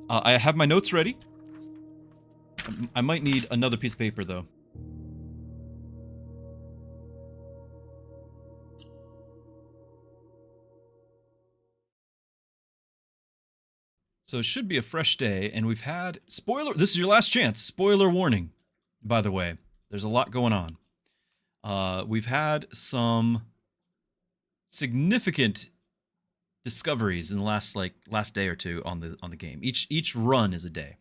I have my notes ready. I might need another piece of paper, though. So it should be a fresh day, and we've had... Spoiler! This is your last chance. Spoiler warning, by the way. There's a lot going on. We've had some significant discoveries in the last day or two on the game. Each run is a day.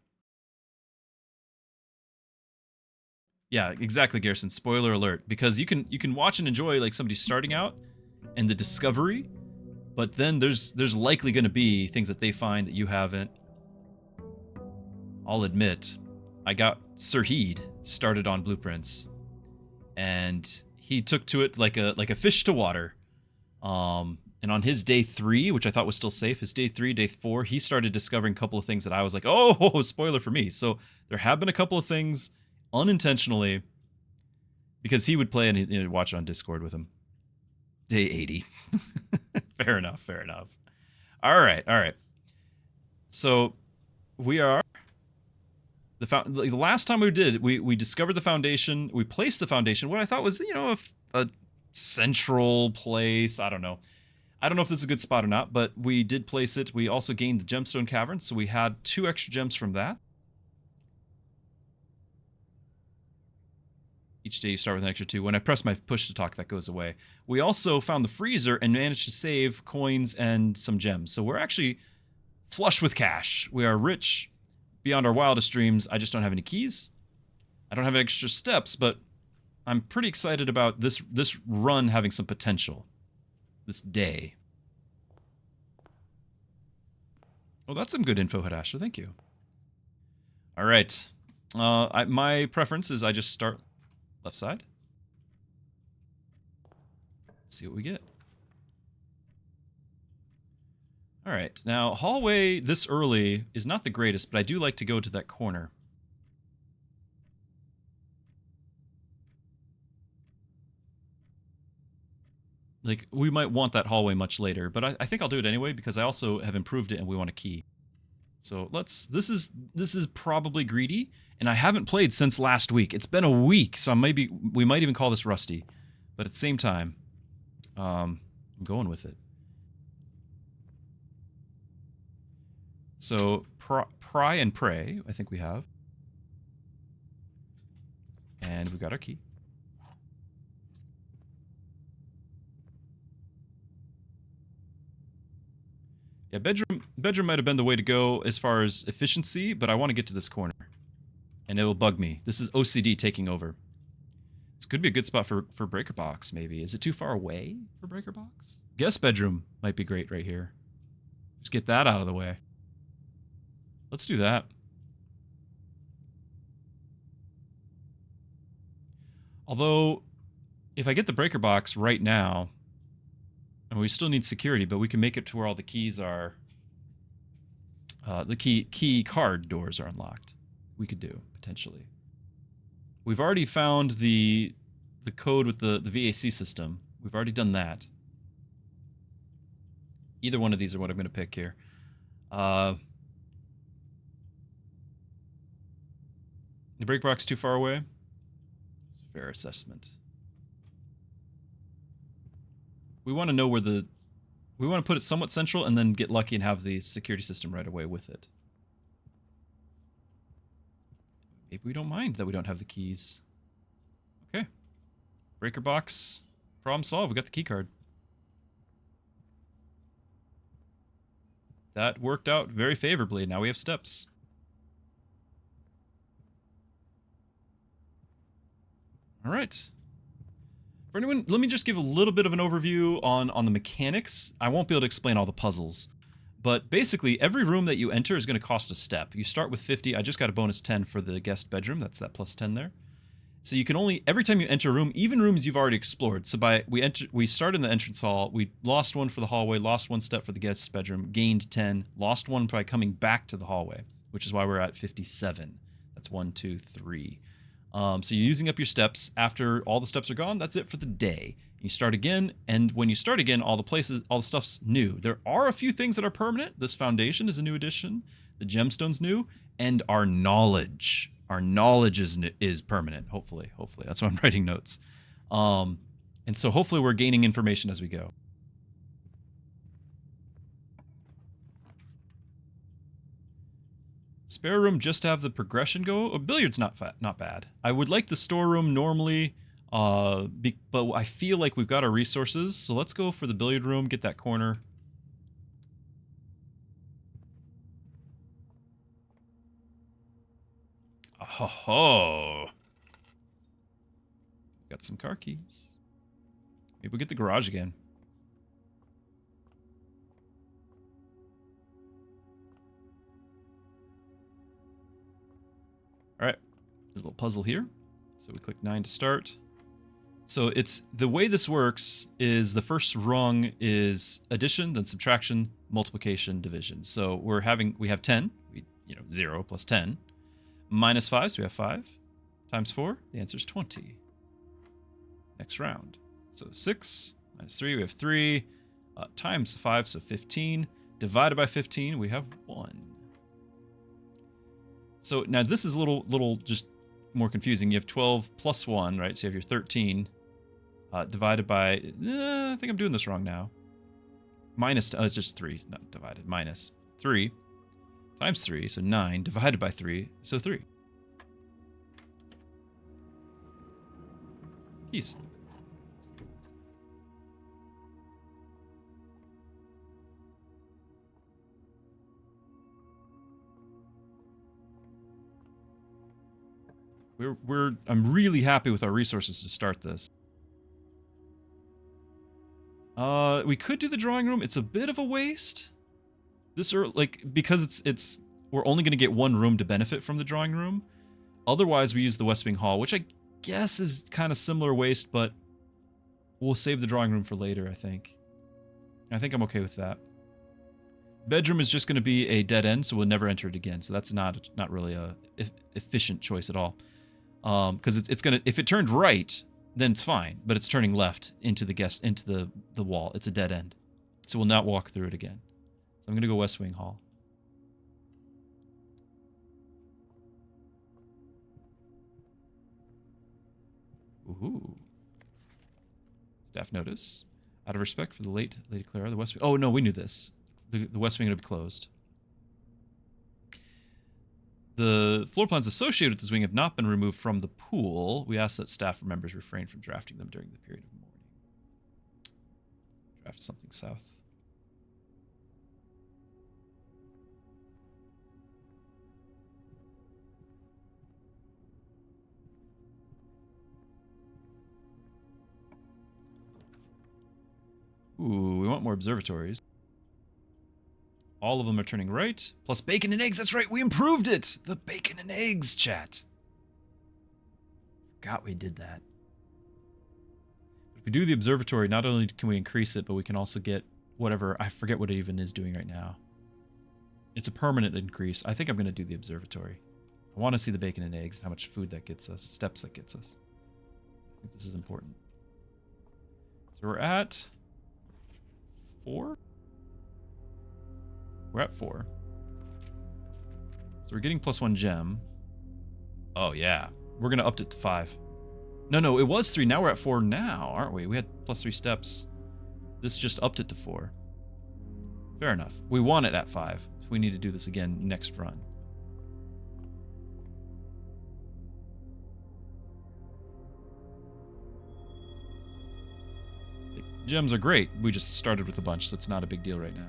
Yeah, exactly, Garrison. Spoiler alert, because you can watch and enjoy like somebody starting out and the discovery, but then there's likely going to be things that they find that you haven't. I'll admit, I got Sirheed started on blueprints, and he took to it like a fish to water. And on his day 3, which I thought was still safe, his day 3, day 4, he started discovering a couple of things that I was like, oh, spoiler for me. So there have been a couple of things unintentionally, because he would play and he'd watch it on Discord with him. Day 80. Fair enough. All right. So we are... The last time we discovered the foundation, we placed the foundation, what I thought was, a central place. I don't know if this is a good spot or not, but we did place it. We also gained the gemstone cavern, so we had 2 extra gems from that. Each day you start with an extra 2. When I press my push to talk, that goes away. We also found the freezer and managed to save coins and some gems. So we're actually flush with cash. We are rich beyond our wildest dreams. I just don't have any keys. I don't have extra steps, but I'm pretty excited about this run having some potential. This day. Oh, that's some good info, Hadasher. Thank you. All right. My preference is I just start left side. Let's see what we get. All right. Now, hallway this early is not the greatest, but I do like to go to that corner. Like, we might want that hallway much later, but I think I'll do it anyway because I also have improved it and we want a key. So this is probably greedy, and I haven't played since last week. It's been a week, so we might even call this rusty. But at the same time, I'm going with it. So pry and pray, I think we have. And we got our key. Yeah, bedroom might have been the way to go as far as efficiency, but I want to get to this corner. And it'll bug me. This is OCD taking over. This could be a good spot for breaker box, maybe. Is it too far away for breaker box? Guest bedroom might be great right here. Just get that out of the way. Let's do that. Although, if I get the breaker box right now, and we still need security, but we can make it to where all the keys are. The key card doors are unlocked. We could do, potentially. We've already found the code with the VAC system. We've already done that. Either one of these are what I'm going to pick here. The break box too far away? Fair assessment. We want to know where we want to put it somewhat central and then get lucky and have the security system right away with it. Maybe we don't mind that we don't have the keys. Okay. Breaker box. Problem solved. We got the key card. That worked out very favorably. Now we have steps. All right. For anyone, let me just give a little bit of an overview on the mechanics. I won't be able to explain all the puzzles, but basically every room that you enter is going to cost a step. You start with 50. I just got a bonus 10 for the guest bedroom. That's that plus 10 there. So you can only, every time you enter a room, even rooms you've already explored. So we start in the entrance hall. We lost 1 for the hallway, lost 1 step for the guest bedroom, gained 10, lost 1 by coming back to the hallway, which is why we're at 57. That's 1, 2, 3. So you're using up your steps. After all the steps are gone, that's it for the day. You start again, and when you start again, all the stuff's new. There are a few things that are permanent. This foundation is a new addition. The gemstone's new, and our knowledge. Our knowledge is permanent. Hopefully, that's why I'm writing notes. And so hopefully we're gaining information as we go. Spare room just to have the progression go. Oh, billiard's not bad. I would like the storeroom normally. But I feel like we've got our resources, so let's go for the billiard room, get that corner. Oh, got some car keys. Maybe we'll get the garage again. All right, there's a little puzzle here. So we click 9 to start. So it's the way this works is the first rung is addition, then subtraction, multiplication, division. So we have 10, 0 plus 10, minus 5, so we have 5, times 4, the answer is 20. Next round. So 6 minus 3, we have 3, times 5, so 15, divided by 15, we have 1. So now this is a little just more confusing. You have 12 plus 1, right? So you have your 13 divided by, I think I'm doing this wrong now. Minus, it's just 3, not divided. Minus 3 times 3, so 9, divided by 3, so 3. Keys. I'm really happy with our resources to start this. We could do the drawing room. It's a bit of a waste. Because we're only going to get one room to benefit from the drawing room. Otherwise, we use the West Wing Hall, which I guess is kind of similar waste, but we'll save the drawing room for later, I think. I think I'm okay with that. Bedroom is just going to be a dead end, so we'll never enter it again. So that's not really a efficient choice at all. Because it's gonna, if it turned right, then it's fine, but it's turning left into the wall. It's a dead end, so we'll not walk through it again. So I'm gonna go West Wing Hall. Ooh. Staff notice: out of respect for the late Lady Clara, the West Wing. Oh no, we knew this. The West Wing would be closed. The floor plans associated with this wing have not been removed from the pool. We ask that staff members refrain from drafting them during the period of mourning. Draft something south. Ooh, we want more observatories. All of them are turning right. Plus bacon and eggs. That's right. We improved it. The bacon and eggs, chat. Forgot we did that. If we do the observatory, not only can we increase it, but we can also get whatever. I forget what it even is doing right now. It's a permanent increase. I think I'm going to do the observatory. I want to see the bacon and eggs, how much food that gets us, steps that gets us. I think this is important. So we're at 4? We're at 4. So we're getting +1 gem. Oh, yeah. We're going to up it to 5. No, it was 3. Now we're at 4 now, aren't we? We had +3 steps. This just upped it to 4. Fair enough. We want it at 5. So we need to do this again next run. The gems are great. We just started with a bunch, so it's not a big deal right now.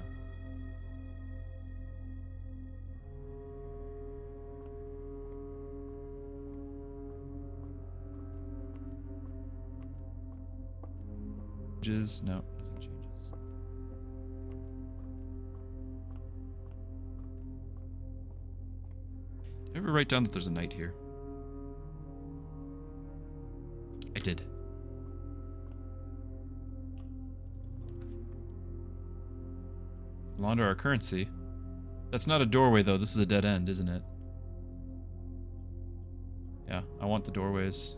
No, nothing changes. Did I ever write down that there's a knight here? I did. Launder our currency. That's not a doorway, though. This is a dead end, isn't it? Yeah, I want the doorways.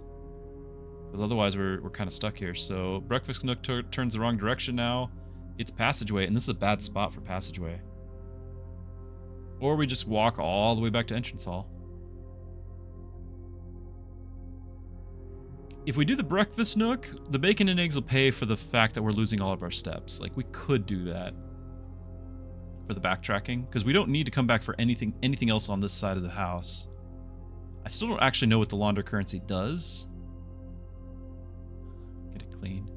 Because otherwise we're kind of stuck here. So breakfast nook turns the wrong direction now. It's passageway, and this is a bad spot for passageway. Or we just walk all the way back to entrance hall. If we do the breakfast nook, the bacon and eggs will pay for the fact that we're losing all of our steps. Like, we could do that for the backtracking, because we don't need to come back for anything else on this side of the house. I still don't actually know what the launder currency does. Get it clean.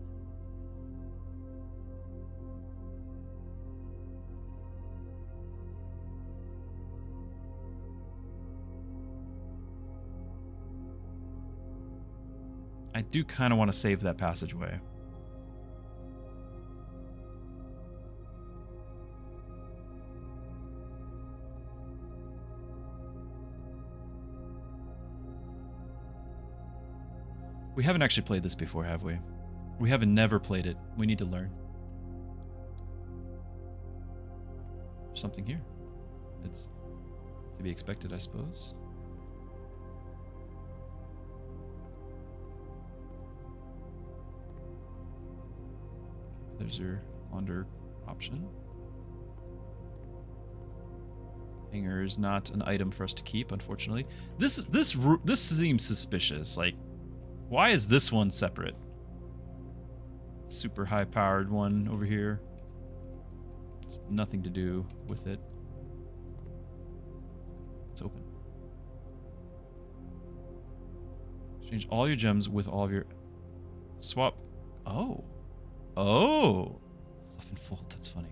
I do kind of want to save that passageway. We haven't actually played this before, have we? We haven't never played it. We need to learn. There's something here. It's to be expected, I suppose. There's your launder option. Hanger is not an item for us to keep, unfortunately. This seems suspicious. Like, why is this one separate? Super high-powered one over here. It's nothing to do with it. It's open. Exchange all your gems with all of your... Swap... Oh. Oh! Fluff and fold, that's funny.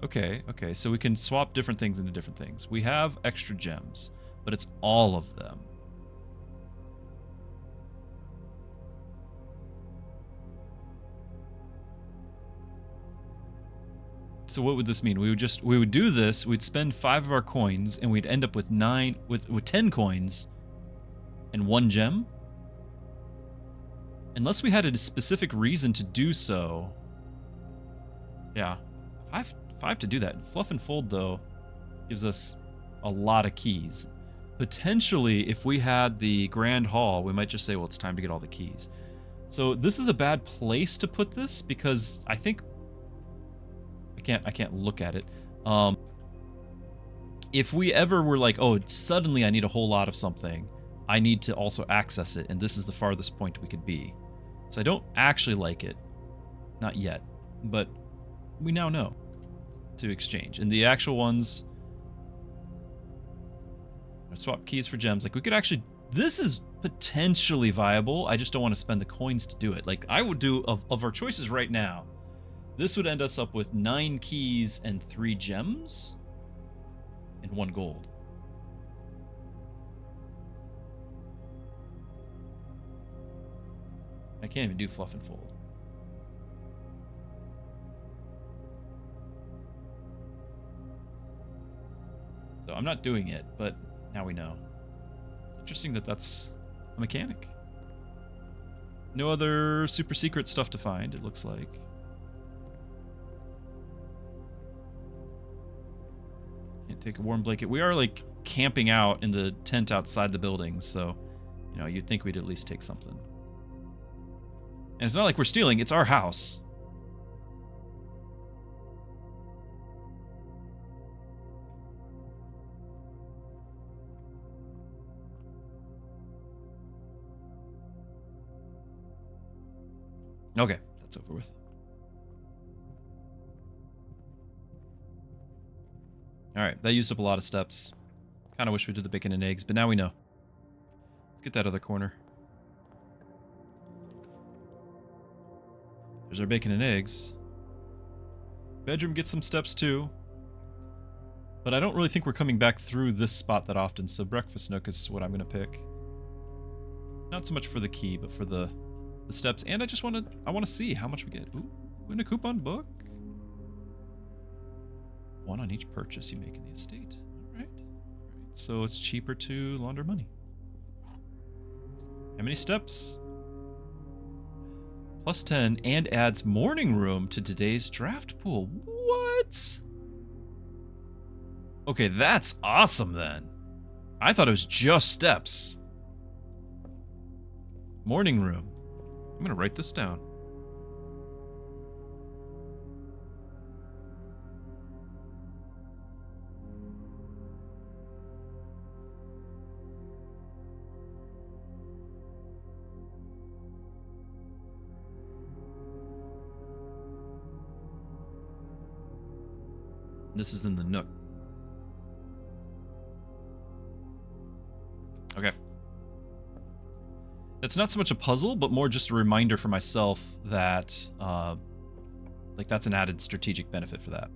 Okay, okay, so we can swap different things into different things. We have extra gems, but it's all of them. So what would this mean? We would do this, we'd spend 5 of our coins, and we'd end up with 10 coins and 1 gem? Unless we had a specific reason to do so. Yeah, 5 to do that. Fluff and fold, though, gives us a lot of keys. Potentially, if we had the Grand Hall, we might just say, well, it's time to get all the keys. So this is a bad place to put this, because I think... I can't look at it. If we ever were like, oh, suddenly I need a whole lot of something, I need to also access it, and this is the farthest point we could be. So I don't actually like it. Not yet. But we now know to exchange. And the actual ones... swap keys for gems. Like, we could actually... This is potentially viable. I just don't want to spend the coins to do it. Like, I would do... Of our choices right now, this would end us up with 9 keys and 3 gems. And 1 gold. I can't even do fluff and fold. So I'm not doing it, but now we know. It's interesting that that's a mechanic. No other super secret stuff to find, it looks like. Can't take a warm blanket. We are like camping out in the tent outside the building, so you know, you'd think we'd at least take something. And it's not like we're stealing, it's our house. Okay, that's over with. Alright, that used up a lot of steps. Kind of wish we did the bacon and eggs, but now we know. Let's get that other corner. There's our bacon and eggs. Bedroom gets some steps too. But I don't really think we're coming back through this spot that often, so breakfast nook is what I'm going to pick. Not so much for the key, but for the steps. And I want to see how much we get. Ooh, win a coupon book. 1 on each purchase you make in the estate. Alright. So it's cheaper to launder money. How many steps? Plus 10 and adds morning room to today's draft pool. What? Okay, that's awesome then. I thought it was just steps. Morning room. I'm gonna write this down. This is in the Nook. Okay. It's not so much a puzzle, but more just a reminder for myself that, like, that's an added strategic benefit for that.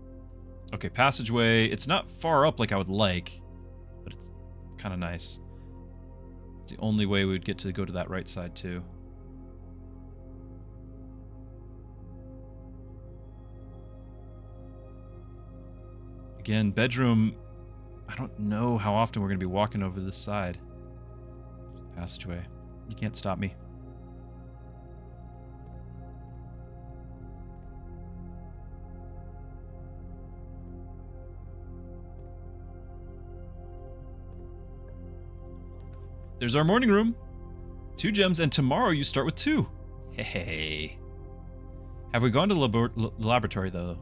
Okay, passageway. It's not far up like I would like, but it's kind of nice. It's the only way we would get to go to that right side, too. Again, bedroom, I don't know how often we're going to be walking over this side. Passageway. You can't stop me. There's our morning room. 2 gems, and tomorrow you start with 2. Hey. Have we gone to the laboratory, though?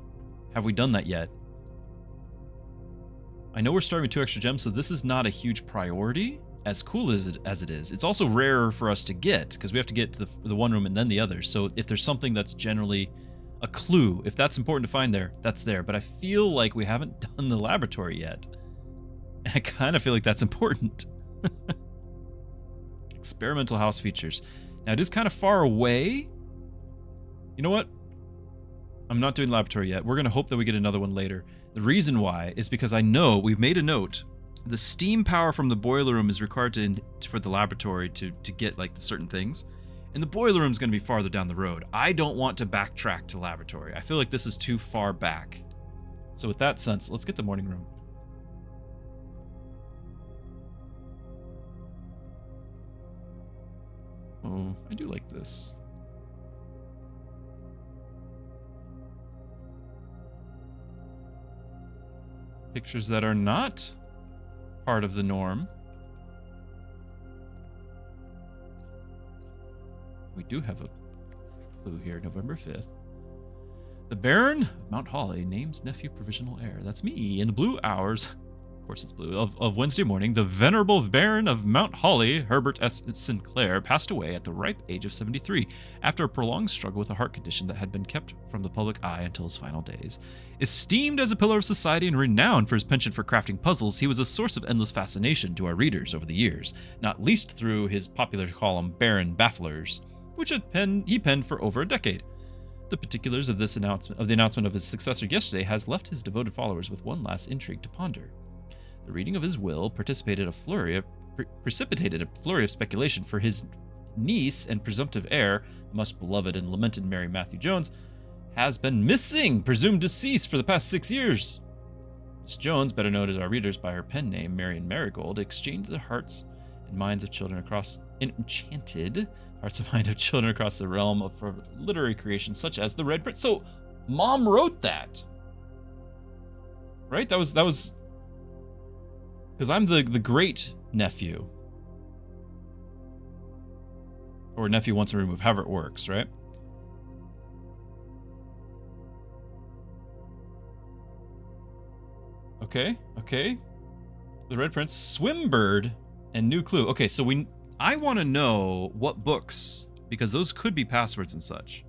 Have we done that yet? I know we're starting with 2 extra gems, so this is not a huge priority, as cool as it is. It's also rarer for us to get, because we have to get to the one room and then the other. So if there's something that's generally a clue, if that's important to find there, that's there. But I feel like we haven't done the laboratory yet. And I kind of feel like that's important. Experimental house features. Now, it is kind of far away. You know what? I'm not doing laboratory yet. We're going to hope that we get another one later. The reason why is because I know we've made a note. The steam power from the boiler room is required for the laboratory to get like the certain things. And the boiler room is going to be farther down the road. I don't want to backtrack to laboratory. I feel like this is too far back. So with that sense, let's get the morning room. Oh, I do like this. Pictures that are not part of the norm. We do have a clue here, November 5th. The Baron of Mount Holly names nephew provisional heir. That's me. In the blue hours, of course it's blue, of Wednesday morning, the venerable Baron of Mount Holly, Herbert S. Sinclair, passed away at the ripe age of 73 after a prolonged struggle with a heart condition that had been kept from the public eye until his final days. Esteemed as a pillar of society and renowned for his penchant for crafting puzzles, he was a source of endless fascination to our readers over the years, not least through his popular column Baron Bafflers, which he penned for over a decade. The particulars of the announcement of his successor yesterday has left his devoted followers with one last intrigue to ponder. The reading of his will precipitated a flurry of speculation for his niece and presumptive heir, the much beloved and lamented Mary Matthew Jones, has been missing, presumed deceased for the past 6 years. Miss Jones, better known to our readers by her pen name Marion Marigold, exchanged the hearts and minds of children across the realm of literary creations such as the Red Prince. So, Mom wrote that, right? That was because I'm the great nephew, or nephew once removed, however it works, right? Okay. The Red Prince, Swimbird, and New Clue. Okay, so I want to know what books, because those could be passwords and such.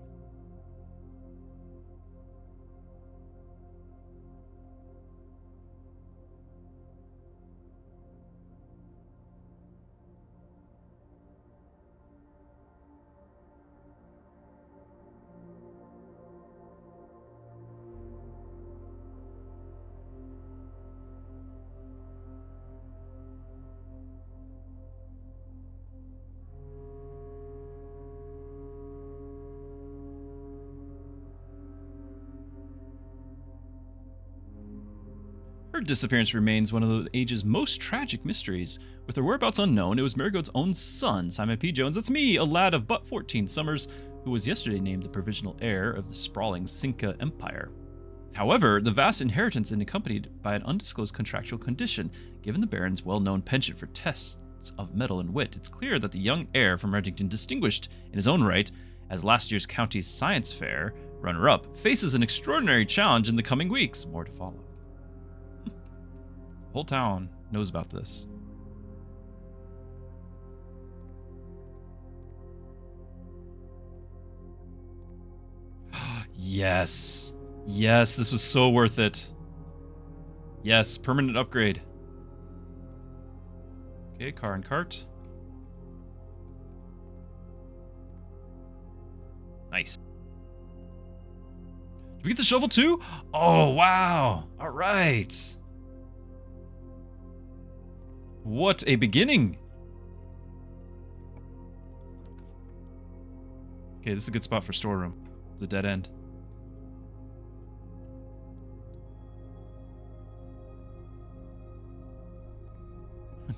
Her disappearance remains one of the age's most tragic mysteries. With her whereabouts unknown, it was Marigold's own son, Simon P. Jones, that's me, a lad of but 14 summers, who was yesterday named the provisional heir of the sprawling Cinca Empire. However, the vast inheritance is accompanied by an undisclosed contractual condition. Given the Baron's well-known penchant for tests of mettle and wit, it's clear that the young heir from Redington, distinguished in his own right as last year's county science fair runner-up faces an extraordinary challenge in the coming weeks. More to follow. The whole town knows about this. Yes. Yes, this was so worth it. Yes, permanent upgrade. Okay, car and cart. Nice. Did we get the shovel too? Oh, wow. All right. What a beginning. Okay, this is a good spot for storeroom. It's a dead end.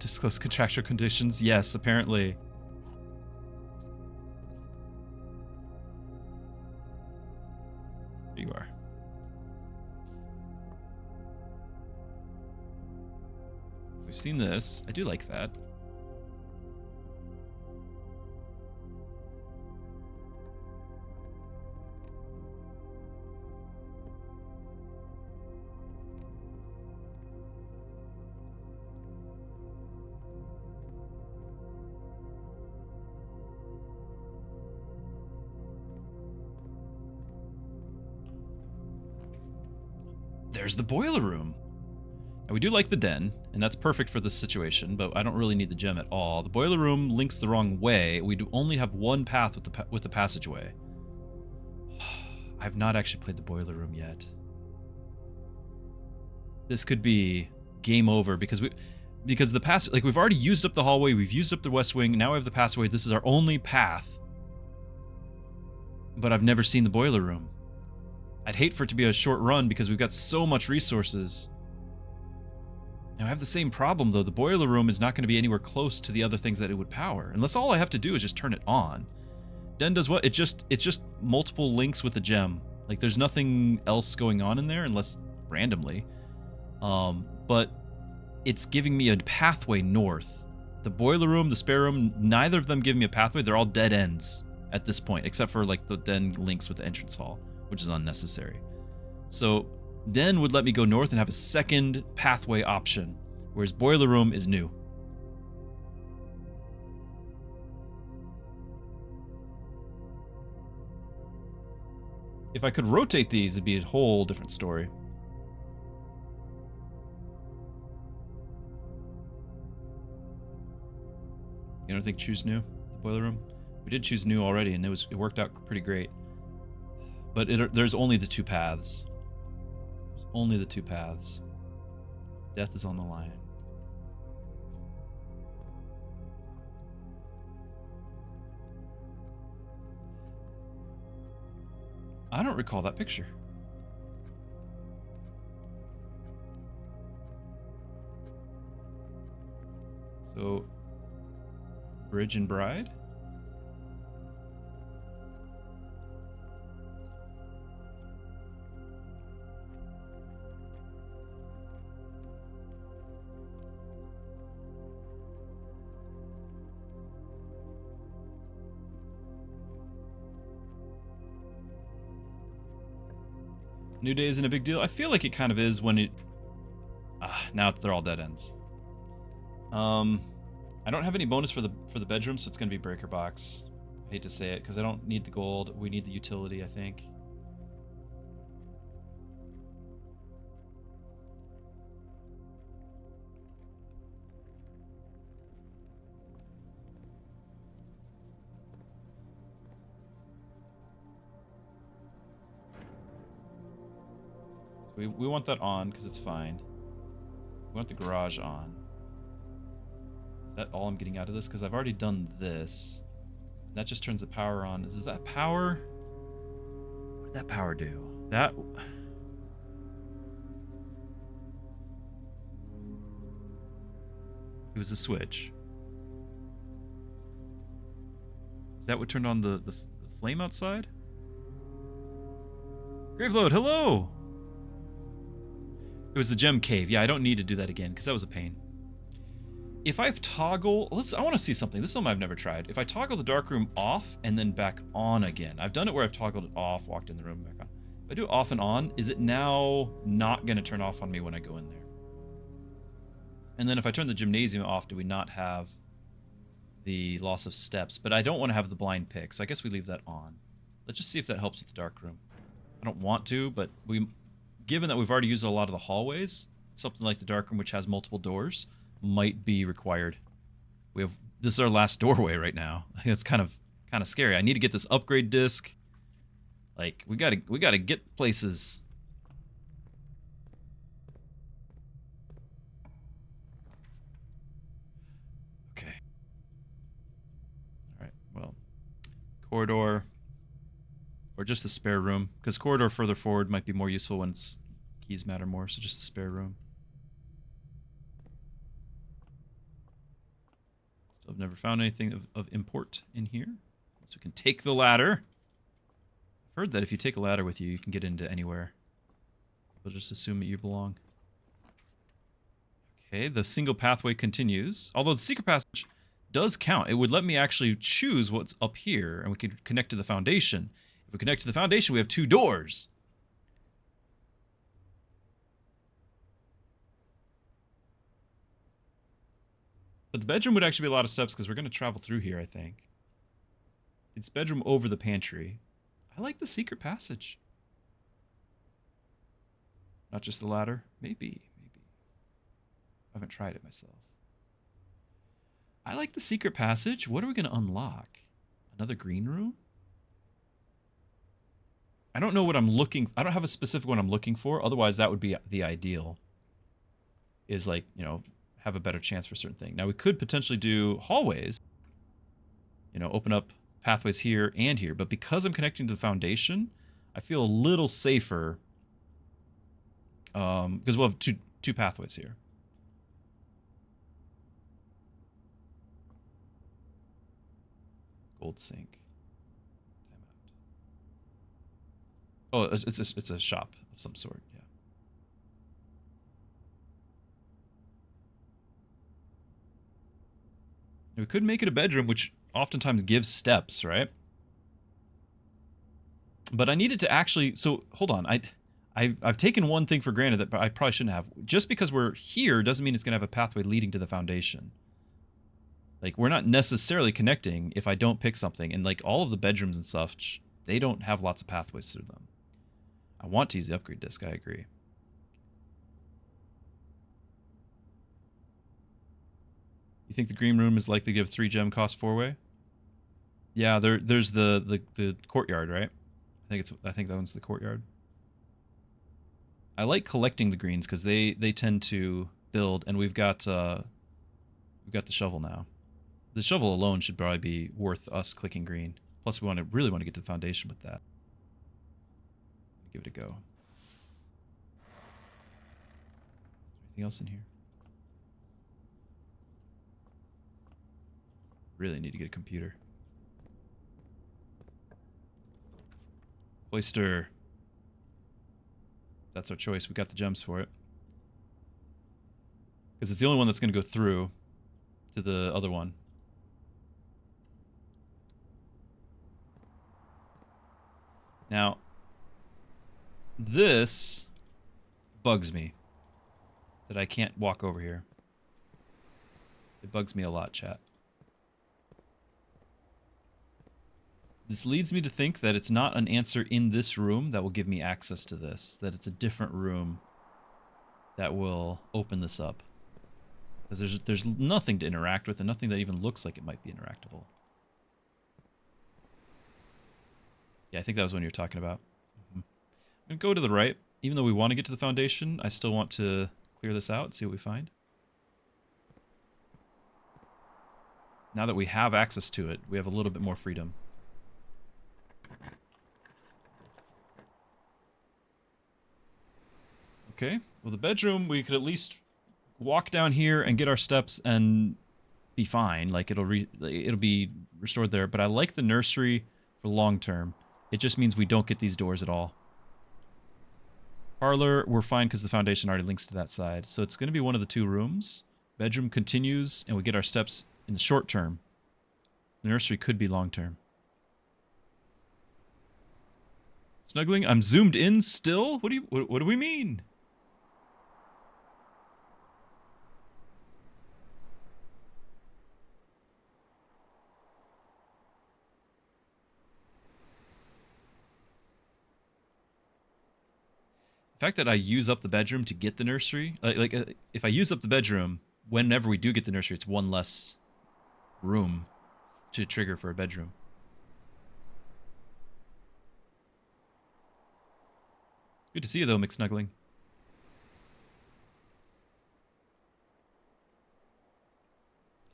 Disclose contractual conditions? Yes, apparently. There you are. We've seen this. I do like that. There's the boiler room. Now, we do like the den, and that's perfect for this situation, but I don't really need the gem at all. The boiler room links the wrong way. We do only have one path with the passageway. I've not actually played the boiler room yet. This could be game over because the pass, like, we've already used up the hallway, we've used up the west wing, now we have the passageway. This is our only path. But I've never seen the boiler room. I'd hate for it to be a short run because we've got so much resources. Now I have the same problem though. The boiler room is not going to be anywhere close to the other things that it would power, unless all I have to do is just turn it on. Den does what? It's just multiple links with the gem. Like, there's nothing else going on in there unless randomly. But it's giving me a pathway north. The boiler room, the spare room, neither of them give me a pathway. They're all dead ends at this point, except for like the den links with the entrance hall, which is unnecessary. So den would let me go north and have a second pathway option, whereas boiler room is new. If I could rotate these, it'd be a whole different story. You don't think choose new, the boiler room? We did choose new already, and it worked out pretty great. But there's only the two paths. There's only the two paths. Death is on the line. I don't recall that picture. So, Bridge and Bride? New Day isn't a big deal. I feel like it kind of is when it... now they're all dead ends. I don't have any bonus for the bedroom, so it's going to be Breaker Box. I hate to say it, because I don't need the gold. We need the utility, I think. We want that on because it's fine. We want the garage on. Is that all I'm getting out of this? Because I've already done this. That just turns the power on. Is that power? What did that power do? That... It was a switch. Is that what turned on the flame outside? Graveload, hello! It was the gem cave. Yeah, I don't need to do that again, because that was a pain. If I toggle, I want to see something. This is something I've never tried. If I toggle the dark room off and then back on again, I've done it where I've toggled it off, walked in the room, back on. If I do it off and on, is it now not going to turn off on me when I go in there? And then if I turn the gymnasium off, do we not have the loss of steps? But I don't want to have the blind pick, so I guess we leave that on. Let's just see if that helps with the dark room. I don't want to, but given that we've already used a lot of the hallways, something like the dark room, which has multiple doors, might be required. This is our last doorway right now. It's kind of scary. I need to get this upgrade disc. Like we gotta get places. Okay. All right. Well, corridor, or just the spare room, because corridor further forward might be more useful when keys matter more. So just the spare room. I've never found anything of import in here. So we can take the ladder. I've heard that if you take a ladder with you, you can get into anywhere. We'll just assume that you belong. Okay, the single pathway continues. Although the secret passage does count. It would let me actually choose what's up here, and we could connect to the foundation. If we connect to the foundation, we have 2 doors. But the bedroom would actually be a lot of steps because we're going to travel through here, I think. It's bedroom over the pantry. I like the secret passage. Not just the ladder. Maybe. I haven't tried it myself. I like the secret passage. What are we going to unlock? Another green room? I don't know what I'm looking... I don't have a specific one I'm looking for. Otherwise, that would be the ideal. Is like, you know... have a better chance for a certain thing. Now, we could potentially do hallways. You know, open up pathways here and here. But because I'm connecting to the foundation, I feel a little safer. Because we'll have two pathways here. Gold sink. Time out. Oh, it's a shop of some sort. Yeah. We could make it a bedroom, which oftentimes gives steps, right? But I needed to actually... So, hold on. I've taken one thing for granted that I probably shouldn't have. Just because we're here doesn't mean it's going to have a pathway leading to the foundation. Like, we're not necessarily connecting if I don't pick something. And, like, all of the bedrooms and stuff, they don't have lots of pathways through them. I want to use the upgrade disc, I agree. You think the green room is likely to give 3 gem cost 4-way? Yeah, there's the courtyard, right? I think that one's the courtyard. I like collecting the greens because they tend to build, and we've got the shovel now. The shovel alone should probably be worth us clicking green. Plus, we really want to get to the foundation with that. Give it a go. Anything else in here? Really need to get a computer. Cloister. That's our choice. We got the gems for it. Because it's the only one that's going to go through to the other one. Now, this bugs me that I can't walk over here. It bugs me a lot, chat. This leads me to think that it's not an answer in this room that will give me access to this. That it's a different room that will open this up. Because there's nothing to interact with and nothing that even looks like it might be interactable. Yeah, I think that was what you were talking about. I'm going to go to the right. Even though we want to get to the foundation, I still want to clear this out and see what we find. Now that we have access to it, we have a little bit more freedom. Okay, well the bedroom, we could at least walk down here and get our steps and be fine. Like it'll be restored there, but I like the nursery for long term. It just means we don't get these doors at all. Parlor, we're fine because the foundation already links to that side. So it's going to be one of the 2 rooms. Bedroom continues, and we get our steps in the short term. The nursery could be long term. Snuggling? I'm zoomed in still? What do we mean? The fact that I use up the bedroom to get the nursery, if I use up the bedroom, whenever we do get the nursery, it's one less room to trigger for a bedroom. Good to see you though, McSnuggling.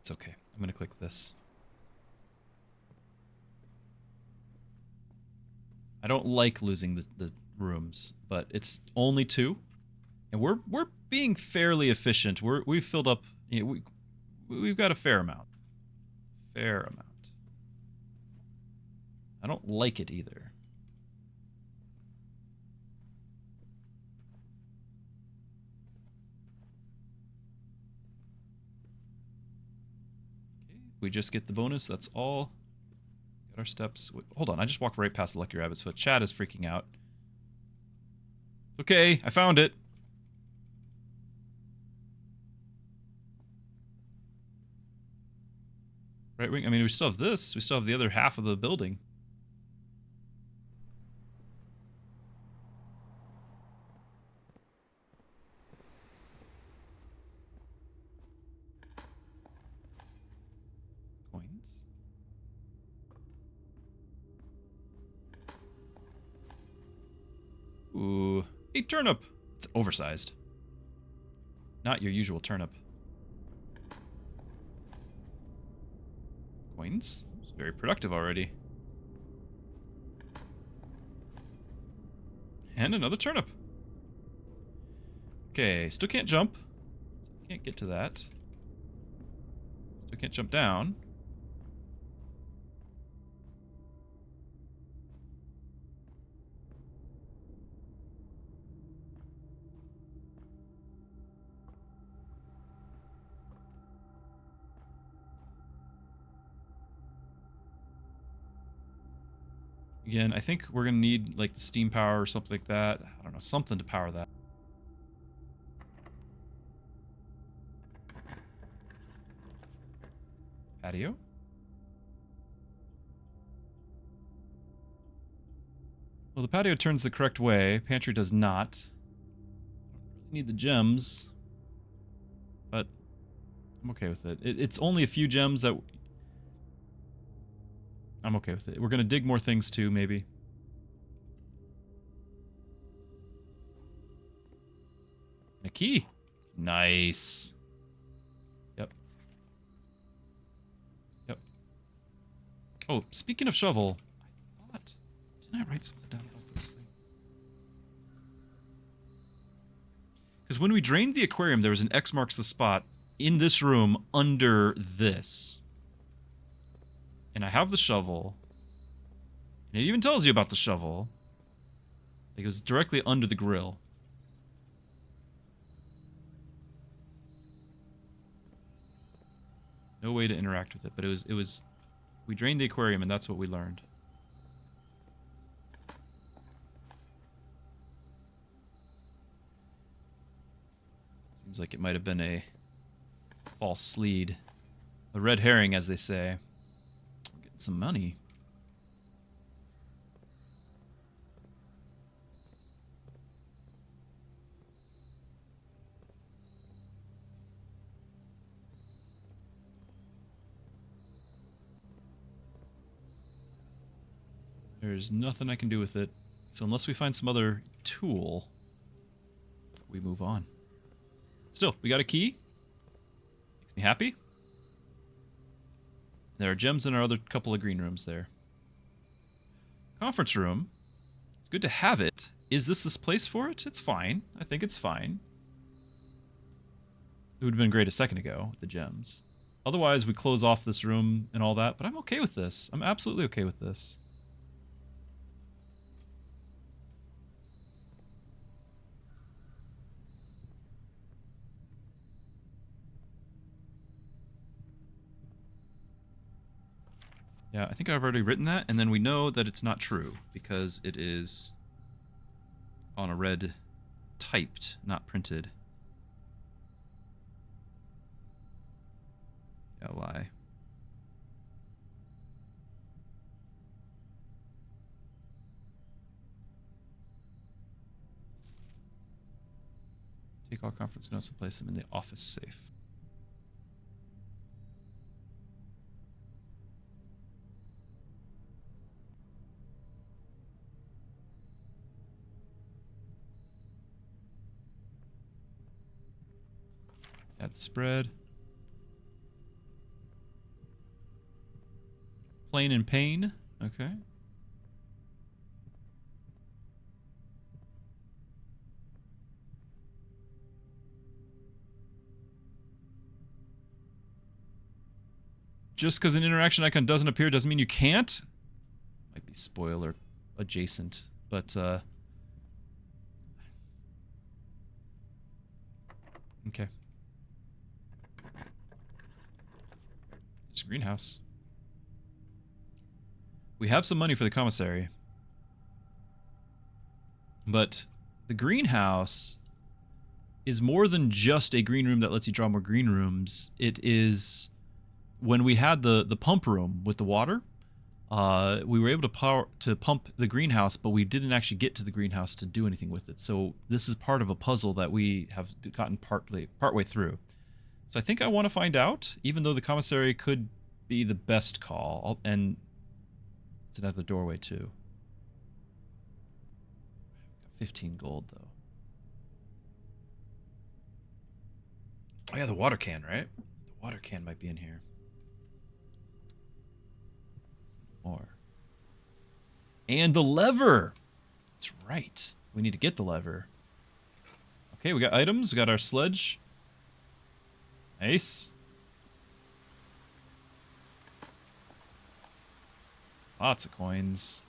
It's okay. I'm gonna click this. I don't like losing the rooms, but it's only 2, and we're being fairly efficient. We've filled up. You know, we've got a fair amount. Fair amount. I don't like it either. Okay, we just get the bonus. That's all. Got our steps. Wait, hold on, I just walked right past the Lucky Rabbit's foot. Chad is freaking out. It's okay, I found it. Right wing. I mean, we still have this. We still have the other half of the building. Coins. Ooh, a turnip. It's oversized. Not your usual turnip. Coins. It's very productive already. And another turnip. Okay, still can't jump. Can't get to that. Still can't jump down. Again, I think we're gonna need like the steam power or something like that. I don't know, something to power that. Patio? Well, the patio turns the correct way. Pantry does not. Don't really need the gems, but I'm okay with it. It's only a few gems that... I'm okay with it. We're gonna dig more things too, maybe. A key. Nice. Yep. Yep. Oh, speaking of shovel, I thought... Didn't I write something down about this thing? Because when we drained the aquarium, there was an X marks the spot in this room under this. And I have the shovel. And it even tells you about the shovel. It goes directly under the grill. No way to interact with it, but it was we drained the aquarium and that's what we learned. Seems like it might have been a false lead. A red herring, as they say. We're getting some money. There's nothing I can do with it. So unless we find some other tool, we move on. Still, we got a key. Makes me happy. There are gems in our other couple of green rooms there. Conference room. It's good to have it. Is this place for it? It's fine. I think it's fine. It would have been great a second ago with the gems. Otherwise, we close off this room and all that, but I'm okay with this. I'm absolutely okay with this. Yeah, I think I've already written that, and then we know that it's not true because it is on a red typed, not printed. Lie. Take all conference notes and place them in the office safe. Add the spread. Plain and pain. Okay. Just because an interaction icon doesn't appear doesn't mean you can't. Might be spoiler adjacent, but okay. It's a greenhouse. We have some money for the commissary. But the greenhouse is more than just a green room that lets you draw more green rooms. It is, when we had the pump room with the water, we were able to pump the greenhouse, but we didn't actually get to the greenhouse to do anything with it. So this is part of a puzzle that we have gotten partway through. So I think I want to find out, even though the commissary could be the best call, and it's another doorway too. 15 gold, though. Oh, yeah, the water can, right? The water can might be in here. More. And the lever! That's right. We need to get the lever. Okay, we got items. We got our sledge. Nice. Lots of coins.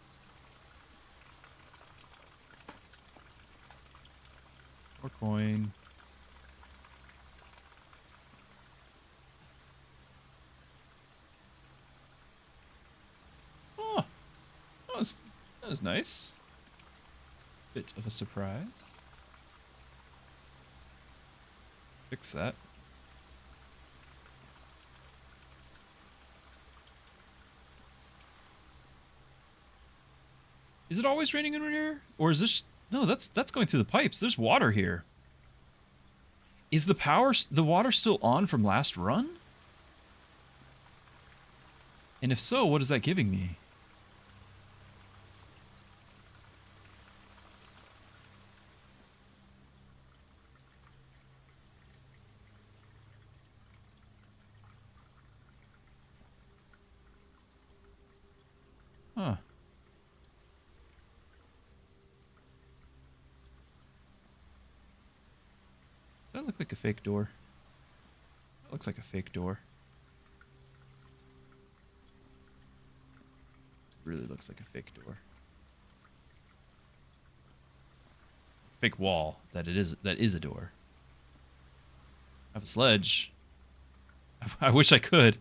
More coin. Oh, that was nice. Bit of a surprise. Fix that. Is it always raining in here? Or is this... No, that's going through the pipes. There's water here. Is the water still on from last run? And if so, what is that giving me? Huh. Does that look like a fake door? That looks like a fake door. Really looks like a fake door. Fake wall that is a door. I have a sledge. I wish I could.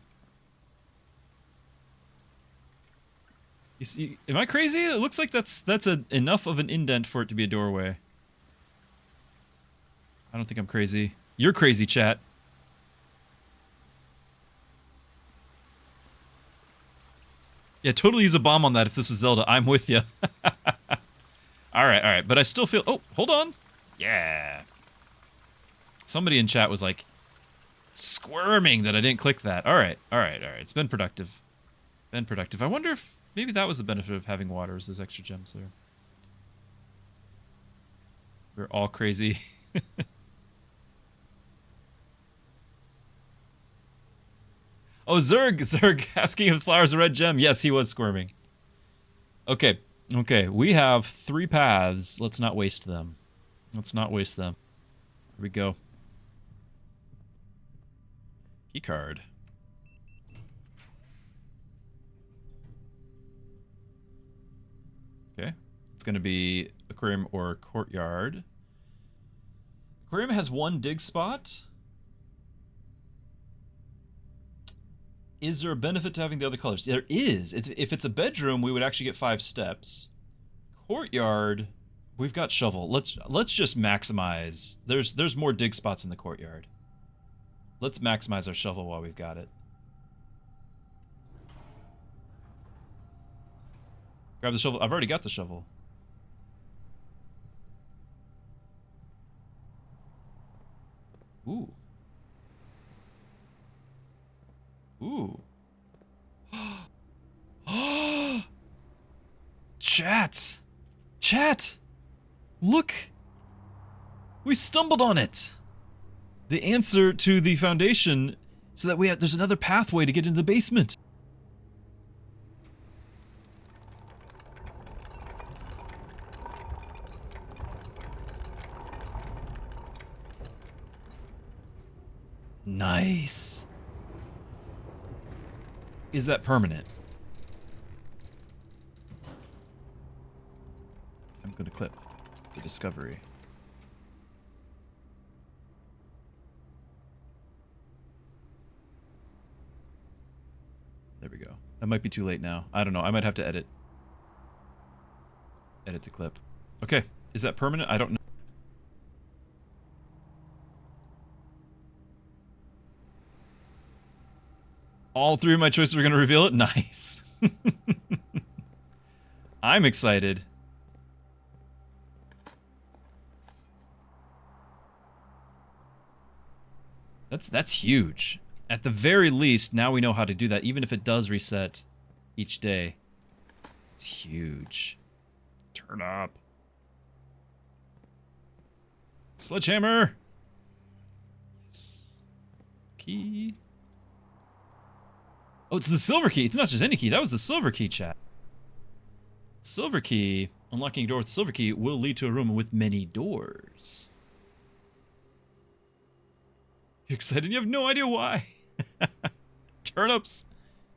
You see, am I crazy? It looks like that's enough of an indent for it to be a doorway. I don't think I'm crazy. You're crazy, chat. Yeah, totally use a bomb on that if this was Zelda. I'm with you. Alright. But I still feel... Oh, hold on. Yeah. Somebody in chat was like squirming that I didn't click that. Alright. It's been productive. I wonder if maybe that was the benefit of having water, is those extra gems there. We're all crazy. Oh, Zerg asking if flower's a red gem. Yes, he was squirming. Okay, we have 3 paths. Let's not waste them. Here we go. Key card. Okay, it's going to be aquarium or courtyard. Aquarium has 1 dig spot. Is there a benefit to having the other colors? There is. If it's a bedroom, we would actually get 5 steps. Courtyard, we've got shovel. Let's just maximize. There's more dig spots in the courtyard. Let's maximize our shovel while we've got it. Grab the shovel. I've already got the shovel. Ooh. Ooh. Chat! Chat! Look! We stumbled on it! The answer to the foundation, so that there's another pathway to get into the basement. Nice. Is that permanent? I'm gonna clip the discovery. There we go. That might be too late now. I don't know. I might have to edit the clip. Okay. Is that permanent? I don't know. All 3 of my choices are going to reveal it? Nice. I'm excited. That's huge. At the very least, now we know how to do that, even if it does reset each day. It's huge. Turn up. Sledgehammer! Yes. Key. Oh, it's the silver key. It's not just any key. That was the silver key, chat. Silver key. Unlocking a door with the silver key will lead to a room with many doors. You're excited? You have no idea why. Turnips.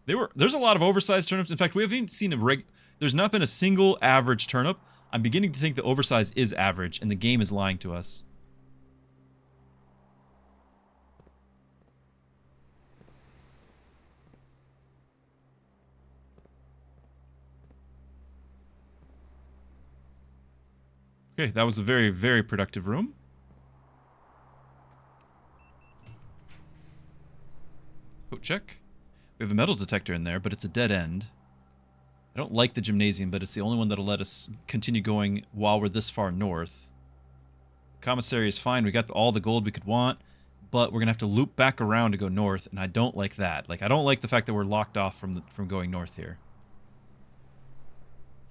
There's a lot of oversized turnips. In fact, we haven't seen there's not been a single average turnip. I'm beginning to think the oversize is average, and the game is lying to us. Okay, that was a very, very productive room. Coat check. We have a metal detector in there, but it's a dead end. I don't like the gymnasium, but it's the only one that'll let us continue going while we're this far north. Commissary is fine. We got all the gold we could want, but we're gonna have to loop back around to go north, and I don't like that. Like, I don't like the fact that we're locked off from going north here.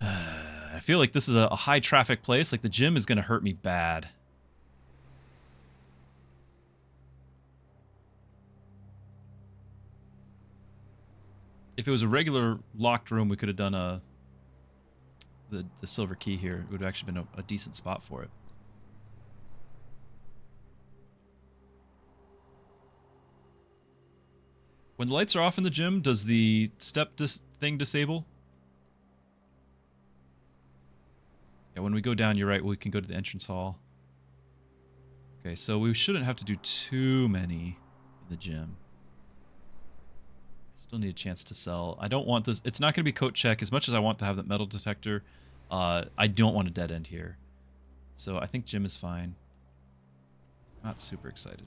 I feel like this is a high traffic place. Like, the gym is gonna hurt me bad. If it was a regular locked room, we could have done the silver key here. It would have actually been a decent spot for it. When the lights are off in the gym, does the step thing disable? Yeah, when we go down, you're right, we can go to the entrance hall. Okay, so we shouldn't have to do too many in the gym. Still need a chance to sell. I don't want this. It's not going to be coat check. As much as I want to have that metal detector, I don't want a dead end here. So I think gym is fine. Not super excited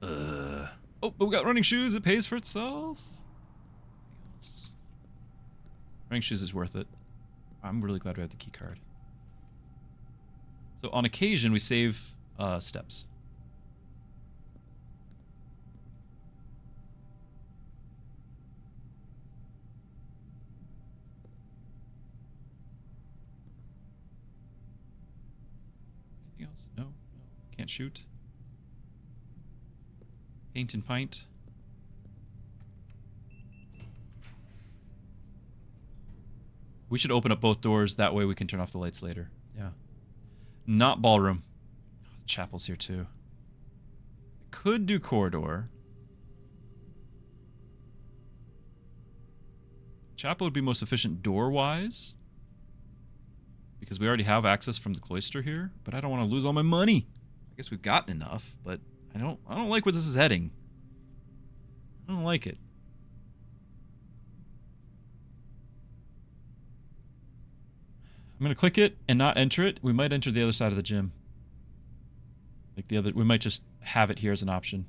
about it. Oh, but we got running shoes. It pays for itself. Running shoes is worth it. I'm really glad we have the key card. So on occasion, we save steps. Anything else? No? No. Can't shoot. Paint and pint. We should open up both doors. That way we can turn off the lights later. Yeah. Not ballroom. Oh, the chapel's here too. Could do corridor. Chapel would be most efficient door-wise. Because we already have access from the cloister here. But I don't want to lose all my money. I guess we've gotten enough, but I don't like where this is heading. I don't like it. I'm gonna click it and not enter it. We might enter the other side of the gym. Like the other, we might just have it here as an option.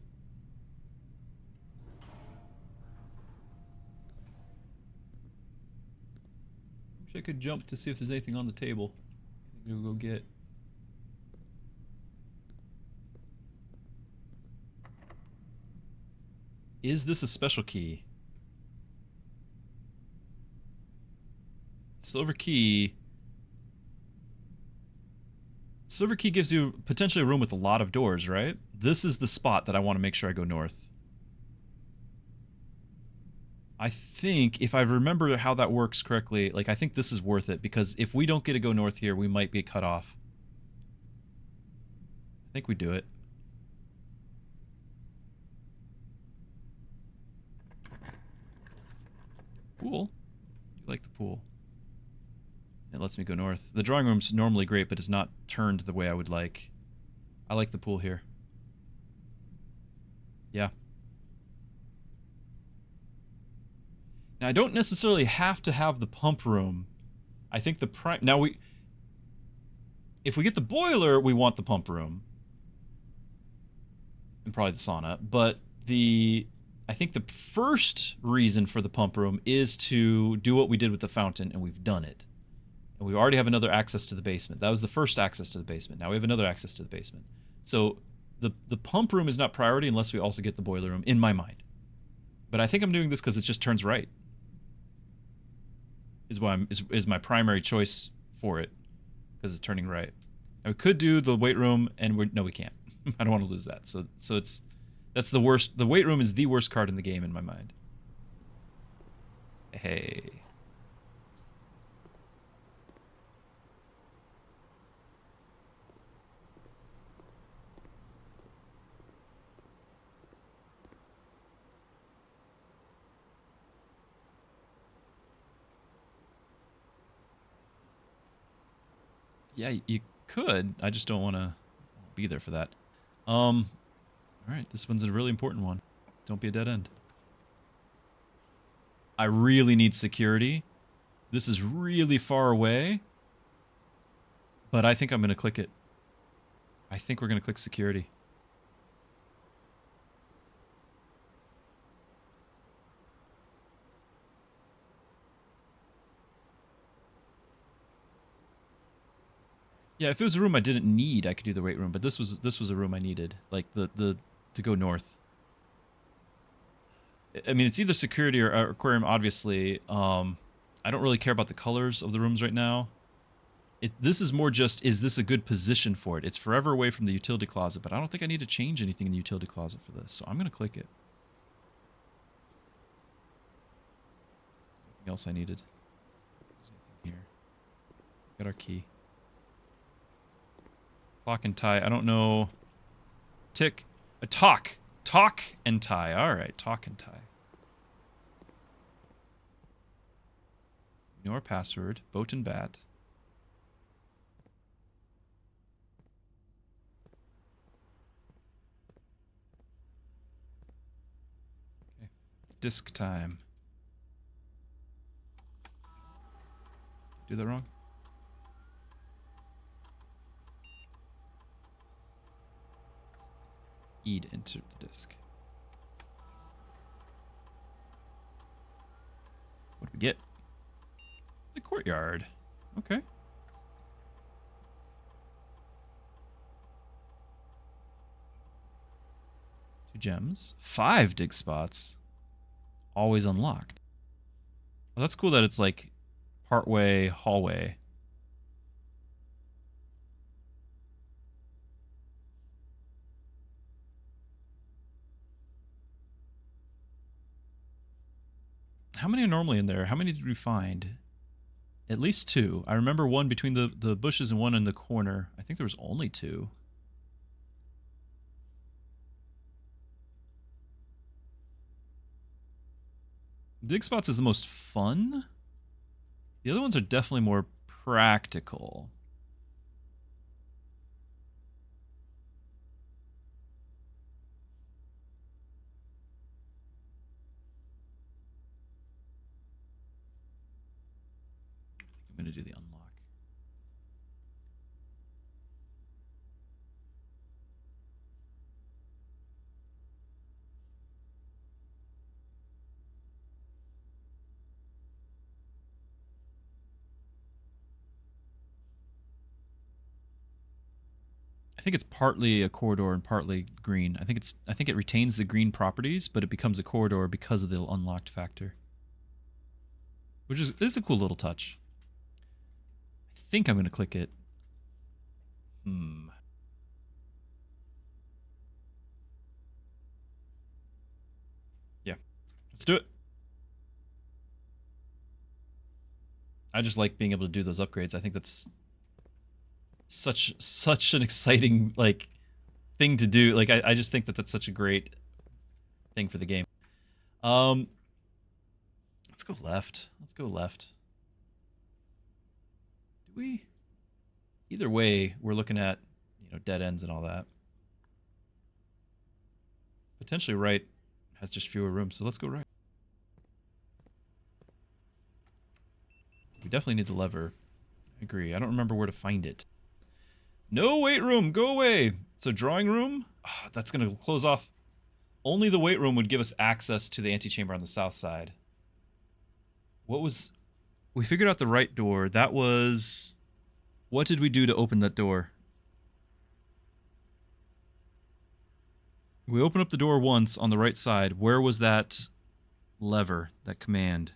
Wish I could jump to see if there's anything on the table. We'll go get. Is this a special key? Silver key. Silver key gives you potentially a room with a lot of doors, right? This is the spot that I want to make sure I go north. I think, if I remember how that works correctly, like, I think this is worth it, because if we don't get to go north here, we might be cut off. I think we do it. Pool? You like the pool. It lets me go north. The drawing room's normally great, but it's not turned the way I would like. I like the pool here. Yeah. Now, I don't necessarily have to have the pump room. I think the prime... Now, if we get the boiler, we want the pump room. And probably the sauna. But I think the first reason for the pump room is to do what we did with the fountain, and we've done it. And we already have another access to the basement. That was the first access to the basement. Now we have another access to the basement. So the pump room is not priority unless we also get the boiler room, in my mind. But I think I'm doing this because it just turns right. Is my primary choice for it, because it's turning right. I could do the weight room, and no, we can't. I don't want to lose that. So that's the worst. The weight room is the worst card in the game in my mind. Hey. Yeah, you could. I just don't want to be there for that. All right, this one's a really important one. Don't be a dead end. I really need security. This is really far away. But I think I'm going to click it. I think we're going to click security. Yeah, if it was a room I didn't need, I could do the weight room, but this was a room I needed, like the to go north. I mean, it's either security or aquarium, obviously. I don't really care about the colors of the rooms right now. This is more just, is this a good position for it? It's forever away from the utility closet, but I don't think I need to change anything in the utility closet for this, so I'm going to click it. Anything else I needed? Here. Got our key. Clock and tie. I don't know. Tick. Talk. Talk and tie. Alright, talk and tie. Ignore password. Boat and bat. Okay. Disc time. Do that wrong? E to insert the disc. What do we get? The courtyard. Okay. 2 gems. 5 dig spots. Always unlocked. Well, that's cool that it's like partway hallway. How many are normally in there? How many did we find? At least 2. I remember one between the bushes and one in the corner. I think there was only 2. Dig spots is the most fun. The other ones are definitely more practical. going to do the unlock. I think it's partly a corridor and partly green. I think it retains the green properties, but it becomes a corridor because of the unlocked factor. Which is a cool little touch. I think I'm going to click it. Yeah. Let's do it. I just like being able to do those upgrades. I think that's such an exciting like thing to do. Like I just think that that's such a great thing for the game. Let's go left. Let's go left. Do we? Either way, we're looking at, you know, dead ends and all that. Potentially right has just fewer rooms, so let's go right. We definitely need the lever. I agree. I don't remember where to find it. No weight room, go away. So drawing room, that's going to close off. Only the weight room would give us access to the antechamber on the south side. What was... We figured out the right door. That was... What did we do to open that door? We opened up the door once on the right side. Where was that lever, that command?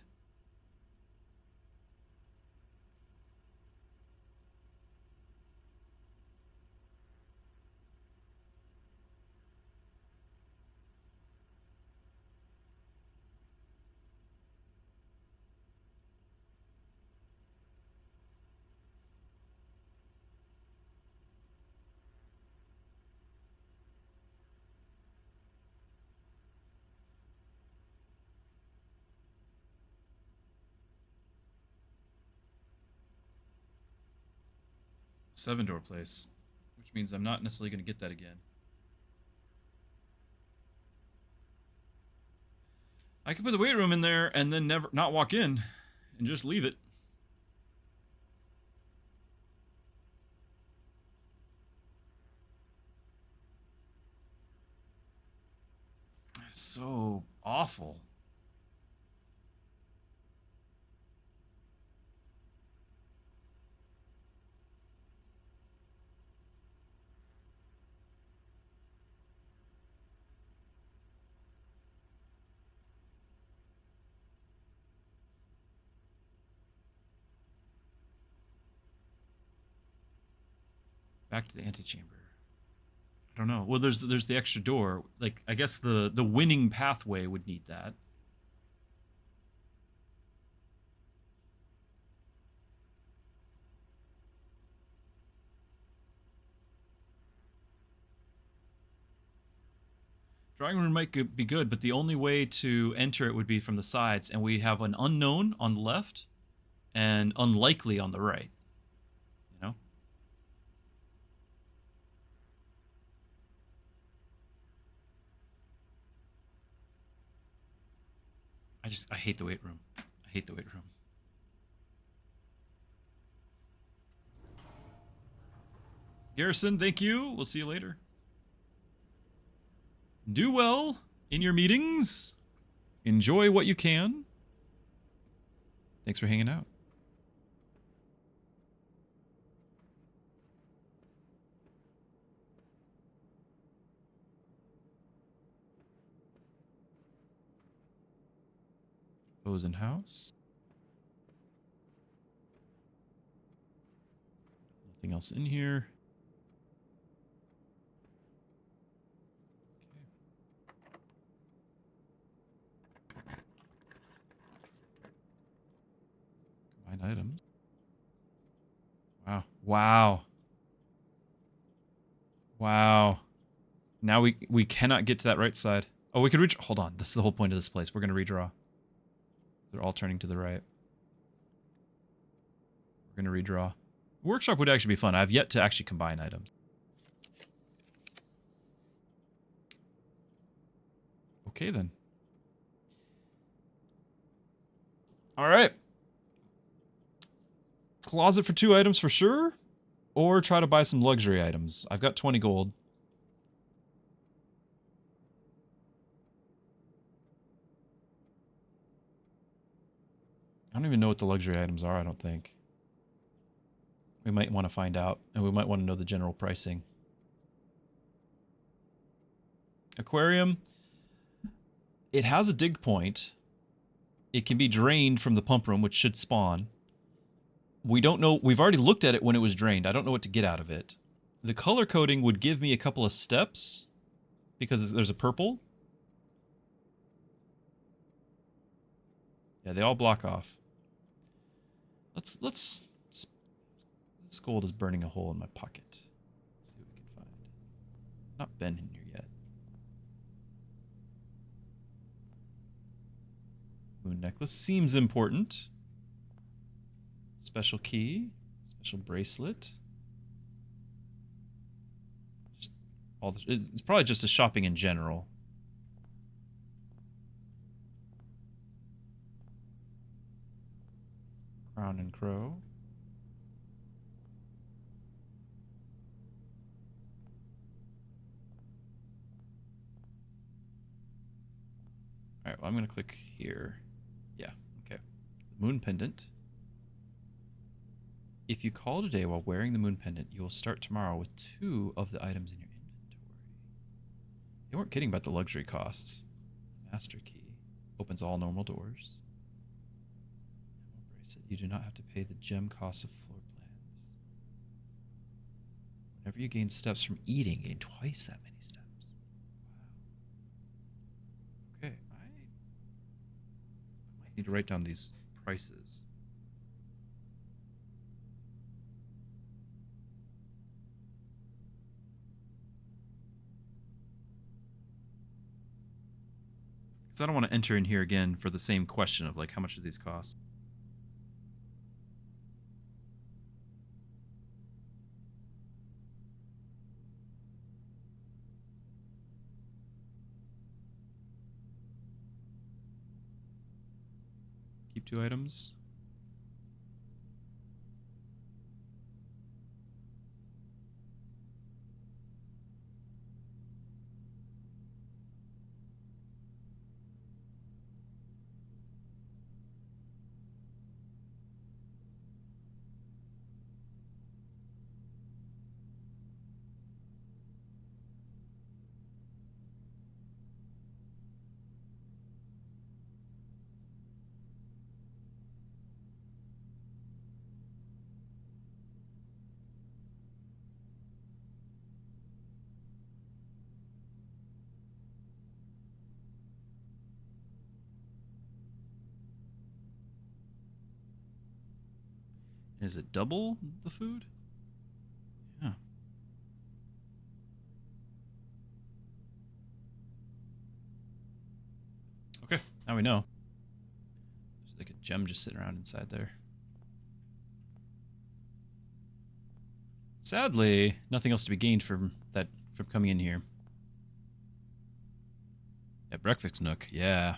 Seven-door place, which means I'm not necessarily going to get that again. I could put the weight room in there and then not walk in and just leave it. That's so awful. Back to the antechamber. I don't know. Well, there's the extra door. Like, I guess the winning pathway would need that. Drawing room might be good, but the only way to enter it would be from the sides, and we have an unknown on the left and unlikely on the right. You know? I hate the weight room. I hate the weight room. Garrison, thank you. We'll see you later. Do well in your meetings. Enjoy what you can. Thanks for hanging out. Bozen house. Nothing else in here. Combined items. Wow. Wow. Wow. Now we cannot get to that right side. Oh, we could reach... Hold on. This is the whole point of this place. We're going to redraw. They're all turning to the right. We're going to redraw. Workshop would actually be fun. I've yet to actually combine items. Okay, then. All right. closet for 2 items for sure, or try to buy some luxury items. I've got 20 gold. I don't even know what the luxury items are, I don't think. We might want to find out, and we might want to know the general pricing. Aquarium. It has a dig point. It can be drained from the pump room, which should spawn. We don't know. We've already looked at it when it was drained. I don't know what to get out of it. The color coding would give me a couple of steps because there's a purple. Yeah, they all block off. Let's. This gold is burning a hole in my pocket. Let's see what we can find. Not been in here yet. Moon necklace seems important. Special key, special bracelet. Just all the, it's probably just a shopping in general. Crown and crow. All right, well, I'm going to click here. Yeah, okay. Moon pendant. If you call today while wearing the moon pendant, you will start tomorrow with 2 of the items in your inventory. They weren't kidding about the luxury costs. Master key opens all normal doors. Bracelet. You do not have to pay the gem costs of floor plans. Whenever you gain steps from eating, gain twice that many steps. Wow. Okay, I might need to write down these prices. Because I don't want to enter in here again for the same question of like, how much do these cost? Keep 2 items. Is it double the food? Yeah. Okay, now we know. There's like a gem just sitting around inside there. Sadly, nothing else to be gained from coming in here. Yeah, breakfast nook. Yeah.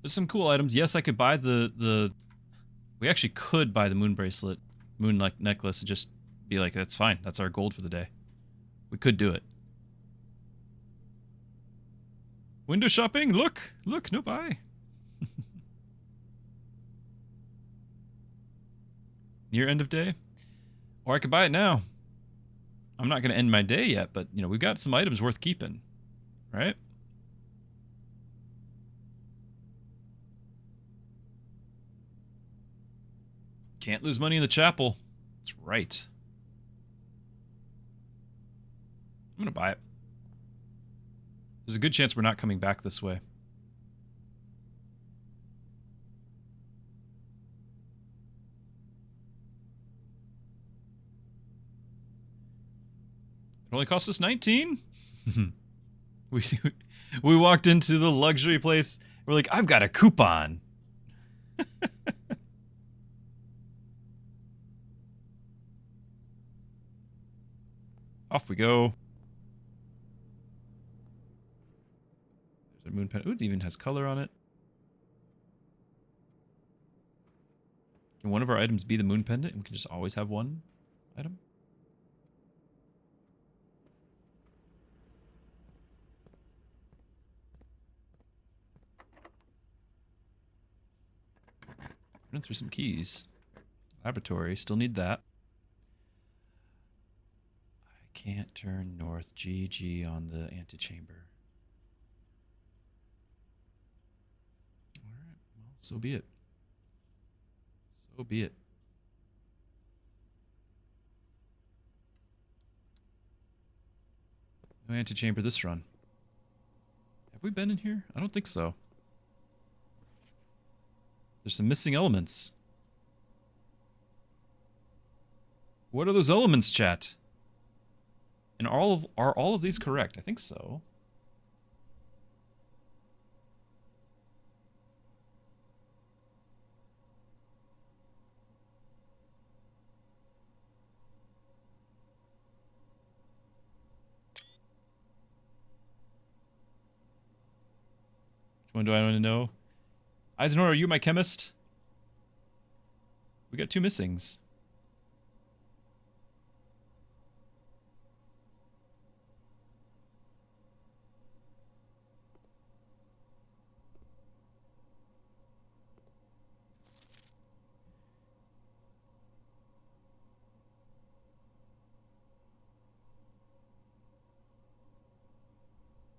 There's some cool items. Yes, I could buy the we actually could buy the moon bracelet, moon necklace, and just be like, that's fine. That's our gold for the day. We could do it. Window shopping. Look, no buy. Near end of day. Or I could buy it now. I'm not going to end my day yet, but, you know, we've got some items worth keeping. Right? Can't lose money in the chapel. That's right. I'm going to buy it. There's a good chance we're not coming back this way. It only cost us 19. We walked into the luxury place. We're like, I've got a coupon. Off we go. There's a moon pen. Ooh, it even has color on it. Can one of our items be the moon pendant and we can just always have one item? Running through some keys. Laboratory, still need that. I can't turn north. GG on the antechamber. Alright, well, so be it. So be it. No antechamber this run. Have we been in here? I don't think so. There's some missing elements. What are those elements, chat? And are all of these correct? I think so. Which one do I want to know? Eisenhower, are you my chemist? We got 2 missings.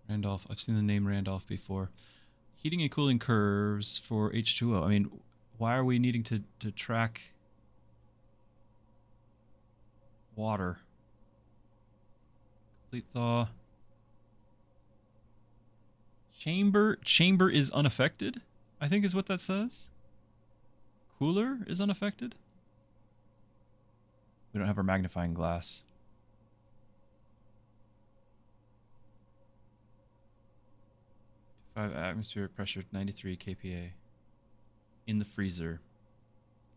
Randolph. I've seen the name Randolph before. Heating and cooling curves for H2O. I mean, why are we needing to track water? Complete thaw. Chamber is unaffected, I think is what that says. Cooler is unaffected. We don't have our magnifying glass. Atmospheric pressure, 93 kPa. In the freezer.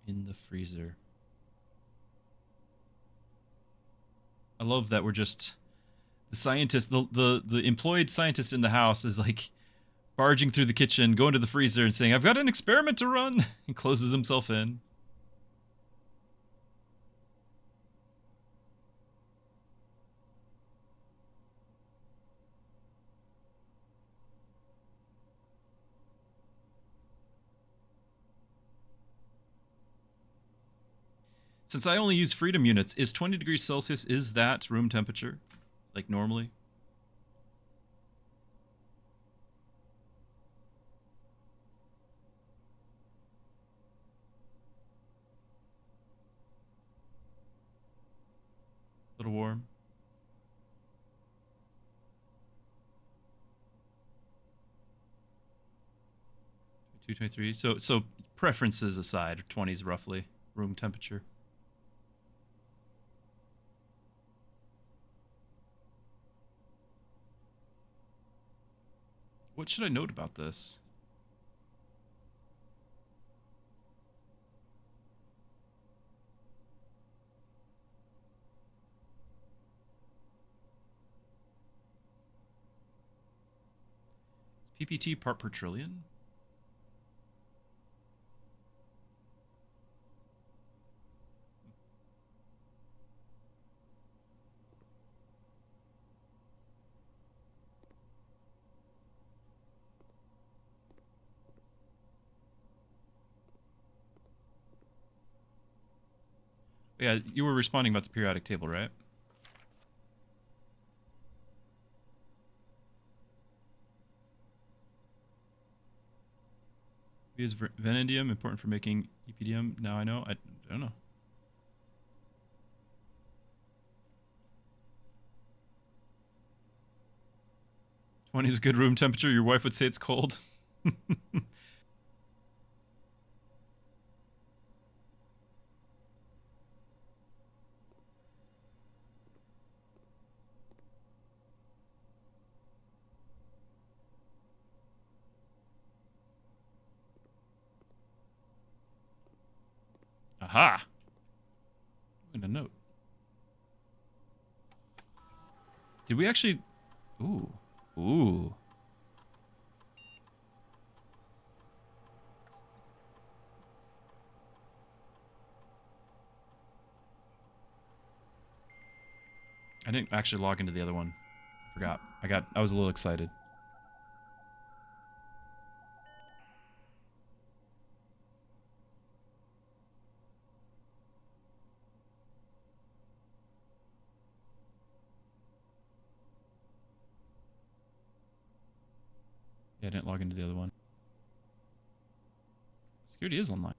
In the freezer. I love that we're just... The scientist, the employed scientist in the house is like barging through the kitchen, going to the freezer and saying, I've got an experiment to run, and closes himself in. Since I only use freedom units, is 20 degrees Celsius, is that room temperature? Like normally? A little warm. $223. So preferences aside, 20s roughly room temperature. What should I note about this? Is PPT part per trillion? Yeah, you were responding about the periodic table, right? Is vanadium important for making EPDM? Now I know. I don't know. $20 is good room temperature. Your wife would say it's cold. Aha! And a note. Did we actually... Ooh. Ooh. I didn't actually log into the other one. I forgot. I was a little excited. Yeah, I didn't log into the other one. Security is online.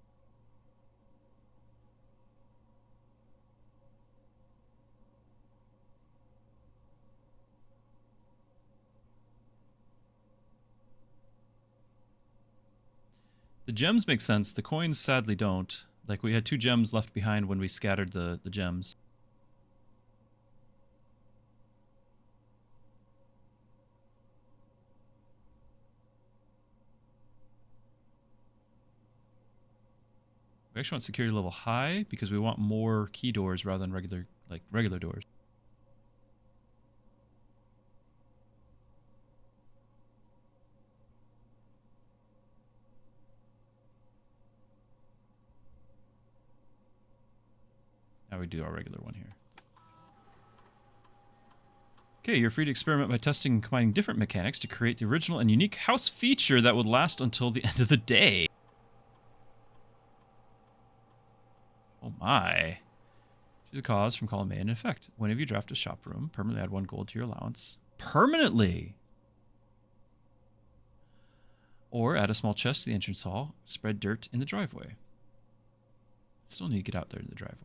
The gems make sense. The coins sadly don't. Like, we had 2 gems left behind when we scattered the gems. We actually want security level high because we want more key doors rather than regular doors. Now we do our regular one here. Okay, you're free to experiment by testing and combining different mechanics to create the original and unique house feature that would last until the end of the day. Oh my. Choose a cause from column A in effect. Whenever you draft a shop room, permanently add 1 gold to your allowance. Permanently! Or add a small chest to the entrance hall. Spread dirt in the driveway. Still need to get out there to the driveway.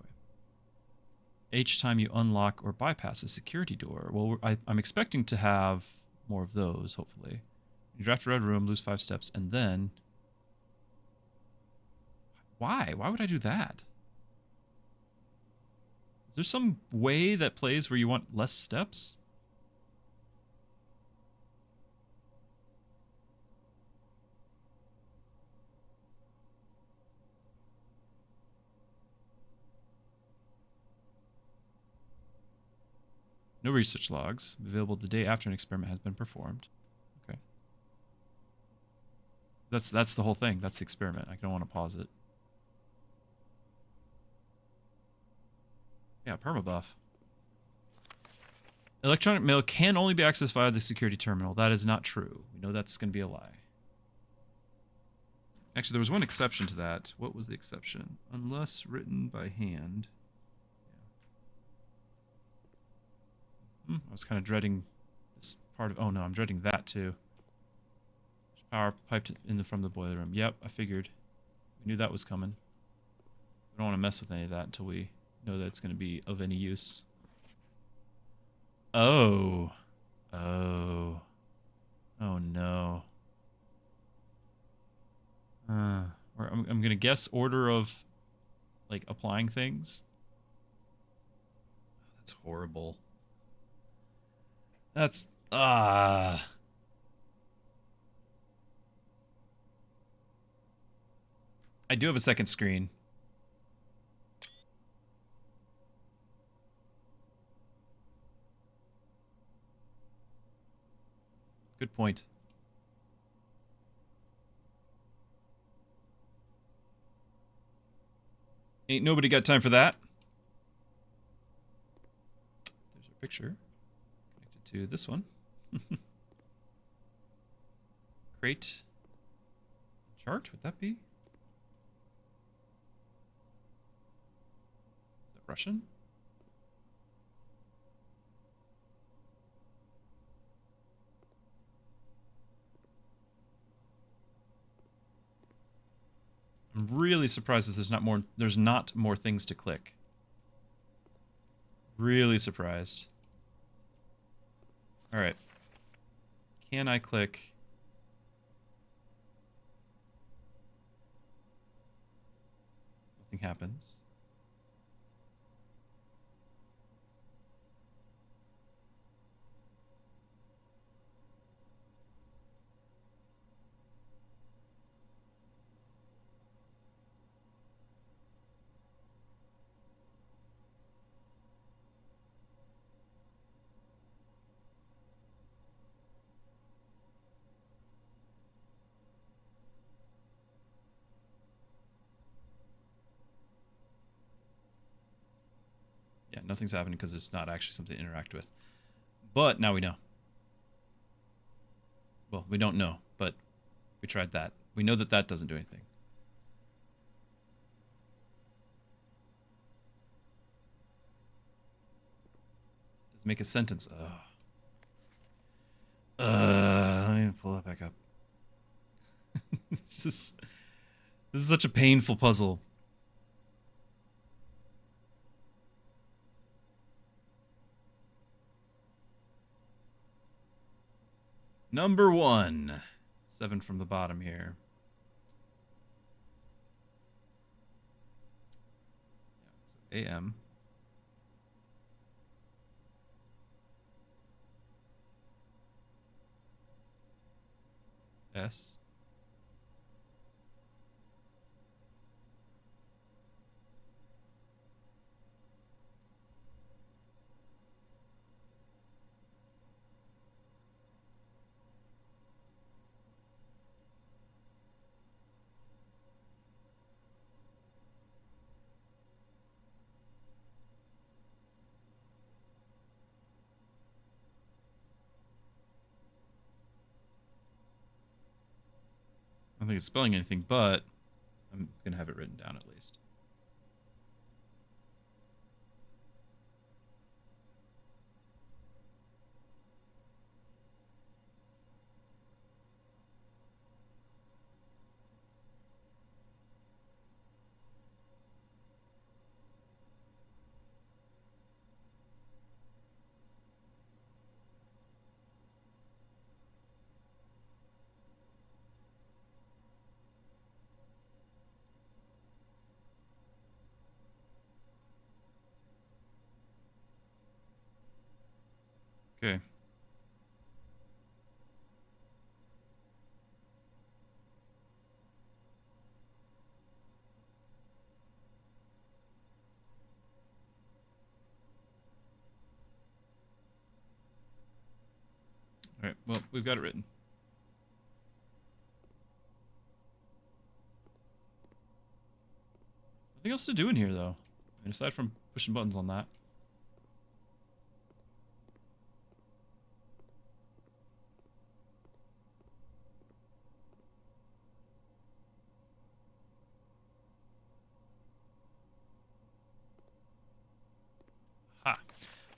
Each time you unlock or bypass a security door. Well, I'm expecting to have more of those, hopefully. You draft a red room, lose 5 steps, and then... Why? Why would I do that? Is there some way that plays where you want less steps? No research logs. Available the day after an experiment has been performed. Okay. That's the whole thing. That's the experiment. I don't want to pause it. Yeah, permabuff. Electronic mail can only be accessed via the security terminal. That is not true. We know that's going to be a lie. Actually, there was one exception to that. What was the exception? Unless written by hand. I was kind of dreading this part of... Oh, no, I'm dreading that, too. Power piped in from the boiler room. Yep, I figured. We knew that was coming. We don't want to mess with any of that until we know that it's going to be of any use. Oh. Oh. Oh, no. I'm going to guess order of, like, applying things. That's horrible. That's... I do have a second screen. Good point. Ain't nobody got time for that. There's our picture. Connected to this one. Crate. Chart, would that be? Is that Russian? I'm really surprised that there's not more things to click. Really surprised. All right. Can I click? Nothing happens. nothing's happening because it's not actually something to interact with. But now we know. Well, we don't know, but we tried that. We know that that doesn't do anything. Does make a sentence. Let me pull that back up. This is such a painful puzzle. Number 1. 7 from the bottom here. So AM. S. I don't think it's spelling anything, but I'm going to have it written down at least. Okay. All right, well, we've got it written. Nothing else to do in here, though. I mean, aside from pushing buttons on that. Ha!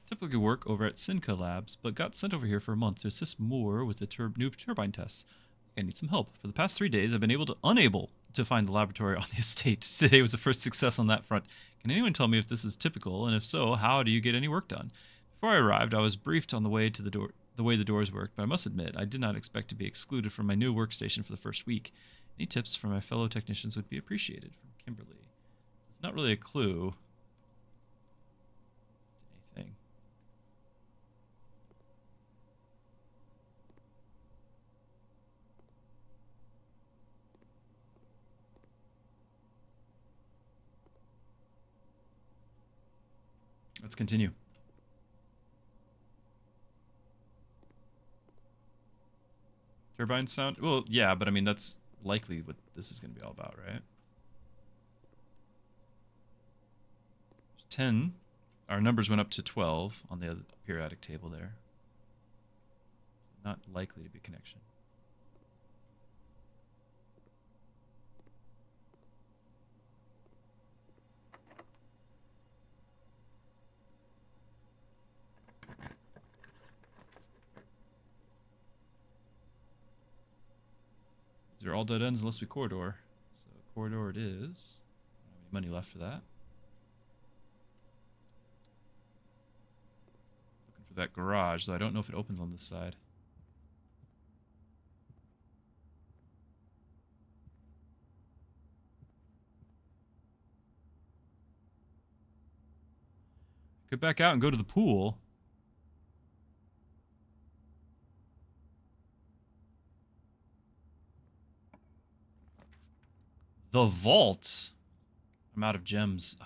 Typically work over at Sinca Labs, but got sent over here for a month to assist more with the new turbine tests. I need some help. For the past 3 days, I've been unable to find the laboratory on the estate. Today was the first success on that front. Can anyone tell me if this is typical, and if so, how do you get any work done? Before I arrived, I was briefed on the way the doors worked, but I must admit, I did not expect to be excluded from my new workstation for the first week. Any tips from my fellow technicians would be appreciated. From Kimberly. It's not really a clue to anything. Let's continue. Turbine sound? Well, yeah, but I mean, that's likely what this is going to be all about, right? 10. Our numbers went up to 12 on the periodic table there. Not likely to be a connection. These are all dead ends unless we corridor. So corridor it is. I don't have any money left for that. Looking for that garage, though I don't know if it opens on this side. Could back out and go to the pool. The vault. I'm out of gems.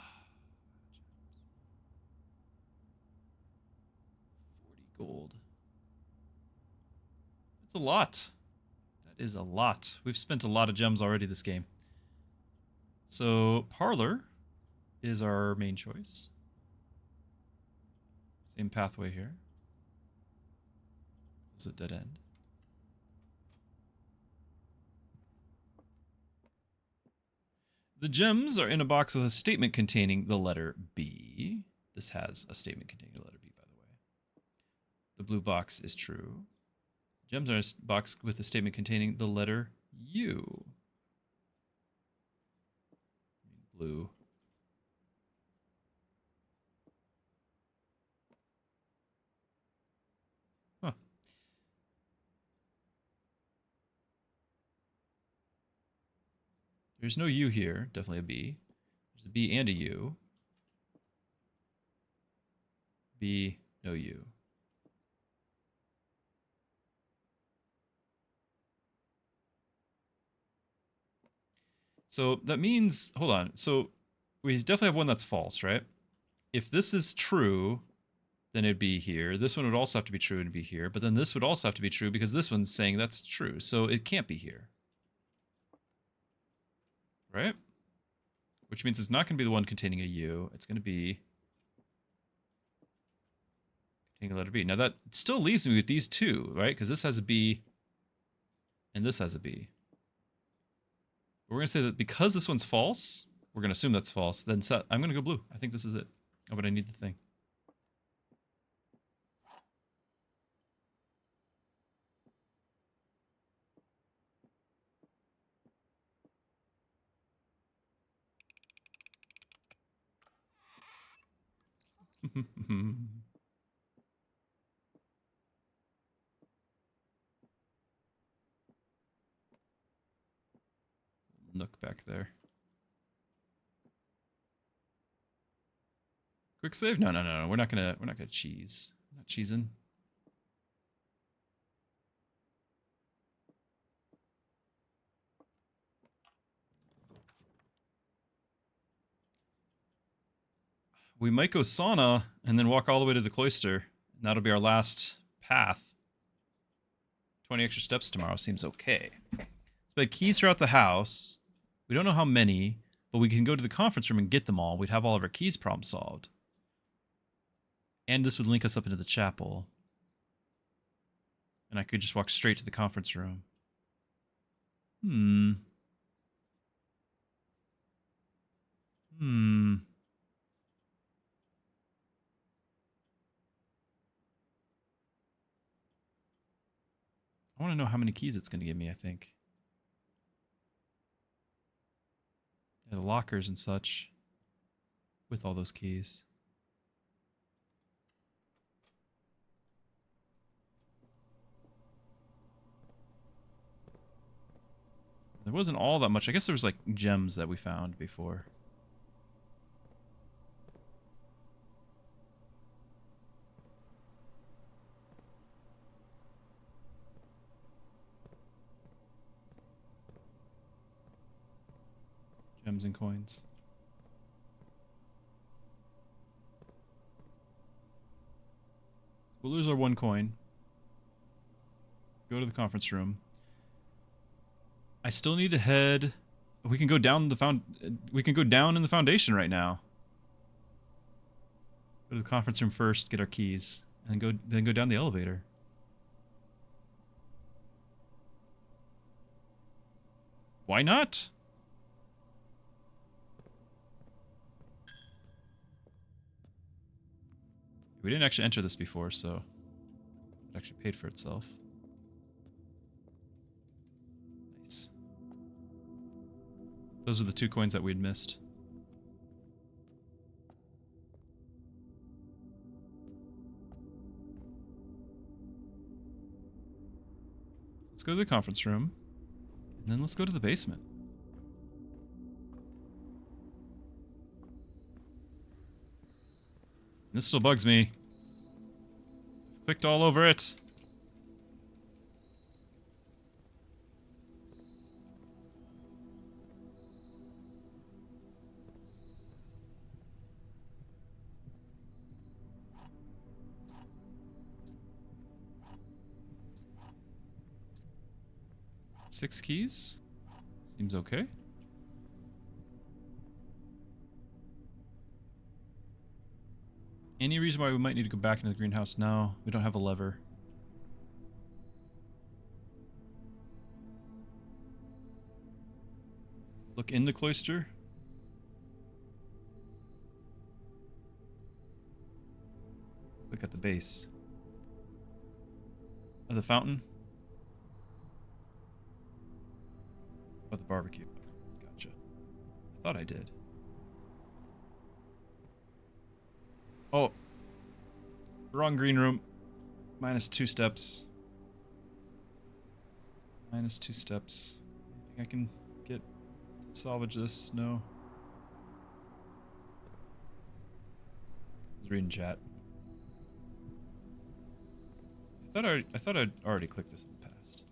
40 gold. It's a lot. That is a lot. We've spent a lot of gems already this game. So, parlor is our main choice. Same pathway here. This is a dead end. The gems are in a box with a statement containing the letter B. This has a statement containing the letter B, by the way. The blue box is true. Gems are in a box with a statement containing the letter U. Blue. Huh. There's no U here. Definitely a B. There's a B and a U. B, no U. So that means, hold on. So we definitely have one that's false, right? If this is true, then it'd be here. This one would also have to be true and be here. But then this would also have to be true because this one's saying that's true. So it can't be here. Right? Which means it's not going to be the one containing a U. It's going to be containing a letter B. Now that still leaves me with these two, right? Because this has a B and this has a B. We're going to say that because this one's false, we're going to assume that's false. Then I'm going to go blue. I think this is it. Oh, but I need the thing. Nook back there. Quick save? No. We're not gonna cheese. Not cheesing. We might go sauna and then walk all the way to the cloister. And that'll be our last path. 20 extra steps tomorrow seems okay. So we had keys throughout the house. We don't know how many, but we can go to the conference room and get them all. We'd have all of our keys problem solved. And this would link us up into the chapel. And I could just walk straight to the conference room. I want to know how many keys it's going to give me, I think. Yeah, the lockers and such. With all those keys. There wasn't all that much. I guess there was like gems that we found before. Gems and coins. We'll lose our one coin. Go to the conference room. I still need to head. We can go down the We can go down in the foundation right now. Go to the conference room first, get our keys, and then go down the elevator. Why not? We didn't actually enter this before, so it actually paid for itself. Nice. Those are the 2 coins that we'd missed. Let's go to the conference room, and then let's go to the basement. This still bugs me. Clicked all over it. Six keys? Seems okay. Any reason why we might need to go back into the greenhouse? No, we don't have a lever. Look in the cloister. Look at the base of the fountain. Oh, the barbecue. Gotcha. I thought I did. Oh. Wrong green room. -2 steps. -2 steps. Anything I can get to salvage this? No. I was reading chat. I thought I'd already clicked this in the past.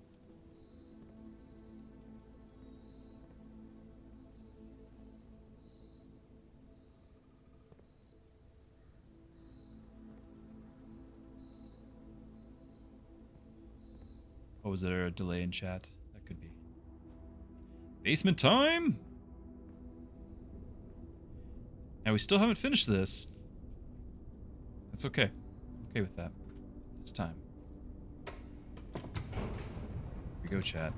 Oh, was there a delay in chat? That could be. Basement time! Now we still haven't finished this. That's okay. I'm okay with that. It's time. Here we go, chat.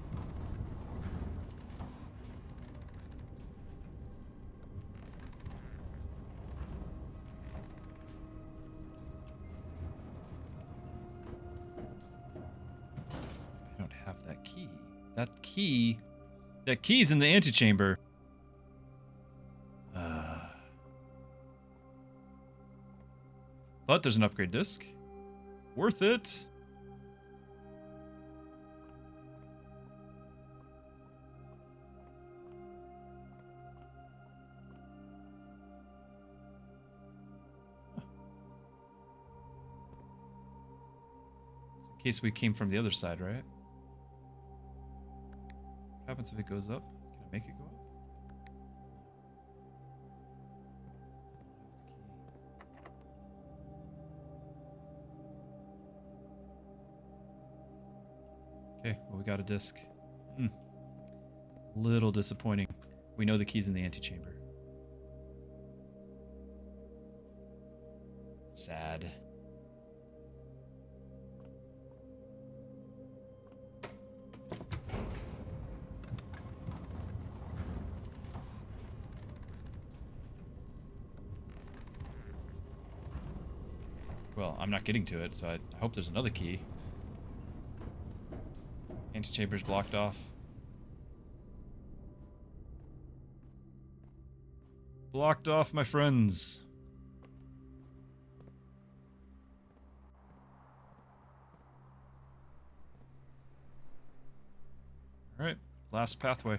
I don't have that key. That key's in the antechamber. But there's an upgrade disc. Worth it. In case we came from the other side, right? What happens if it goes up? Can I make it go up? Okay, well, we got a disc. Little disappointing. We know the key's in the antechamber. Sad. Well, I'm not getting to it, so I hope there's another key. Antechamber's blocked off. Blocked off, my friends. Alright, last pathway.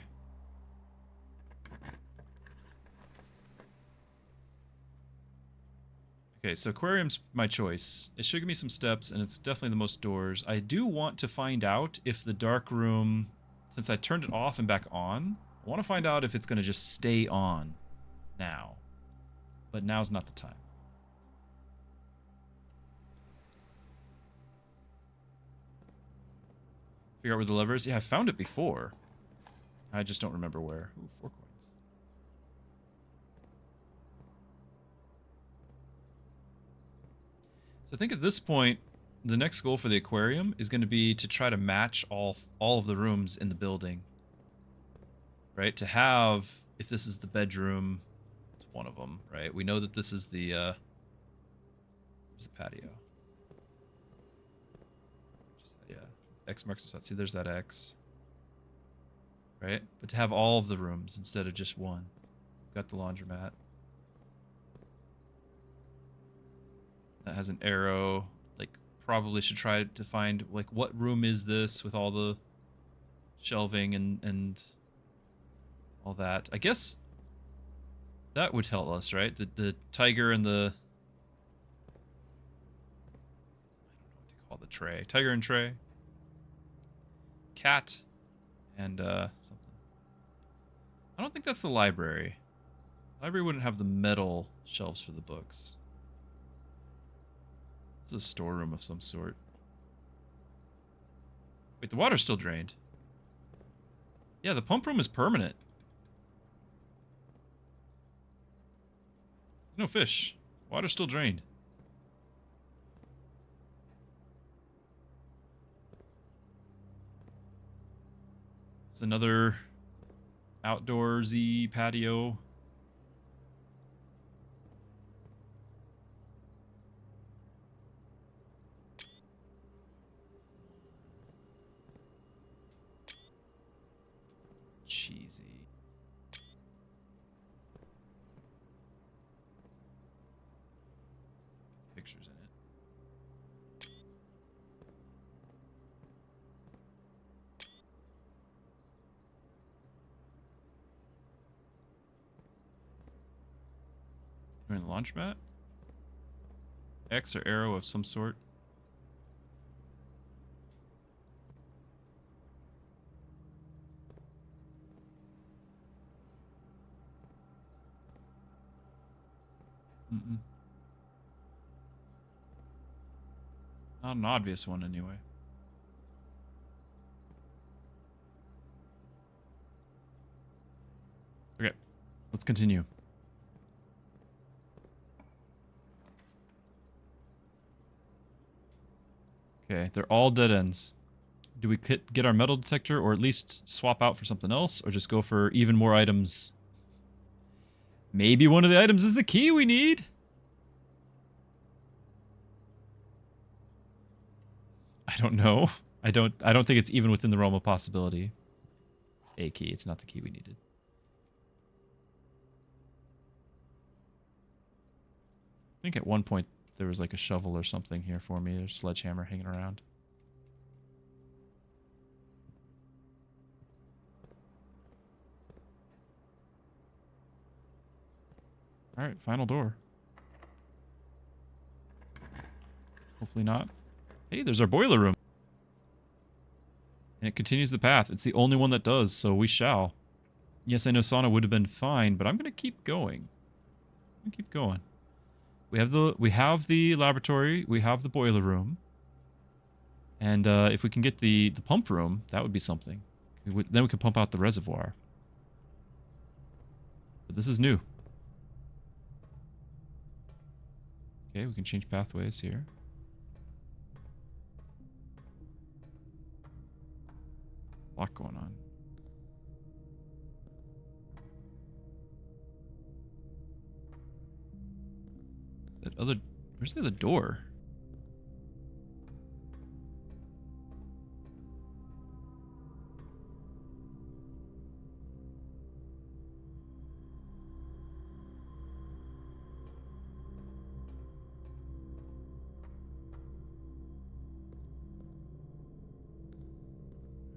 Okay, so aquarium's my choice. It should give me some steps, and it's definitely the most doors. I do want to find out if the dark room, since I turned it off and back on, I want to find out if it's going to just stay on now. But now's not the time. Figure out where the lever is? Yeah, I found it before. I just don't remember where. Ooh, 4 coins. So I think at this point, the next goal for the aquarium is going to be to try to match all of the rooms in the building. Right? To have, if this is the bedroom, it's one of them, right? We know that this is the, where's the patio? Just, yeah, X marks the spot. See, there's that X. Right? But to have all of the rooms instead of just one. Got the laundromat. That has an arrow. Like, probably should try to find, like, what room is this with all the shelving and all that. I guess that would tell us, right? The tiger and the... I don't know what to call the tray. Tiger and tray. Cat. And, something. I don't think that's the library. The library wouldn't have the metal shelves for the books. It's a storeroom of some sort. Wait, the water's still drained. Yeah, the pump room is permanent. No fish. Water's still drained. another outdoorsy patio. Cheesy. Pictures in it. We're in the laundromat? X or arrow of some sort. Mm-mm. Not an obvious one, anyway. Okay, let's continue. Okay, they're all dead ends. Do we get our metal detector, or at least swap out for something else, or just go for even more items? Maybe one of the items is the key we need? I don't know. I don't think it's even within the realm of possibility. A key, it's not the key we needed. I think at one point there was like a shovel or something here for me. There's a sledgehammer hanging around. Alright, final door. Hopefully not. Hey, there's our boiler room. And it continues the path. It's the only one that does, so we shall. Yes, I know sauna would have been fine, but I'm gonna keep going. I'm gonna keep going. We have the laboratory, we have the boiler room. And if we can get the pump room, that would be something. Then we can pump out the reservoir. But this is new. Okay, we can change pathways here. A lot going on. Where's the other door?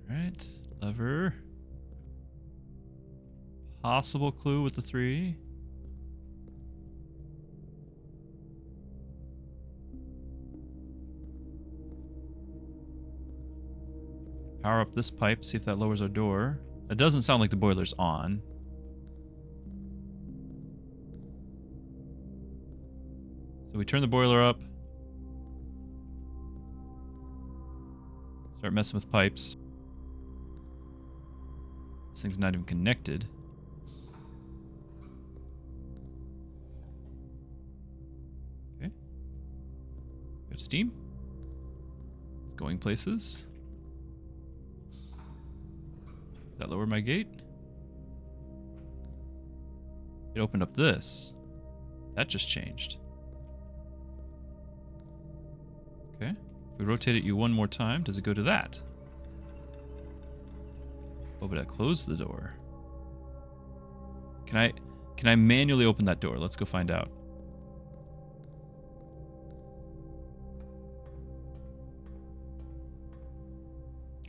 Alright, lever. Possible clue with the 3. Power up this pipe, see if that lowers our door. That doesn't sound like the boiler's on. So we turn the boiler up. Start messing with pipes. This thing's not even connected. Okay. We have steam. It's going places. Does that lower my gate? It opened up this. That just changed. Okay. If we rotate it you one more time, does it go to that? Oh, but I closed the door. Can I manually open that door? Let's go find out.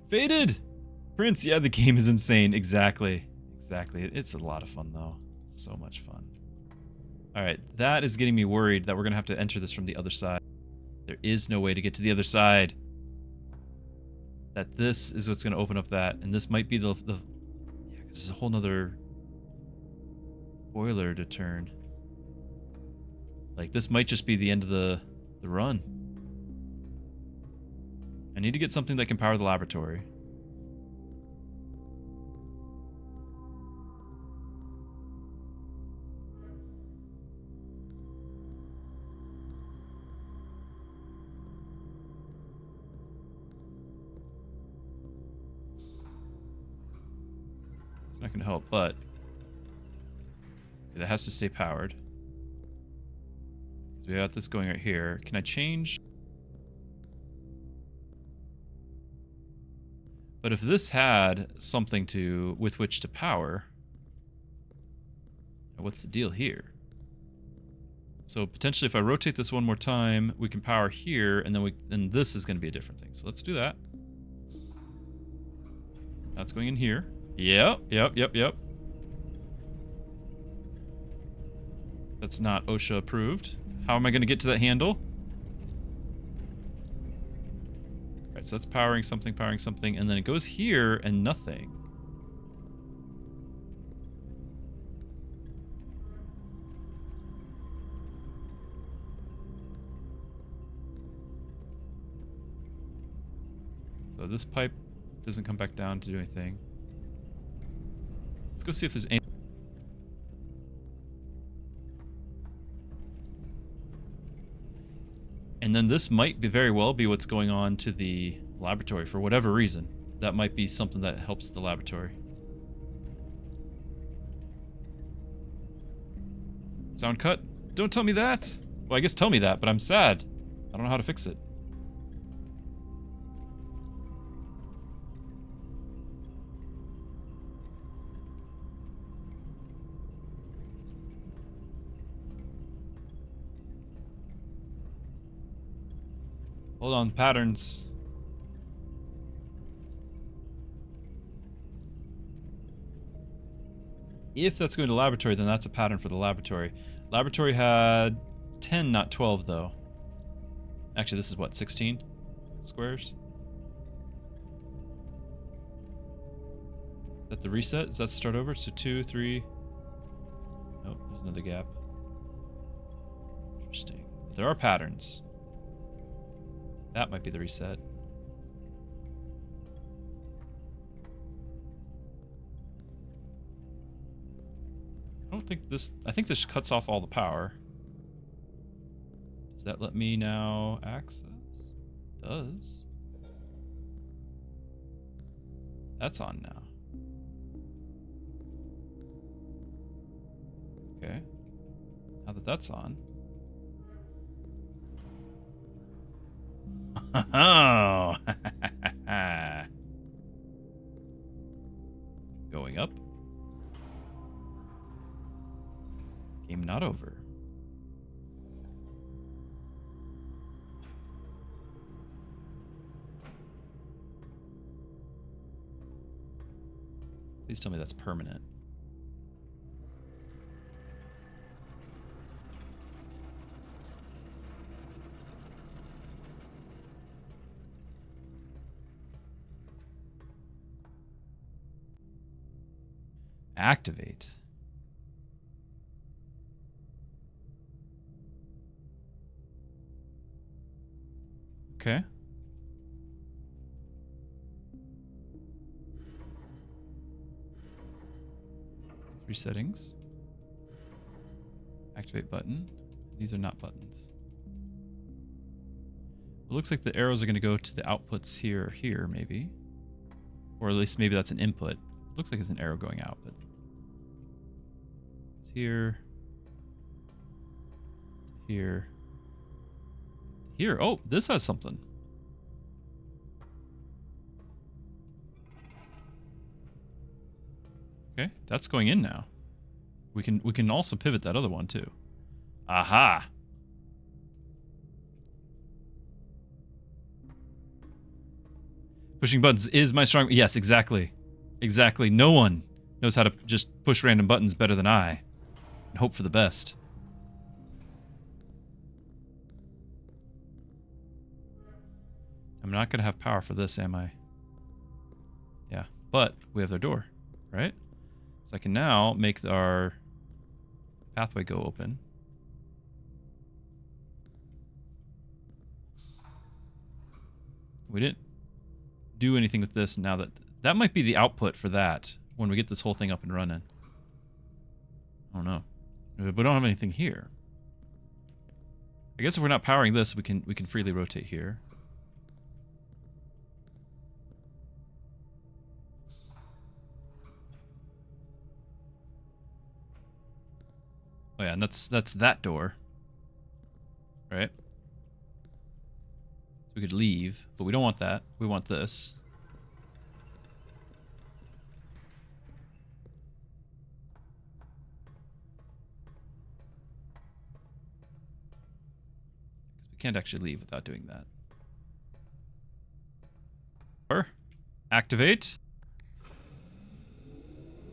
Faded! Prince, yeah, the game is insane. Exactly. Exactly. It's a lot of fun, though. So much fun. Alright, that is getting me worried that we're going to have to enter this from the other side. There is no way to get to the other side. That this is what's going to open up that. And this might be the yeah, because there's a whole nother boiler to turn. Like, this might just be the end of the run. I need to get something that can power the laboratory. It's not going to help, but that has to stay powered. So we got this going right here. Can I change? But if this had something with which to power, what's the deal here? So potentially if I rotate this one more time, we can power here, and then this is going to be a different thing. So let's do that. Now it's going in here. Yep. That's not OSHA approved. How am I going to get to that handle? Right, so that's powering something, and then it goes here and nothing. So this pipe doesn't come back down to do anything. Let's go see if there's any... And then this might very well be what's going on to the laboratory for whatever reason. That might be something that helps the laboratory. Sound cut? Don't tell me that! Well, I guess tell me that, but I'm sad. I don't know how to fix it. Hold on, patterns. If that's going to laboratory, then that's a pattern for the laboratory. Laboratory had 10, not 12, though. Actually, this is what, 16 squares? Is that the reset? Does that start over? So 2, 3... Nope, there's another gap. Interesting. There are patterns. That might be the reset. I don't think this... I think this cuts off all the power. Does that let me now access? It does. That's on now. Okay. Now that that's on... Oh. Going up. Game not over. Please tell me that's permanent. Activate. Okay. Three settings. Activate button. These are not buttons. It looks like the arrows are going to go to the outputs here or here, maybe. Or at least maybe that's an input. Looks like it's an arrow going out, but... It's here. Here. Here. Oh, this has something. Okay, that's going in now. We can also pivot that other one too. Aha. Pushing buttons is my strong... Yes, exactly. Exactly. No one knows how to just push random buttons better than I. And hope for the best. I'm not going to have power for this, am I? Yeah, but we have their door, right? So I can now make our pathway go open. We didn't do anything with this now that might be the output for that when we get this whole thing up and running. I don't know. But we don't have anything here. I guess if we're not powering this, we can freely rotate here. Oh yeah, and that's that door. Right? We could leave, but we don't want that. We want this. We can't actually leave without doing that. Or activate.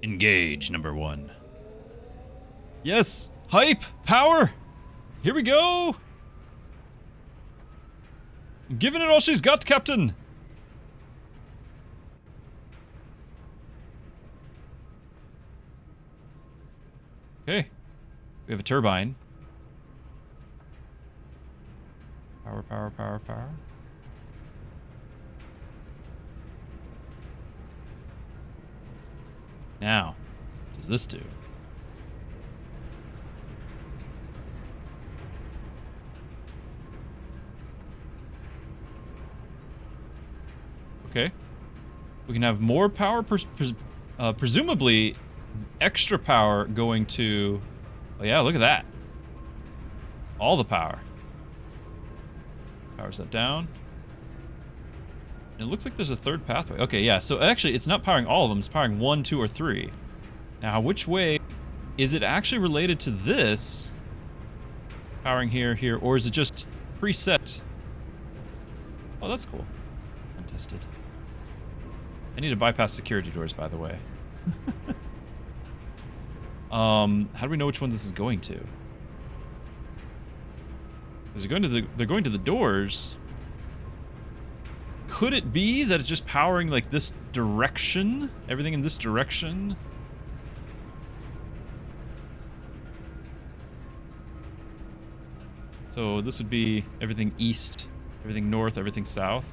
Engage, number 1. Yes! Hype! Power! Here we go! I'm giving it all she's got, Captain! Okay. We have a turbine. Power, power, power, power. Now, what does this do? Okay. We can have more power, presumably extra power going to... Oh yeah, look at that. All the power. Powers that down. It looks like there's a third pathway. Okay, yeah, so actually it's not powering all of them, it's powering 1, 2, or 3. Now, which way is it actually related to this? Powering here, here, or is it just preset? Oh, that's cool. Untested. I need to bypass security doors, by the way. How do we know which one this is going to? They're going to the doors. Could it be that it's just powering like this direction? Everything in this direction? So this would be everything east, everything north, everything south.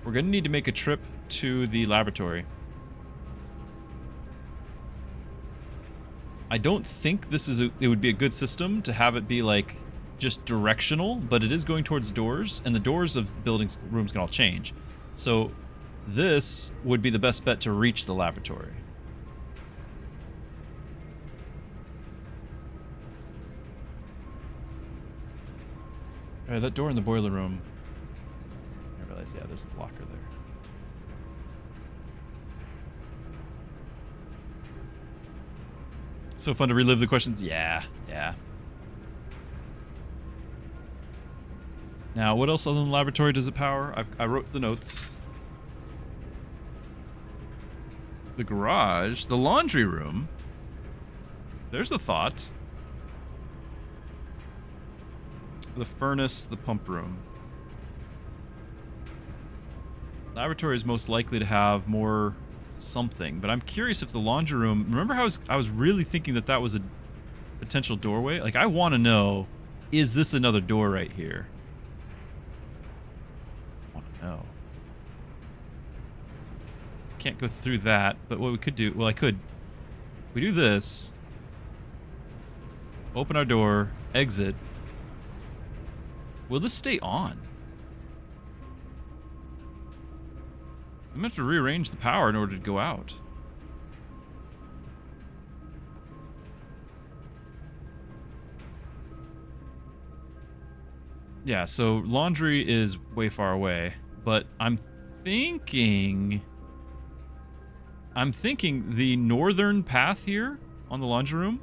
We're gonna need to make a trip to the laboratory. I don't think this is it would be a good system to have it be like just directional, but it is going towards doors, and the doors of buildings, rooms can all change. So this would be the best bet to reach the laboratory. Alright, that door in the boiler room. I realize, yeah, there's a locker there. So fun to relive the questions. Yeah, yeah. Now, what else other than the laboratory does it power? I wrote the notes. The garage, the laundry room. There's a thought. The furnace, the pump room. Laboratory is most likely to have more something, but I'm curious if the laundry room... Remember how I was really thinking that that was a potential doorway? Like, I want to know, is this another door right here? I want to know. Can't go through that, but what we could do... Well, I could... We do this. Open our door. Exit. Will this stay on? I'm gonna have to rearrange the power in order to go out. Yeah, so laundry is way far away, but I'm thinking the northern path here on the laundry room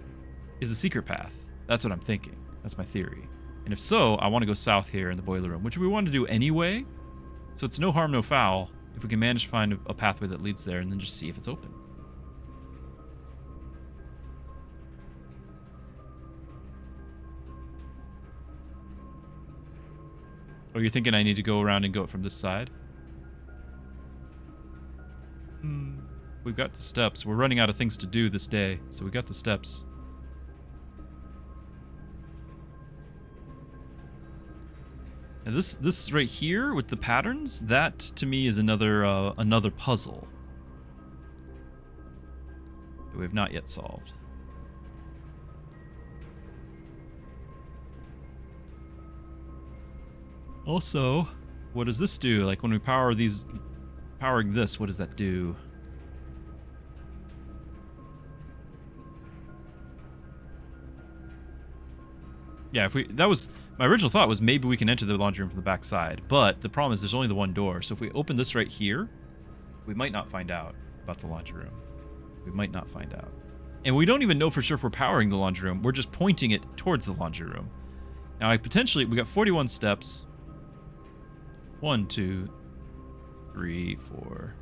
is a secret path. That's what I'm thinking. That's my theory. And if so, I want to go south here in the boiler room, which we want to do anyway. So it's no harm, no foul if we can manage to find a pathway that leads there and then just see if it's open. Oh, you're thinking I need to go around and go from this side? We've got the steps. We're running out of things to do this day, so we got the steps. And this right here with the patterns, that to me is another puzzle that we have not yet solved. Also, what does this do? Like when we powering this, what does that do? Yeah, if we that was my original thought was maybe we can enter the laundry room from the back side, but the problem is there's only the one door. So if we open this right here, we might not find out about the laundry room. We might not find out. And we don't even know for sure if we're powering the laundry room. We're just pointing it towards the laundry room. Now, we got 41 steps. 1, 2, 3, 4,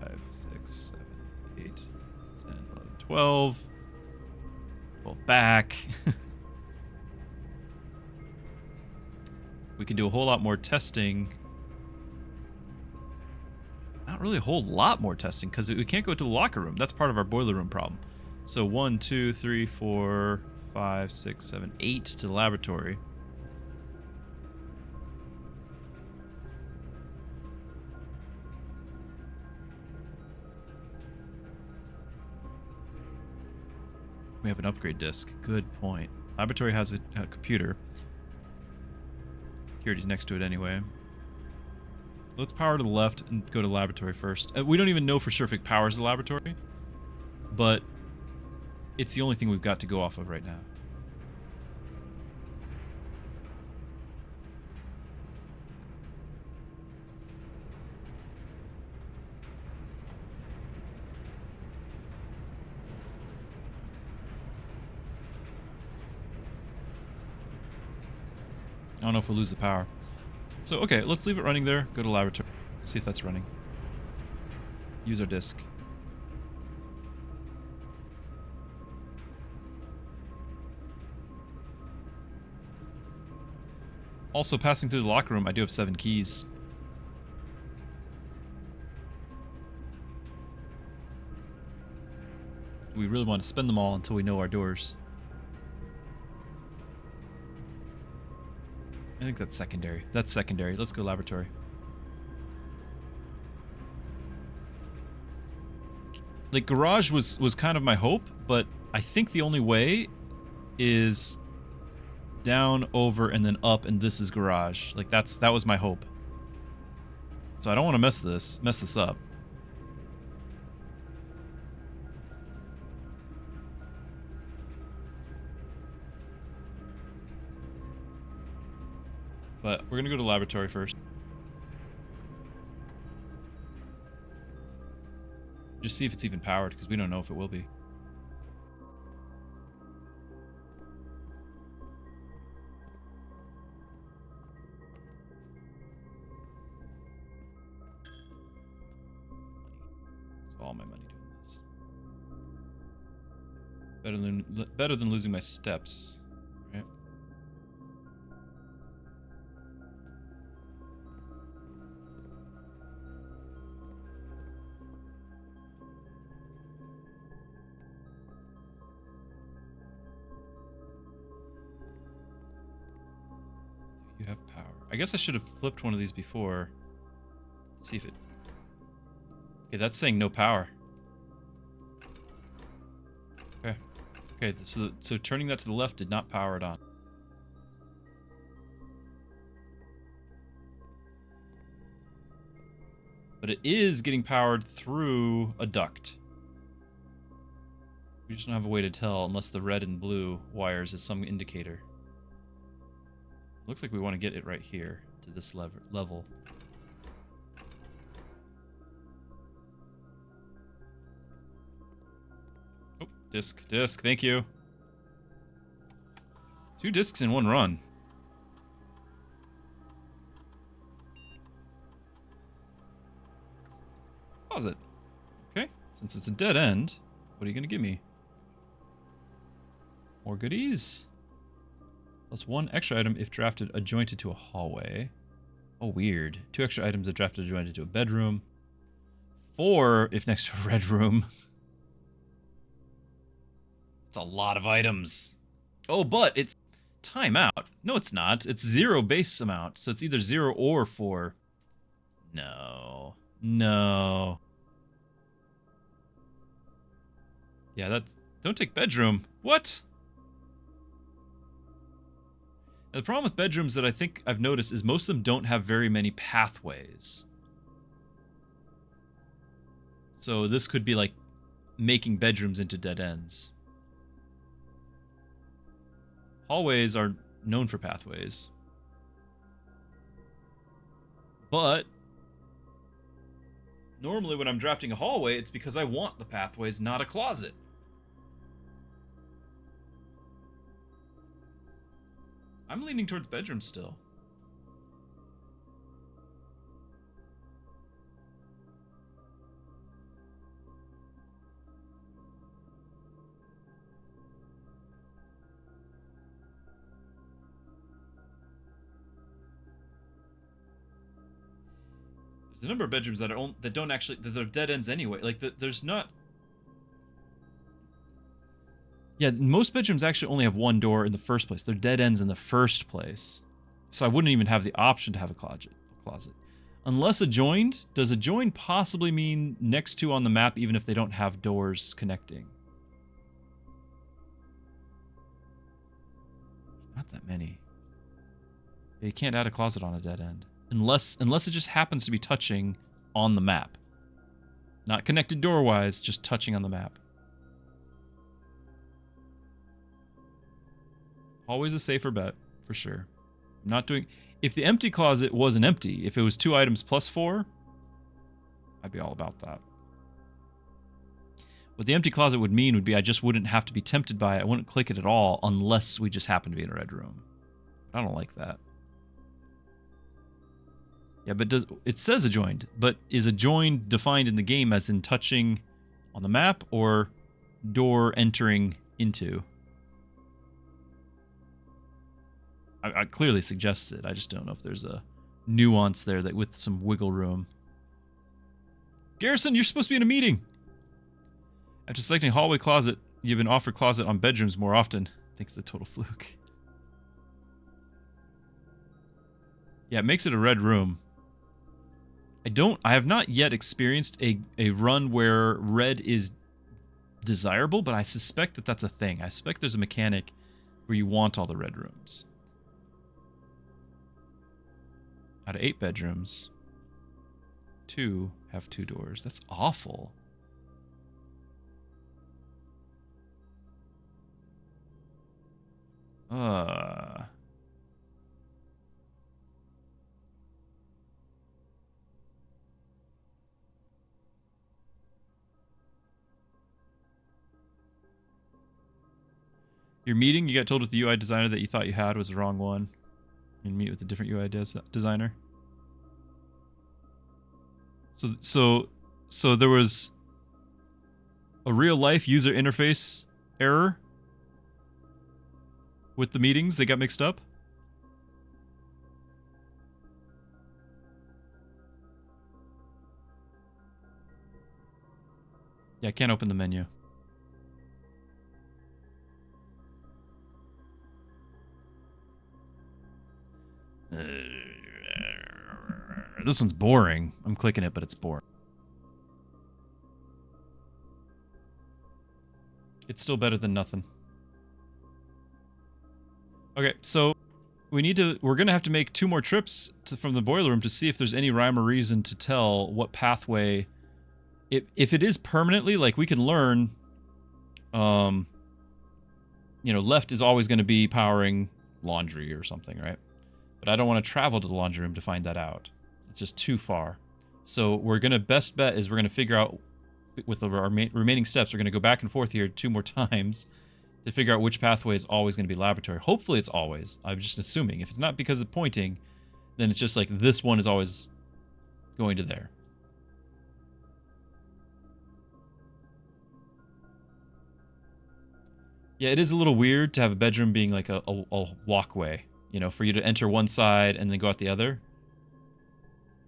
5, 6, 7, 8, 10, 11, 12. 12 back. We can do a whole lot more testing. Not really a whole lot more testing, because we can't go to the locker room. That's part of our boiler room problem. So 1, 2, 3, 4, 5, 6, 7, 8 to the laboratory. We have an upgrade disk. Good point. Laboratory has a computer. Security's next to it anyway. Let's power to the left and go to the laboratory first. We don't even know for sure if it powers the laboratory, but it's the only thing we've got to go off of right now. I don't know if we'll lose the power. So, okay, let's leave it running there. Go to laboratory. See if that's running. Use our disk. Also, passing through the locker room, I do have 7 keys. We really want to spend them all until we know our doors. I think that's secondary. That's secondary. Let's go laboratory. Like, garage was kind of my hope, but I think the only way is down, over, and then up, and this is garage. Like, that was my hope. So I don't want to mess this up. But we're gonna go to the laboratory first. Just see if it's even powered, because we don't know if it will be. It's all my money doing this. Better than losing my steps, right? You have power. I guess I should have flipped one of these before. See if it... Okay, that's saying no power. Okay. Okay, so turning that to the left did not power it on. But it is getting powered through a duct. We just don't have a way to tell unless the red and blue wires is some indicator. Looks like we want to get it right here to this level. Oh, disc, thank you. 2 discs in one run. Pause it. Okay, since it's a dead end, what are you going to give me? More goodies. Plus 1 extra item if drafted adjointed to a hallway. Oh, weird. 2 extra items if drafted adjointed to a bedroom. 4 if next to a red room. It's a lot of items. Oh, but it's timeout. No, it's not. It's 0 base amount. So it's either 0 or 4. No. No. Yeah, that's... Don't take bedroom. What? Now, the problem with bedrooms that I think I've noticed is most of them don't have very many pathways. So this could be like making bedrooms into dead ends. Hallways are known for pathways. But normally when I'm drafting a hallway, it's because I want the pathways, not a closet. I'm leaning towards bedrooms still. There's a number of bedrooms that don't actually, that are dead ends anyway. Like there's not. Yeah, most bedrooms actually only have one door in the first place. They're dead ends in the first place. So I wouldn't even have the option to have a closet. Unless adjoined, does adjoined possibly mean next to on the map even if they don't have doors connecting? Not that many. You can't add a closet on a dead end. Unless it just happens to be touching on the map. Not connected door-wise, just touching on the map. Always a safer bet, for sure. I'm not doing... If the empty closet wasn't empty, if it was 2 items plus 4, I'd be all about that. What the empty closet would mean would be I just wouldn't have to be tempted by it. I wouldn't click it at all unless we just happen to be in a red room. I don't like that. Yeah, but it says adjoined, but is adjoined defined in the game as in touching on the map or door entering into? I clearly suggests it. I just don't know if there's a nuance there that with some wiggle room. Garrison, you're supposed to be in a meeting. After selecting hallway closet, you've been offered closet on bedrooms more often. I think it's a total fluke. Yeah, it makes it a red room. I have not yet experienced a run where red is desirable, but I suspect that that's a thing. I suspect there's a mechanic where you want all the red rooms. Out of 8 bedrooms, 2 have 2 doors. That's awful. Your meeting, you got told with the UI designer that you thought you had was the wrong one. You meet with a different UI designer. So there was a real life user interface error with the meetings. They got mixed up. Yeah, I can't open the menu. This one's boring. I'm clicking it, but it's boring. It's still better than nothing. Okay, so we're gonna have to make 2 more trips from the boiler room to see if there's any rhyme or reason to tell what pathway. If it is permanently, like we can learn, you know, left is always going to be powering laundry or something, right? But I don't want to travel to the laundry room to find that out. It's just too far. So we're going to, best bet is we're going to figure out, with our remaining steps, we're going to go back and forth here 2 more times to figure out which pathway is always going to be laboratory. Hopefully it's always. I'm just assuming. If it's not because of pointing, then it's just like this one is always going to there. Yeah, it is a little weird to have a bedroom being like a walkway, you know, for you to enter one side and then go out the other.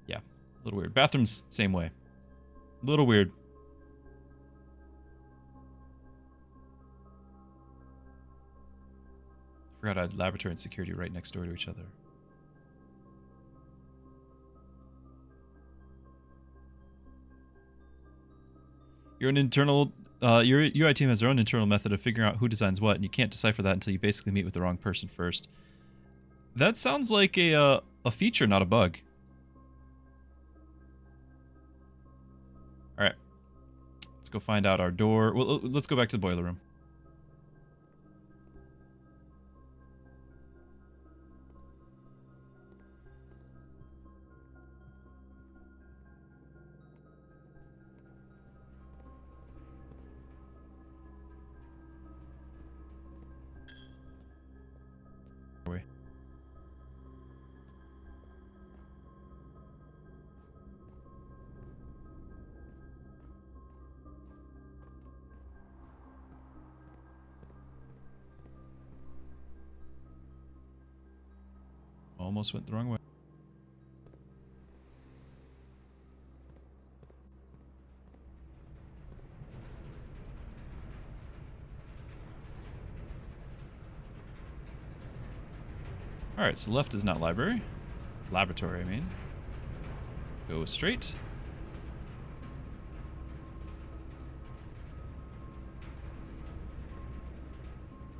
Yeah, a little weird. Bathrooms, same way. A little weird. Forgot I had laboratory and security right next door to each other. Your UI team has their own internal method of figuring out who designs what, and you can't decipher that until you basically meet with the wrong person first. That sounds like a feature, not a bug. All right, let's go find out our door. Well, let's go back to the boiler room. almost went the wrong way. Alright, so left is not library. Laboratory, I mean. Go straight.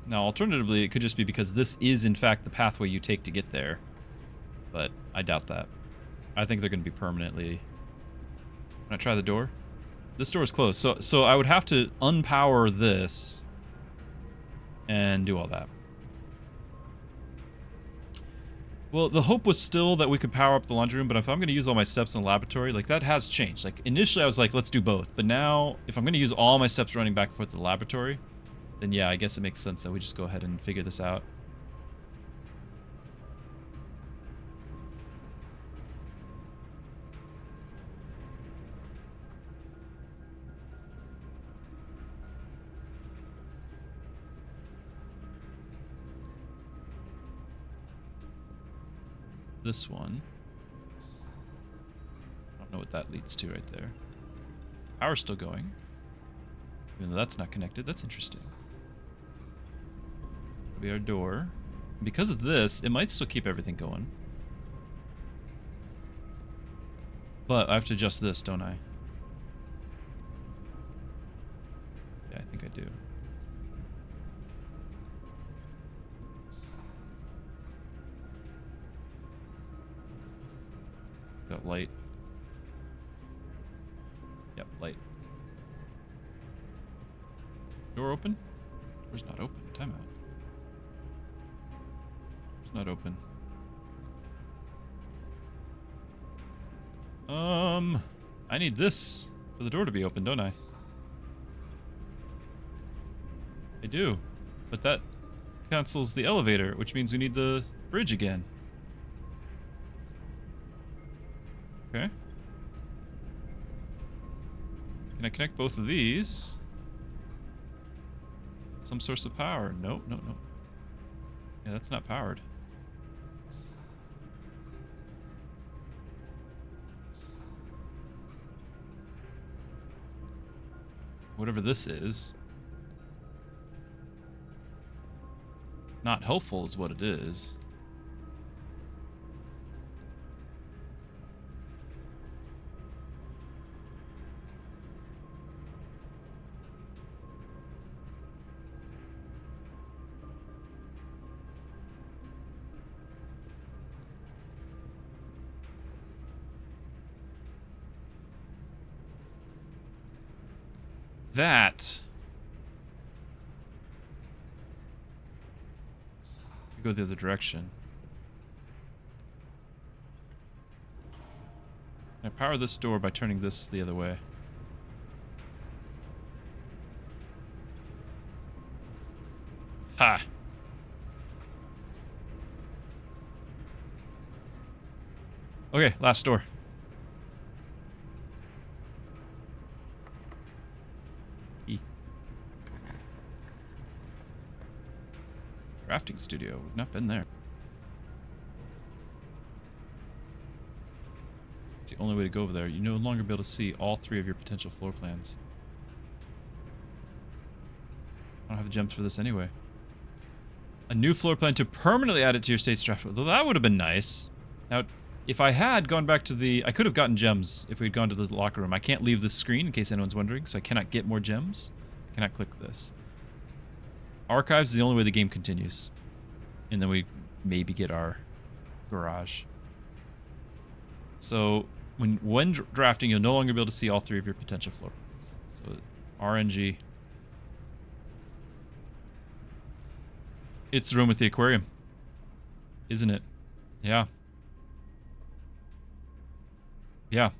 Now, alternatively, it could just be because this is, in fact, the pathway you take to get there. But I doubt that. I think they're going to be permanently... Can I try the door? This door is closed, so I would have to unpower this and do all that. Well, the hope was still that we could power up the laundry room, but if I'm going to use all my steps in the laboratory, like, that has changed. Like, initially I was like, let's do both. But now, if I'm going to use all my steps running back and forth to the laboratory, then yeah, I guess it makes sense that we just go ahead and figure this out. This one. I don't know what that leads to right there. Power's still going. Even though that's not connected. That's interesting. That'll be our door. Because of this, it might still keep everything going. But I have to adjust this, don't I? Yeah, I think I do. That light. Yep, light. Is the door open? Door's not open. Timeout. Door's not open. I need this for the door to be open, don't I? I do. But that cancels the elevator, which means we need the bridge again. Okay. Can I connect both of these? Some source of power. No, no, no. Yeah, that's not powered. Whatever this is. Not helpful is what it is. That... Go the other direction. Can I power this door by turning this the other way? Ha! Okay, last door. Crafting studio. We've not been there. It's the only way to go over there. You no longer be able to see all 3 of your potential floor plans. I don't have the gems for this anyway. A new floor plan to permanently add it to your state's draft. Though that would have been nice. Now, if I had gone back to the... I could have gotten gems if we had gone to the locker room. I can't leave this screen in case anyone's wondering, so I cannot get more gems. I cannot click this. Archives is the only way the game continues. And then we maybe get our garage. So when drafting, you'll no longer be able to see all 3 of your potential floor plans. So RNG. It's the room with the aquarium. Isn't it? Yeah. Yeah.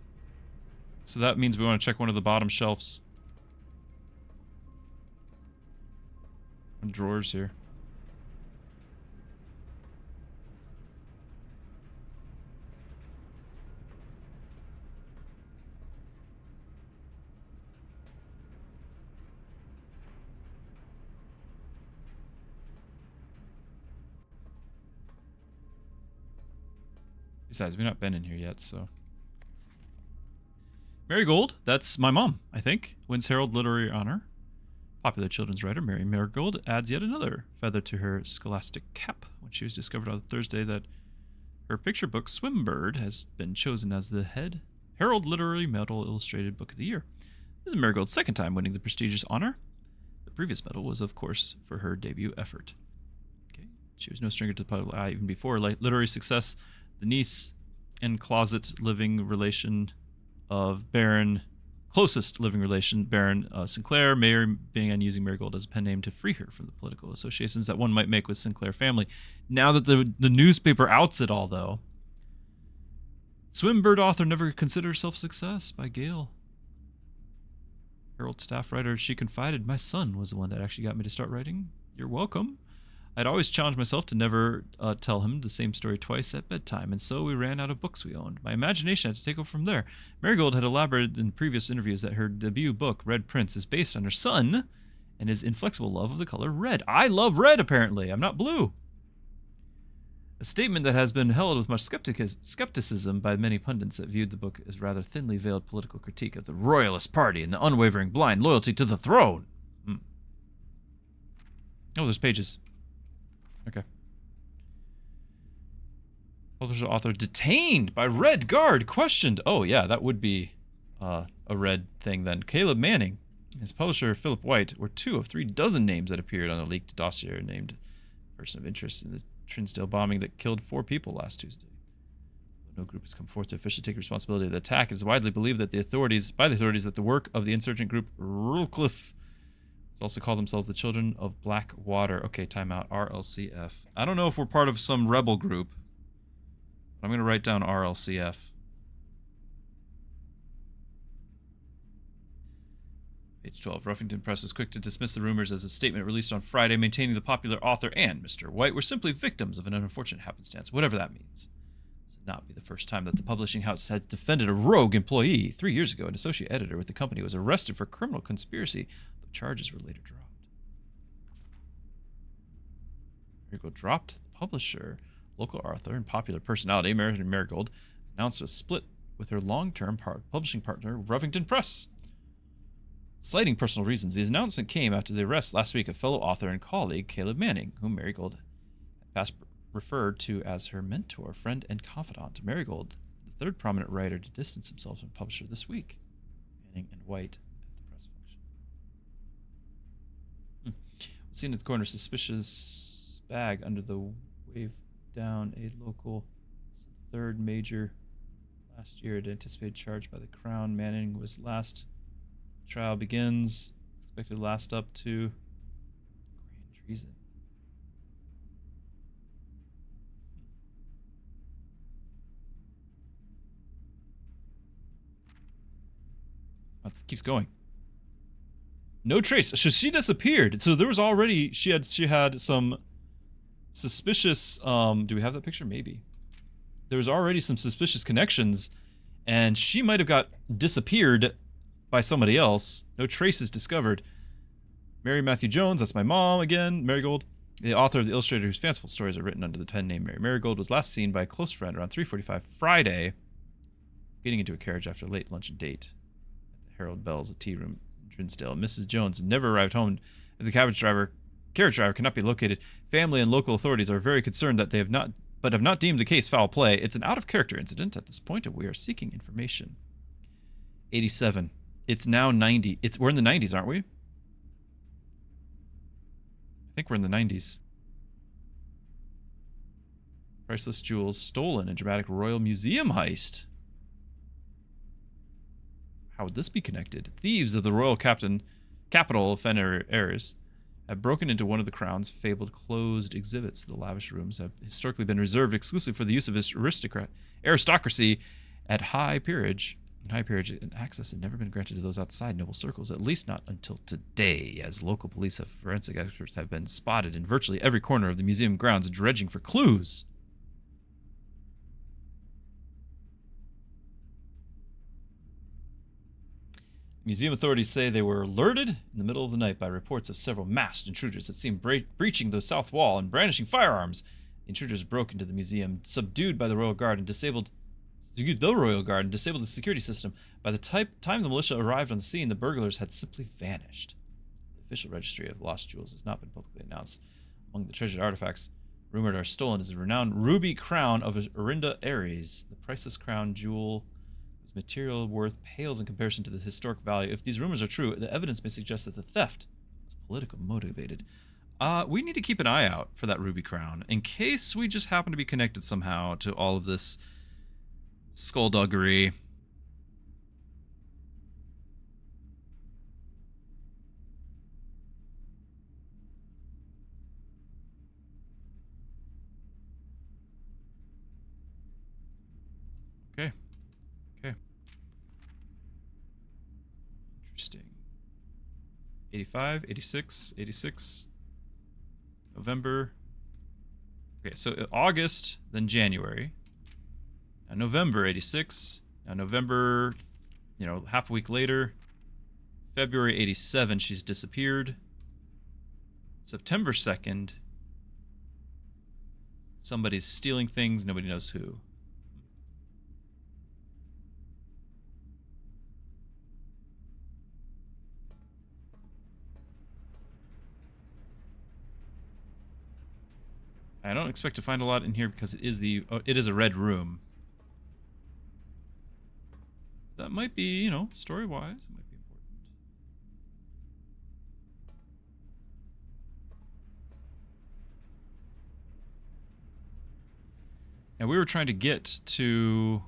So that means we want to check one of the bottom shelves. Drawers here. Besides, we've not been in here yet, so. Marigold, that's my mom, I think, wins Herald Literary Honor. Popular children's writer Mary Marigold adds yet another feather to her scholastic cap when she was discovered on Thursday that her picture book Swimbird has been chosen as the head Herald Literary Medal Illustrated Book of the Year. This is Marigold's second time winning the prestigious honor. The previous medal was, of course, for her debut effort. Okay, she was no stranger to the public eye even before literary success. The niece and closet living relation of Baron, closest living relation, Baron Sinclair, Mary being on using Marigold as a pen name to free her from the political associations that one might make with Sinclair family. Now that the newspaper outs it all, though, Swimbird author never considered herself success by Gale. Herald staff writer, she confided, my son was the one that actually got me to start writing. You're welcome. I'd always challenged myself to never tell him the same story twice at bedtime, and so we ran out of books we owned. My imagination had to take over from there. Marigold had elaborated in previous interviews that her debut book, Red Prince, is based on her son and his inflexible love of the color red. I love red, apparently. I'm not blue. A statement that has been held with much skepticism by many pundits that viewed the book as rather thinly veiled political critique of the Royalist Party and the unwavering blind loyalty to the throne. Oh, there's pages. Okay. Publisher author detained by Red Guard, questioned. Oh, yeah, that would be a red thing then. Caleb Manning and his publisher, Philip White, were 2 of 3 dozen names that appeared on a leaked dossier named person of interest in the Trinsdale bombing that killed 4 people last Tuesday. No group has come forth to officially take responsibility of the attack. It is widely believed that the authorities that the work of the insurgent group Roguelike also call themselves the Children of Black Water. Okay, timeout. RLCF. I don't know if we're part of some rebel group. I'm going to write down RLCF. Page 12. Ruffington Press was quick to dismiss the rumors as a statement released on Friday, maintaining the popular author and Mr. White were simply victims of an unfortunate happenstance, whatever that means. This would not be the first time that the publishing house had defended a rogue employee. 3 years ago, an associate editor with the company was arrested for criminal conspiracy. Charges were later dropped. Marigold dropped the publisher, local author, and popular personality, Mary Marigold, announced a split with her long-term publishing partner, Ruffington Press. Citing personal reasons, the announcement came after the arrest last week of fellow author and colleague Caleb Manning, whom Marigold had past referred to as her mentor, friend, and confidant. Marigold, the third prominent writer to distance himself from publisher this week. Manning and White seen at the corner, suspicious bag under the wave down a local third major last year. It anticipated charge by the Crown. Manning was last. Trial begins. Expected to last up to grand treason. It keeps going. No trace. So she disappeared. So there was already she had some suspicious do we have that picture? Maybe. There was already some suspicious connections, and she might have got disappeared by somebody else. No traces discovered. Mary Matthew Jones, that's my mom again, Marigold, the author of the illustrator whose fanciful stories are written under the pen name Mary Marigold, was last seen by a close friend around 3:45 Friday, getting into a carriage after a late luncheon date at the Harold Bell's tea room. Trinsdale. Mrs. Jones never arrived home, and the carriage driver cannot be located. Family and local authorities are very concerned that they have not deemed the case foul play. It's an out-of-character incident at this point, and we are seeking information. 87. It's now 90. We're in the 90s, aren't we? I think we're in the 90s. Priceless jewels stolen in dramatic Royal Museum heist. How would this be connected? Thieves of the Royal Capital of Fenner-Ayres have broken into one of the Crown's fabled closed exhibits. The lavish rooms have historically been reserved exclusively for the use of aristocracy at high peerage. In high peerage, access had never been granted to those outside noble circles, at least not until today, as local police and forensic experts have been spotted in virtually every corner of the museum grounds dredging for clues. Museum authorities say they were alerted in the middle of the night by reports of several masked intruders that seemed breaching the south wall and brandishing firearms. The intruders broke into the museum, subdued the Royal Guard and disabled the security system. By the time the militia arrived on the scene, the burglars had simply vanished. The official registry of lost jewels has not been publicly announced. Among the treasured artifacts rumored are stolen is a renowned ruby crown of Orinda Ares. The priceless crown jewel whose material worth pales in comparison to the historic value. If these rumors are true, the evidence may suggest that the theft was politically motivated. We need to keep an eye out for that ruby crown in case we just happen to be connected somehow to all of this skullduggery. Okay. Okay. Interesting. 85, 86, 86. November. Okay, so August, then January. Now November 86. Now November, half a week later. February 87, she's disappeared. September 2nd. Somebody's stealing things, nobody knows who. I don't expect to find a lot in here because it is a red room. That might be, story-wise, it might be important. And we were trying to get to...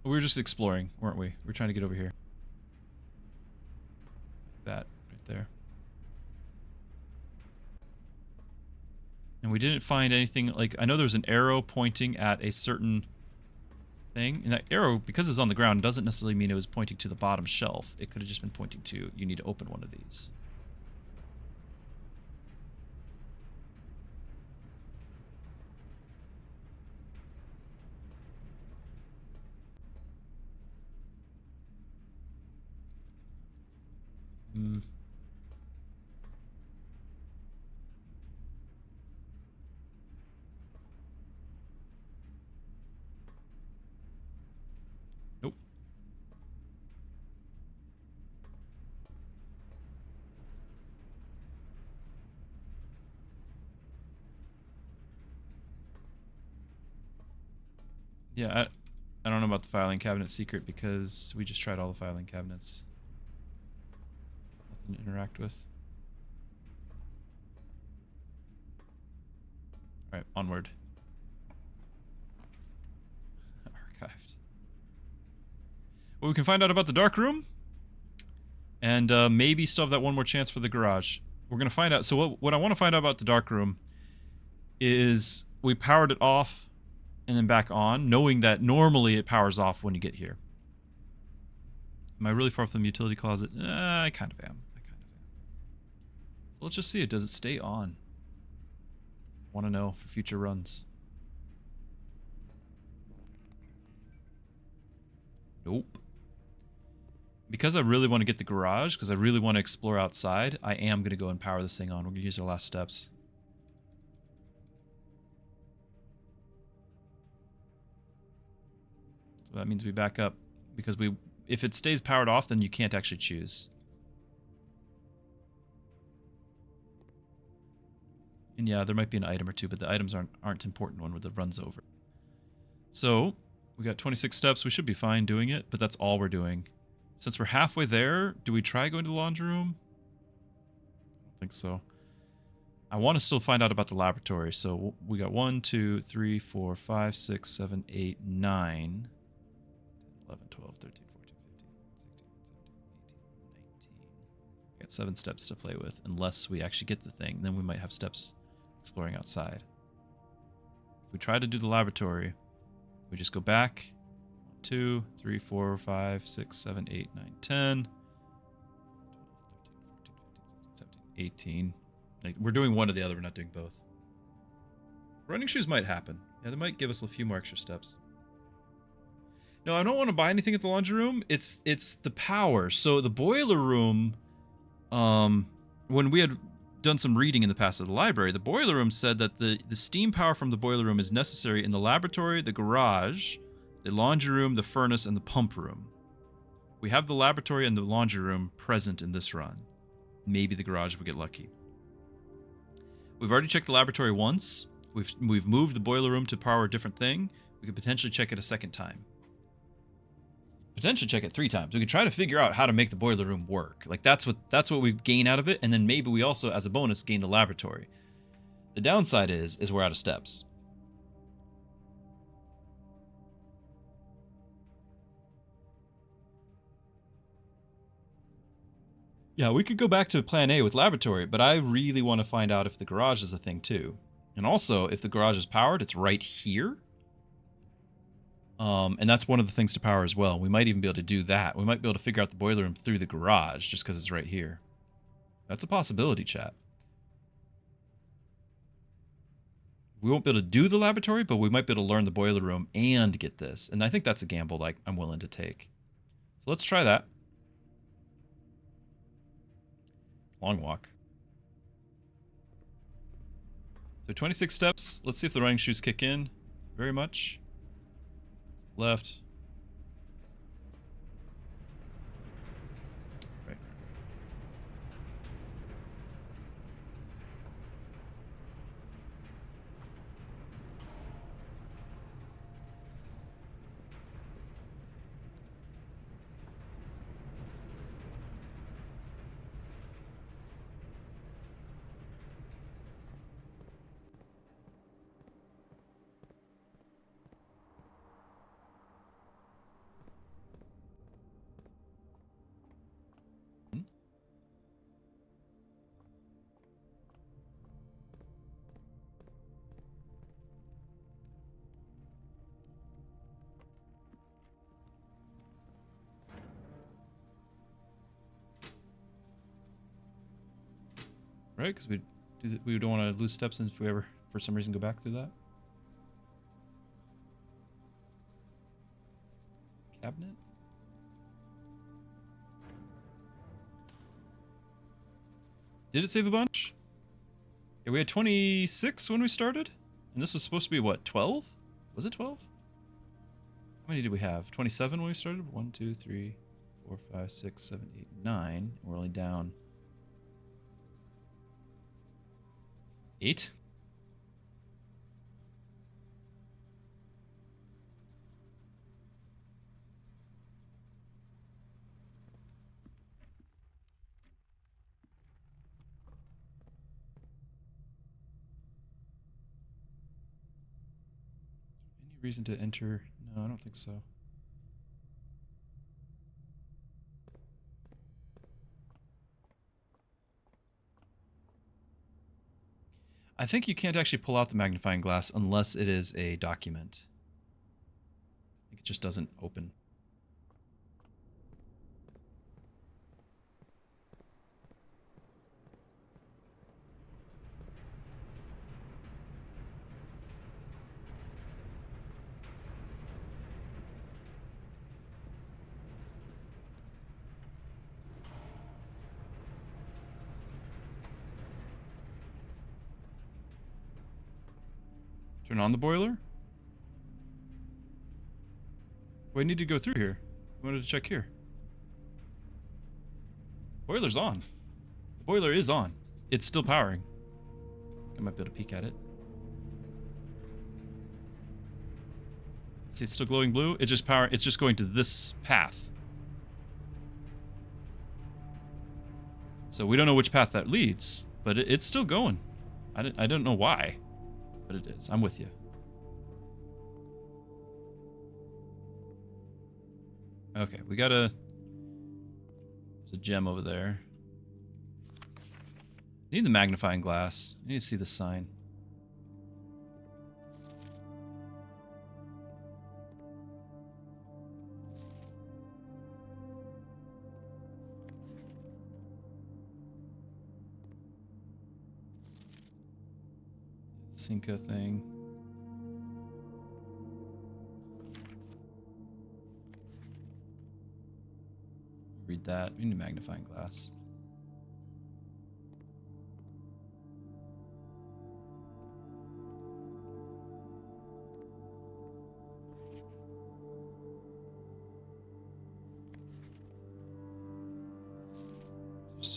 We were just exploring, weren't we? We were trying to get over here. That, right there. And we didn't find anything, I know there was an arrow pointing at a certain thing. And that arrow, because it was on the ground, doesn't necessarily mean it was pointing to the bottom shelf. It could have just been pointing to, you need to open one of these. Nope. Yeah, I don't know about the filing cabinet secret because we just tried all the filing cabinets. Nothing to interact with. Alright, onward. Archived. Well, we can find out about the dark room. And maybe still have that one more chance for the garage. We're going to find out. So what I want to find out about the dark room is we powered it off and then back on, knowing that normally it powers off when you get here. Am I really far from the utility closet? I kind of am. So let's just see it. Does it stay on? Want to know for future runs. Nope. Because I really want to get the garage, because I really want to explore outside, I am going to go and power this thing on. We're going to use our last steps. So that means we back up, because if it stays powered off, then you can't actually choose. And yeah, there might be an item or two, but the items aren't important when the run's over. So, we got 26 steps. We should be fine doing it, but that's all we're doing. Since we're halfway there, do we try going to the laundry room? I don't think so. I want to still find out about the laboratory. So we got 1, 2, 3, 4, 5, 6, 7, 8, 9, 11, 12, 13, 14, 15, 16, 17, 18, 19. We got 7 steps to play with, unless we actually get the thing. Then we might have steps exploring outside. If we try to do the laboratory, we just go back. 2, 3, 4, 5, 6, 7, 8, 9, 10, 12, 13, 14, 15, 16, 17, 18. We're doing one or the other, we're not doing both. Running shoes might happen. Yeah, they might give us a few more extra steps. No, I don't want to buy anything at the laundry room. It's the power. So the boiler room, when we had done some reading in the past of the library. The boiler room said that the steam power from the boiler room is necessary in the laboratory, the garage, the laundry room, the furnace, and the pump room. We have the laboratory and the laundry room present in this run. Maybe the garage if we get lucky. We've already checked the laboratory once. We've moved the boiler room to power a different thing. We could potentially check it a second time. Potentially check it 3 times. We could try to figure out how to make the boiler room work. Like that's what we gain out of it, and then maybe we also, as a bonus, gain the laboratory. The downside is we're out of steps. Yeah, we could go back to plan A with laboratory, but I really want to find out if the garage is a thing too. And also, if the garage is powered, it's right here. And that's one of the things to power as well. We might even be able to do that. We might be able to figure out the boiler room through the garage just because it's right here. That's a possibility, chat. We won't be able to do the laboratory, but we might be able to learn the boiler room and get this. And I think that's a gamble like I'm willing to take. So let's try that. Long walk. So 26 steps. Let's see if the running shoes kick in very much. Left. Right. Right, because we don't want to lose steps if we ever, for some reason, go back through that. Cabinet. Did it save a bunch? Yeah, we had 26 when we started, and this was supposed to be what, 12? Was it 12? How many did we have? 27 when we started. 1, 2, 3, 4, 5, 6, 7, 8, 9. And we're only down 8. Any reason to enter? No, I don't think so. I think you can't actually pull out the magnifying glass unless it is a document. I think it just doesn't open. Turn on the boiler? We need to go through here. We wanted to check here. Boiler's on. The boiler is on. It's still powering. I might be able to peek at it. See, it's still glowing blue. It's just going to this path. So we don't know which path that leads, but it's still going. I don't know why. But it is. I'm with you. Okay, we gotta... There's a gem over there. I need the magnifying glass. I need to see the sign. Cinca thing. Read that. We need a magnifying glass.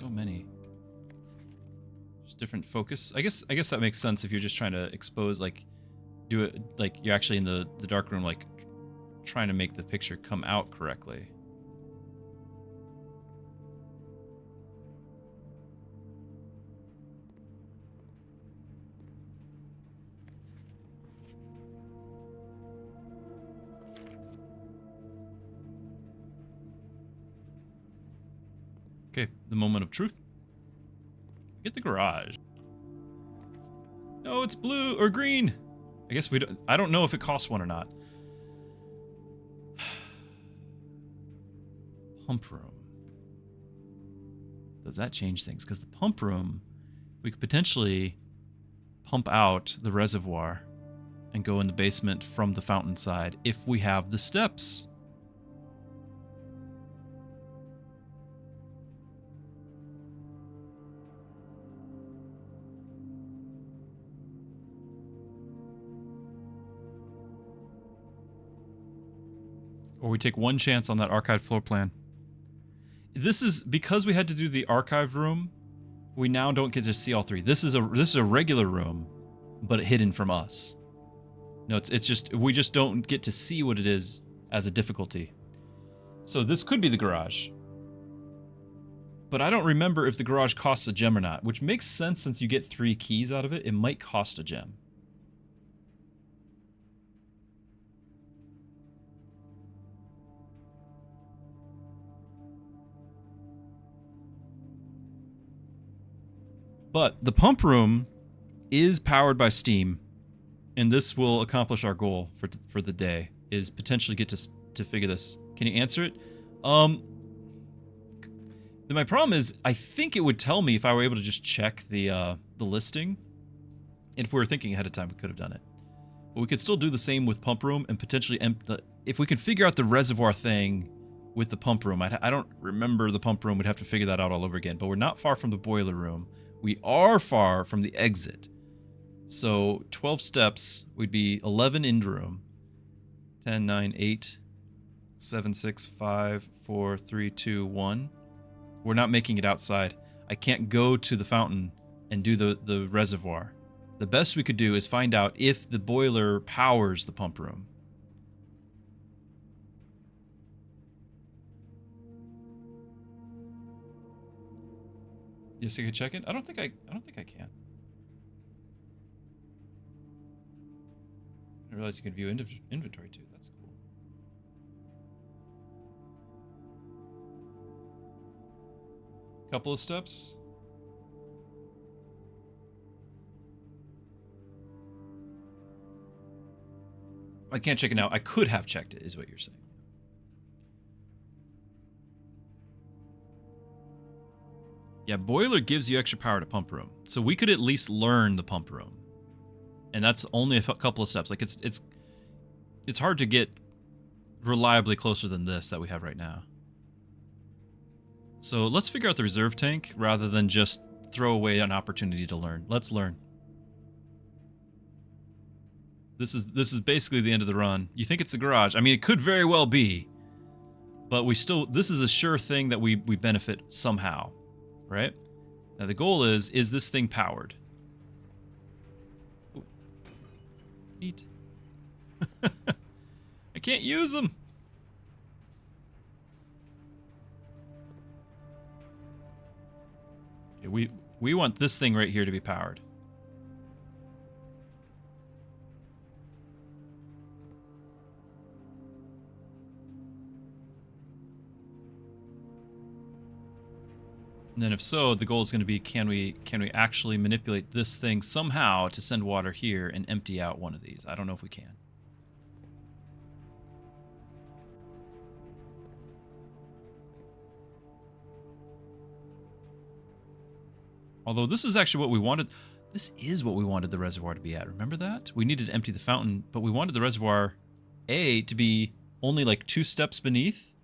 so many. Just different focus. I guess that makes sense if you're just trying to expose, like, do it, like, you're actually in the dark room, like, trying to make the picture come out correctly. Okay, the moment of truth. Get the garage. No, it's blue or green. I guess I don't know if it costs one or not. Pump room. Does that change things? Because the pump room, we could potentially pump out the reservoir and go in the basement from the fountain side if we have the steps. Or we take one chance on that archived floor plan. This is because we had to do the archive room. We now don't get to see all three. This is a regular room, but hidden from us. No, it's just we just don't get to see what it is as a difficulty. So this could be the garage. But I don't remember if the garage costs a gem or not, which makes sense since you get 3 keys out of it. It might cost a gem. But the pump room is powered by steam, and this will accomplish our goal for the day, is potentially get to figure this. Can you answer it? My problem is, I think it would tell me if I were able to just check the listing. And if we were thinking ahead of time, we could have done it. But we could still do the same with pump room and potentially if we could figure out the reservoir thing with the pump room. I don't remember the pump room. We'd have to figure that out all over again. But we're not far from the boiler room. We are far from the exit. So 12 steps, we'd be 11 in room. 10, 9, 8, 7, 6, 5, 4, 3, 2, 1. We're not making it outside. I can't go to the fountain and do the reservoir. The best we could do is find out if the boiler powers the pump room. Yes, I could check it. I don't think I can. I realize you can view inventory too. That's cool. Couple of steps. I can't check it now. I could have checked it, is what you're saying. Yeah, boiler gives you extra power to pump room. So we could at least learn the pump room. And that's only a couple of steps. Like it's hard to get reliably closer than this that we have right now. So let's figure out the reserve tank rather than just throw away an opportunity to learn. Let's learn. This is basically the end of the run. You think it's the garage. I mean, it could very well be. But this is a sure thing that we benefit somehow. Right? Now the goal is this thing powered? Ooh. Neat. I can't use them. Okay, we want this thing right here to be powered. And then if so, the goal is going to be can we actually manipulate this thing somehow to send water here and empty out one of these? I don't know if we can. Although this is actually what we wanted. This is what we wanted the reservoir to be at. Remember that? We needed to empty the fountain, but we wanted the reservoir, A, to be only like 2 steps beneath.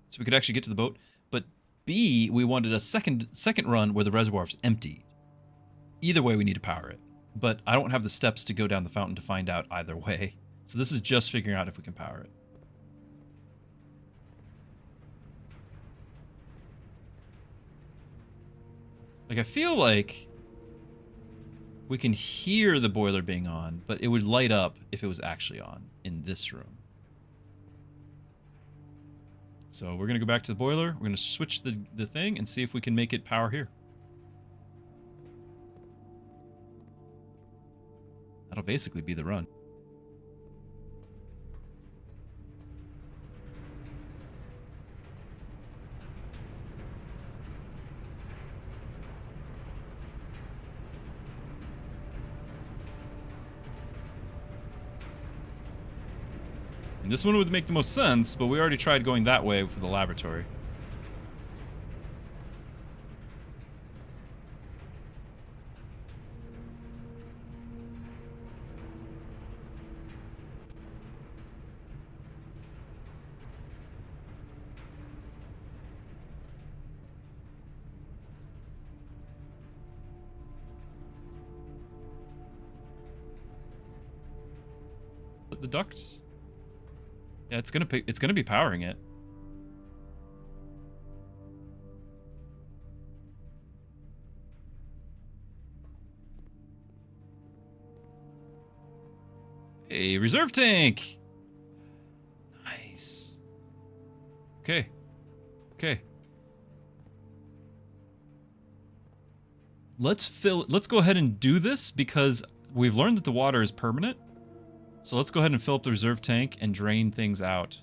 So we could actually get to the boat. But B, we wanted a second run where the reservoir is empty. Either way, we need to power it. But I don't have the steps to go down the fountain to find out either way. So this is just figuring out if we can power it. Like, I feel like we can hear the boiler being on, but it would light up if it was actually on in this room. So we're going to go back to the boiler. We're going to switch the thing and see if we can make it power here. That'll basically be the run. And this one would make the most sense, but we already tried going that way for the laboratory. The ducts? Yeah, it's gonna be powering it. A reserve tank. Nice. Okay. Okay. Let's go ahead and do this because we've learned that the water is permanent. So let's go ahead and fill up the reserve tank and drain things out.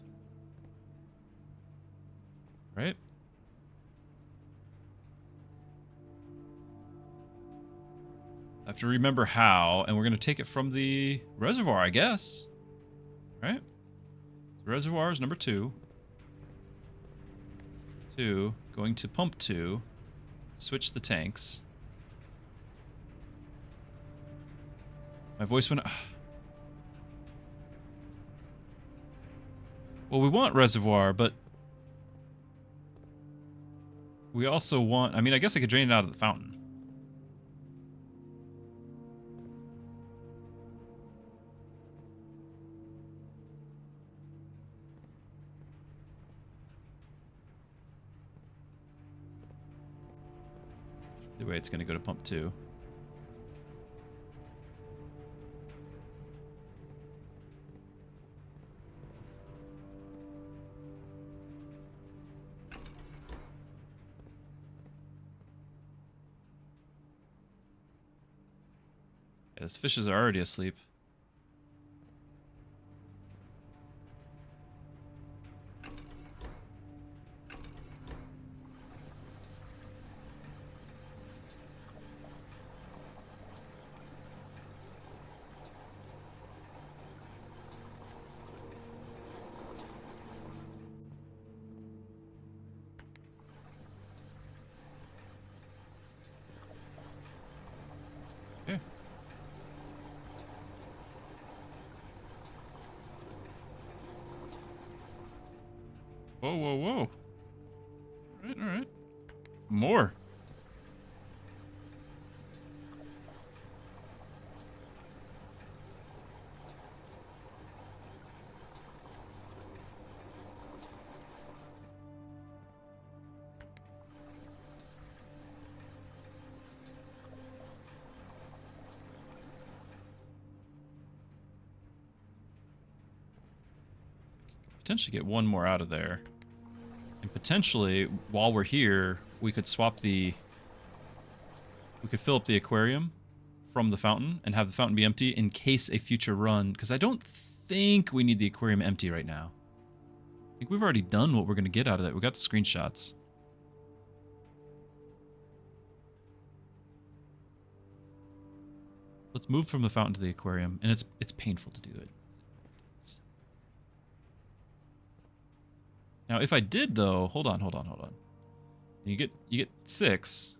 Right? I have to remember how, and we're going to take it from the reservoir, I guess. Right? The reservoir is number 2. 2, going to pump 2. Switch the tanks. My voice went... Well, we want reservoir, but we also want... I mean, I guess I could drain it out of the fountain. Either way, it's going to go to pump 2. Those fishes are already asleep. Okay. Whoa, whoa, whoa. Alright, alright. More. Potentially get one more out of there. And potentially, while we're here, we could swap the... We could fill up the aquarium from the fountain and have the fountain be empty in case a future run... Because I don't think we need the aquarium empty right now. I think we've already done what we're going to get out of it. We got the screenshots. Let's move from the fountain to the aquarium. And it's painful to do it. Now, if I did, though... Hold on. You get 6.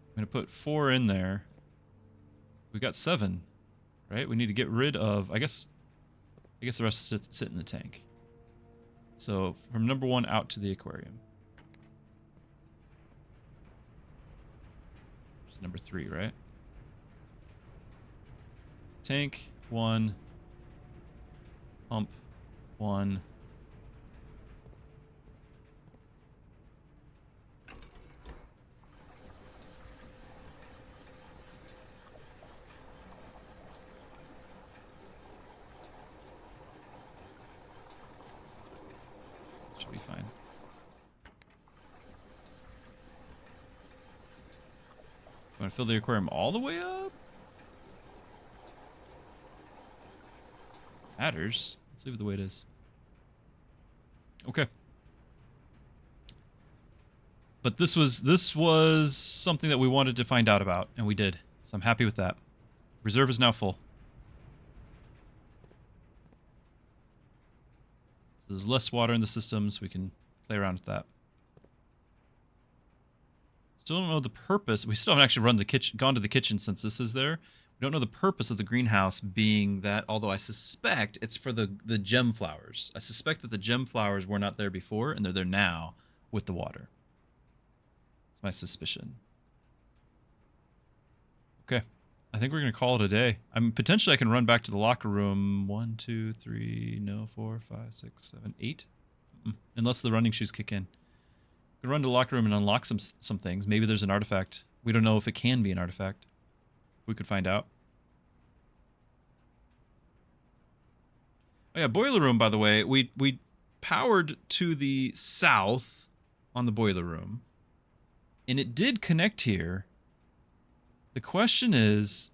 I'm going to put 4 in there. We got 7, right? We need to get rid of... I guess the rest sit in the tank. So, from number 1 out to the aquarium. Which is number 3, right? Tank, 1... Pump 1. should be fine. Want to fill the aquarium all the way up? Matters. Let's leave it the way it is. Okay. But this was something that we wanted to find out about, and we did. So I'm happy with that. Reserve is now full. So there's less water in the system, so we can play around with that. Still don't know the purpose. We still haven't actually gone to the kitchen since this is there. We don't know the purpose of the greenhouse being that, although I suspect it's for the gem flowers. I suspect that the gem flowers were not there before, and they're there now with the water. That's my suspicion. Okay. I think we're going to call it a day. Potentially I can run back to the locker room. 1, 2, 3, no, 4, 5, 6, 7, 8. Unless the running shoes kick in. We can run to the locker room and unlock some things. Maybe there's an artifact. We don't know if it can be an artifact. We could find out. Oh yeah, boiler room, by the way. We powered to the south on the boiler room. And it did connect here. The question is,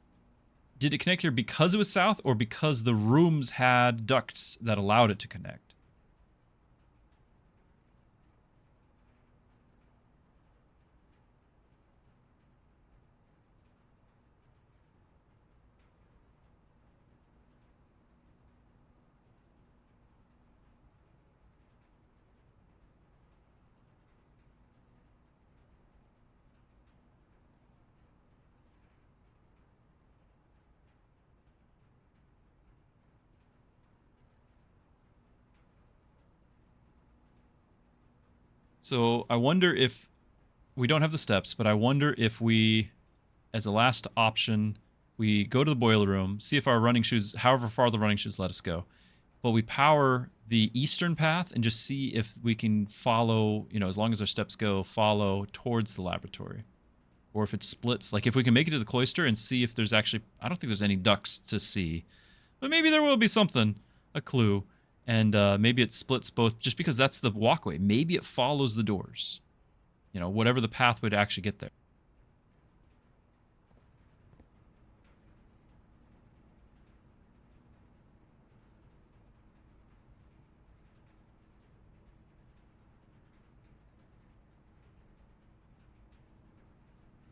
did it connect here because it was south or because the rooms had ducts that allowed it to connect? So I wonder if we don't have the steps, but I wonder if we, as a last option, we go to the boiler room, see if our running shoes, however far the running shoes let us go, but we power the eastern path and just see if we can follow, you know, as long as our steps go, follow towards the laboratory. Or if it splits, like if we can make it to the cloister and see if there's actually, I don't think there's any ducts to see, but maybe there will be something, a clue. And maybe it splits both just because that's the walkway. Maybe it follows the doors. You know, whatever the pathway to actually get there.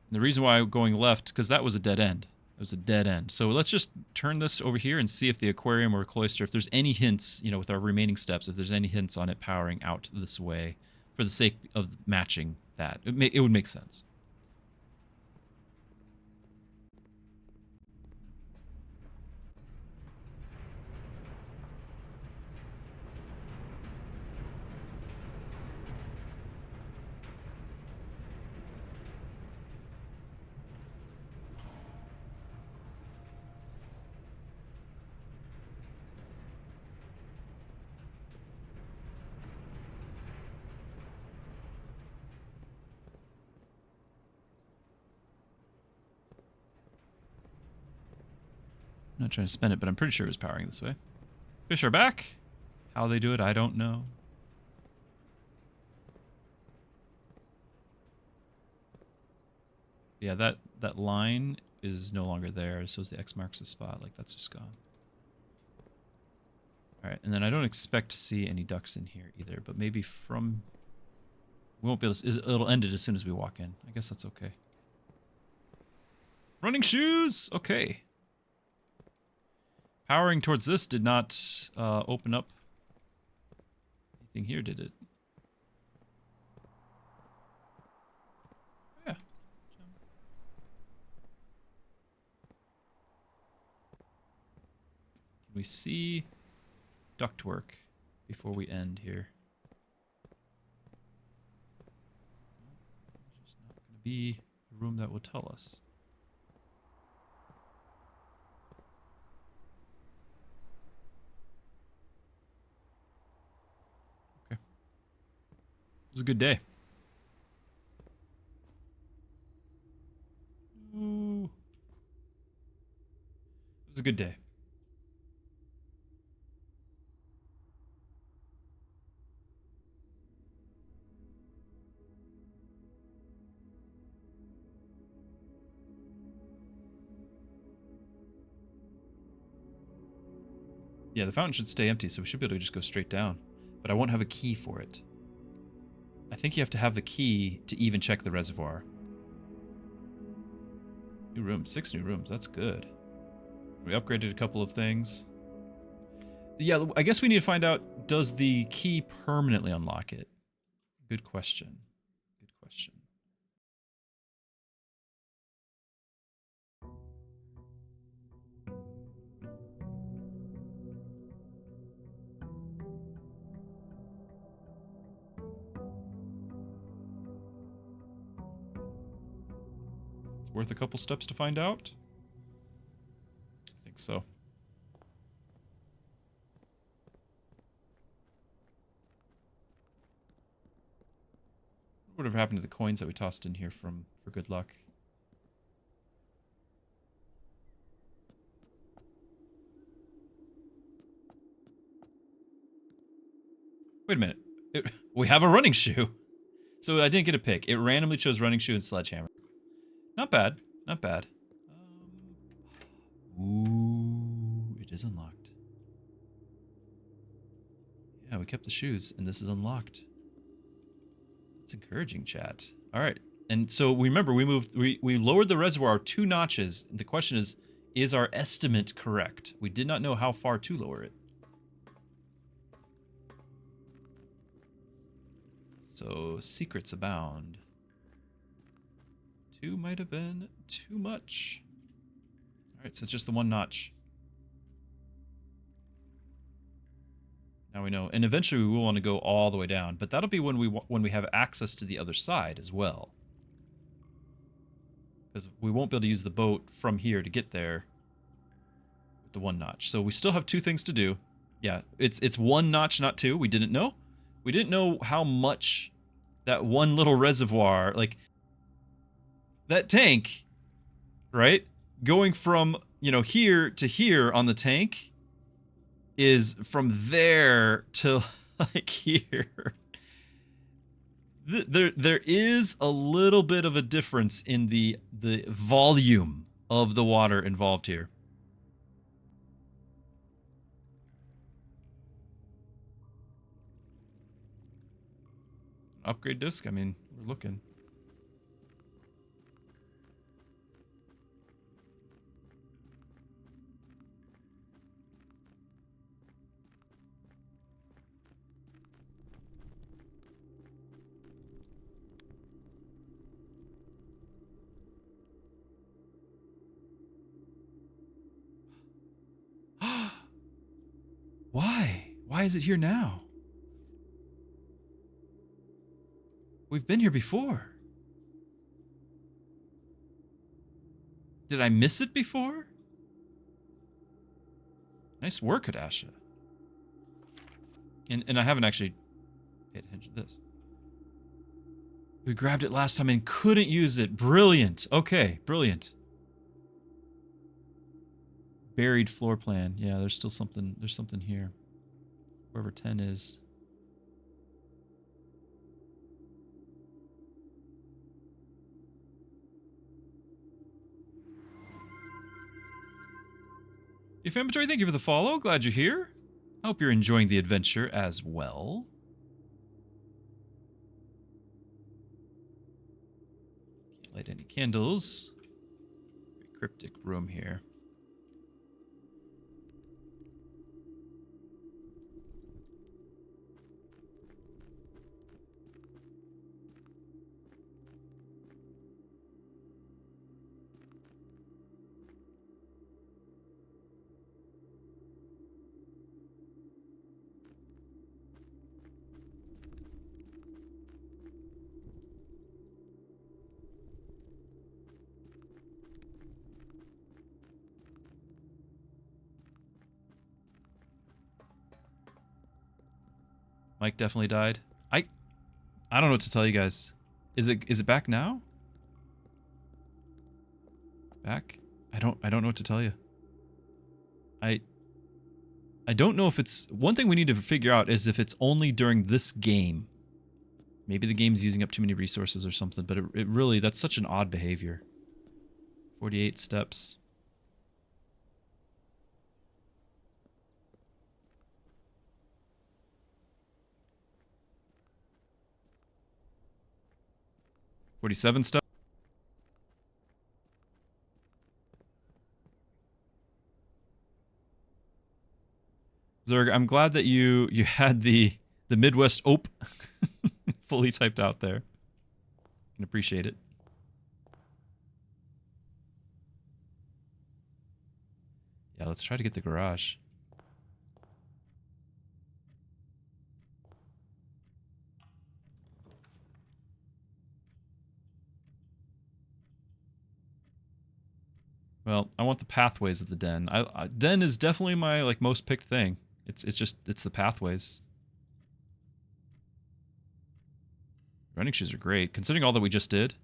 And the reason why I'm going left, because that was a dead end. It was a dead end. So let's just turn this over here and see if the aquarium or cloister, if there's any hints, you know, with our remaining steps, if there's any hints on it powering out this way for the sake of matching that. It would make sense. I'm not trying to spin it, but I'm pretty sure it was powering this way. Fish are back. How they do it, I don't know. Yeah, that line is no longer there, so the X marks the spot. Like, that's just gone. Alright, and then I don't expect to see any ducks in here either, but maybe from... We won't be able to... It'll end it as soon as we walk in. I guess that's okay. Running shoes! Okay. Powering towards this did not open up anything here, did it? Yeah. Can we see ductwork before we end here? There's just not going to be a room that will tell us. It was a good day. Ooh. It was a good day. Yeah, the fountain should stay empty, so we should be able to just go straight down. But I won't have a key for it. I think you have to have the key to even check the reservoir. New rooms, 6 new rooms, that's good. We upgraded a couple of things. Yeah, I guess we need to find out, does the key permanently unlock it? Good question. Good question. It's worth a couple steps to find out? I think so. Whatever happened to the coins that we tossed in here for good luck? Wait a minute. We have a running shoe. So I didn't get a pick. It randomly chose running shoe and sledgehammer. Not bad. Not bad. Ooh, it is unlocked. Yeah, we kept the shoes, and this is unlocked. It's encouraging, chat. All right. And so remember, we lowered the reservoir 2 notches. The question is our estimate correct? We did not know how far to lower it. So secrets abound. 2 might have been too much. All right, so it's just the 1 notch. Now we know, and eventually we will want to go all the way down, but that'll be when we have access to the other side as well. Because we won't be able to use the boat from here to get there with the 1 notch. So we still have 2 things to do. Yeah, it's 1 notch, not 2. We didn't know. We didn't know how much that one little reservoir, like that tank, right? Going from, you know, here to here on the tank is from there to like here. There is a little bit of a difference in the volume of the water involved here. Upgrade disc? I mean, we're looking. Why? Why is it here now? We've been here before. Did I miss it before? Nice work, Adasha. And I haven't actually paid attention to this. We grabbed it last time and couldn't use it. Brilliant. Okay, brilliant. Buried floor plan. Yeah, there's still something. There's something here. Wherever 10 is. Defamatory, thank you for the follow. Glad you're here. I hope you're enjoying the adventure as well. Can't light any candles. Very cryptic room here. Mike definitely died. I don't know what to tell you guys. Is it back now? Back? I don't know what to tell you. I don't know if it's... One thing we need to figure out is if it's only during this game. Maybe the game's using up too many resources or something, but it really... That's such an odd behavior. 48 steps. 47 stuff. Zerg, I'm glad that you had the Midwest Ope fully typed out there. Can appreciate it. Yeah, let's try to get the garage. Well, I want the pathways of the den. Den is definitely my like most picked thing. It's the pathways. Running shoes are great, considering all that we just did.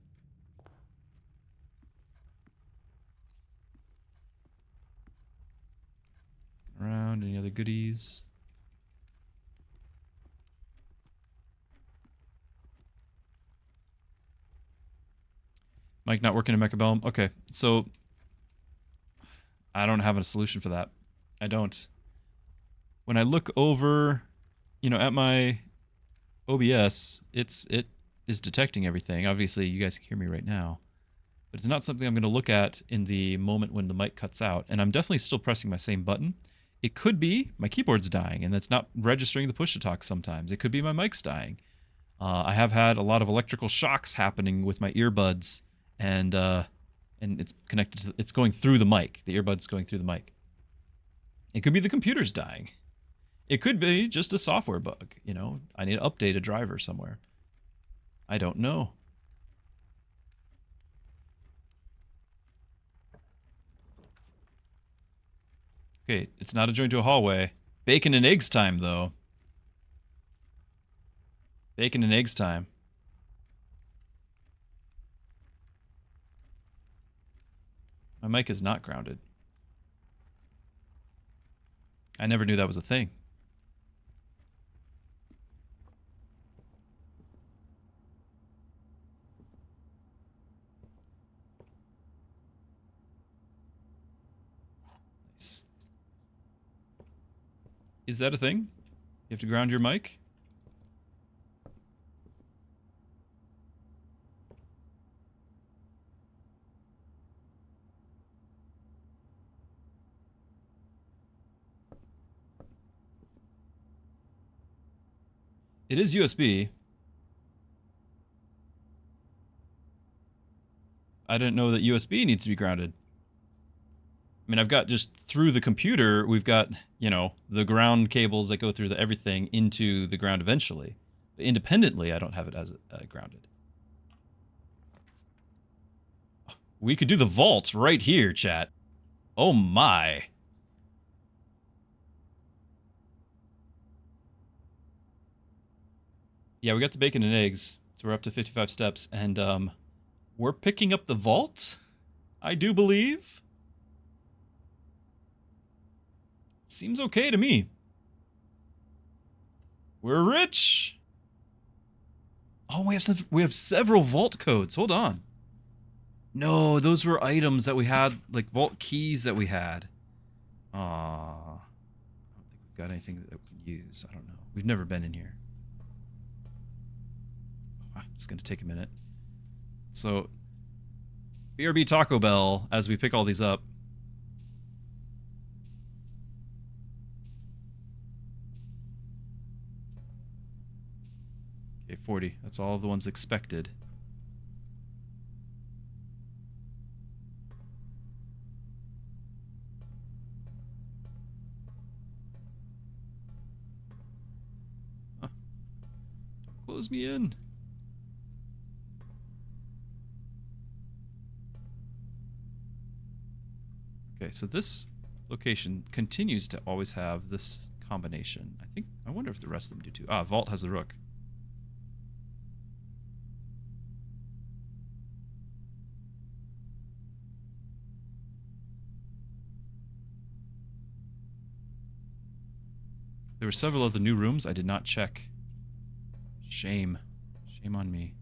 Around, any other goodies? Mike not working in Mechabellum? Okay, so I don't have a solution for that. I don't. When I look over, you know, at my OBS, it is detecting everything. Obviously, you guys can hear me right now. But it's not something I'm going to look at in the moment when the mic cuts out. And I'm definitely still pressing my same button. It could be my keyboard's dying, and that's not registering the push-to-talk sometimes. It could be my mic's dying. I have had a lot of electrical shocks happening with my earbuds, and it's connected to, it's going through the mic. The earbud's going through the mic. It could be the computer's dying. It could be just a software bug, you know. I need to update a driver somewhere. I don't know. Okay, it's not a joint to a hallway. Bacon and eggs time, though. Bacon and eggs time. My mic is not grounded. I never knew that was a thing. Nice. Is that a thing? You have to ground your mic? It is USB. I didn't know that USB needs to be grounded. I mean, I've got just through the computer, we've got, you know, the ground cables that go through everything into the ground eventually. But independently, I don't have it as grounded. We could do the vault right here, chat. Oh my. Yeah, we got the bacon and eggs, so we're up to 55 steps, and we're picking up the vault, I do believe. Seems okay to me. We're rich. Oh, we have several vault codes. Hold on. No, those were items that we had, like vault keys that we had. Aww. I don't think we've got anything that we can use. I don't know. We've never been in here. It's going to take a minute. So, BRB Taco Bell, as we pick all these up. Okay, 40. That's all of the ones expected. Huh. Don't close me in. Okay, so this location continues to always have this combination. I wonder if the rest of them do too. Ah, Vault has the Rook. There were several of the new rooms I did not check. Shame. Shame on me.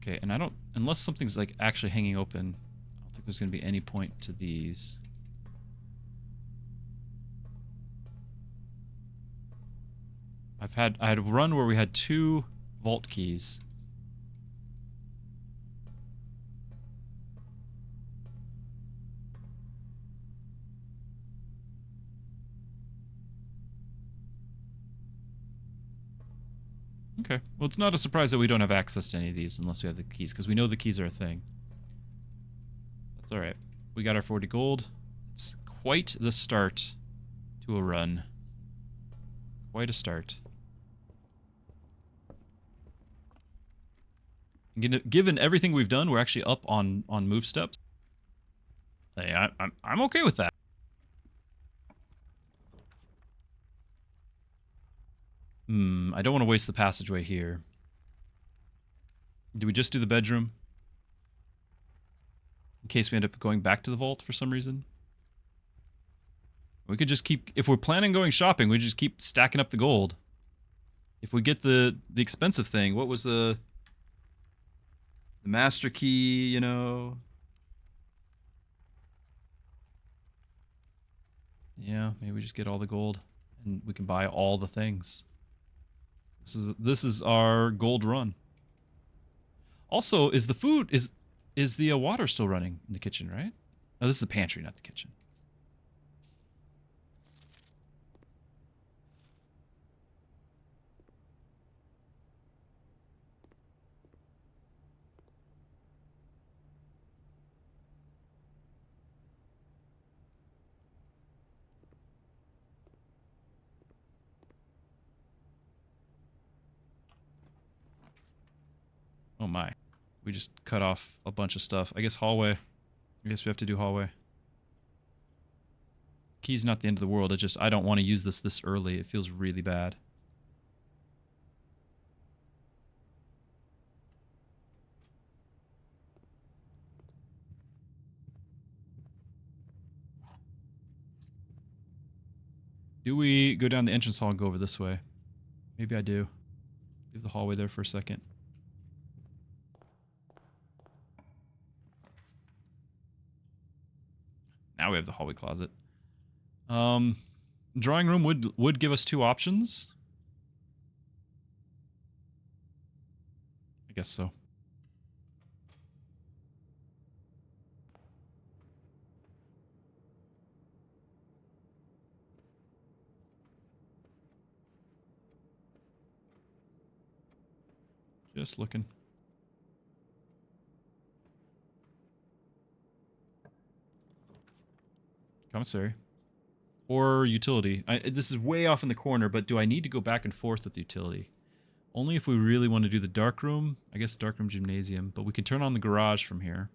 Okay, and I don't... Unless something's like actually hanging open, I don't think there's going to be any point to these. I had a run where we had 2 vault keys. Okay. Well, it's not a surprise that we don't have access to any of these unless we have the keys, because we know the keys are a thing. That's alright. We got our 40 gold. It's quite the start to a run. Quite a start. Given everything we've done, we're actually up on move steps. Hey, I'm okay with that. I don't want to waste the passageway here. Do we just do the bedroom? In case we end up going back to the vault for some reason? We could just keep... If we're planning going shopping, we just keep stacking up the gold. If we get the expensive thing, what was the master key, you know? Yeah, maybe we just get all the gold and we can buy all the things. This is our gold run. Also, is the food is the water still running in the kitchen, right? No, this is the pantry, not the kitchen. Oh my. We just cut off a bunch of stuff. I guess hallway. I guess we have to do hallway. Key's not the end of the world. It just, I don't want to use this early. It feels really bad. Do we go down the entrance hall and go over this way? Maybe I do. Leave the hallway there for a second. Now we have the hallway closet. Drawing room would give us 2 options. I guess so. Just looking. Commissary. Or utility. This is way off in the corner, but do I need to go back and forth with utility? Only if we really want to do the dark room. I guess dark room gymnasium, but we can turn on the garage from here.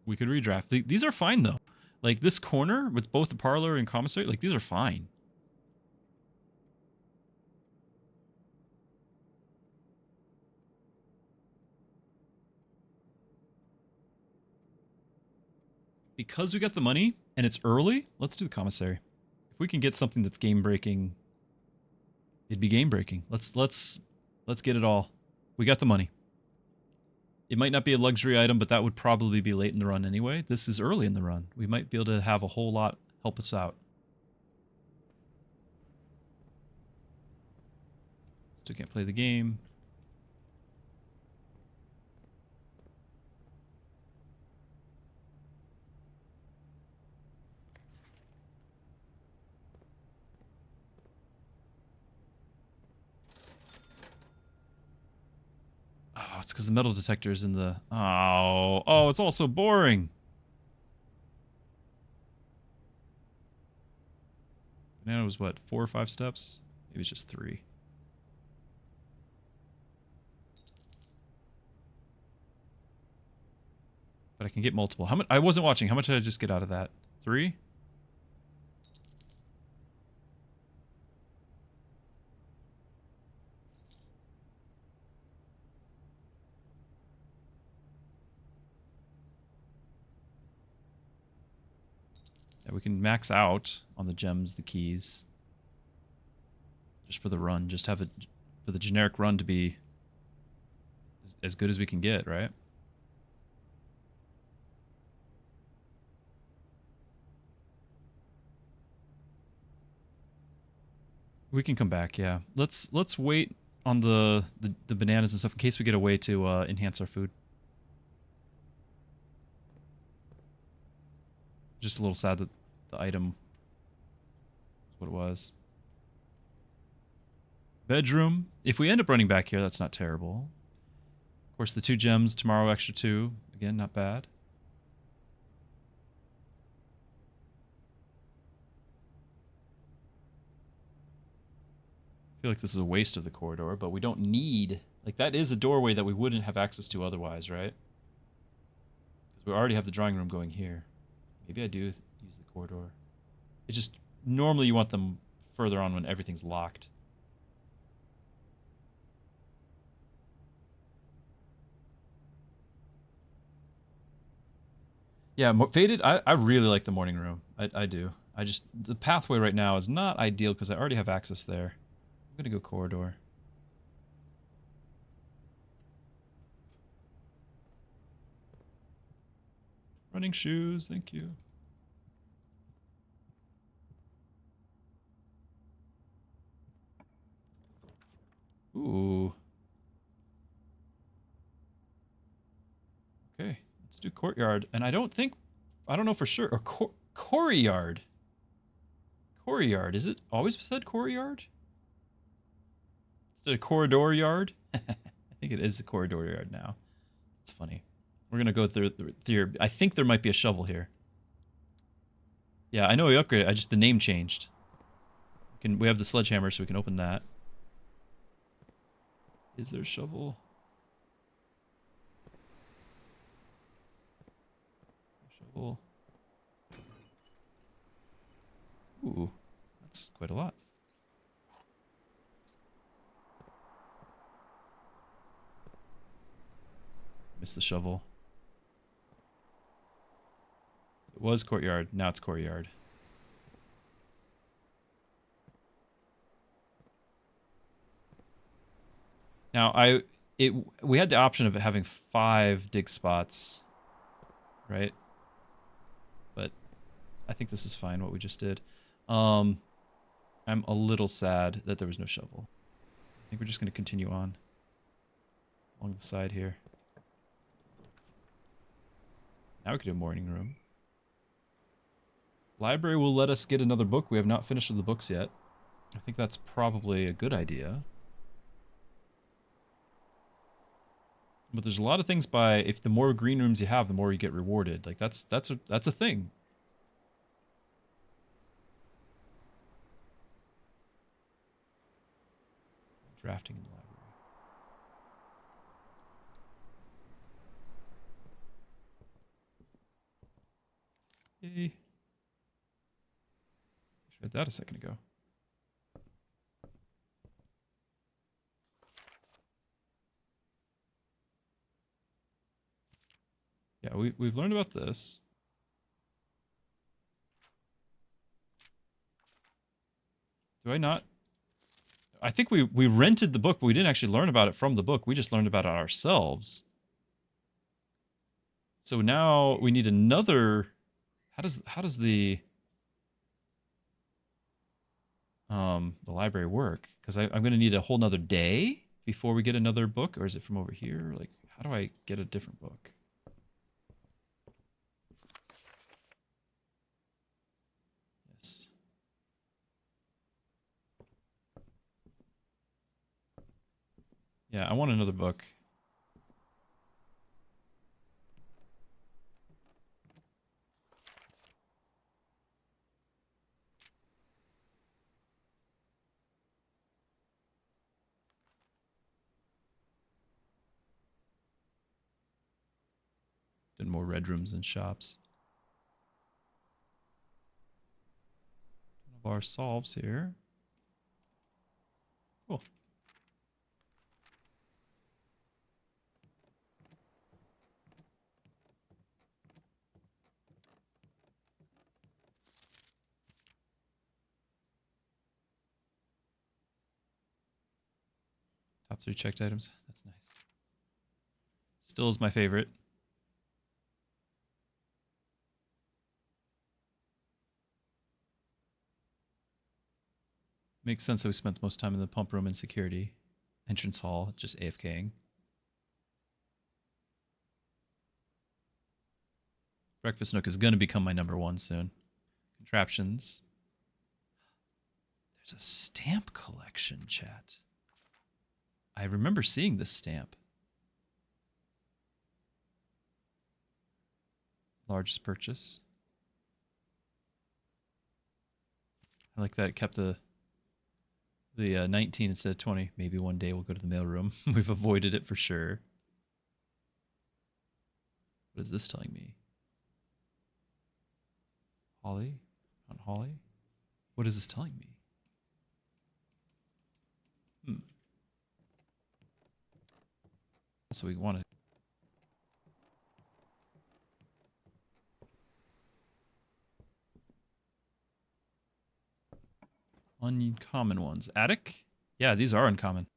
We could redraft. These are fine, though. Like, this corner with both the parlor and commissary, like, these are fine. Because we got the money and it's early, let's do the commissary. If we can get something that's game breaking, it'd be game breaking. Let's get it all. We got the money. It might not be a luxury item, but that would probably be late in the run anyway. This is early in the run. We might be able to have a whole lot help us out. Still can't play the game. Oh, it's because the metal detector is in the... Oh, it's all so boring. Banana was what, 4 or 5 steps? Maybe it's just 3. But I can get multiple. How much? I wasn't watching. How much did I just get out of that? 3? Yeah, we can max out on the gems, the keys. Just for the run. Just have it for the generic run to be as good as we can get, right? We can come back, yeah. Let's wait on the bananas and stuff in case we get a way to enhance our food. Just a little sad that the item what it was. Bedroom. If we end up running back here, that's not terrible. Of course, the 2 gems tomorrow, extra 2. Again, not bad. I feel like this is a waste of the corridor, but we don't need... Like, that is a doorway that we wouldn't have access to otherwise, right? Because we already have the drawing room going here. Maybe I do use the corridor. It's just... Normally you want them further on when everything's locked. Yeah, Faded, I really like the morning room. I do. The pathway right now is not ideal because I already have access there. I'm gonna go corridor. Running shoes, thank you. Ooh. Okay, let's do courtyard. And I don't know for sure, or courtyard. Courtyard, is it always said courtyard? Instead of corridor yard? I think it is a corridor yard now. It's funny. We're gonna go through here. I think there might be a shovel here. Yeah, I know we upgraded. The name changed. We have the sledgehammer, so we can open that. Is there a shovel? Shovel. Ooh, that's quite a lot. Missed the shovel. It was courtyard. Now it's courtyard. Now we had the option of having 5 dig spots, right? But I think this is fine what we just did. I'm a little sad that there was no shovel. I think we're just going to continue on along the side here. Now we could do a morning room. Library will let us get another book. We have not finished with the books yet. I think that's probably a good idea. But there's a lot of things if the more green rooms you have, the more you get rewarded. Like that's a thing. Drafting in the library. Yay. Just read that a second ago. Yeah, we've learned about this. Do I not? I think we rented the book, but we didn't actually learn about it from the book. We just learned about it ourselves. So now we need another... How does the library work? Because I'm going to need a whole nother day before we get another book, or is it from over here? Like, how do I get a different book? Yes. Yeah, I want another book. And more red rooms and shops. One of our solves here. Cool. Top 3 checked items. That's nice. Still is my favorite. Makes sense that we spent the most time in the pump room and security. Entrance hall, just AFKing. Breakfast nook is going to become my #1 soon. Contraptions. There's a stamp collection, chat. I remember seeing this stamp. Largest purchase. I like that it kept the 19 instead of 20. Maybe one day we'll go to the mailroom. We've avoided it for sure. What is this telling me? Holly? Not Holly? What is this telling me? So we want to... Uncommon ones. Attic? Yeah, these are uncommon.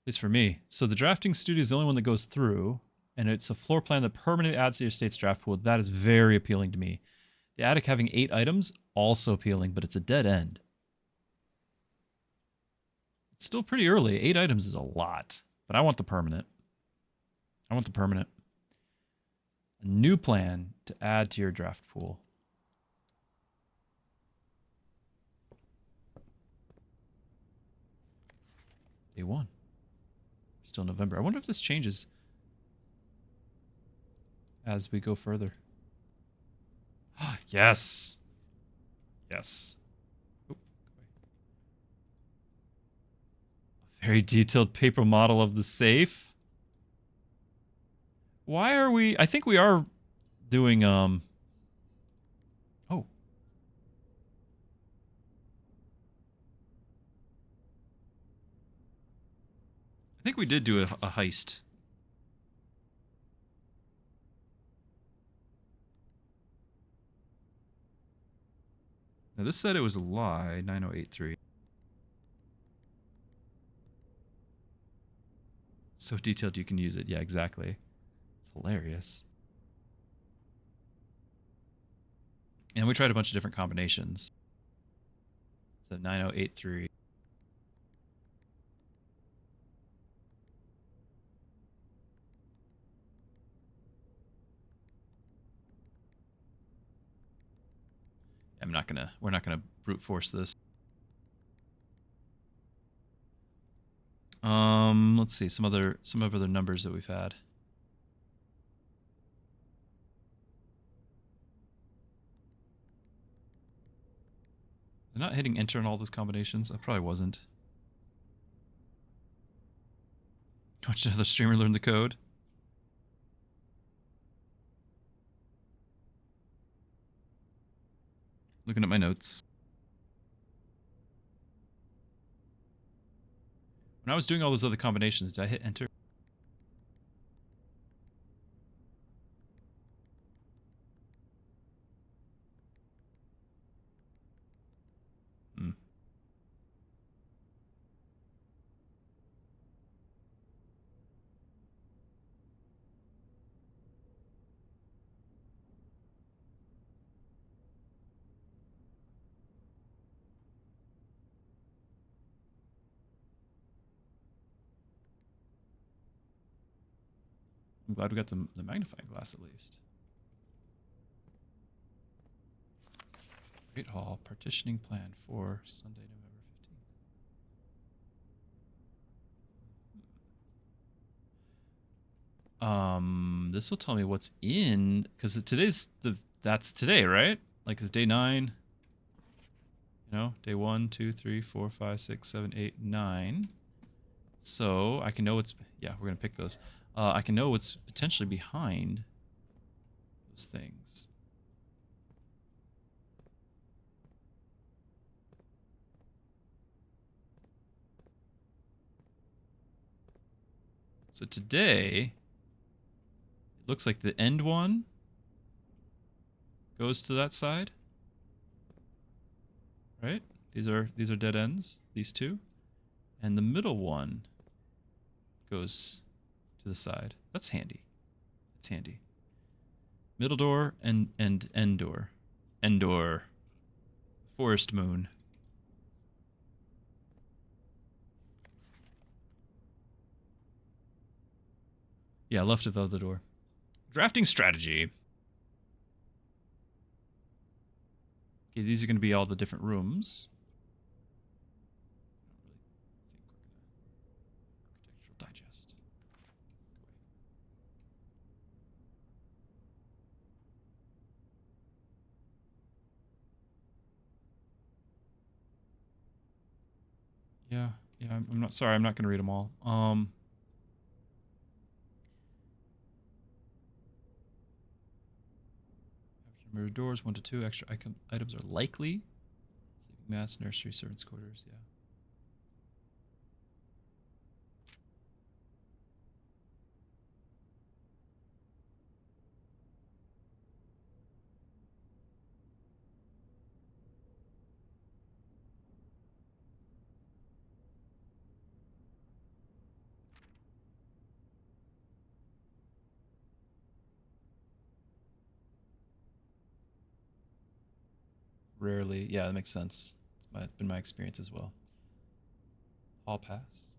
At least for me. So the drafting studio is the only one that goes through, and it's a floor plan that permanently adds to your state's draft pool. That is very appealing to me. The attic having 8 items, also appealing, but it's a dead end. It's still pretty early. 8 items is a lot, but I want the permanent. I want the permanent. A new plan to add to your draft pool. Day 1. Still November. I wonder if this changes as we go further. Yes. Yes. Oop. A very detailed paper model of the safe. Why are we... I think we are doing, Oh. I think we did do a heist. Now this said it was a lie, 9083. So detailed you can use it. Yeah, exactly. It's hilarious. And we tried a bunch of different combinations. So 9083. We're not gonna brute force this. Let's see, some other numbers that we've had. I'm not hitting enter on all those combinations. I probably wasn't. Watch another streamer learn the code. Looking at my notes. When I was doing all those other combinations, did I hit enter? I'm glad we got the magnifying glass at least. Great Hall partitioning plan for Sunday, November 15th. This will tell me what's in, because that's today, right? Like it's day 9. You know, day 1, 2, 3, 4, 5, 6, 7, 8, 9. So I can know what's, yeah, we're gonna pick those. I can know what's potentially behind those things. So today, it looks like the end one goes to that side, right? These are dead ends, these two, and the middle one goes to the side. That's handy. That's handy. Middle door and end door. End door. Forest moon. Yeah, left above the door. Drafting strategy. Okay, these are going to be all the different rooms. Yeah. Yeah, I'm not sorry. I'm not going to read them all. Mirror doors, 1 to 2. Extra items are likely. Sleeping mats, nursery, servants' quarters. Yeah. Rarely. Yeah, that makes sense. It's been my experience as well. Hall pass.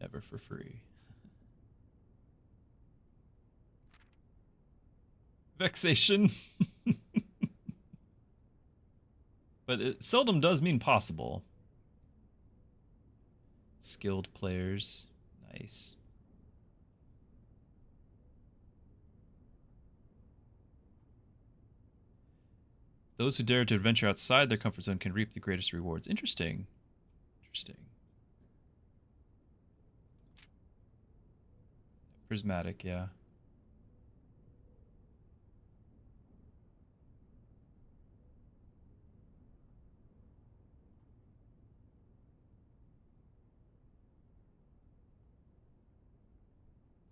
Never for free. Vexation. But it seldom does mean possible. Skilled players. Nice. Those who dare to adventure outside their comfort zone can reap the greatest rewards. Interesting. Interesting. Prismatic, yeah.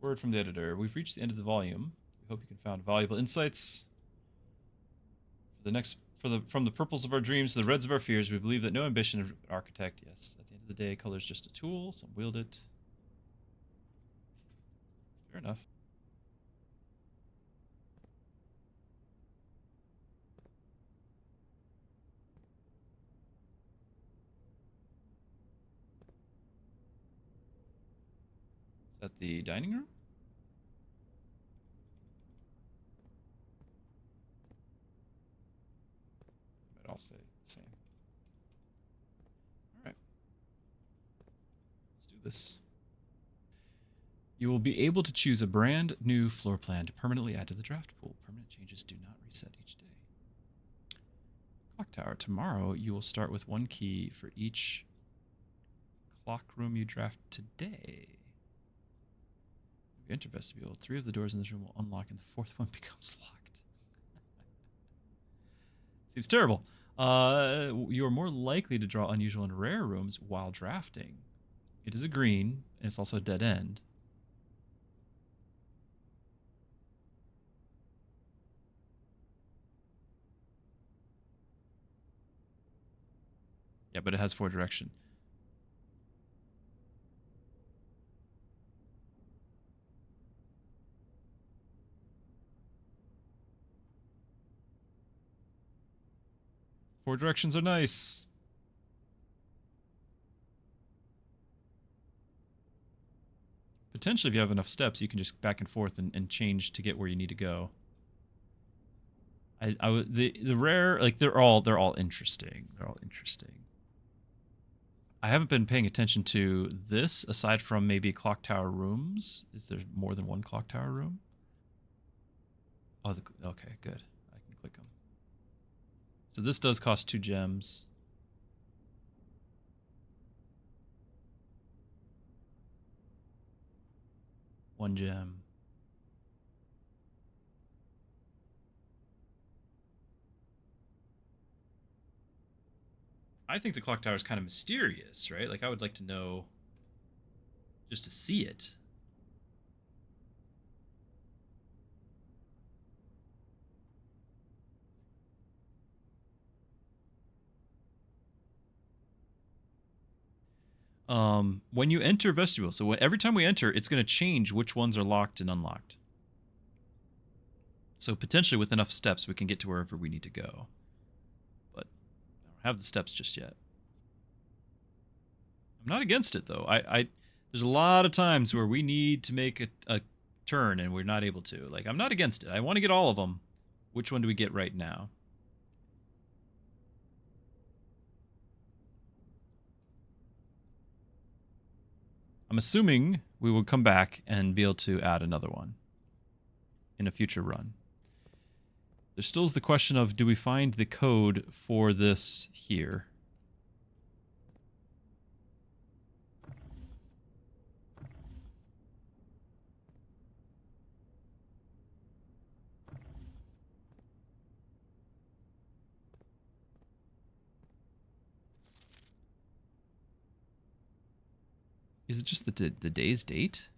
Word from the editor. We've reached the end of the volume. We hope you can find valuable insights. From the purples of our dreams to the reds of our fears, we believe that no ambition of an architect, yes, at the end of the day, color is just a tool. Some wield it. Fair enough. Is that the dining room? I'd all say the same. All right. Let's do this. You will be able to choose a brand new floor plan to permanently add to the draft pool. Permanent changes do not reset each day. Clock tower. Tomorrow, you will start with 1 key for each clock room you draft today. You enter vestibule. 3 of the doors in this room will unlock, and the 4th one becomes locked. Seems terrible. You are more likely to draw unusual and rare rooms while drafting. It is a green, and it's also a dead end. Yeah, but it has 4 direction. Four directions are nice. Potentially, if you have enough steps, you can just back and forth and change to get where you need to go. The rare, like they're all interesting. They're all interesting. I haven't been paying attention to this aside from maybe clock tower rooms. Is there more than 1 clock tower room? Oh, okay, good. I can click them. So this does cost 2 gems. One gem. I think the clock tower is kind of mysterious, right? Like I would like to know just to see it. When you enter vestibule, so every time we enter, it's going to change which ones are locked and unlocked. So potentially with enough steps, we can get to wherever we need to go. But I don't have the steps just yet. I'm not against it though. There's a lot of times where we need to make a turn and we're not able to. Like I'm not against it. I want to get all of them. Which one do we get right now? I'm assuming we will come back and be able to add another one in a future run. There still is the question of, do we find the code for this here? Is it just the day's date?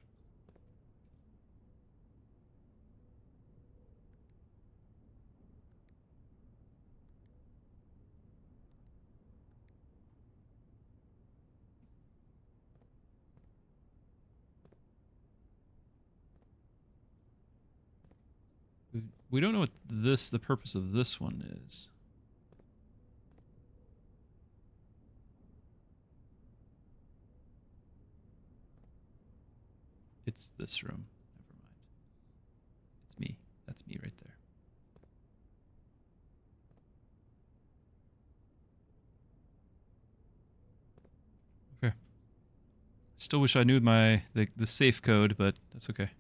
We don't know what the purpose of this one is. It's this room. Never mind. It's me. That's me right there. Okay. Still wish I knew the safe code, but that's okay.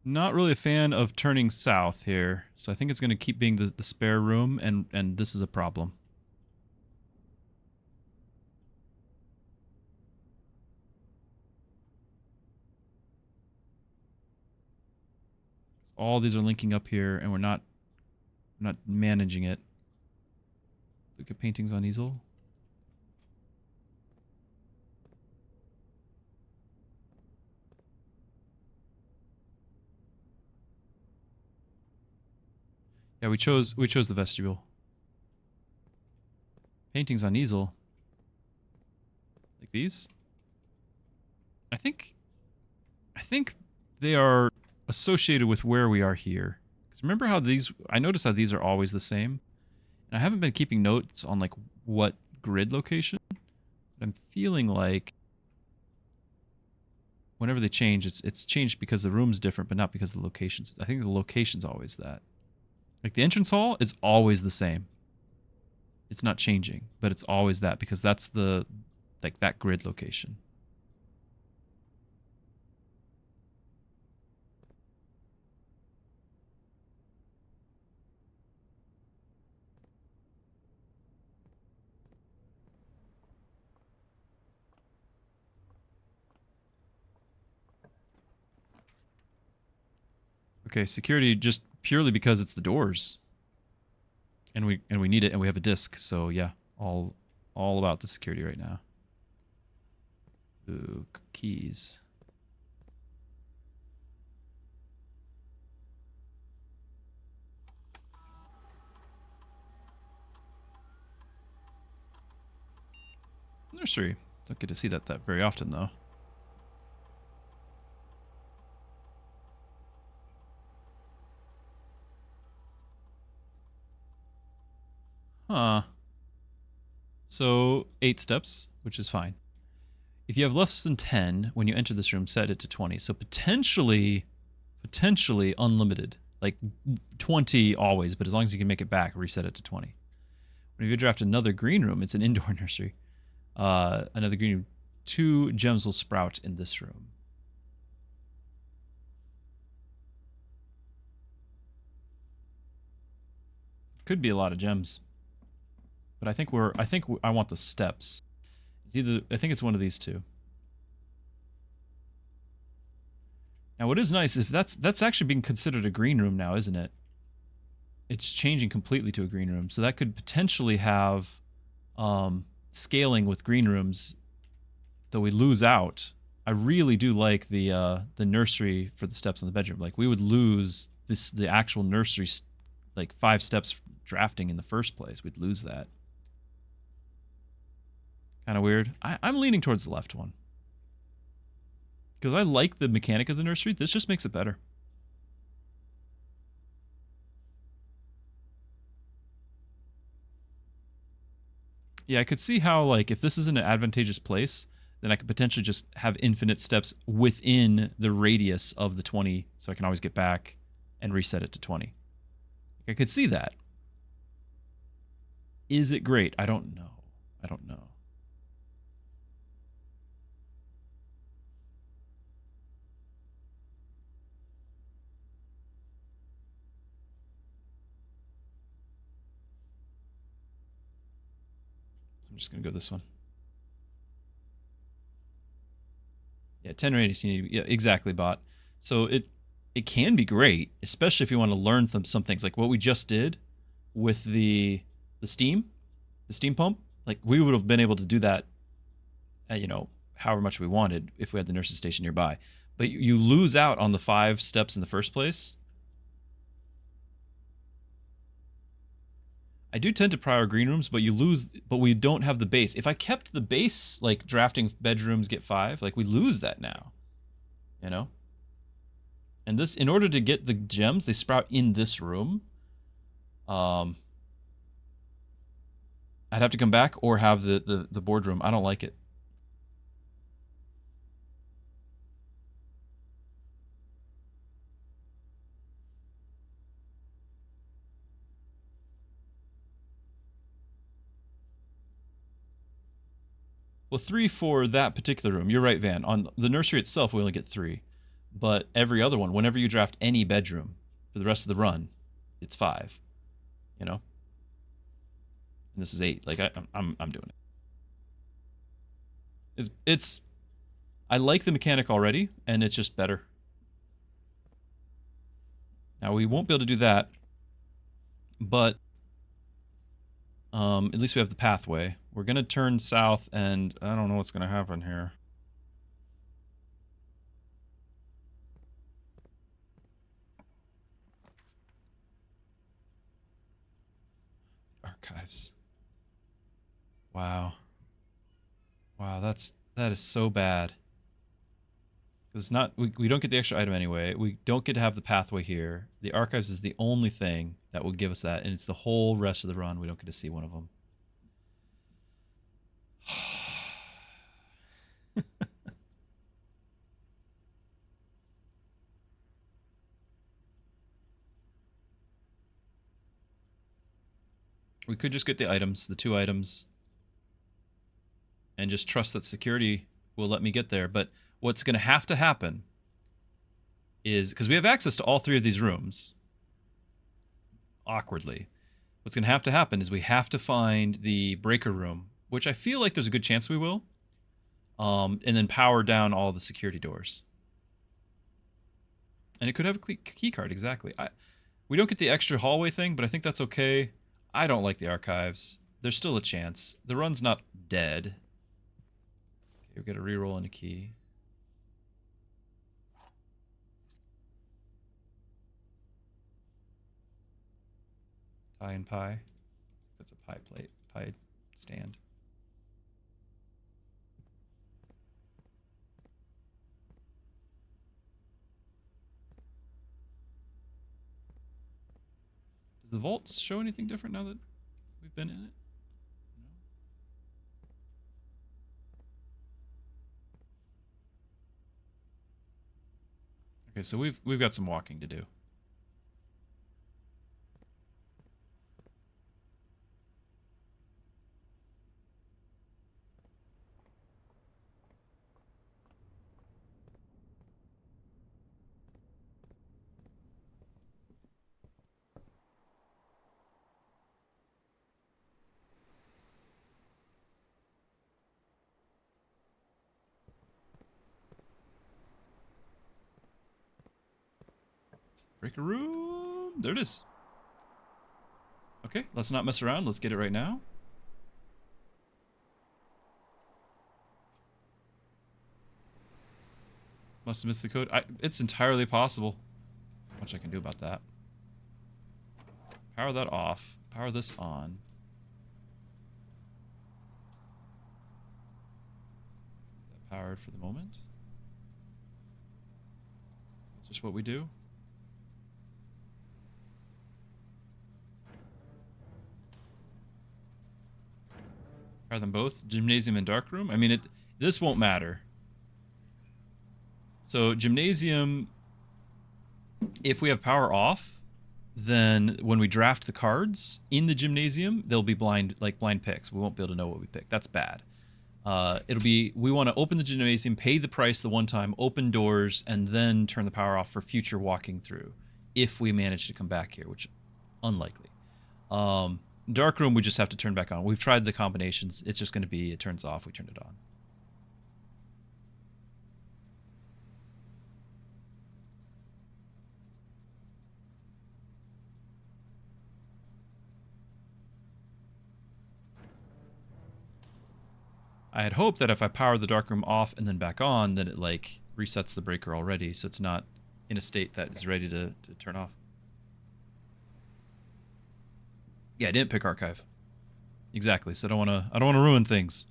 Not really a fan of turning south here, so I think it's going to keep being the spare room, and this is a problem. All these are linking up here, and we're not managing it. Look at paintings on easel. Yeah, we chose the vestibule. Paintings on easel. Like these? I think they are associated with where we are here. Because remember how I noticed how these are always the same. And I haven't been keeping notes on like what grid location. But I'm feeling like whenever they change, it's changed because the room's different, but not because the locations. I think the location's always that. Like the entrance hall is always the same. It's not changing, but it's always that because that's that grid location. Okay, security just purely because it's the doors. And we need it, and we have a disc, so yeah, all about the security right now. Ooh, keys. Nursery. Don't get to see that very often, though. Huh. So, 8 steps, which is fine. If you have less than 10, when you enter this room, set it to 20. So potentially unlimited. Like 20 always, but as long as you can make it back, reset it to 20. When you draft another green room, it's an indoor nursery. Another green room, 2 gems will sprout in this room. Could be a lot of gems. But I think I want the steps. I think it's one of these two. Now, what is nice is that's actually being considered a green room now, isn't it? It's changing completely to a green room, so that could potentially have scaling with green rooms, though we lose out. I really do like the nursery for the steps in the bedroom. Like we would lose the actual nursery, like 5 steps drafting in the first place. We'd lose that. Kind of weird. I'm leaning towards the left one. Because I like the mechanic of the nursery. This just makes it better. Yeah, I could see how, like, if this is in an advantageous place, then I could potentially just have infinite steps within the radius of the 20, so I can always get back and reset it to 20. I could see that. Is it great? I don't know. I don't know. I'm just going to go this one. Yeah, 10 radius. Yeah, exactly, bot. So it can be great, especially if you want to learn some things like what we just did with the steam pump. Like we would have been able to do that at, you know, however much we wanted if we had the nurse's station nearby. But you lose out on the 5 steps in the first place. I do tend to prior green rooms, but we don't have the base. If I kept the base, like drafting bedrooms get 5, like we lose that now, you know? And this, in order to get the gems, they sprout in this room. I'd have to come back or have the boardroom. I don't like it. Well, 3 for that particular room. You're right, Van. On the nursery itself, we only get 3. But every other one, whenever you draft any bedroom for the rest of the run, it's 5. You know? And this is 8. Like, I'm doing it. It's I like the mechanic already, and it's just better. Now, we won't be able to do that, but at least we have the pathway. We're going to turn south, and I don't know what's going to happen here. Archives. Wow. Wow, that is so bad. It's not, we don't get the extra item anyway. We don't get to have the pathway here. The archives is the only thing that will give us that, and it's the whole rest of the run we don't get to see one of them. We could just get the items, the 2 items, and just trust that security will let me get there. But what's going to happen is, because we have access to all 3 of these rooms, awkwardly, what's going to happen is we have to find the breaker room, which I feel like there's a good chance we will, and then power down all the security doors. And it could have a key card, exactly. We don't get the extra hallway thing, but I think that's okay. I don't like the archives. There's still a chance. The run's not dead. Okay, we've got to reroll in a key. Pie and pie. That's a pie plate. Pie stand. Does the vaults show anything different now that we've been in it? No? Okay, so we've got some walking to do. Breaker room. There it is. Okay, let's not mess around. Let's get it right now. Must have missed the code. It's entirely possible. Not much I can do about that. Power that off. Power this on. That powered for the moment. That's just what we do. Power them both. Gymnasium and dark room. I mean, this won't matter. So gymnasium, if we have power off, then when we draft the cards in the gymnasium, they'll be blind picks. We won't be able to know what we pick. That's bad. It'll be, we want to open the gymnasium, pay the price the one time, open doors, and then turn the power off for future walking through, if we manage to come back here, which unlikely. Dark room, we just have to turn back on. We've tried the combinations. It's just going to be, it turns off, we turn it on. I had hoped that if I power the dark room off and then back on, then it like resets the breaker already, so it's not in a state that is ready to turn off. Yeah, I didn't pick archive. Exactly, so I don't wanna ruin things.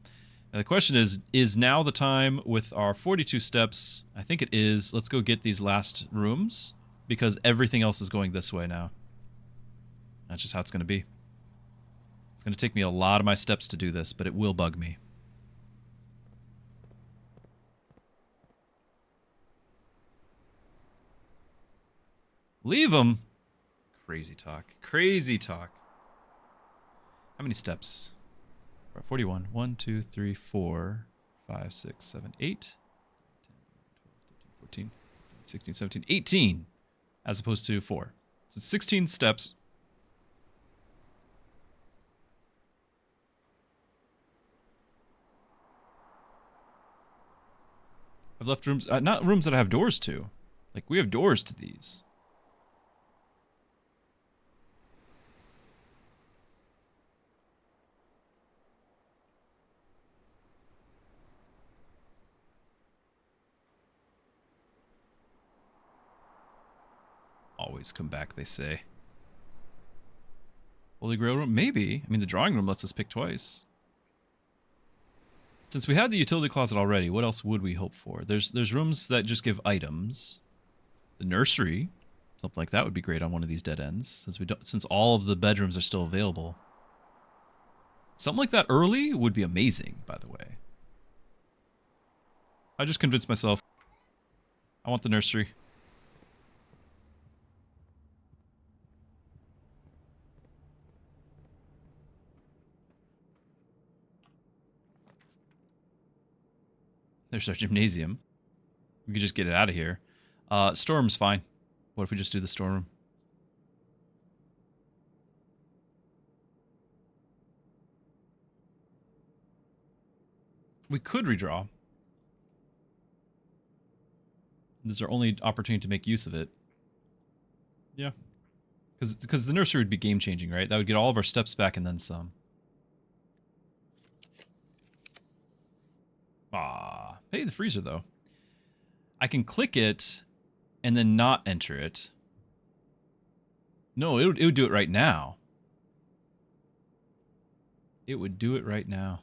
Now the question is now the time with our 42 steps? I think it is. Let's go get these last rooms, because everything else is going this way now. That's just how it's gonna be. It's gonna take me a lot of my steps to do this, but it will bug me. Leave them. Crazy talk. Crazy talk. How many steps? 41. 1, 2, 3, 4, 5, 6, 7, 8, 10, 12, 13, 14, 16, 17, 18. As opposed to 4. So it's 16 steps. I've left rooms, not rooms that I have doors to. Like, we have doors to these. Always come back, they say. Holy Grail room? Maybe. I mean, the drawing room lets us pick twice. Since we had the utility closet already, what else would we hope for? There's rooms that just give items. The nursery, something like that would be great on one of these dead ends, since all of the bedrooms are still available. Something like that early would be amazing, by the way. I just convinced myself. I want the nursery. There's our gymnasium. We could just get it out of here. Storm's fine. What if we just do the storm room? We could redraw. This is our only opportunity to make use of it. Yeah. Because the nursery would be game-changing, right? That would get all of our steps back and then some. Ah, pay the freezer, though. I can click it and then not enter it. No, it would do it right now. It would do it right now.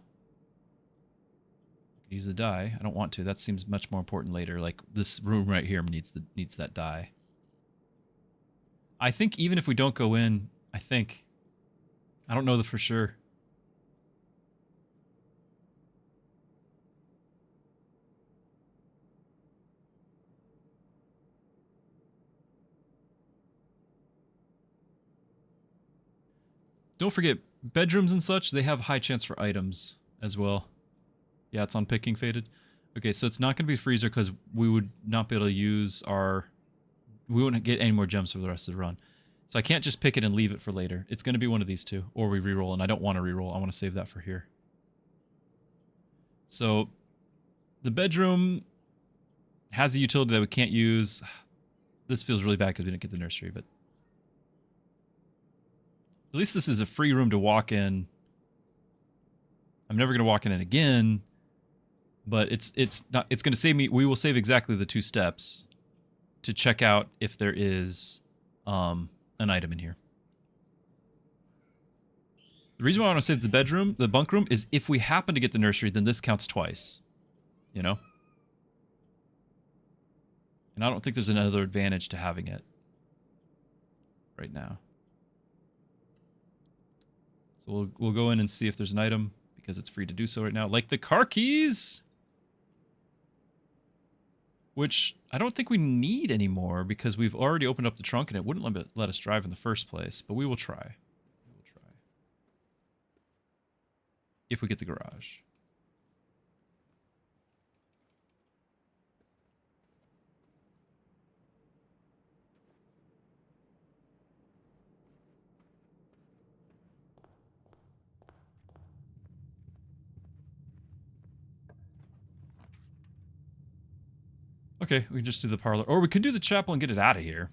Use the die. I don't want to. That seems much more important later. Like, this room right here needs that die. I think even if we don't go in, I don't know for sure. Don't forget, bedrooms and such, they have high chance for items as well. Yeah, it's on picking faded. Okay, so it's not going to be freezer because we would not be able to use our... We wouldn't get any more gems for the rest of the run. So I can't just pick it and leave it for later. It's going to be one of these two. Or we reroll, and I don't want to reroll. I want to save that for here. So the bedroom has a utility that we can't use. This feels really bad because we didn't get the nursery, but... At least this is a free room to walk in. I'm never going to walk in it again, but it's going to save me. We will save exactly the 2 steps to check out if there is an item in here. The reason why I want to save the bunk room, is if we happen to get the nursery, then this counts twice. You know? And I don't think there's another advantage to having it right now. So we'll go in and see if there's an item, because it's free to do so right now. Like the car keys! which I don't think we need anymore because we've already opened up the trunk and it wouldn't let us drive in the first place, but we will try. We will try. If we get the garage. Okay, we can just do the parlor. Or we could do the chapel and get it out of here.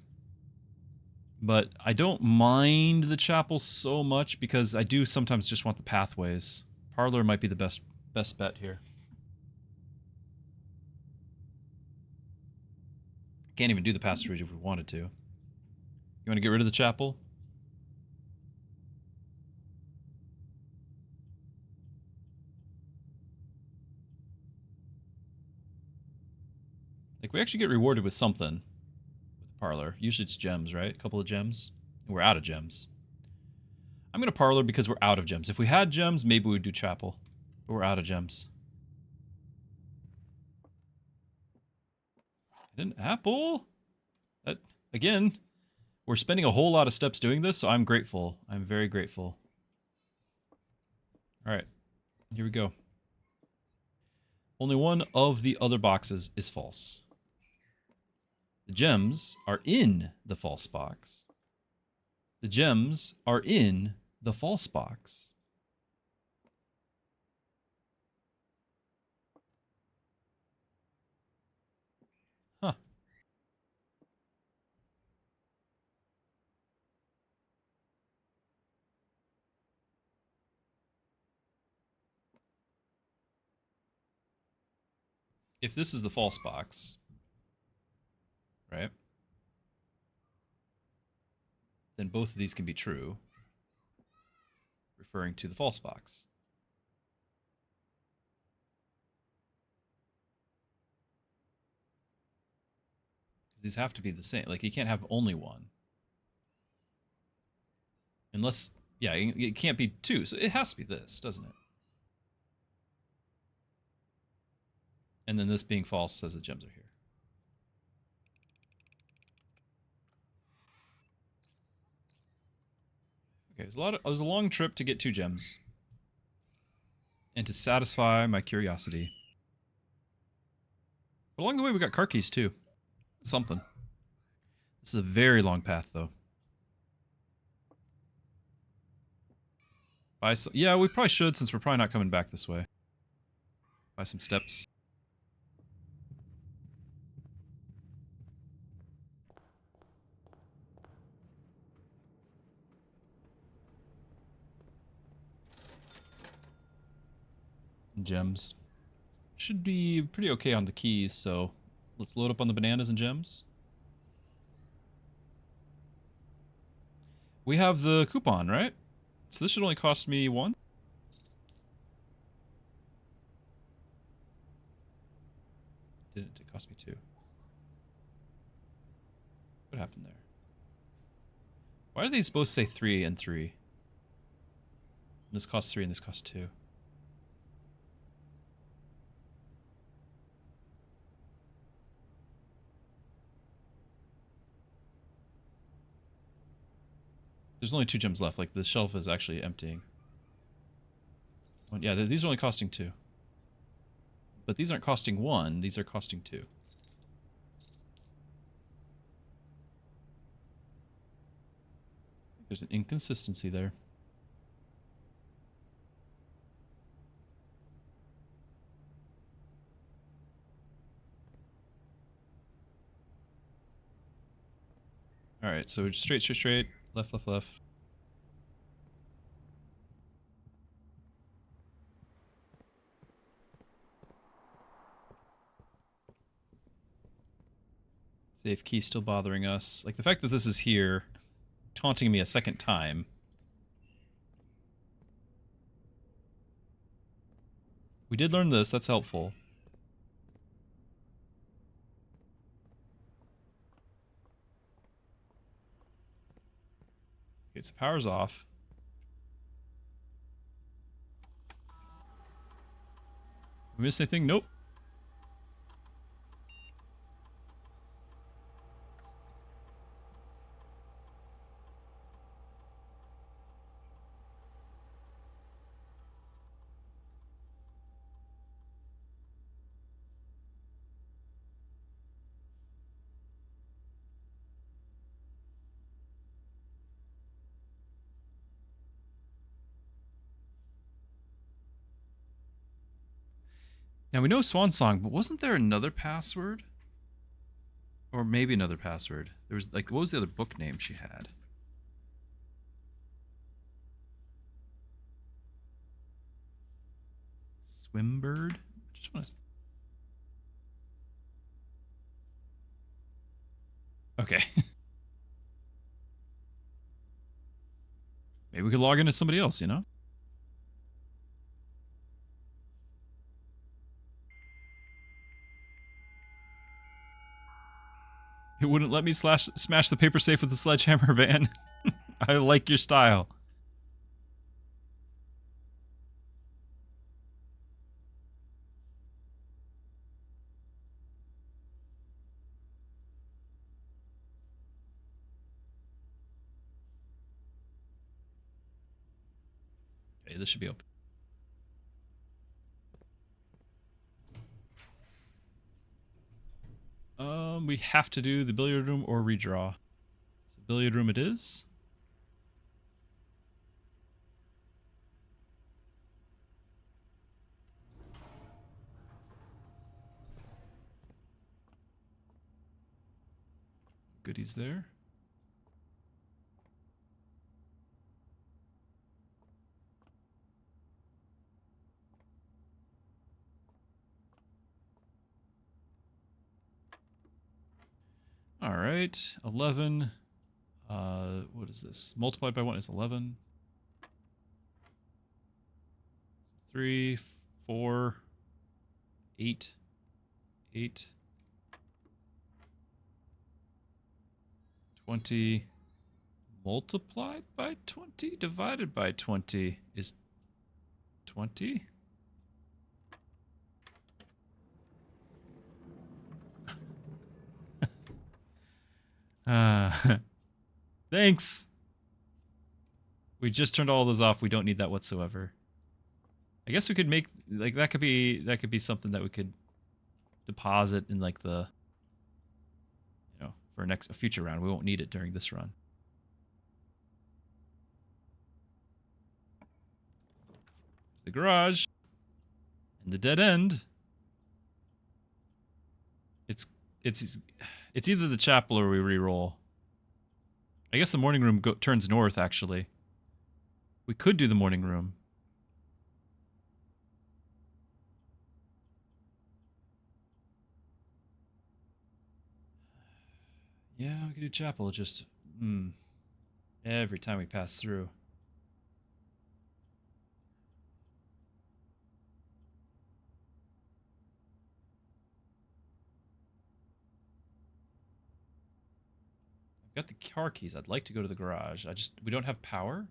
But I don't mind the chapel so much because I do sometimes just want the pathways. Parlor might be the best bet here. Can't even do the pastorage if we wanted to. You want to get rid of the chapel? Like, we actually get rewarded with something with the parlor. Usually it's gems, right? A couple of gems. And we're out of gems. I'm going to parlor because we're out of gems. If we had gems, maybe we'd do chapel. But we're out of gems. An apple? That, again, we're spending a whole lot of steps doing this, so I'm grateful. I'm very grateful. Alright. Here we go. Only one of the other boxes is false. The gems are in the false box. The gems are in the false box. Huh. If this is the false box, right? Then both of these can be true, referring to the false box. These have to be the same. Like, you can't have only one. Unless, yeah, it can't be two. So it has to be this, doesn't it? And then this being false says the gems are here. Okay, it was a long trip to get 2 gems. And to satisfy my curiosity. But along the way we got car keys too. Something. This is a very long path though. Yeah, we probably should since we're probably not coming back this way. Buy some steps. Gems. Should be pretty okay on the keys, so let's load up on the bananas and gems. We have the coupon, right? So this should only cost me 1. Didn't it cost me 2? What happened there? Why do these both say 3 and 3? This costs 3 and this costs 2. There's only 2 gems left. Like, the shelf is actually emptying. Yeah, these are only costing 2. But these aren't costing 1. These are costing 2. There's an inconsistency there. Alright, so straight. Left. Safe key still bothering us. Like, the fact that this is here, taunting me a second time. We did learn this, that's helpful. Okay, so power's off. We missed anything? Nope. Now we know Swan Song, but wasn't there another password? Or maybe another password. There was like, what was the other book name she had? Swimbird? I just want to... Okay. Maybe we could log into somebody else, you know? It wouldn't let me smash the paper safe with the sledgehammer, Van. I like your style. Okay, this should be open. We have to do the billiard room or redraw. So billiard room it is. Goodies there. All right, 11. What is this? Multiplied by 1 is 11. 3, 4, 8, 8, 20 multiplied by 20 divided by 20 is 20. Thanks. We just turned all those off. We don't need that whatsoever. I guess we could make like that could be something that we could deposit in like the, you know, for a future round. We won't need it during this run. The garage and the dead end. It's either the chapel or we re-roll. I guess the morning room turns north, actually. We could do the morning room. Yeah, we could do chapel. Just every time we pass through. I've got the car keys. I'd like to go to the garage. We don't have power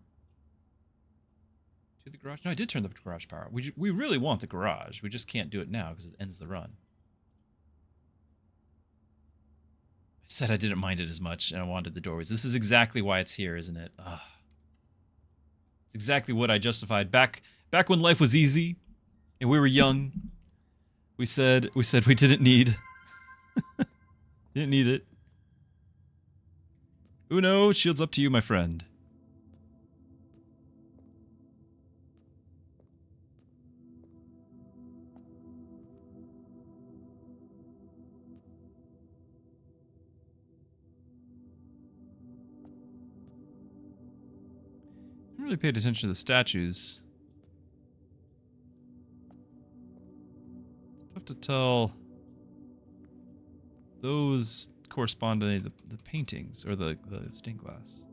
to the garage. No, I did turn the garage power. We really want the garage. We just can't do it now because it ends the run. I said I didn't mind it as much, and I wanted the doorways. This is exactly why it's here, isn't it? Ugh. It's exactly what I justified back when life was easy, and we were young. We said we didn't need didn't need it. Uno, shield's up to you, my friend. I really paid attention to the statues. It's tough to tell those correspond to the paintings or the stained glass.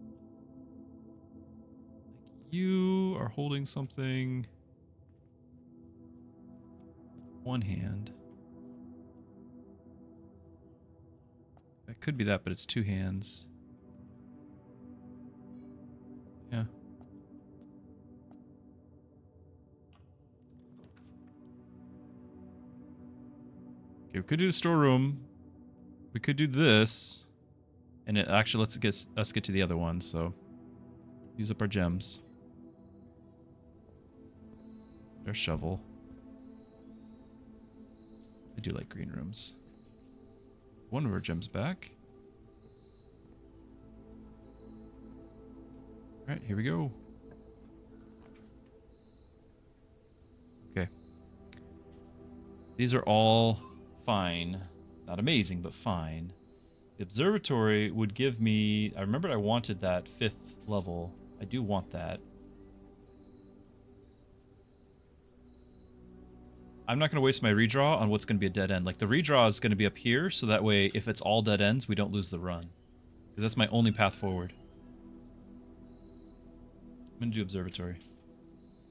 Like you are holding something. One hand. That could be that, but it's two hands. Yeah. Okay, we could do the storeroom. We could do this. And it actually lets us get to the other one, so use up our gems. Our shovel. I do like green rooms. One of our gems back. Alright, here we go. Okay. These are all fine. Not amazing, but fine. The observatory would give me... I remembered I wanted that 5th level. I do want that. I'm not going to waste my redraw on what's going to be a dead end. Like, the redraw is going to be up here, so that way, if it's all dead ends, we don't lose the run. Because that's my only path forward. I'm going to do observatory.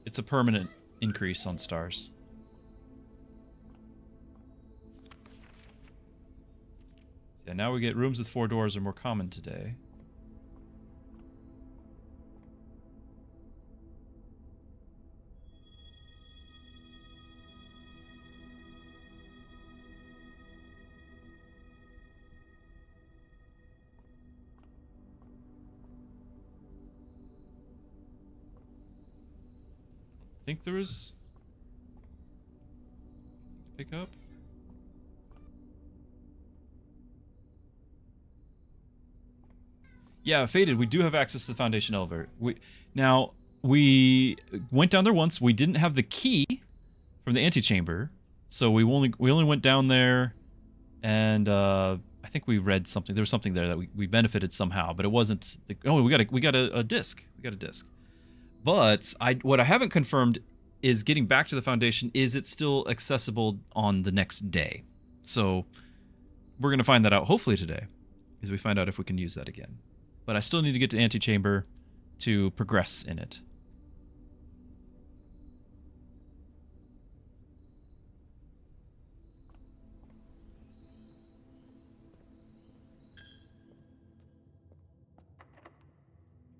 It's a permanent increase on stars. So yeah, now we get rooms with 4 doors are more common today. I think there was... pick up? Yeah, Faded, we do have access to the Foundation elevator. We went down there once. We didn't have the key from the antechamber, so we only went down there, and I think we read something. There was something there that we benefited somehow, but it wasn't. Oh, we got a disc. We got a disc. But what I haven't confirmed is getting back to the Foundation. Is it still accessible on the next day? So we're gonna find that out hopefully today, as we find out if we can use that again. But I still need to get to antechamber to progress in it.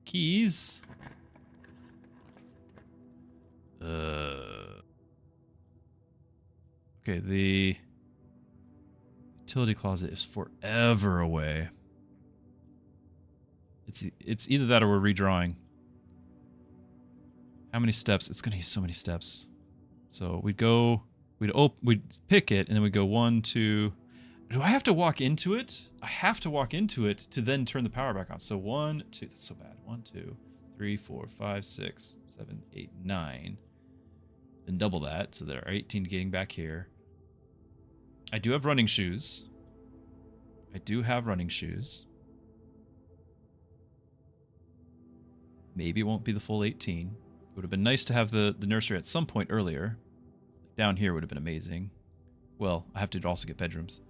Keys. Okay, the utility closet is forever away. It's either that or we're redrawing. How many steps? It's gonna use so many steps. So we'd pick it, and then we'd go 1, 2. Do I have to walk into it? I have to walk into it to then turn the power back on. So 1, 2. That's so bad. 1, 2, 3, 4, 5, 6, 7, 8, 9. Then double that, so there are 18 getting back here. I do have running shoes. Maybe it won't be the full 18. It would have been nice to have the nursery at some point earlier. Down here would have been amazing. Well, I have to also get bedrooms.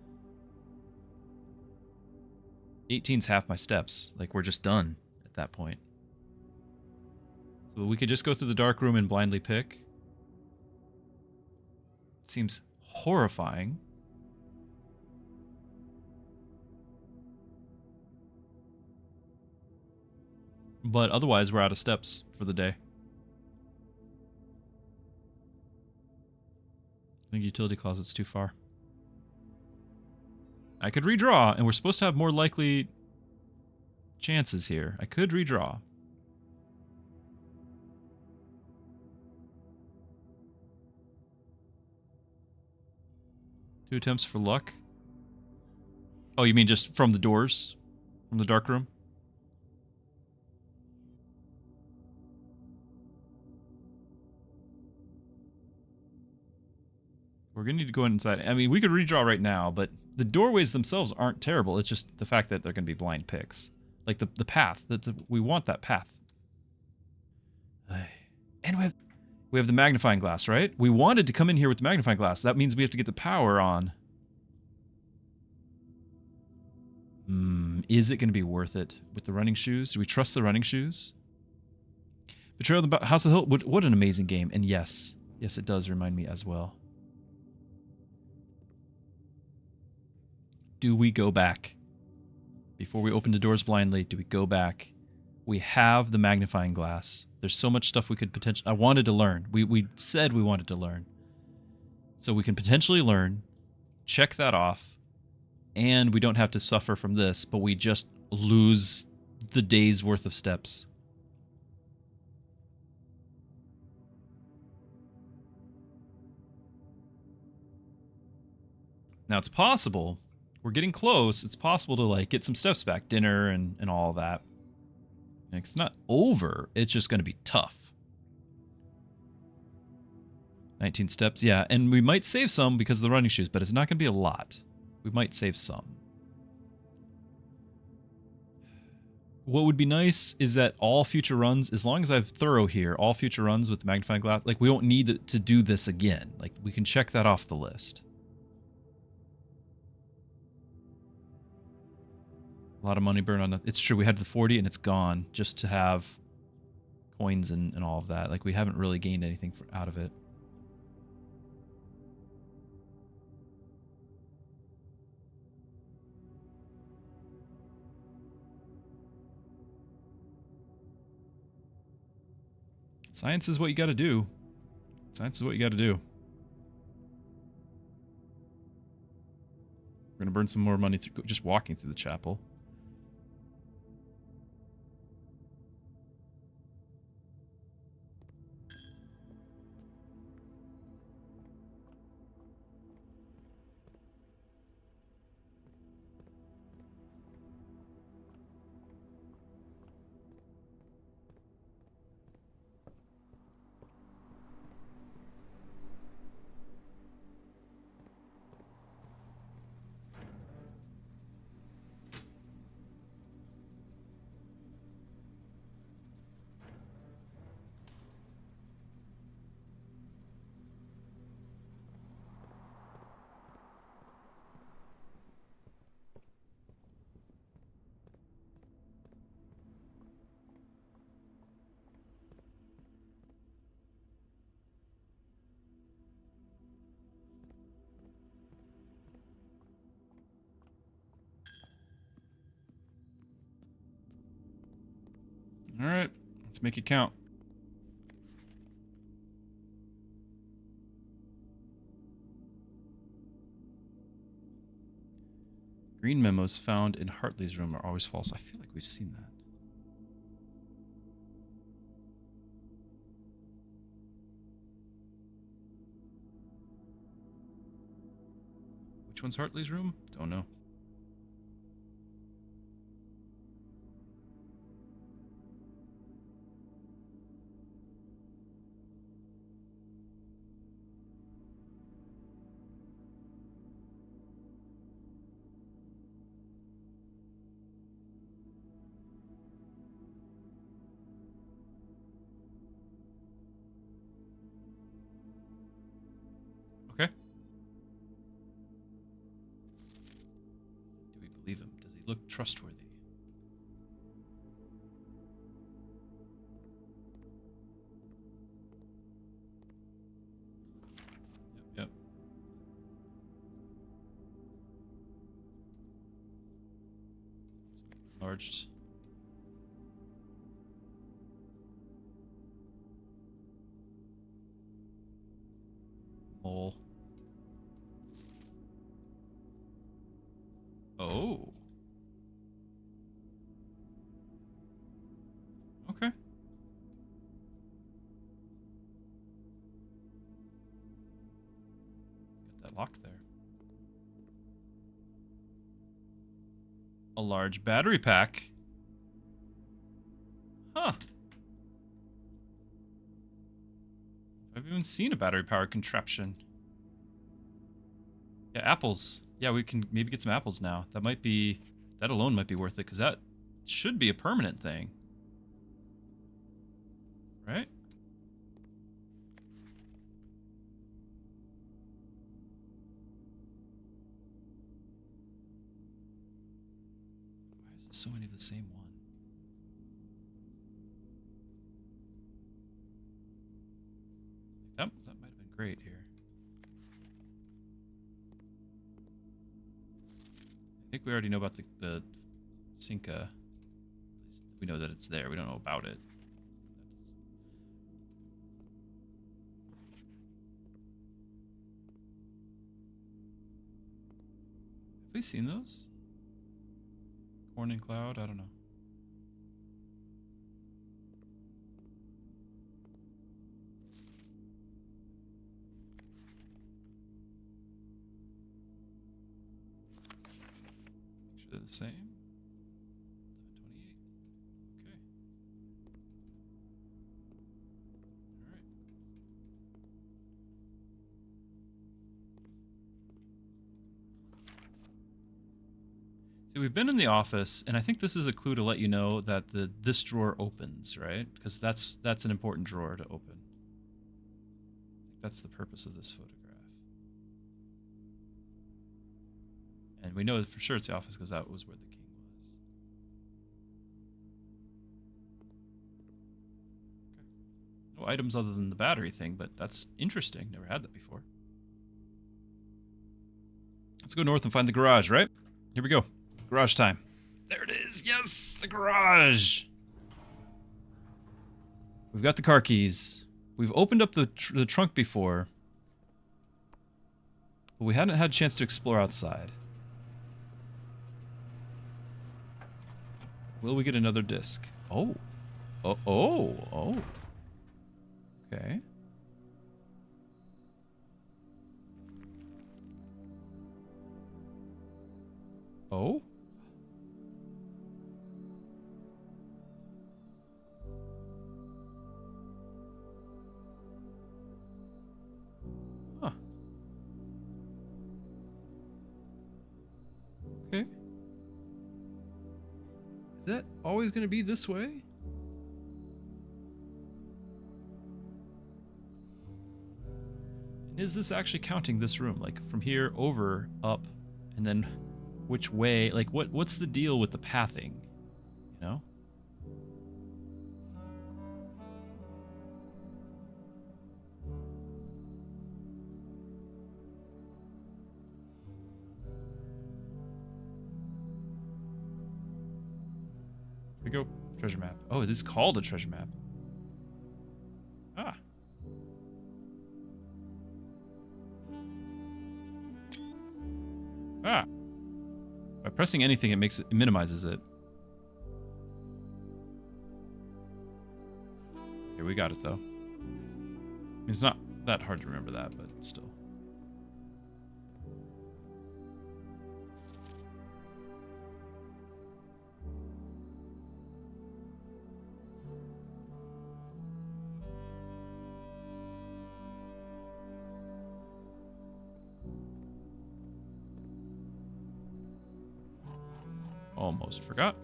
18's half my steps. Like, we're just done at that point. So we could just go through the dark room and blindly pick. Seems horrifying. But otherwise, we're out of steps for the day. I think utility closet's too far. I could redraw, and we're supposed to have more likely chances here. I could redraw. Two attempts for luck. Oh, you mean just from the doors? From the dark room? We're going to need to go inside. I mean, we could redraw right now, but the doorways themselves aren't terrible. It's just the fact that they're going to be blind picks. Like the path. We want that path. And we have the magnifying glass, right? We wanted to come in here with the magnifying glass. That means we have to get the power on. Is it going to be worth it with the running shoes? Do we trust the running shoes? Betrayal of the House of the Hill. What an amazing game. And yes, it does remind me as well. Do we go back? Before we open the doors blindly, do we go back? We have the magnifying glass. There's so much stuff we could potentially... I wanted to learn. We said we wanted to learn. So we can potentially learn, check that off, and we don't have to suffer from this, but we just lose the day's worth of steps. Now, it's possible... We're getting close. It's possible to, like, get some steps back. Dinner and all that. Like, it's not over. It's just going to be tough. 19 steps, yeah. And we might save some because of the running shoes, but it's not going to be a lot. We might save some. What would be nice is that all future runs, as long as I've thorough here, all future runs with the magnifying glass, like we don't need to do this again. Like we can check that off the list. A lot of money burned on that. It's true, we had the 40 and it's gone just to have coins and all of that. Like we haven't really gained anything out of it. Science is what you got to do. Science is what you got to do. We're going to burn some more money through just walking through the chapel. All right, let's make it count. Green memos found in Hartley's room are always false. I feel like we've seen that. Which one's Hartley's room? Don't know. Okay. Do we believe him? Does he look trustworthy? Yep. Enlarged. Mole. Oh. Okay. Got that lock there. A large battery pack. Huh. I've even seen a battery powered contraption. Yeah, apples. Yeah, we can maybe get some apples now. That might be, that alone might be worth it, because that should be a permanent thing. Right? Why is there so many of the same one? That might have been great here. I think we already know about the Cinca. We know that it's there. We don't know about it. Have we seen those? Corn and Cloud? I don't know. Make sure they're the same. 1128. Okay. All right. See, we've been in the office, and I think this is a clue to let you know that this drawer opens, right? Because that's an important drawer to open. That's the purpose of this photograph. And we know for sure it's the office because that was where the king was. Okay. No items other than the battery thing, but that's interesting. Never had that before. Let's go north and find the garage, right? Here we go. Garage time. There it is. Yes, the garage. We've got the car keys. We've opened up the trunk before, but we hadn't had a chance to explore outside. Will we get another disc? Oh. Oh. Okay. Oh? Huh. Okay. Is that always going to be this way? And is this actually counting this room? Like from here over, up, and then which way? Like what's the deal with the pathing? You know? Here we go. Treasure map. Oh, it is called a treasure map. Ah. Ah. By pressing anything, it minimizes it. Here, we got it though. It's not that hard to remember that, but still. Almost forgot.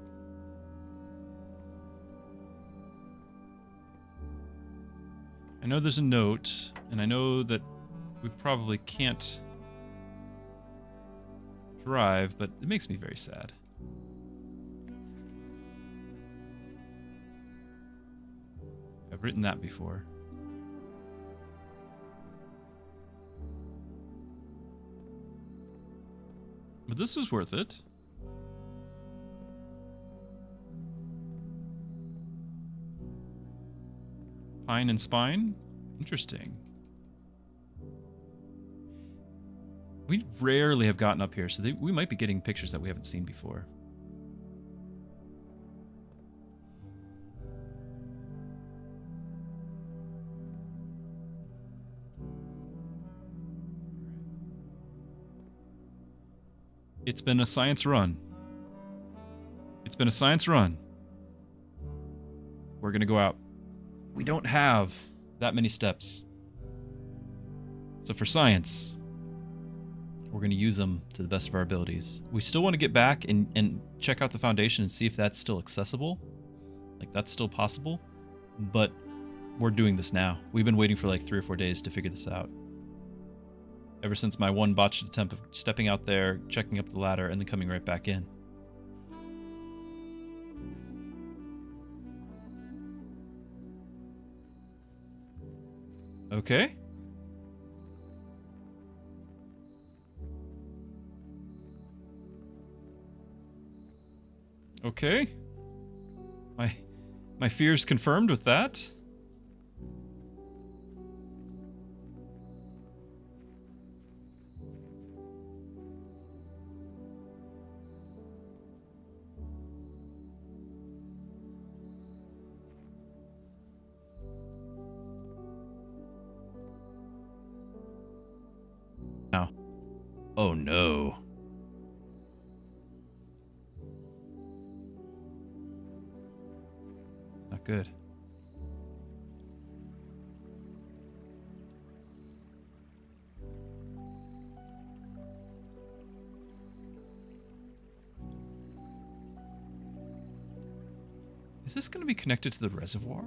I know there's a note, and I know that we probably can't drive, but it makes me very sad. I've written that before. But this was worth it. Pine and spine? Interesting. We rarely have gotten up here, so we might be getting pictures that we haven't seen before. It's been a science run. It's been a science run. We're gonna go out. We don't have that many steps. So for science, we're going to use them to the best of our abilities. We still want to get back and check out the foundation and see if that's still accessible. Like, that's still possible. But we're doing this now. We've been waiting for like 3 or 4 days to figure this out. Ever since my one botched attempt of stepping out there, checking up the ladder, and then coming right back in. Okay. Okay. My fears confirmed with that. Now. Oh no. Not good. Is this going to be connected to the reservoir?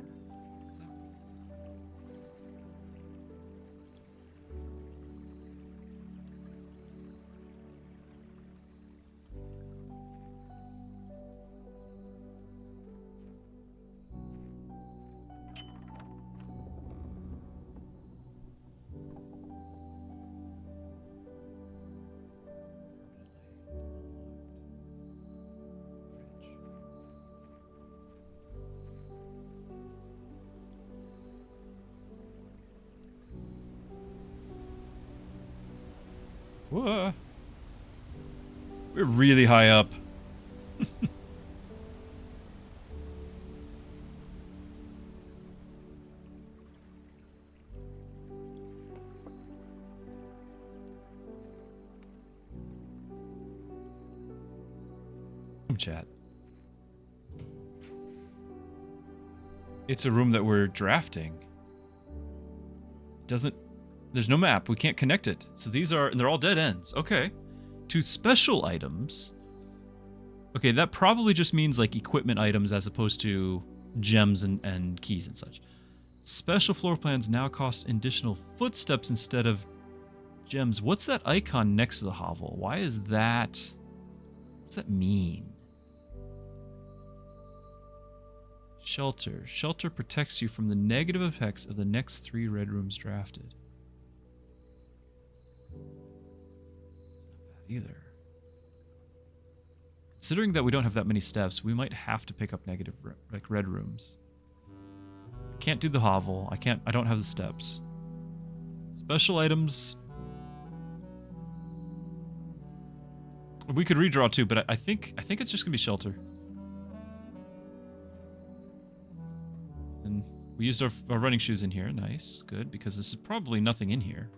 Whoa. We're really high up. Chat. It's a room that we're drafting. There's no map. We can't connect it. So they're all dead ends. Okay. To special items. Okay, that probably just means like equipment items as opposed to gems and keys and such. Special floor plans now cost additional footsteps instead of gems. What's that icon next to the hovel? Why is that? What's that mean? Shelter. Shelter protects you from the negative effects of the next 3 red rooms drafted. It's not bad either. Considering that we don't have that many steps, we might have to pick up negative, like red rooms. I can't do the hovel. I don't have the steps. Special items. We could redraw too, but I think it's just gonna be shelter. And we used our running shoes in here. Nice, good, because this is probably nothing in here.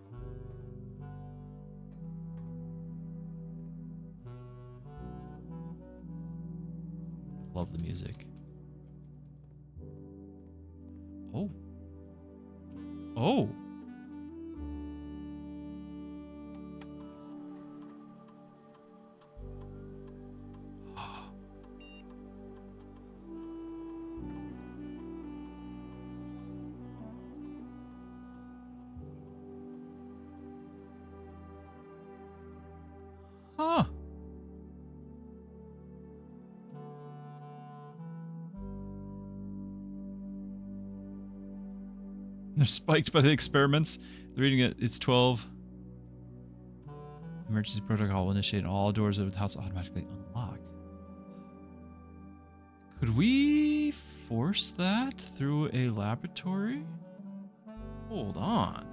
Love the music. Oh. Oh. Huh. They're spiked by the experiments. They're reading it. It's 12. Emergency protocol will initiate all doors of the house automatically unlock. Could we force that through a laboratory? Hold on.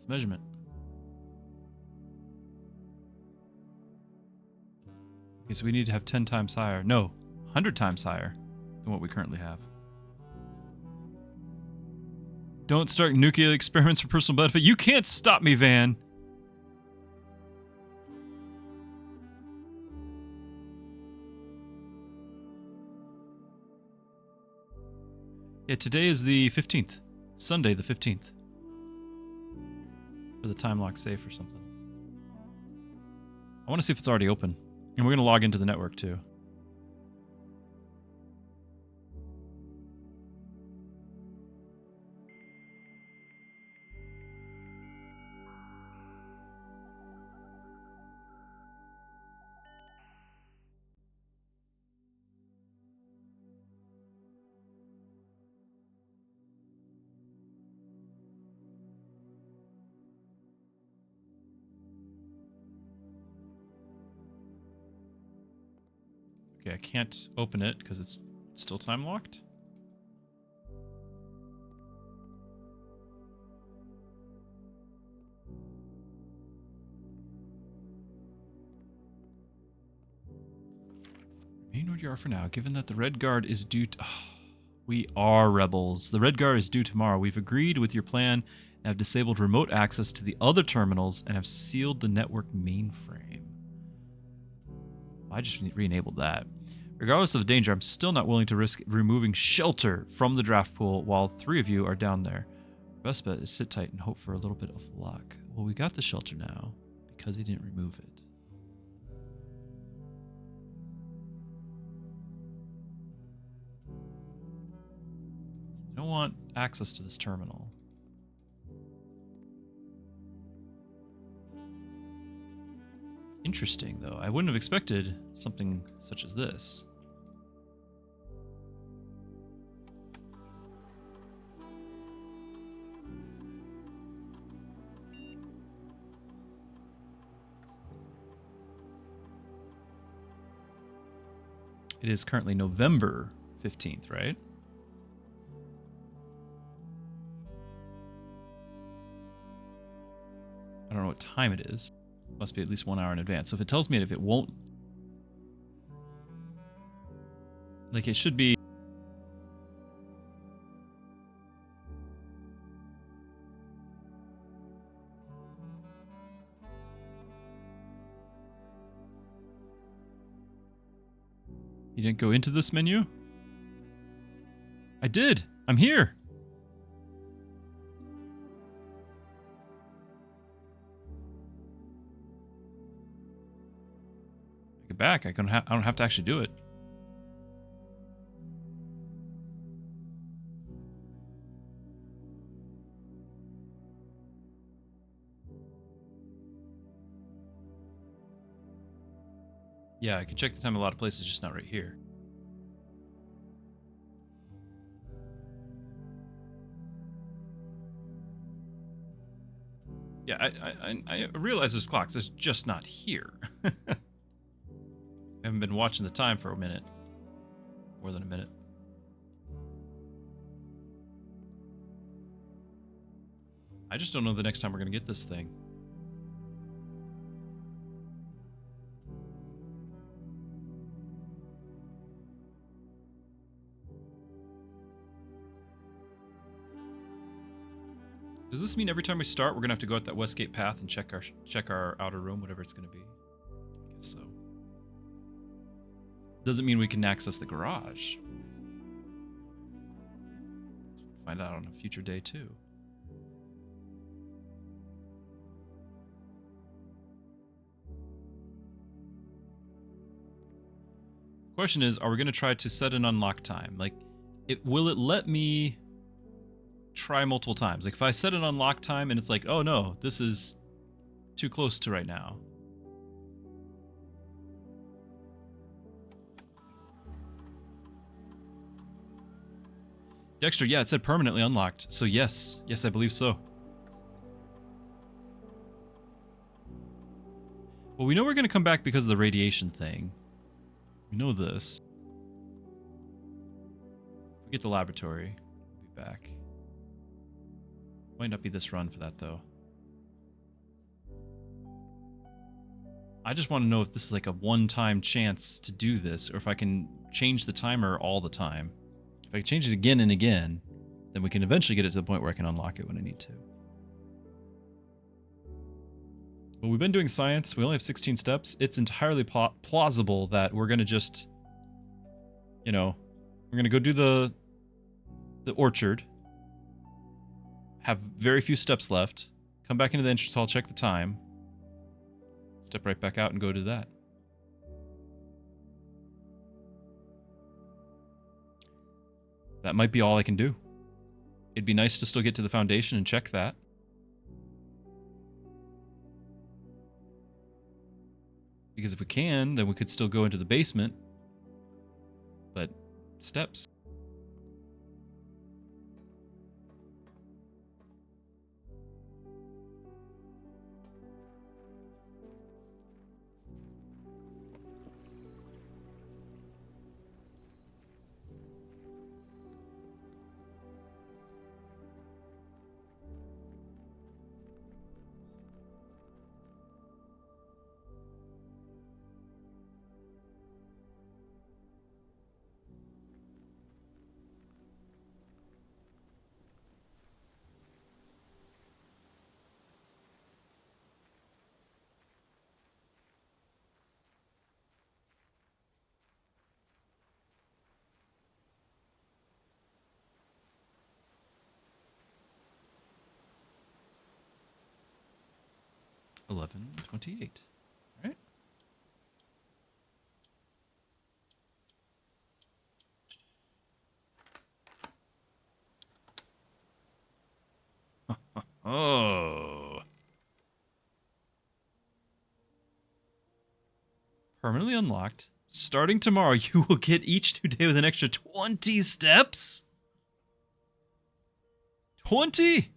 Measurement. Okay, so we need to have 10 times higher. No, 100 times higher than what we currently have. Don't start nuclear experiments for personal benefit. You can't stop me, Van. Yeah, today is the 15th. Sunday the 15th. Or the time lock safe or something. I want to see if it's already open. And we're going to log into the network too. Okay, I can't open it because it's still time locked. Remain where you are for now, given that the Red Guard is due to... we are rebels. The Red Guard is due tomorrow. We've agreed with your plan and have disabled remote access to the other terminals and have sealed the network mainframe. I just re-enabled that. Regardless of the danger, I'm still not willing to risk removing shelter from the draft pool while 3 of you are down there. Best bet is sit tight and hope for a little bit of luck. Well, we got the shelter now because he didn't remove it. I don't want access to this terminal. Interesting, though. I wouldn't have expected something such as this. It is currently November 15th, right? I don't know what time it is. It must be at least 1 hour in advance. So if it tells me if it won't... like, it should be... You didn't go into this menu? I did! I'm here! I get back. I don't have to actually do it. Yeah, I can check the time in a lot of places, just not right here. Yeah, I realize there's clocks. It's just not here. I haven't been watching the time for a minute. More than a minute. I just don't know the next time we're going to get this thing. Does this mean every time we start, we're gonna have to go out that Westgate path and check our outer room, whatever it's gonna be? I guess so. Doesn't mean we can access the garage. We'll find out on a future day too. The question is, are we gonna try to set an unlock time? Like, will it let me try multiple times? Like, if I set an unlock time and it's like, oh no, this is too close to right now. Dexter, yeah, it said permanently unlocked. So yes, I believe so. Well, we know we're going to come back because of the radiation thing. We know this. If we get the laboratory, we'll be back. Might not be this run for that, though. I just want to know if this is like a one-time chance to do this, or if I can change the timer all the time. If I can change it again and again, then we can eventually get it to the point where I can unlock it when I need to. But we've been doing science. We only have 16 steps. It's entirely plausible that we're going to just, you know, we're going to go do the orchard. Have very few steps left. Come back into the entrance hall, check the time. Step right back out and go do that. That might be all I can do. It'd be nice to still get to the foundation and check that. Because if we can, then we could still go into the basement. But steps. 11:28. All right. Oh. Permanently unlocked. Starting tomorrow, you will get each new day with an extra 20 steps? 20?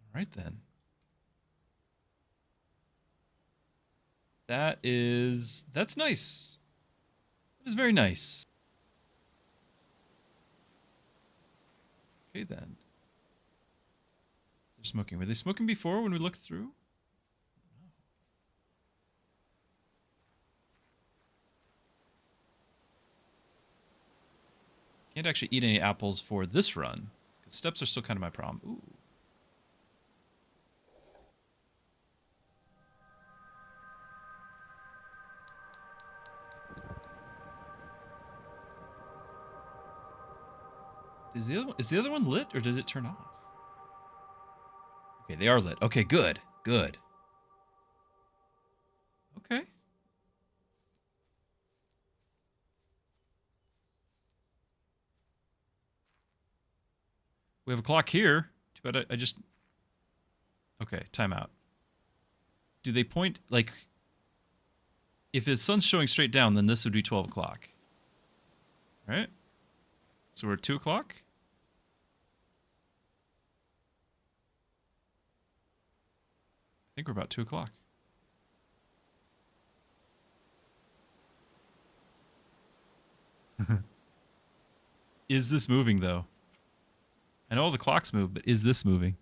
All right, then. That's nice. That is very nice. Okay, then. They're smoking. Were they smoking before when we looked through? Can't actually eat any apples for this run. Because steps are still kind of my problem. Ooh. Is the other one lit, or does it turn off? Okay, they are lit. Okay, good. Good. Okay. We have a clock here. Too bad I just... Okay, timeout. Do they point, like... If the sun's showing straight down, then this would be 12 o'clock. Right? So we're at 2 o'clock? I think we're about 2 o'clock. Is this moving, though? I know all the clocks move, but is this moving?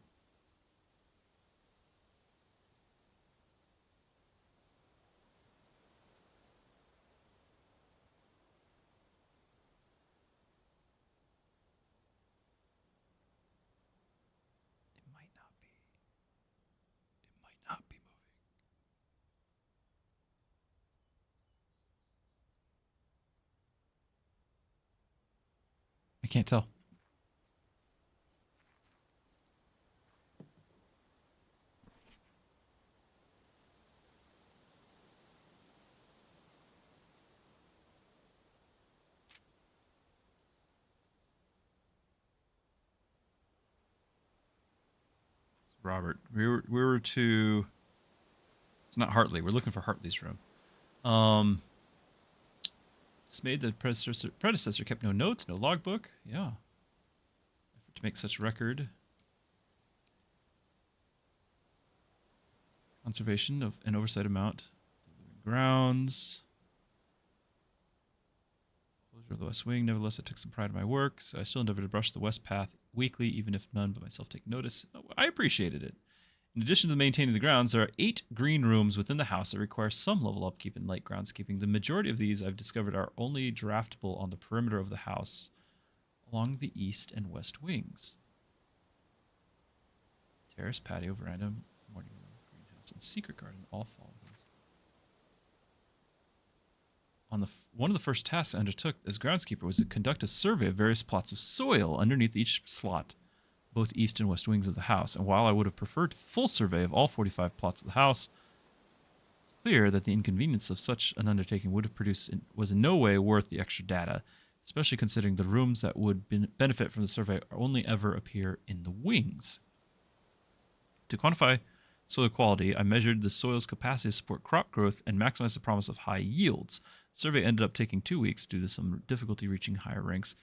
It might not be. It might not be moving. I can't tell. Robert, we were to... It's not Hartley. We're looking for Hartley's room. Dismayed the predecessor kept no notes, no logbook. Yeah. Effort to make such record. Conservation of an oversight amount. Grounds. Closure of the West Wing. Nevertheless, I took some pride in my work, so I still endeavor to brush the West Path weekly, even if none but myself take notice. I appreciated it. In addition to maintaining the grounds, there are 8 green rooms within the house that require some level of upkeep and light groundskeeping. The majority of these, I've discovered, are only draftable on the perimeter of the house along the east and west wings. Terrace, patio, veranda, morning room, greenhouse, and secret garden all fall within this. One of the first tasks I undertook as groundskeeper was to conduct a survey of various plots of soil underneath each slot, both east and west wings of the house. And while I would have preferred full survey of all 45 plots of the house, it's clear that the inconvenience of such an undertaking was in no way worth the extra data, especially considering the rooms that would benefit from the survey only ever appear in the wings. To quantify soil quality, I measured the soil's capacity to support crop growth and maximize the promise of high yields. The survey ended up taking 2 weeks due to some difficulty reaching higher ranks.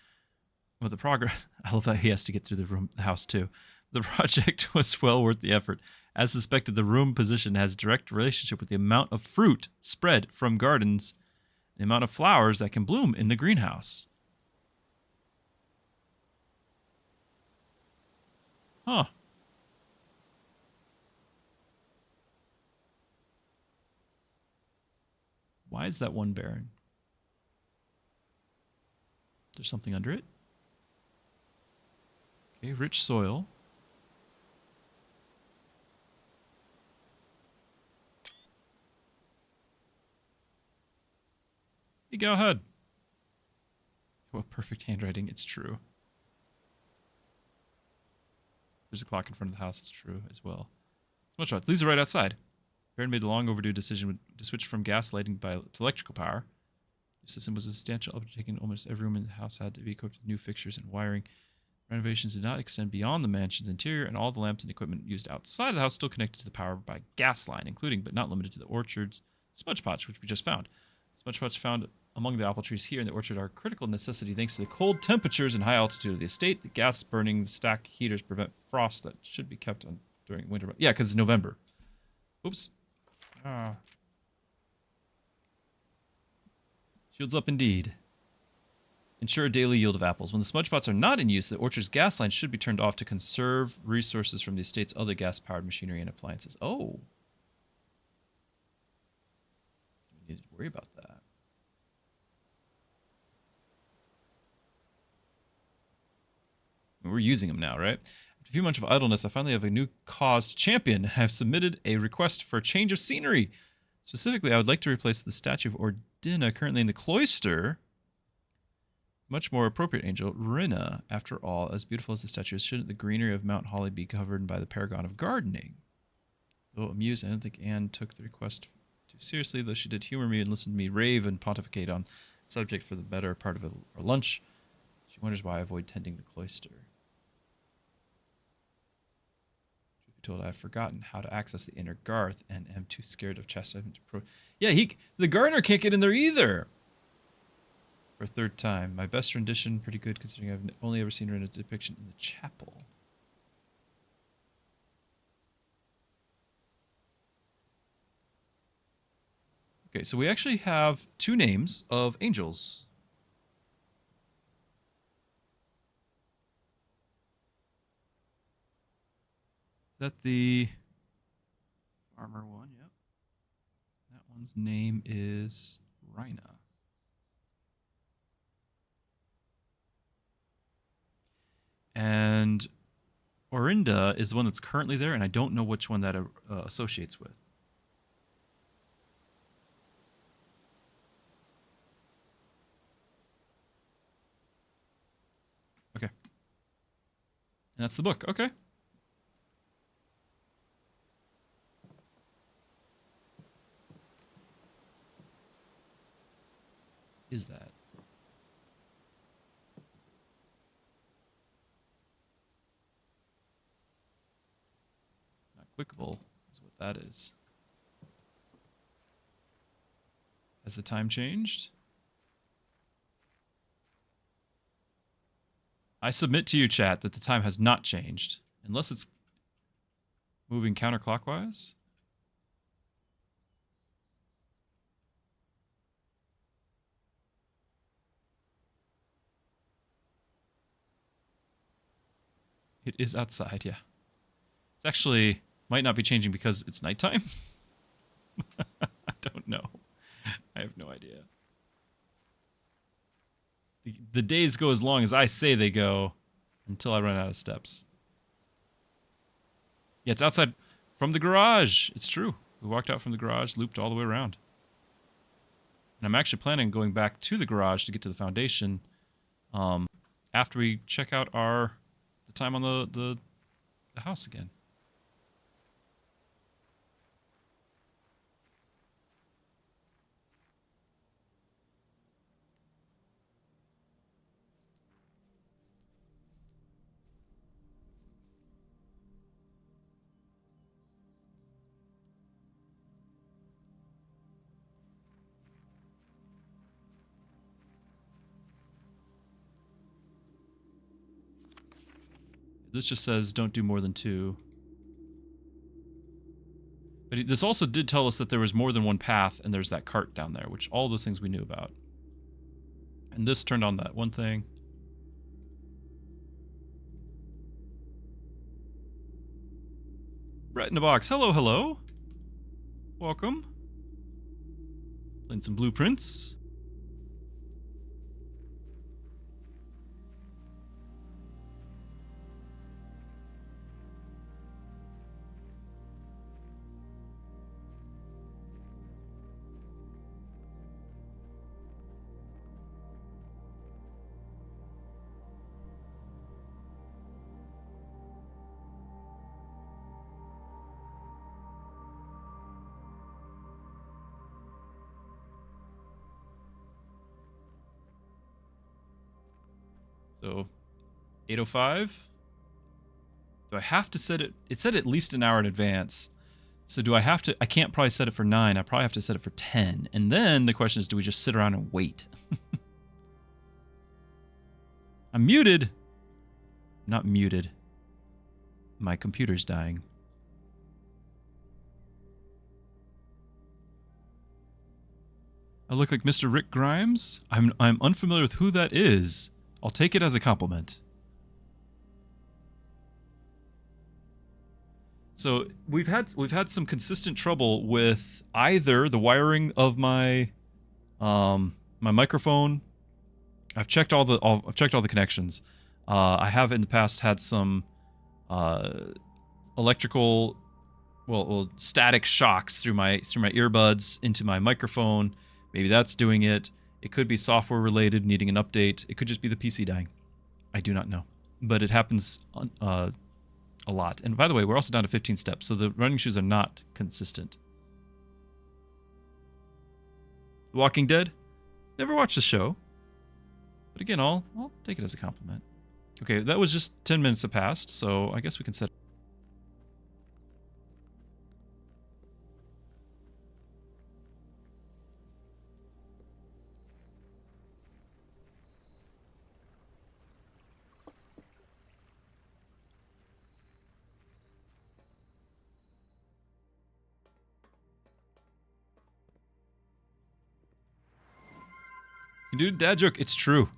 But the progress, I love that he has to get through the house too. The project was well worth the effort. As suspected, the room position has direct relationship with the amount of fruit spread from gardens, the amount of flowers that can bloom in the greenhouse. Huh. Why is that one barren? There's something under it? Okay, rich soil. Hey, go ahead. What perfect handwriting, it's true. There's a clock in front of the house, it's true as well. Smudge spots. These are right outside. Baron made the long overdue decision to switch from gas lighting to electrical power. The system was a substantial undertaking. Almost every room in the house had to be equipped with new fixtures and wiring. Renovations did not extend beyond the mansion's interior, and all the lamps and equipment used outside of the house still connected to the power by gas line, including but not limited to the orchard's smudge pots, which we just found. Smudge pots found among the apple trees here in the orchard are a critical necessity thanks to the cold temperatures and high altitude of the estate. The gas burning the stack heaters prevent frost that should be kept on during winter. Yeah, because it's November. Oops. Ah. Shields up indeed. Ensure a daily yield of apples. When the smudge pots are not in use, the orchard's gas line should be turned off to conserve resources from the estate's other gas-powered machinery and appliances. Oh. We need to worry about that. We're using them now, right? After a few months of idleness, I finally have a new cause to champion. I have submitted a request for a change of scenery. Specifically, I would like to replace the statue of Ordina currently in the cloister. Much more appropriate angel, Rinna. After all, as beautiful as the statue is, shouldn't the greenery of Mount Holly be covered by the paragon of gardening? Though amused, I don't think Anne took the request too seriously, though she did humor me and listen to me rave and pontificate on the subject for the better part of our lunch. She wonders why I avoid tending the cloister. Truth be told, I've forgotten how to access the inner garth and am too scared of chastisement to Yeah, the gardener can't get in there either! For a third time. My best rendition, pretty good considering I've only ever seen her in a depiction in the chapel. Okay, so we actually have two names of angels. Is that the farmer one? Yep. That one's name is Rhina. And Orinda is the one that's currently there, and I don't know which one that associates with. Okay. And that's the book. Okay. Is that? Clickable is what that is. Has the time changed? I submit to you, chat, that the time has not changed. Unless it's moving counterclockwise. It is outside, yeah. It's actually... might not be changing because it's nighttime. I don't know. I have no idea. The days go as long as I say they go until I run out of steps. Yeah, it's outside from the garage. It's true. We walked out from the garage, looped all the way around. And I'm actually planning on going back to the garage to get to the foundation after we check out the time on the house again. This just says don't do more than 2. But this also did tell us that there was more than one path, and there's that cart down there, which all those things we knew about. And this turned on that one thing. Brett in the box. Hello, hello. Welcome. Playing some blueprints. So 8:05. Do I have to set it? It said at least an hour in advance. So do I have to? I can't probably set it for 9. I probably have to set it for 10. And then the question is, do we just sit around and wait? I'm muted. Not muted. My computer's dying. I look like Mr. Rick Grimes? I'm unfamiliar with who that is. I'll take it as a compliment. So we've had some consistent trouble with either the wiring of my my microphone. I've checked all the connections. I have in the past had some electrical, well, static shocks through my earbuds into my microphone. Maybe that's doing it. It could be software related, needing an update. It could just be the PC dying. I do not know, but it happens a lot. And by the way, we're also down to 15 steps, so the running shoes are not consistent. The Walking Dead? Never watched the show. But again, I'll take it as a compliment. Okay, that was just 10 minutes that passed, so I guess we can set... Dude, dad joke, it's true.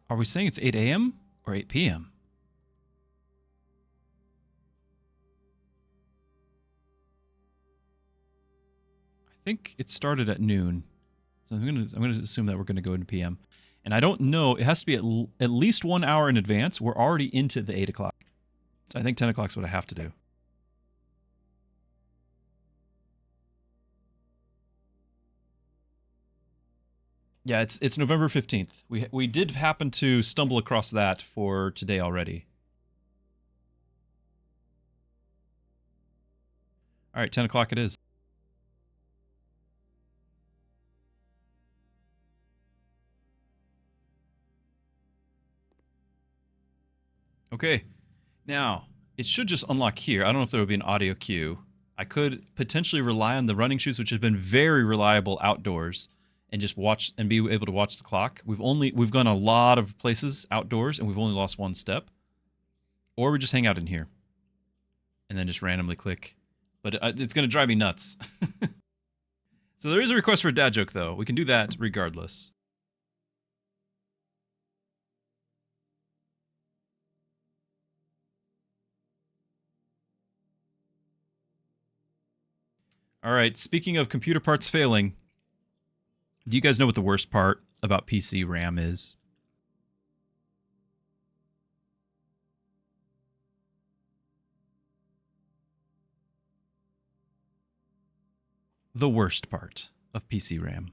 Are we saying it's 8 a.m. or 8 p.m.? I think it started at noon. So I'm gonna assume that we're gonna go into PM. And I don't know, it has to be at least 1 hour in advance. We're already into the 8 o'clock. So I think 10 o'clock is what I have to do. Yeah, it's November 15th. We did happen to stumble across that for today already. All right, 10 o'clock it is. Okay, now, it should just unlock here. I don't know if there will be an audio cue. I could potentially rely on the running shoes, which have been very reliable outdoors, and just watch and be able to watch the clock. We've gone a lot of places outdoors, and we've only lost 1 step. Or we just hang out in here, and then just randomly click. But it's going to drive me nuts. So there is a request for a dad joke, though. We can do that regardless. All right, speaking of computer parts failing, do you guys know what the worst part about PC RAM is? The worst part of PC RAM.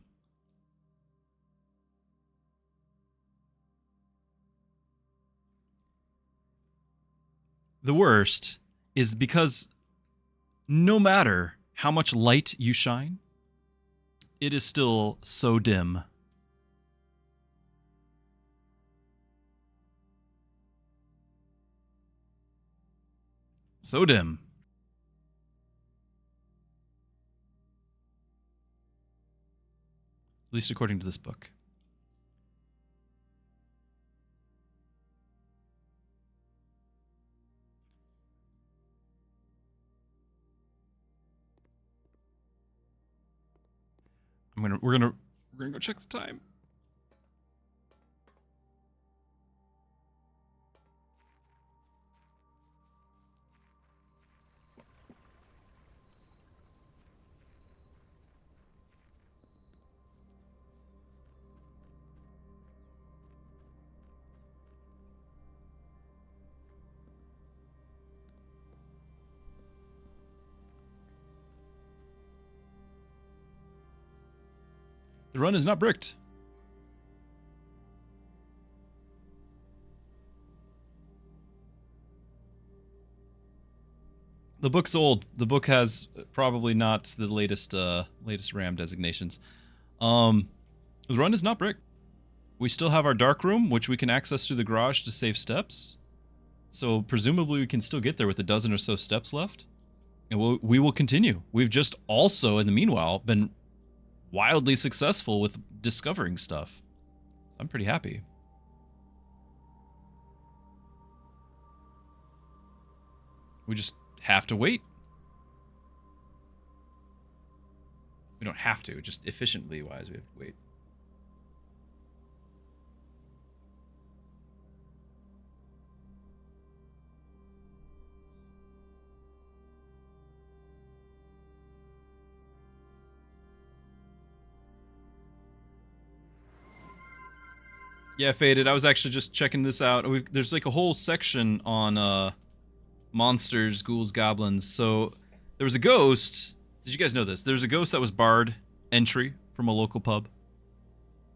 The worst is because no matter how much light you shine, it is still so dim. So dim. At least according to this book. We're gonna go check the time. The run is not bricked. The book's old. The book has probably not the latest RAM designations. The run is not brick. We still have our dark room, which we can access through the garage to save steps. So presumably we can still get there with a dozen or so steps left. And we will continue. We've just also, in the meanwhile, been wildly successful with discovering stuff. I'm pretty happy. We just have to wait. We don't have to, just efficiently wise, we have to wait. Yeah, Faded, I was actually just checking this out. There's like a whole section on monsters, ghouls, goblins. So there was a ghost. Did you guys know this? There's a ghost that was barred entry from a local pub.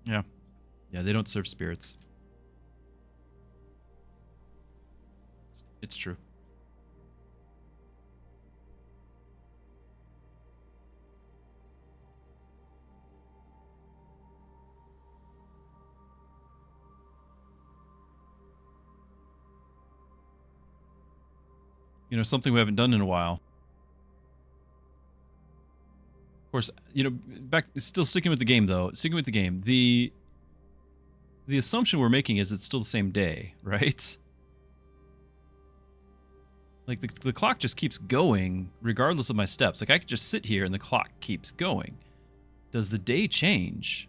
Yeah. Yeah, they don't serve spirits. It's true. You know, something we haven't done in a while. Of course, you know, still sticking with the game though. Sticking with the game. The assumption we're making is it's still the same day, right? Like the clock just keeps going regardless of my steps. Like I could just sit here and the clock keeps going. Does the day change?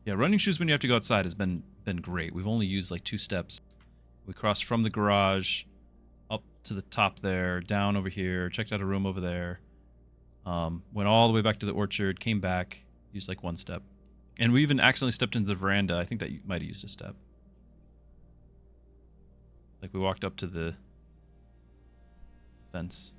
Yeah, running shoes when you have to go outside has been great. We've only used like 2 steps. We crossed from the garage up to the top there, down over here, checked out a room over there, went all the way back to the orchard, came back, used like 1 step. And we even accidentally stepped into the veranda. I think that you might have used a step. Like we walked up to the fence.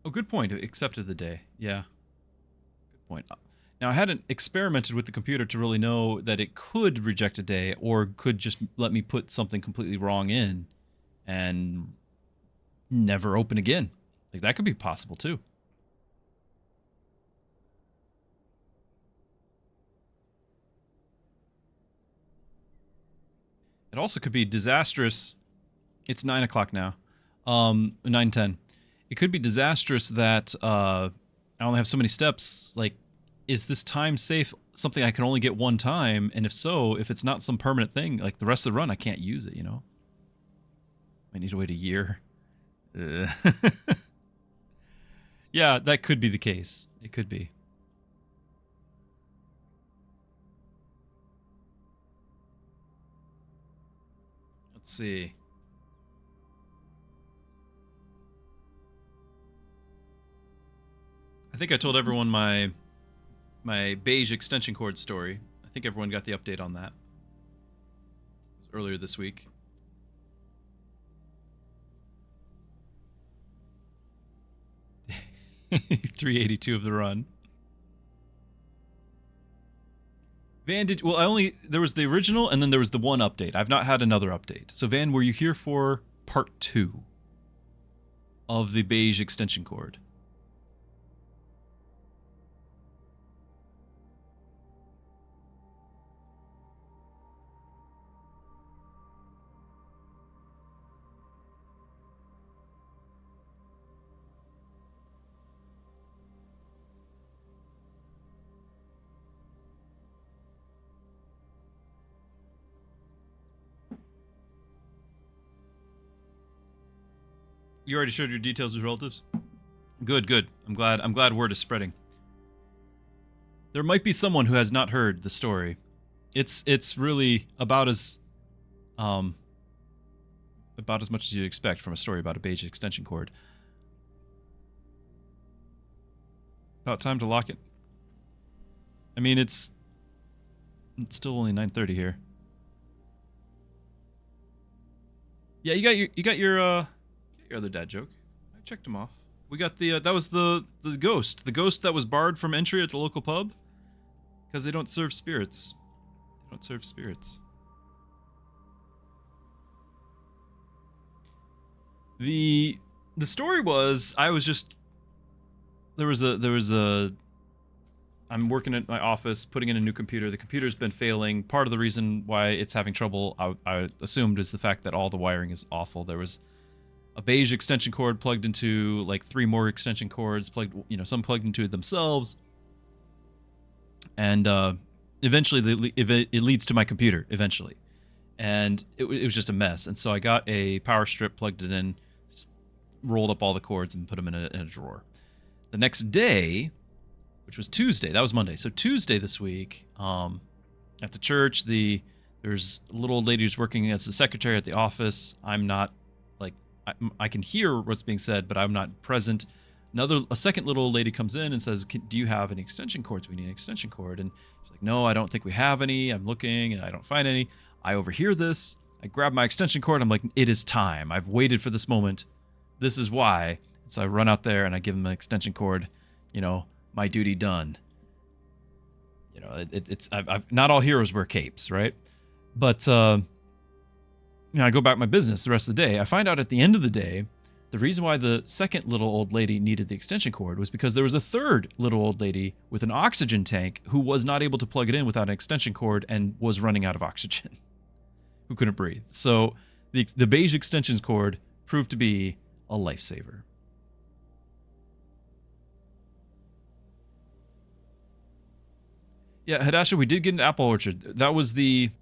Oh, good point. Accepted the day. Yeah. Good point. Now, I hadn't experimented with the computer to really know that it could reject a day or could just let me put something completely wrong in and never open again. Like, that could be possible, too. It also could be disastrous. It's 9 o'clock now. 9:10. It could be disastrous that I only have so many steps. Like, is this time safe something I can only get 1 time? And if so, if it's not some permanent thing, like the rest of the run, I can't use it, you know? I need to wait a year. Yeah, that could be the case. It could be. Let's see. I think I told everyone my beige extension cord story. I think everyone got the update on that. It was earlier this week. $382 of the run. Van, there was the original and then there was the 1 update. I've not had another update. So Van, were you here for part 2 of the beige extension cord? You already shared your details with relatives? Good, good. I'm glad word is spreading. There might be someone who has not heard the story. It's really about as much as you'd expect from a story about a beige extension cord. About time to lock it. I mean, it's still only 9:30 here. Yeah, you got your other dad joke. I checked him off. We got the that was the ghost. The ghost that was barred from entry at the local pub because they don't serve spirits. They don't serve spirits. The story was I was just there was a I'm working at my office, putting in a new computer. The computer's been failing. Part of the reason why it's having trouble, I assumed, is the fact that all the wiring is awful. There was a beige extension cord plugged into like 3 more extension cords, plugged, some plugged into it themselves. And eventually it leads to my computer, eventually. And it was just a mess. And so I got a power strip, plugged it in, rolled up all the cords, and put them in a drawer. The next day, which was Tuesday. That was Monday. So Tuesday this week, at the church, there's a little old lady who's working as the secretary at the office. I'm not, I can hear what's being said, but I'm not present. A second little old lady comes in and says, do you have any extension cords? We need an extension cord. And she's like, no, I don't think we have any. I'm looking and I don't find any. I overhear this. I grab my extension cord. I'm like, it is time. I've waited for this moment. This is why. So I run out there and I give him an extension cord, my duty done. I've not all heroes wear capes, right? But I go back my business the rest of the day. I find out at the end of the day, the reason why the second little old lady needed the extension cord was because there was a third little old lady with an oxygen tank who was not able to plug it in without an extension cord and was running out of oxygen, who couldn't breathe. So the beige extension cord proved to be a lifesaver. Yeah, Hadasha, we did get an apple orchard. We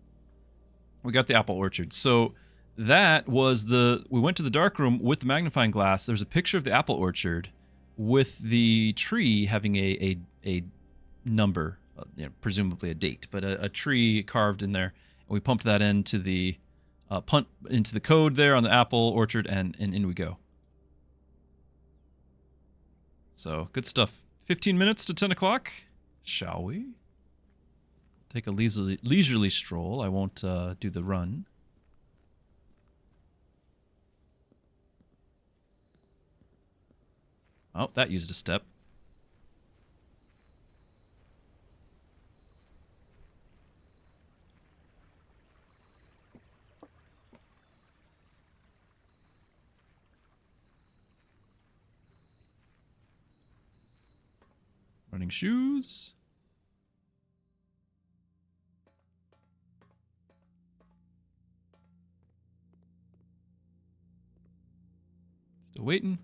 got the apple orchard. So that was we went to the dark room with the magnifying glass. There's a picture of the apple orchard with the tree having a number, presumably a date, but a tree carved in there. And we pumped that into the code there on the apple orchard, and in we go. So good stuff. 15 minutes to 10 o'clock. Shall we? Take a leisurely stroll. I won't do the run. Oh, that used a step. Running shoes. Still waiting.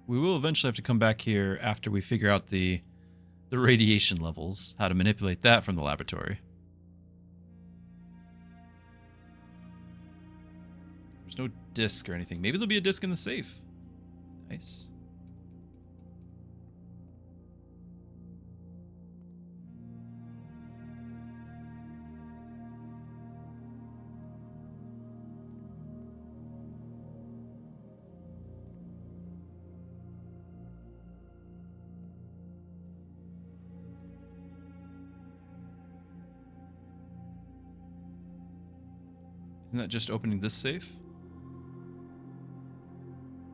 We will eventually have to come back here after we figure out the radiation levels, how to manipulate that from the laboratory. There's no disc or anything. Maybe there'll be a disc in the safe. Nice. Isn't that just opening this safe?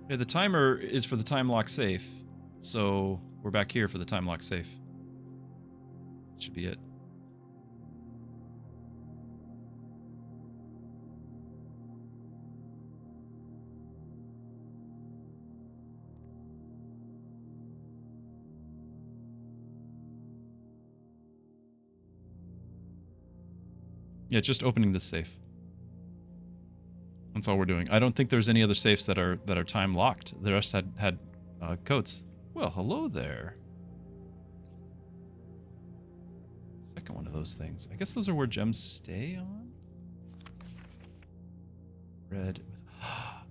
Yeah, the timer is for the time lock safe. So we're back here for the time lock safe. That should be it. Yeah, just opening this safe. That's all we're doing. I don't think there's any other safes that are time locked. The rest had codes. Well, hello there. Second one of those things. I guess those are where gems stay on. Red.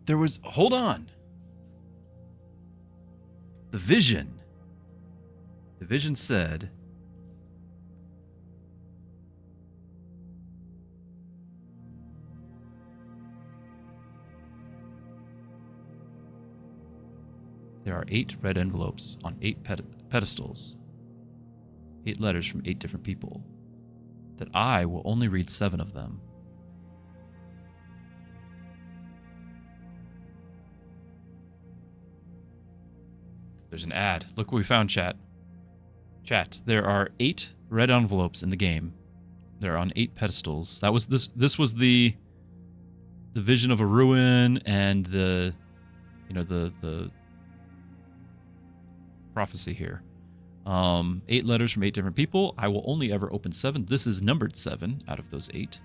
There was. Hold on. The vision. The vision said. There are 8 red envelopes on 8 pedestals. 8 letters from 8 different people. that I will only read 7 of them. There's an ad. Look what we found, chat. Chat, there are 8 red envelopes in the game. They're on 8 pedestals. That was this was the vision of a ruin and the prophecy here. 8 letters from 8 different people. I will only ever open 7. This is numbered 7 out of those 8.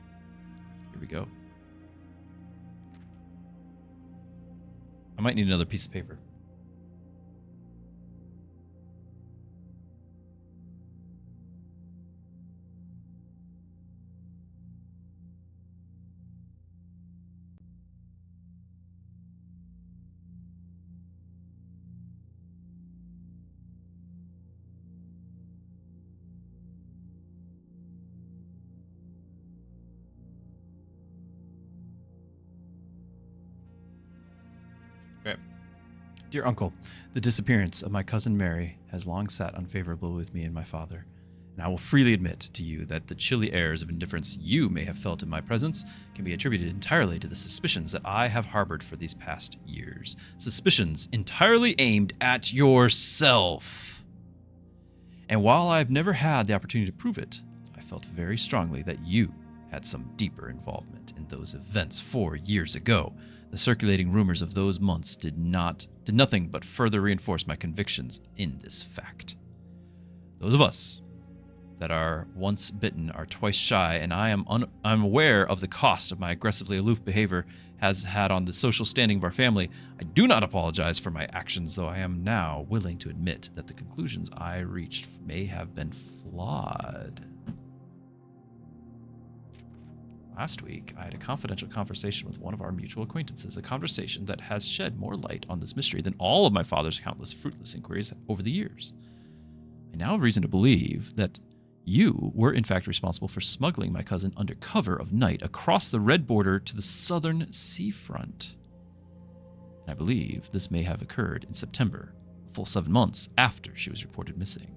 Here we go. I might need another piece of paper. Dear Uncle, the disappearance of my cousin Mary has long sat unfavorably with me and my father, and I will freely admit to you that the chilly airs of indifference you may have felt in my presence can be attributed entirely to the suspicions that I have harbored for these past years. Suspicions entirely aimed at yourself. And while I've never had the opportunity to prove it, I felt very strongly that you had some deeper involvement in those events 4 years ago. The circulating rumors of those months did nothing but further reinforce my convictions in this fact. Those of us that are once bitten are twice shy, and I'm aware of the cost of my aggressively aloof behavior has had on the social standing of our family. I do not apologize for my actions, though I am now willing to admit that the conclusions I reached may have been flawed. Last week, I had a confidential conversation with one of our mutual acquaintances, a conversation that has shed more light on this mystery than all of my father's countless fruitless inquiries over the years. I now have reason to believe that you were in fact responsible for smuggling my cousin under cover of night across the red border to the southern seafront. And I believe this may have occurred in September, a full 7 months after she was reported missing,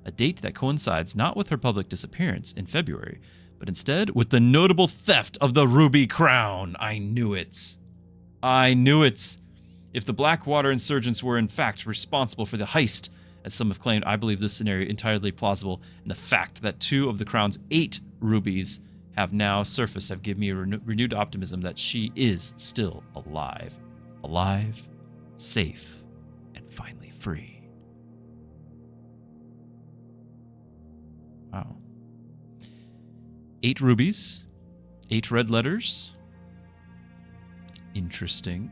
a date that coincides not with her public disappearance in February, but instead with the notable theft of the ruby crown. I knew it. I knew it. If the Blackwater insurgents were in fact responsible for the heist, as some have claimed, I believe this scenario entirely plausible, and the fact that 2 of the crown's 8 rubies have now surfaced have given me a renewed optimism that she is still alive. Alive, safe, and finally free. Wow. 8 rubies, 8 red letters. Interesting.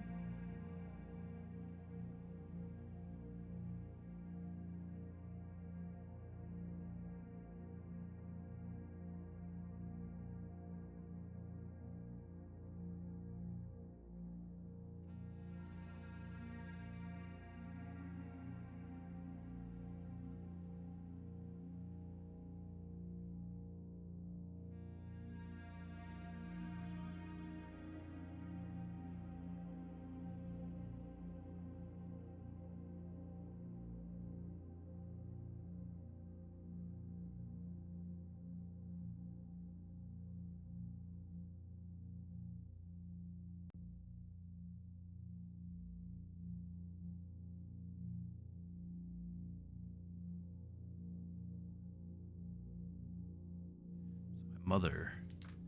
Mother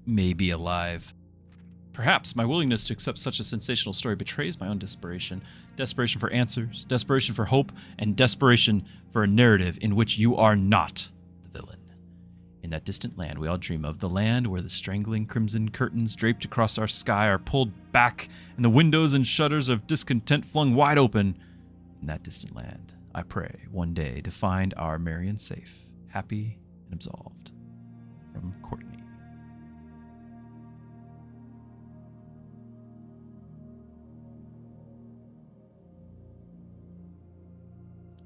may be alive. Perhaps my willingness to accept such a sensational story betrays my own desperation. Desperation for answers, desperation for hope, and desperation for a narrative in which you are not the villain. In that distant land we all dream of, the land where the strangling crimson curtains draped across our sky are pulled back and the windows and shutters of discontent flung wide open. In that distant land, I pray one day to find our Marion safe, happy, and absolved. From Courtney.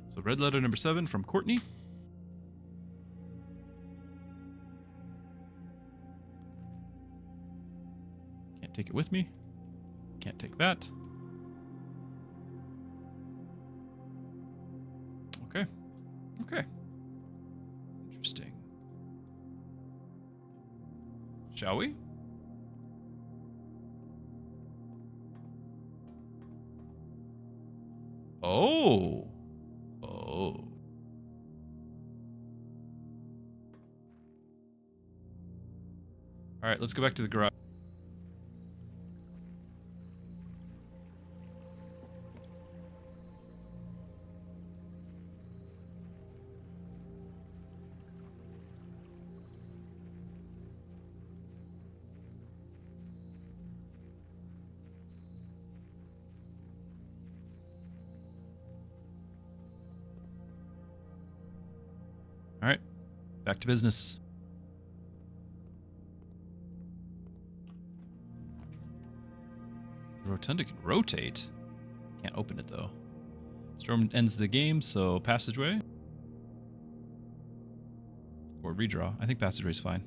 So red letter number 7 from Courtney. Can't take it with me. Can't take that. Okay. Okay. Interesting. Shall we? Oh. Oh. All right, let's go back to the garage. All right, back to business. The rotunda can rotate. Can't open it though. Storm ends the game, so passageway. Or redraw. I think passageway's fine.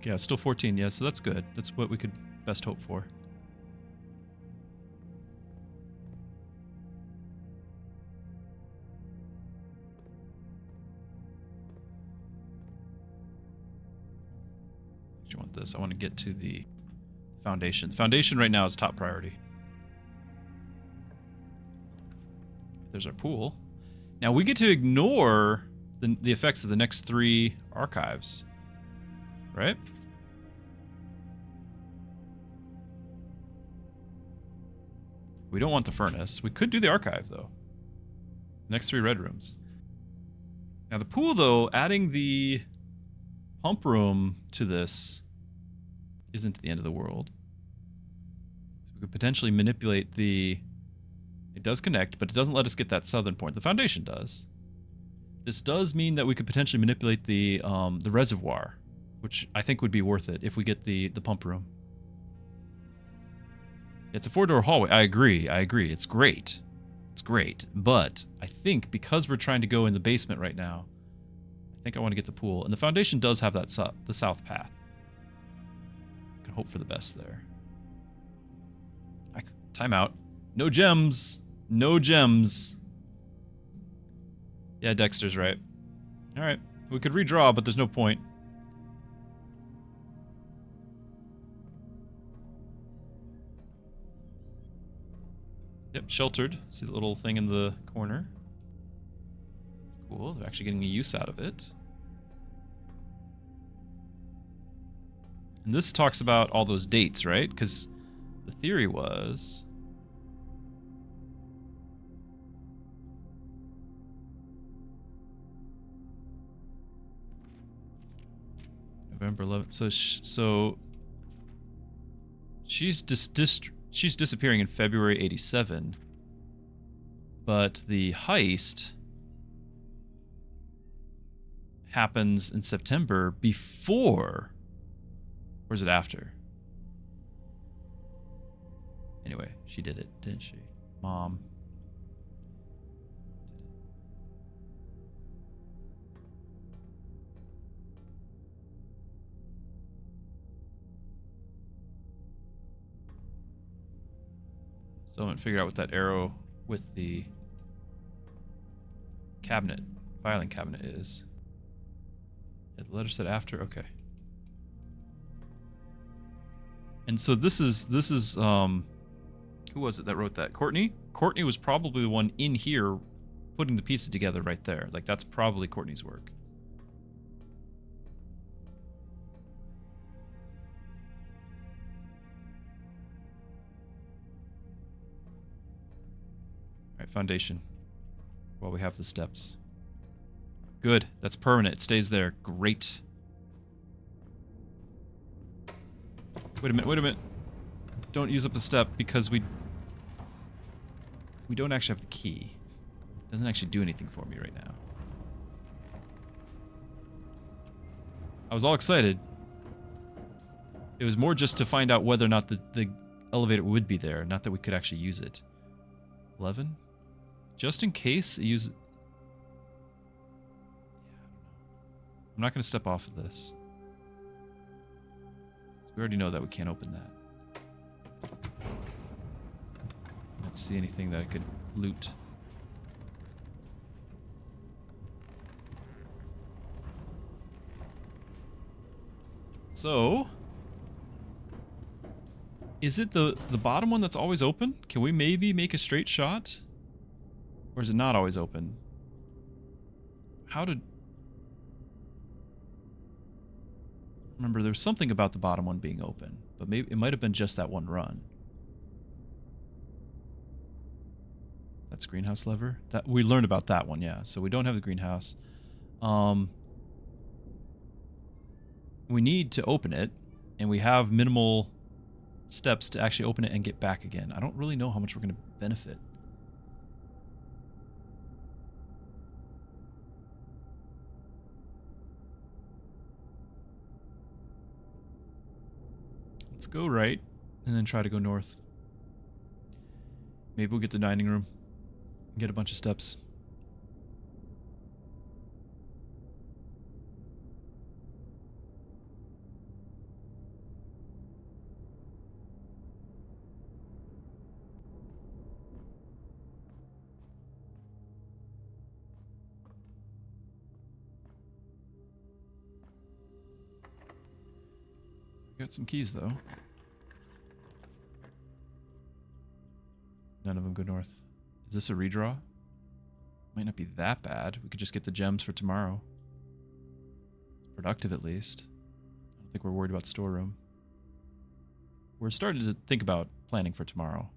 Yeah, still 14, yeah, so that's good. That's what we could best hope for. I want this. I want to get to the foundation. The foundation right now is top priority. There's our pool. Now we get to ignore the effects of the next 3 archives, right? We don't want the furnace. We could do the archive though. Next 3 red rooms. Now the pool though, adding the pump room to this isn't the end of the world. So we could potentially manipulate the... It does connect, but it doesn't let us get that southern point. The foundation does. This does mean that we could potentially manipulate the reservoir, which I think would be worth it if we get the pump room. It's a 4-door hallway. I agree. It's great. It's great. But I think because we're trying to go in the basement right now, I think I want to get the pool. And the foundation does have that the south path. I can hope for the best there. Time out. No gems. No gems. Yeah, Dexter's right. Alright. We could redraw, but there's no point. Yep, sheltered. See the little thing in the corner? It's cool. They're actually getting a use out of it. And this talks about all those dates, right? Because the theory was... November 11th. So she's disappearing in February 87. But the heist happens in September before... Or is it after? Anyway, she did it, didn't she? Mom. So I'm gonna figure out what that arrow with the cabinet, filing cabinet is. Yeah, the letter said after, okay. And so this is who was it that wrote that? Courtney? Courtney was probably the one in here putting the pieces together right there. Like that's probably Courtney's work. Alright, foundation. While we have the steps. Good. That's permanent. It stays there. Great. Wait a minute. Don't use up a step because we don't actually have the key. It doesn't actually do anything for me right now. I was all excited. It was more just to find out whether or not the elevator would be there, not that we could actually use it. 11? Just in case it uses... I'm not going to step off of this. We already know that we can't open that. Let's see anything that I could loot. So, is it the bottom one that's always open? Can we maybe make a straight shot? Or is it not always open? How did... Remember, there was something about the bottom one being open, but maybe it might have been just that one run. That's greenhouse lever. That we learned about that one, yeah. So we don't have the greenhouse. We need to open it, and we have minimal steps to actually open it and get back again. I don't really know how much we're going to benefit. Let's go right, and then try to go north. Maybe we'll get the dining room. Get a bunch of steps. Got some keys, though. None of them go north. Is this a redraw? Might not be that bad. We could just get the gems for tomorrow. Productive, at least. I don't think we're worried about storeroom. We're starting to think about planning for tomorrow.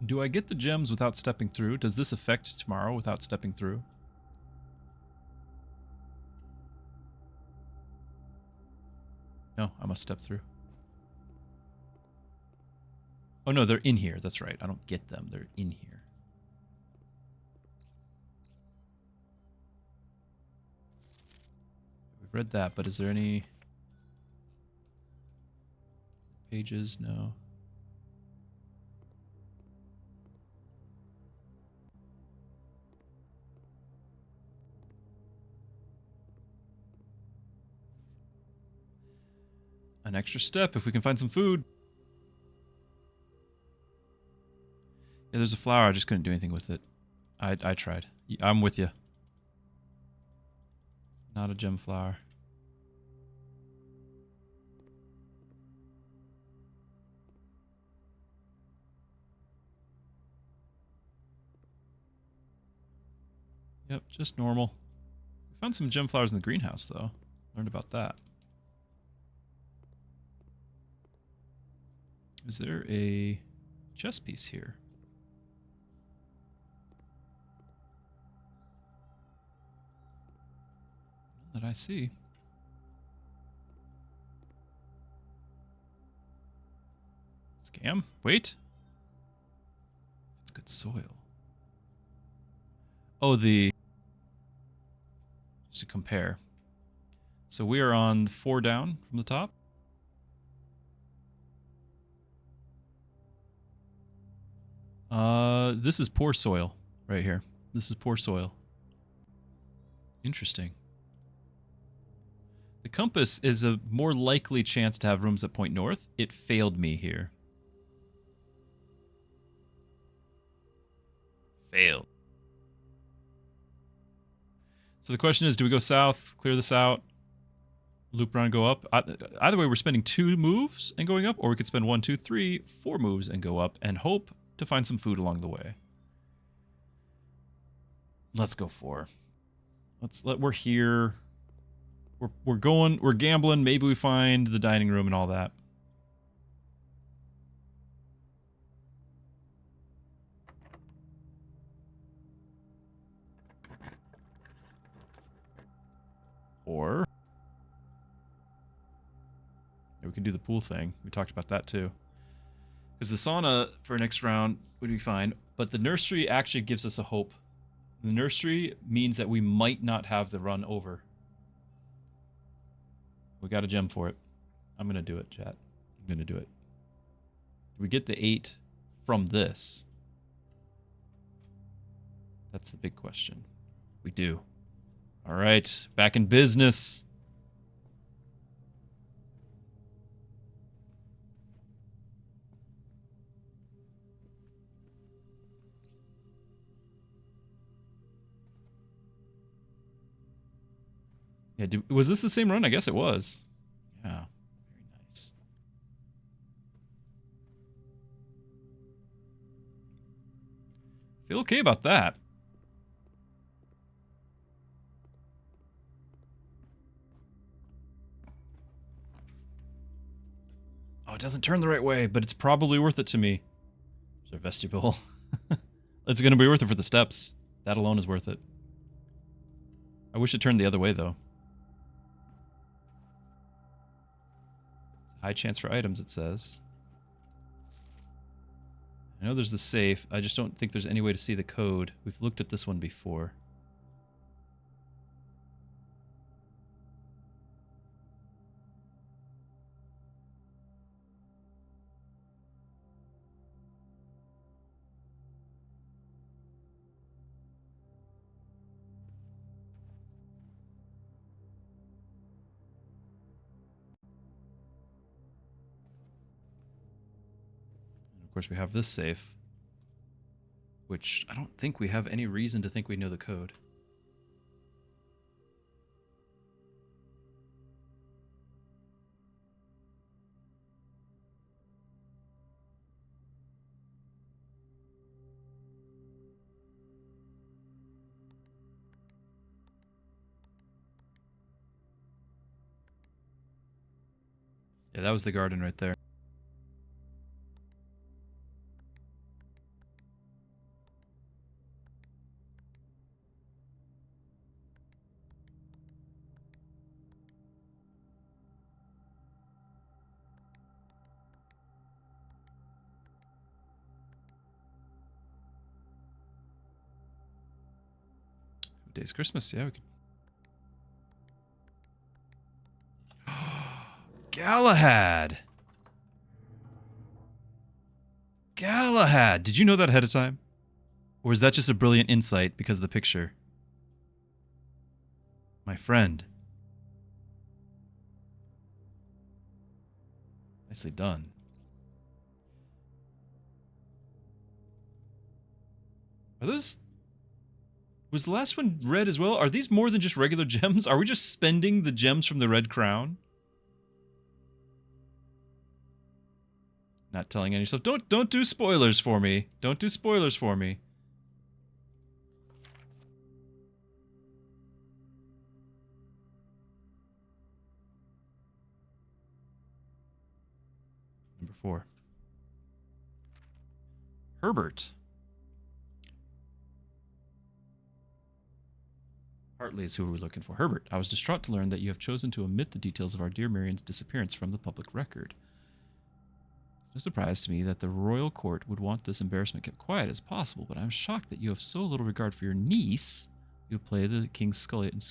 Do I get the gems without stepping through? Does this affect tomorrow without stepping through? No, I must step through. Oh no, they're in here. That's right. I don't get them. They're in here. We've read that, but is there any pages? No. An extra step if we can find some food. Yeah, there's a flower. I just couldn't do anything with it. I tried. I'm with you. Not a gem flower. Yep, just normal. We found some gem flowers in the greenhouse, though. Learned about that. Is there a chess piece here? None that I see. Scam? Wait. It's good soil. Oh, just to compare. So we are on 4 down from the top. This is poor soil right here. This is poor soil. Interesting. The compass is a more likely chance to have rooms that point north. It failed me here. Failed. So the question is, do we go south, clear this out, loop around and go up? Either way, we're spending 2 moves and going up, or we could spend 1, 2, 3, 4 moves and go up and hope to find some food along the way. Let's go 4. We're here. We're gambling. Maybe we find the dining room and all that. Or yeah, we can do the pool thing. We talked about that too. Because the sauna for next round would be fine, but the nursery actually gives us a hope. The nursery means that we might not have the run over. We got a gem for it. I'm going to do it, chat. I'm going to do it. Do we get the 8 from this? That's the big question. We do. All right, back in business. Yeah, was this the same run? I guess it was. Yeah, very nice. Feel okay about that. Oh, it doesn't turn the right way, but it's probably worth it to me. There's our vestibule. It's going to be worth it for the steps. That alone is worth it. I wish it turned the other way, though. High chance for items, it says. I know there's the safe. I just don't think there's any way to see the code. We've looked at this one before. Of course, we have this safe, which I don't think we have any reason to think we know the code. Yeah, that was the garden right there. Day's Christmas, yeah, we could. Galahad! Galahad! Did you know that ahead of time? Or is that just a brilliant insight because of the picture? My friend. Nicely done. Are those... Was the last one red as well? Are these more than just regular gems? Are we just spending the gems from the red crown? Not telling on yourself. Don't do spoilers for me. Don't do spoilers for me. Number 4. Herbert. Hartley is who we're looking for. Herbert, I was distraught to learn that you have chosen to omit the details of our dear Marion's disappearance from the public record. It's no surprise to me that the royal court would want this embarrassment kept quiet as possible, but I'm shocked that you have so little regard for your niece. You play the king's scullion and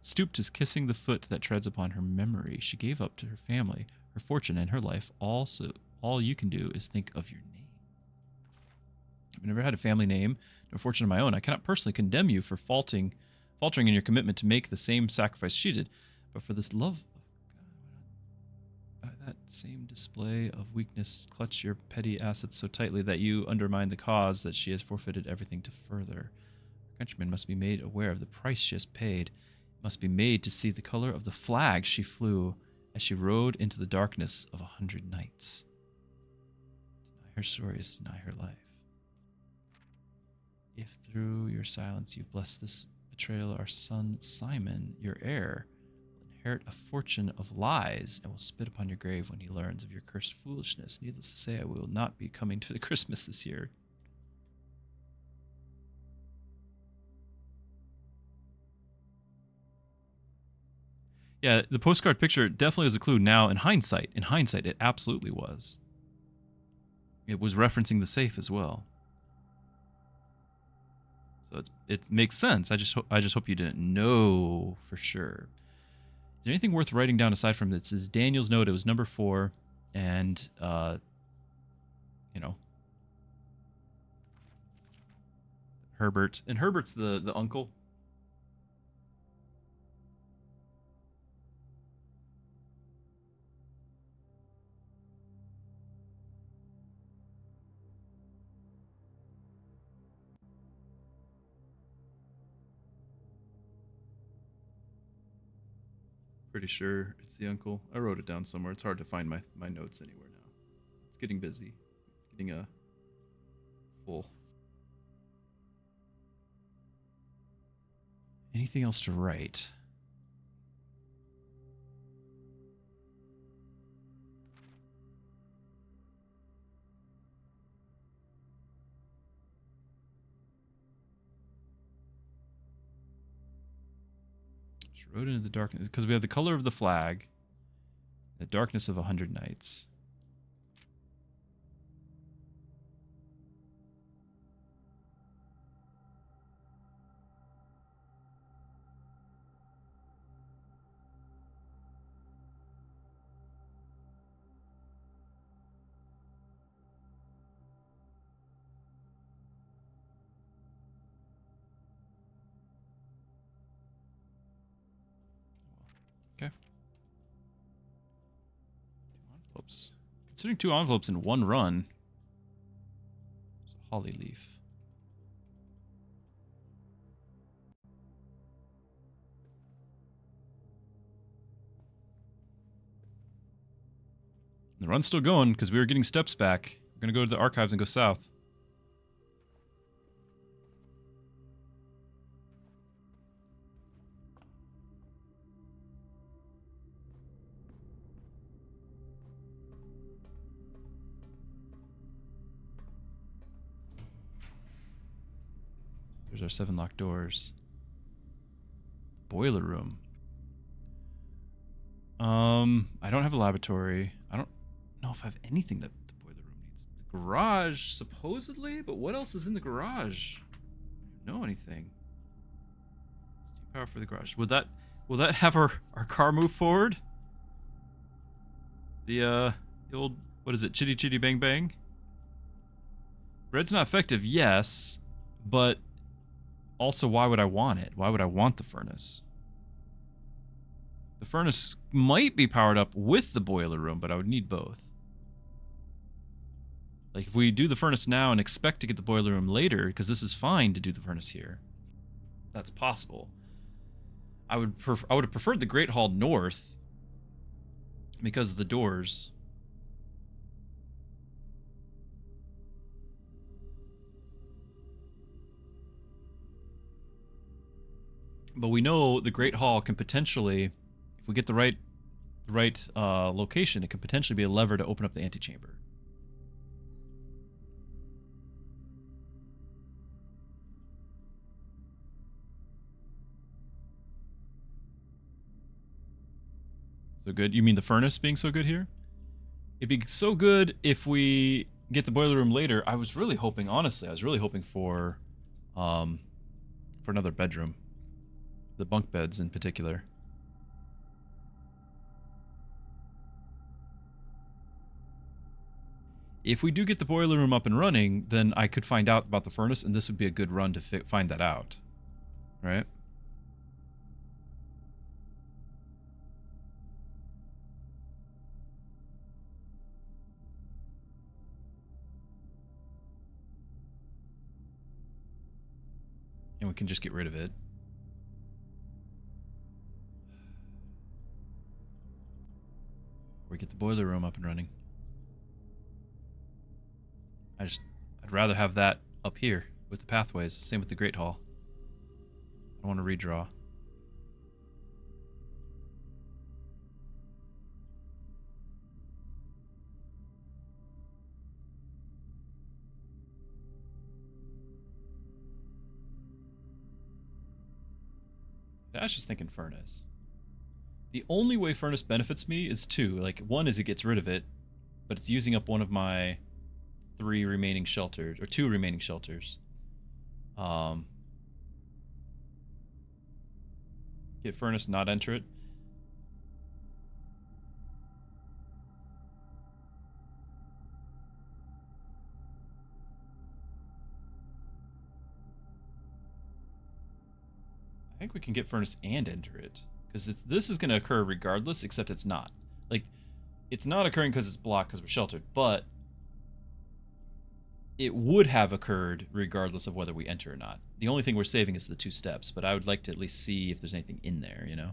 stooped to kissing the foot that treads upon her memory. She gave up to her family, her fortune, and her life. Also, all you can do is think of your name. I've never had a family name, no fortune of my own. I cannot personally condemn you for faltering in your commitment to make the same sacrifice she did, but for this love of God, that same display of weakness, clutch your petty assets so tightly that you undermine the cause that she has forfeited everything to further. Her countrymen must be made aware of the price she has paid, must be made to see the color of the flag she flew as she rode into the darkness of 100 nights. Deny her story is deny her life. If through your silence you bless this betrayal, our son Simon, your heir, will inherit a fortune of lies and will spit upon your grave when he learns of your cursed foolishness. Needless to say, I will not be coming to the Christmas this year. Yeah, the postcard picture definitely was a clue now in hindsight. In hindsight, it absolutely was. It was referencing the safe as well. So it makes sense. I just hope you didn't know for sure. Is there anything worth writing down aside from this? Is Daniel's note? It was number 4, and you know, Herbert, and Herbert's the uncle. Pretty sure it's the uncle. I wrote it down somewhere. It's hard to find my notes anywhere now. It's getting busy. Getting full. Anything else to write? Just rode into the darkness because we have the color of the flag, the darkness of 100 nights. Okay. 2 envelopes. Considering 2 envelopes in one run. It's a holly leaf. The run's still going because we were getting steps back. We're going to go to the archives and go south. There's our 7 locked doors. Boiler room. I don't have a laboratory. I don't know if I have anything that the boiler room needs. The garage, supposedly, but what else is in the garage? I don't know anything. Steam power for the garage. Will that have our car move forward? The old, what is it? Chitty chitty bang bang? Red's not effective, yes, but also, why would I want it? Why would I want the furnace? The furnace might be powered up with the boiler room, but I would need both. Like, if we do the furnace now and expect to get the boiler room later, because this is fine to do the furnace here, that's possible. I would have preferred the Great Hall North because of the doors. But we know the Great Hall can potentially, if we get the right location, it could potentially be a lever to open up the antechamber. So good? You mean the furnace being so good here? It'd be so good if we get the boiler room later. I was really hoping, honestly, for another bedroom. The bunk beds in particular. If we do get the boiler room up and running, then I could find out about the furnace, and this would be a good run to find that out. Right? And we can just get rid of it. Or get the boiler room up and running. I'd rather have that up here with the pathways. Same with the Great Hall. I don't want to redraw. I was just thinking furnace. The only way furnace benefits me is 2. Like, 1 is it gets rid of it, but it's using up one of my 3 remaining shelters, or 2 remaining shelters. Get furnace, not enter it. I think we can get furnace and enter it. Because this is going to occur regardless, except it's not. Like, it's not occurring because it's blocked because we're sheltered, but it would have occurred regardless of whether we enter or not. The only thing we're saving is the 2 steps, but I would like to at least see if there's anything in there, you know?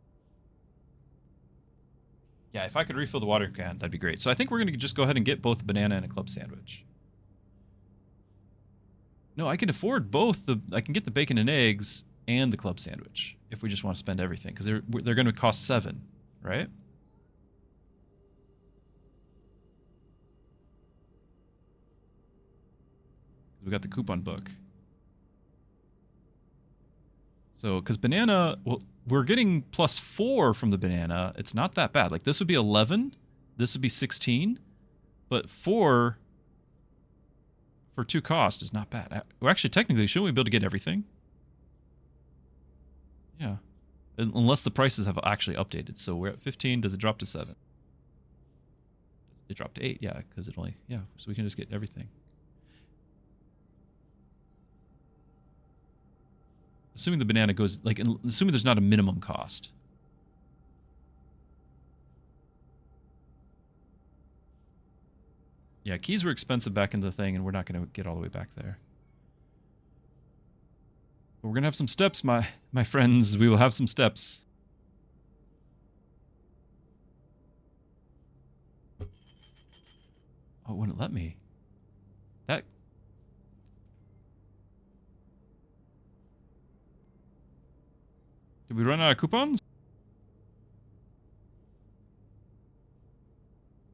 Yeah, if I could refill the water can, that'd be great. So I think we're going to just go ahead and get both a banana and a club sandwich. No, I can afford both. I can get the bacon and eggs and the club sandwich if we just want to spend everything, because they're going to cost 7, right? We got the coupon book. So, because banana, well, we're getting +4 from the banana. It's not that bad. Like, this would be 11. This would be 16. But 4 for 2 cost is not bad. Well, actually, technically, shouldn't we be able to get everything? Yeah. Unless the prices have actually updated. So we're at 15. Does it drop to 7? It dropped to 8. Yeah, because it only... Yeah, so we can just get everything. Assuming the banana goes... Like, assuming there's not a minimum cost. Yeah, keys were expensive back in the thing, and we're not going to get all the way back there. But we're going to have some steps, my friends. We will have some steps. Oh, it wouldn't let me. That... Did we run out of coupons?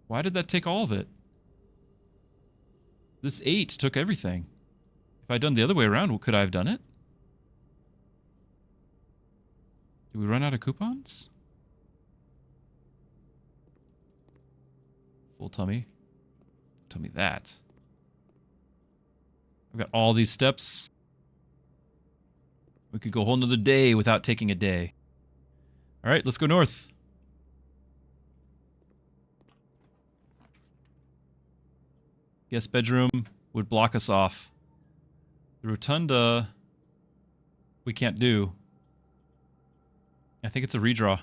Why did that take all of it? This 8 took everything. If I'd done the other way around, could I have done it? Did we run out of coupons? Full tummy. Tell me that. I've got all these steps. We could go a whole nother day without taking a day. Alright, let's go north. Guest bedroom would block us off. The rotunda we can't do. I think it's a redraw.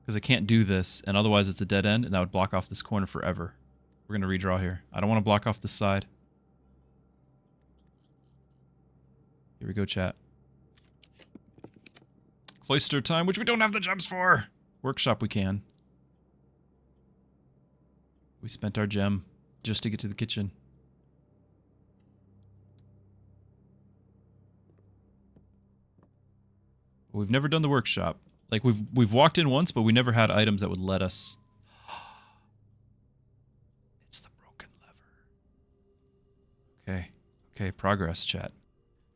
Because I can't do this, and otherwise it's a dead end, and that would block off this corner forever. We're going to redraw here. I don't want to block off this side. Here we go, chat. Cloister time, which we don't have the gems for. Workshop we can. We spent our gem just to get to the kitchen. We've never done the workshop. Like, we've walked in once, but we never had items that would let us. It's the broken lever. Okay. Okay, progress, chat.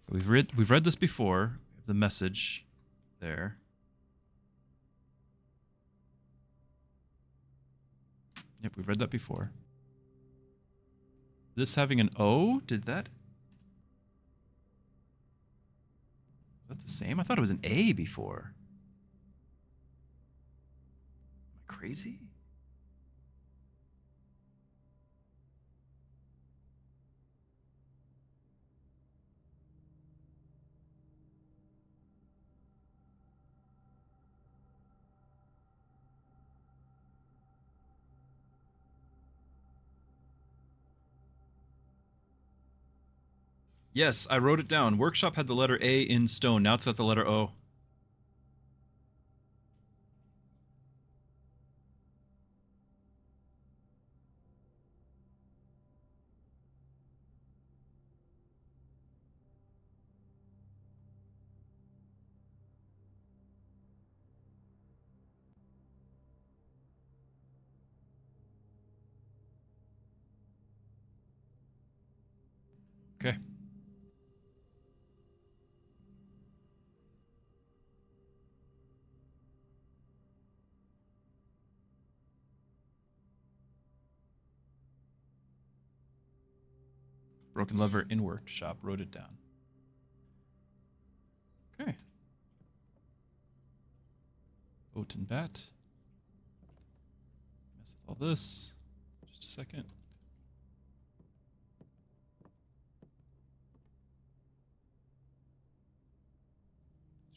We've read this before. The message there. Yep, we've read that before. This having an O, did that? Is that the same? I thought it was an A before. Am I crazy? Yes, I wrote it down. Workshop had the letter A in stone. Now it's at the letter O. Okay. Broken lever in workshop. Wrote it down. Okay. Oat and bat. Mess with all this. Just a second.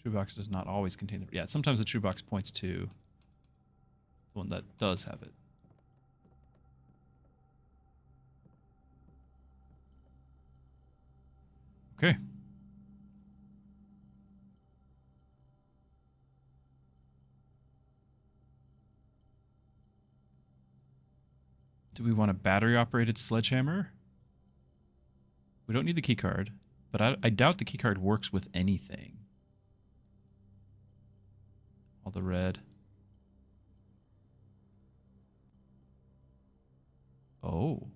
True box does not always contain the... Yeah, sometimes the true box points to the one that does have it. Okay. Do we want a battery-operated sledgehammer? We don't need the keycard, but I doubt the keycard works with anything. All the red. Oh.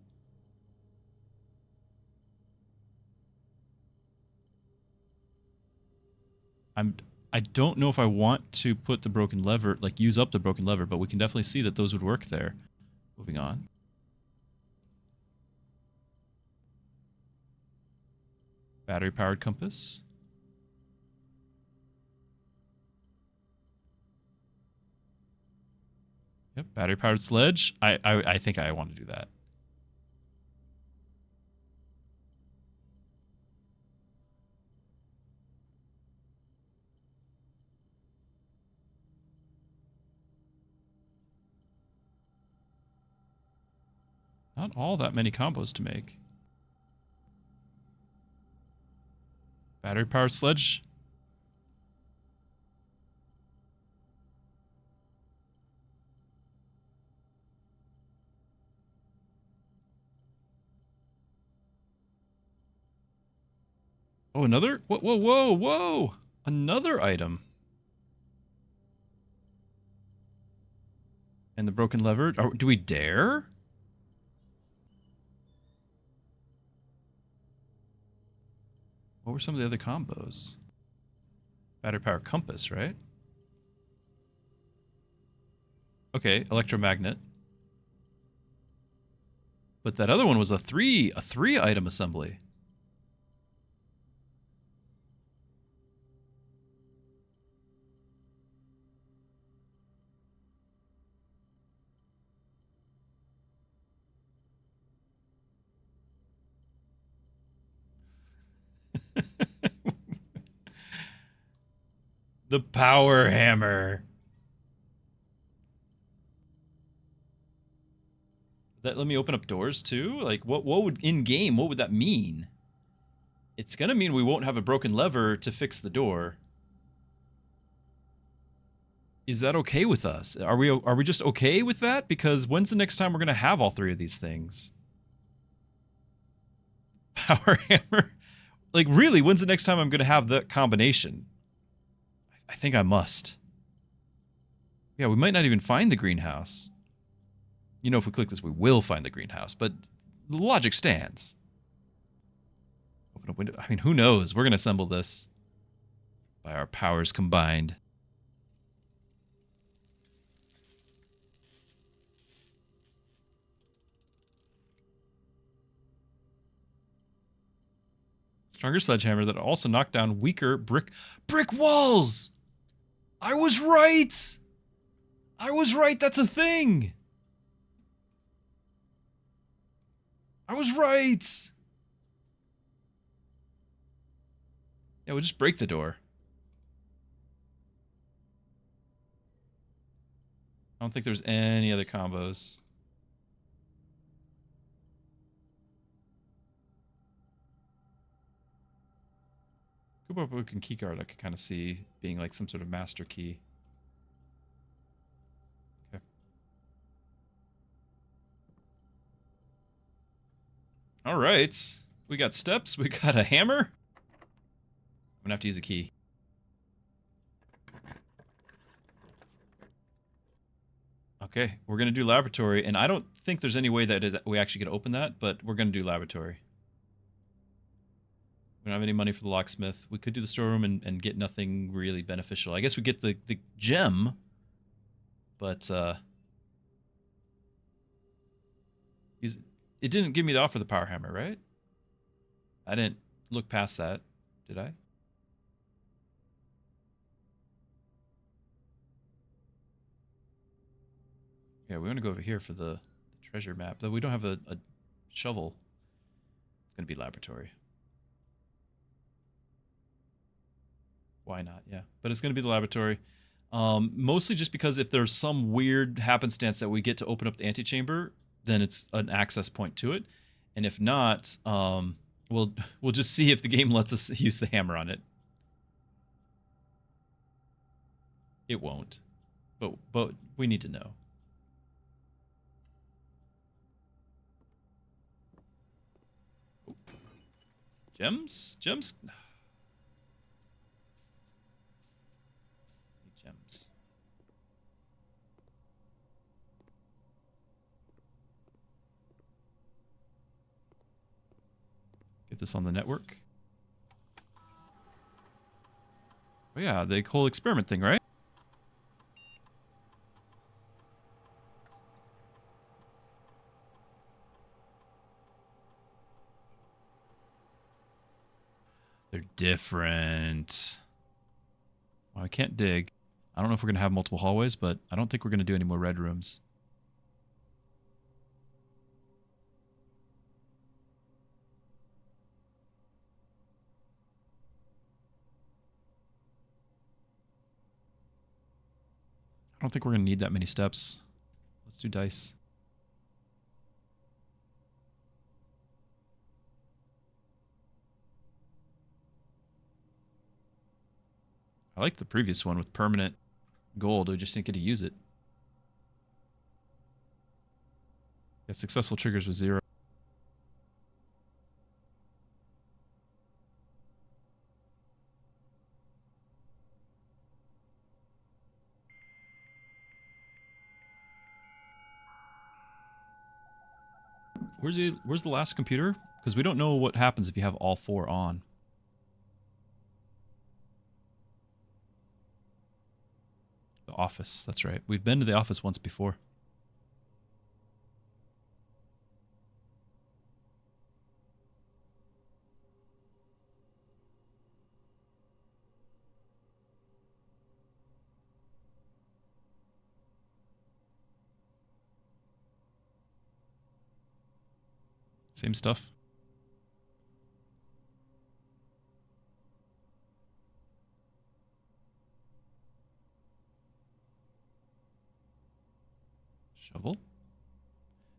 I don't know if I want to put the broken lever, like use up the broken lever, but we can definitely see that those would work there. Moving on. Battery-powered compass. Yep, battery-powered sledge. I think I want to do that. Not all that many combos to make. Battery-powered sledge. Oh, another? Whoa, whoa, whoa, whoa! Another item. And the broken lever. Do we dare? What were some of the other combos? Battery power compass, right? Okay, electromagnet. But that other one was a three item assembly. The power hammer. That let me open up doors too? Like what would in game, what would that mean? It's gonna mean we won't have a broken lever to fix the door. Is that okay with us? Are we just okay with that? Because when's the next time we're gonna have all three of these things? Power hammer? Like really, when's the next time I'm gonna have that combination? I think I must. Yeah, we might not even find the greenhouse. You know, if we click this, we will find the greenhouse, but the logic stands. Open a window. I mean, who knows? We're going to assemble this by our powers combined. Stronger sledgehammer that also knocked down weaker brick walls! I was right! I was right, that's a thing! I was right! Yeah, we'll just break the door. I don't think there's any other combos. Cooper Book and Keycard I could kind of see being like some sort of master key. Okay. Alright. We got steps, we got a hammer. I'm gonna have to use a key. Okay, we're gonna do laboratory, and I don't think there's any way that we actually can open that, but we're gonna do laboratory. We don't have any money for the locksmith. We could do the storeroom and get nothing really beneficial. I guess we get the gem, but it didn't give me the offer of the power hammer, right? I didn't look past that, did I? Yeah, we want to go over here for the treasure map, though we don't have a shovel. It's going to be laboratory. Why not? Yeah, but it's going to be the laboratory. Mostly just because if there's some weird happenstance that we get to open up the antechamber, then it's an access point to it. And if not, we'll just see if the game lets us use the hammer on it. It won't, but we need to know. Gems? Gems? Gems. Get this on the network. Oh yeah, the whole experiment thing, right? They're different. Oh, I can't dig. I don't know if we're going to have multiple hallways, but I don't think we're going to do any more red rooms. I don't think we're going to need that many steps. Let's do dice. I like the previous one with permanent gold. We just didn't get to use it. Got successful triggers with 0. Where's the last computer? Because we don't know what happens if you have all 4 on. The office, that's right. We've been to the office once before. Same stuff. Shovel.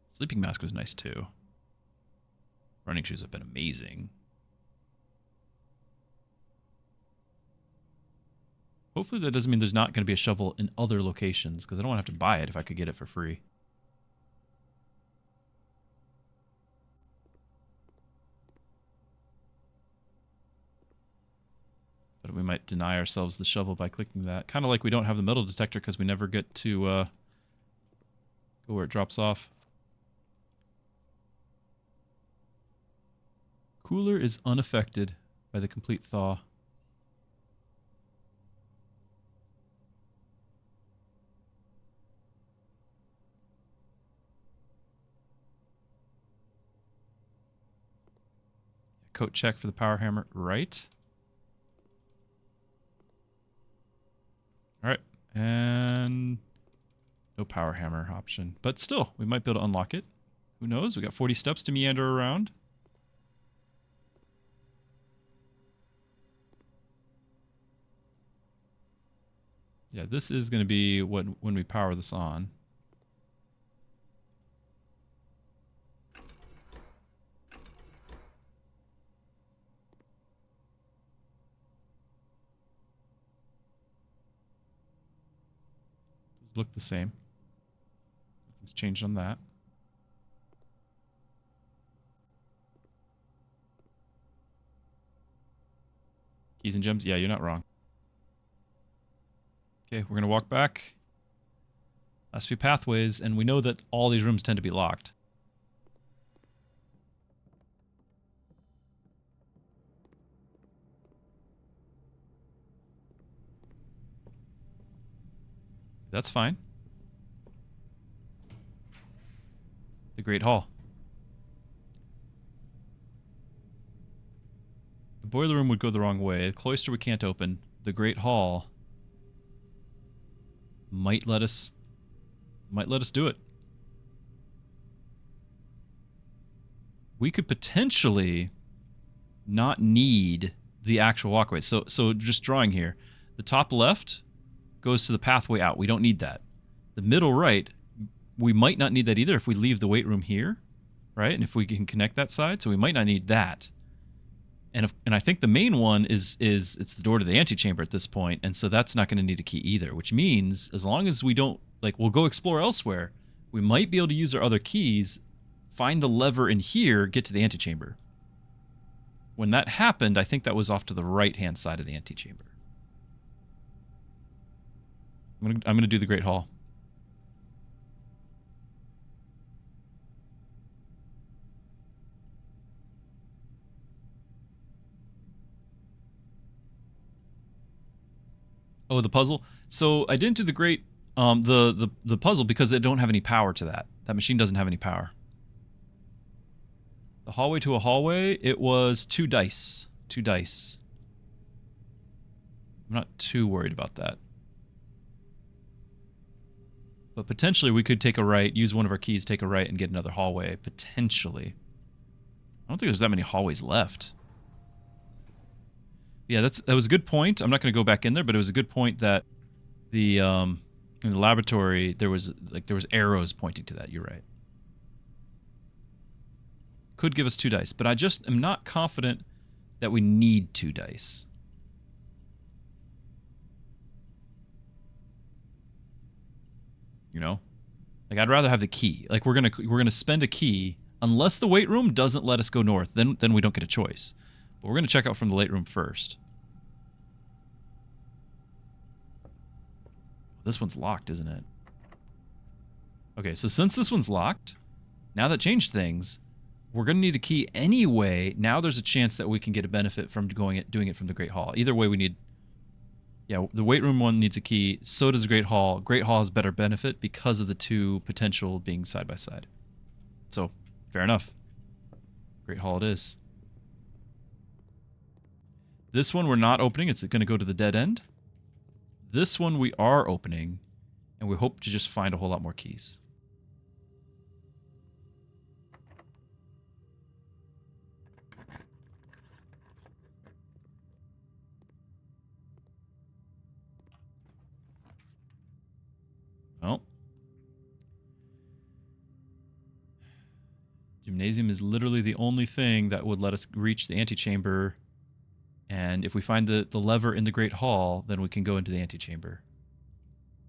Sleeping mask was nice too. Running shoes have been amazing. Hopefully that doesn't mean there's not going to be a shovel in other locations, because I don't want to have to buy it if I could get it for free. But we might deny ourselves the shovel by clicking that. Kind of like we don't have the metal detector because we never get to go where it drops off. Cooler is unaffected by the complete thaw. Coat check for the power hammer, right? All right, and no power hammer option. But still, we might be able to unlock it. Who knows? We got 40 steps to meander around. Yeah, this is going to be when we power this on. Does look the same. Nothing's changed on that. Keys and gems? Yeah, you're not wrong. Okay, we're going to walk back. Last few pathways, and we know that all these rooms tend to be locked. That's fine. The Great Hall. The boiler room would go the wrong way. The cloister we can't open. The Great Hall might let us do it. We could potentially not need the actual walkway. So just drawing here. The top left goes to the pathway out. We don't need that. The middle right, we might not need that either if we leave the weight room here, right? And if we can connect that side, so we might not need that. And I think the main one is it's the door to the antechamber at this point, and so that's not going to need a key either, which means as long as we don't, like, we'll go explore elsewhere, we might be able to use our other keys, find the lever in here, get to the antechamber. when that happened, I think that was off to the right-hand side of the antechamber. I'm gonna do the Great Hall. Oh, the puzzle. So I didn't do the the puzzle because they don't have any power to that. That machine doesn't have any power. The hallway to a hallway, it was 2 dice. 2 dice. I'm not too worried about that. But potentially we could take a right, use one of our keys, take a right, and get another hallway. Potentially. I don't think there's that many hallways left. Yeah, that was a good point. I'm not going to go back in there, but it was a good point that the in the laboratory there was arrows pointing to that. You're right. Could give us 2 dice, but I just am not confident that we need 2 dice. You know? Like, I'd rather have the key. Like, we're gonna spend a key unless the weight room doesn't let us go north, then we don't get a choice. But we're gonna check out from the late room first. This one's locked, isn't it? Okay, so since this one's locked, now that changed things, we're going to need a key anyway. Now there's a chance that we can get a benefit from doing it from the Great Hall. Either way, we need... Yeah, the weight room one needs a key. So does the Great Hall. Great Hall has better benefit because of the 2 potential being side by side. So, fair enough. Great Hall it is. This one we're not opening. It's going to go to the dead end. This one we are opening, and we hope to just find a whole lot more keys. Well, gymnasium is literally the only thing that would let us reach the antechamber. And if we find the lever in the Great Hall, then we can go into the antechamber.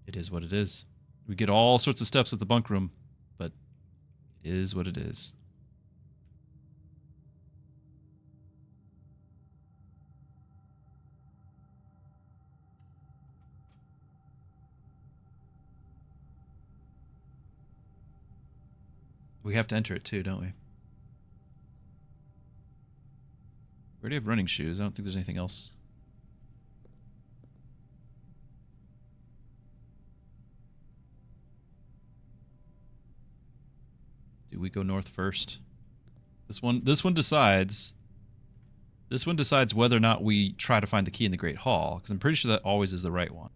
It is what it is. We get all sorts of steps with the bunk room, but it is what it is. We have to enter it too, don't we? We already have running shoes. I don't think there's anything else. Do we go north first? This one decides. This one decides whether or not we try to find the key in the Great Hall, because I'm pretty sure that always is the right one.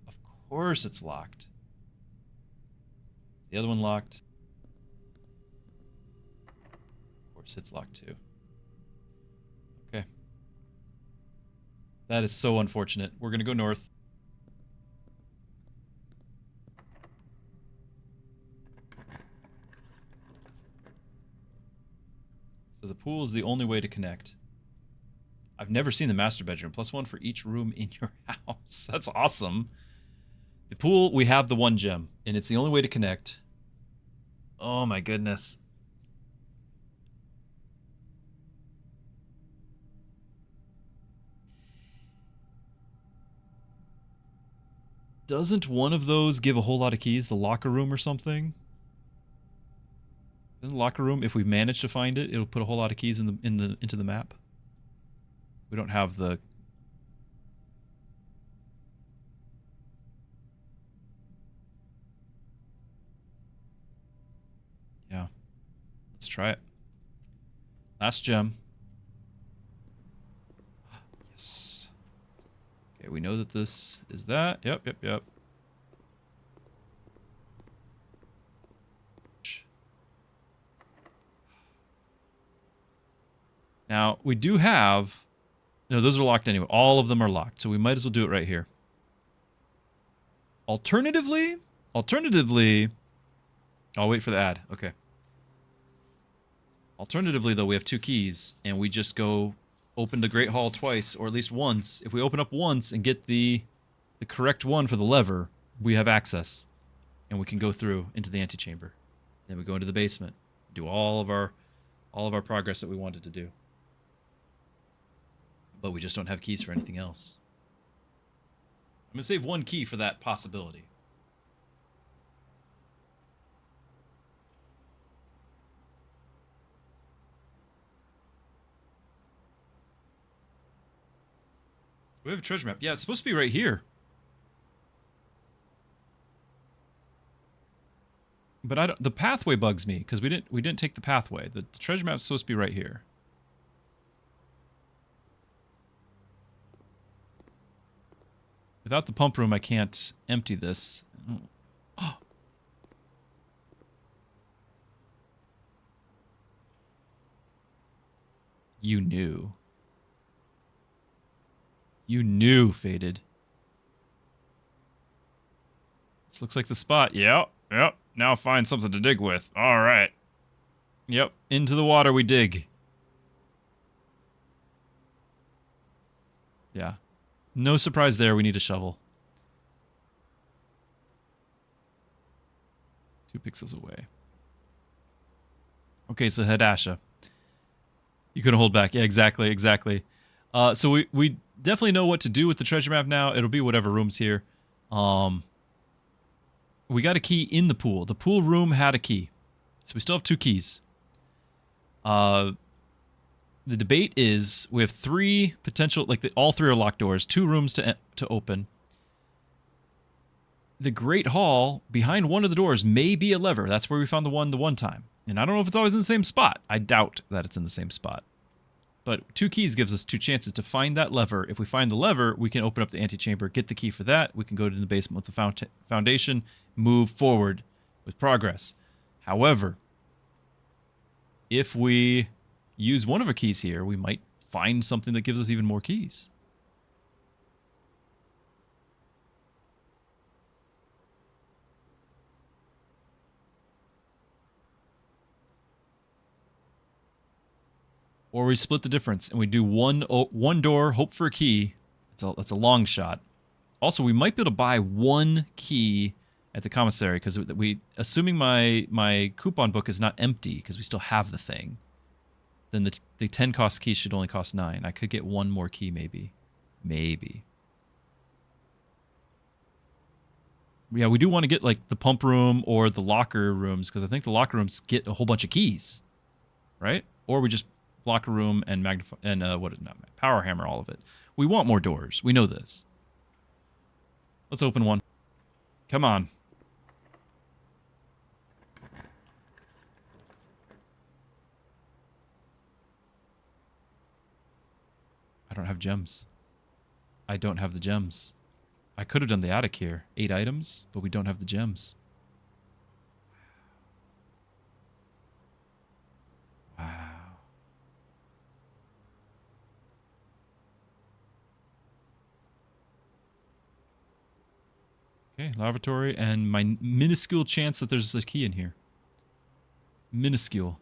Of course it's locked. The other one locked. Of course it's locked too. Okay. That is so unfortunate. We're gonna go north. So the pool is the only way to connect. I've never seen the master bedroom. +1 for each room in your house. That's awesome. The pool, we have the 1 gem, and it's the only way to connect. Oh my goodness. Doesn't one of those give a whole lot of keys? The locker room or something? In the locker room, if we manage to find it, it'll put a whole lot of keys into the map. We don't have the... Yeah. Let's try it. Last gem. Yes. Okay, we know that this is that. Yep. Now, we do have... No, those are locked anyway. All of them are locked, so we might as well do it right here. Alternatively... I'll wait for the ad. Okay. Alternatively, though, we have 2 keys, and we just go open the Great Hall twice, or at least once. If we open up once and get the correct one for the lever, we have access. And we can go through into the antechamber. Then we go into the basement. Do all of our all of our progress that we wanted to do. But we just don't have keys for anything else. I'm going to save one key for that possibility. We have a treasure map. Yeah, it's supposed to be right here. But I don't, the pathway bugs me because we didn't take the pathway. The treasure map's supposed to be right here. Without the pump room, I can't empty this. Oh. You knew. You knew, Faded. This looks like the spot. Yep. Now find something to dig with. All right. Yep. Into the water we dig. Yeah. No surprise there. We need a shovel. 2 pixels away. Okay, so Hadasha. You couldn't hold back. Yeah, exactly. So we definitely know what to do with the treasure map now. It'll be whatever room's here. We got a key in the pool. The pool room had a key. So we still have 2 keys. The debate is we have 3 potential, like all 3 are locked doors, 2 rooms to open. The Great Hall, behind one of the doors, may be a lever. That's where we found the one time. And I don't know if it's always in the same spot. I doubt that it's in the same spot. But 2 keys gives us 2 chances to find that lever. If we find the lever, we can open up the antechamber, get the key for that. We can go to the basement with the foundation, move forward with progress. However, if we use one of our keys here, we might find something that gives us even more keys. Or we split the difference and we do one door, hope for a key. That's a long shot. Also, we might be able to buy 1 key at the commissary because assuming my coupon book is not empty because we still have the thing, then the 10 cost keys should only cost 9. I could get 1 more key maybe. Yeah, we do want to get like the pump room or the locker rooms because I think the locker rooms get a whole bunch of keys, right? Or we just locker room and magnify and power hammer all of it. We want more doors. We know this. Let's open one. Come on. I don't have gems. I don't have the gems. I could have done the attic here. 8 items, but we don't have the gems. Wow. Okay, lavatory, and my minuscule chance that there's a key in here. Minuscule.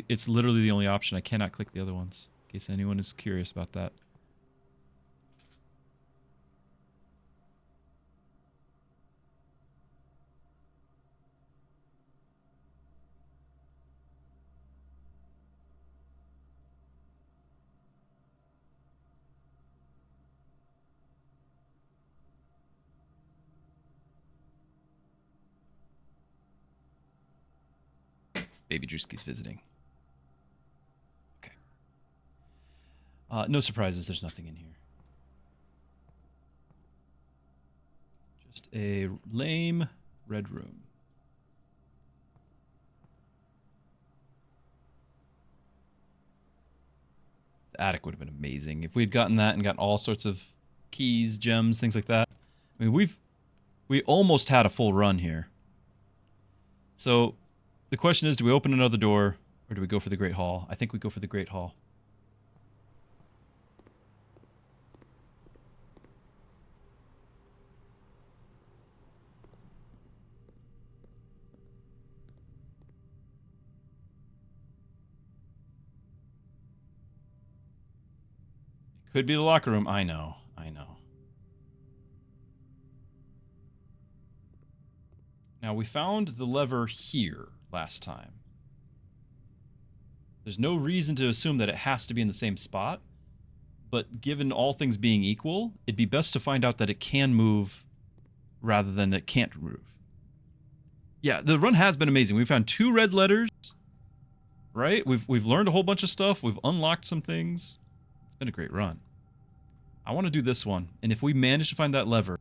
It's literally the only option. I cannot click the other ones, in case anyone is curious about that. Baby Druski's visiting. Okay. No surprises, there's nothing in here. Just a lame red room. The attic would have been amazing. If we had gotten that and got all sorts of keys, gems, things like that. I mean, we almost had a full run here. So the question is, do we open another door, or do we go for the Great Hall? I think we go for the Great Hall. It could be the locker room. I know. Now, we found the lever here last time. There's no reason to assume that it has to be in the same spot, but given all things being equal, it'd be best to find out that it can move rather than that it can't move. Yeah, the run has been amazing. We found 2 red letters, right? We've learned a whole bunch of stuff. We've unlocked some things. It's been a great run. I want to do this one, and if we manage to find that lever,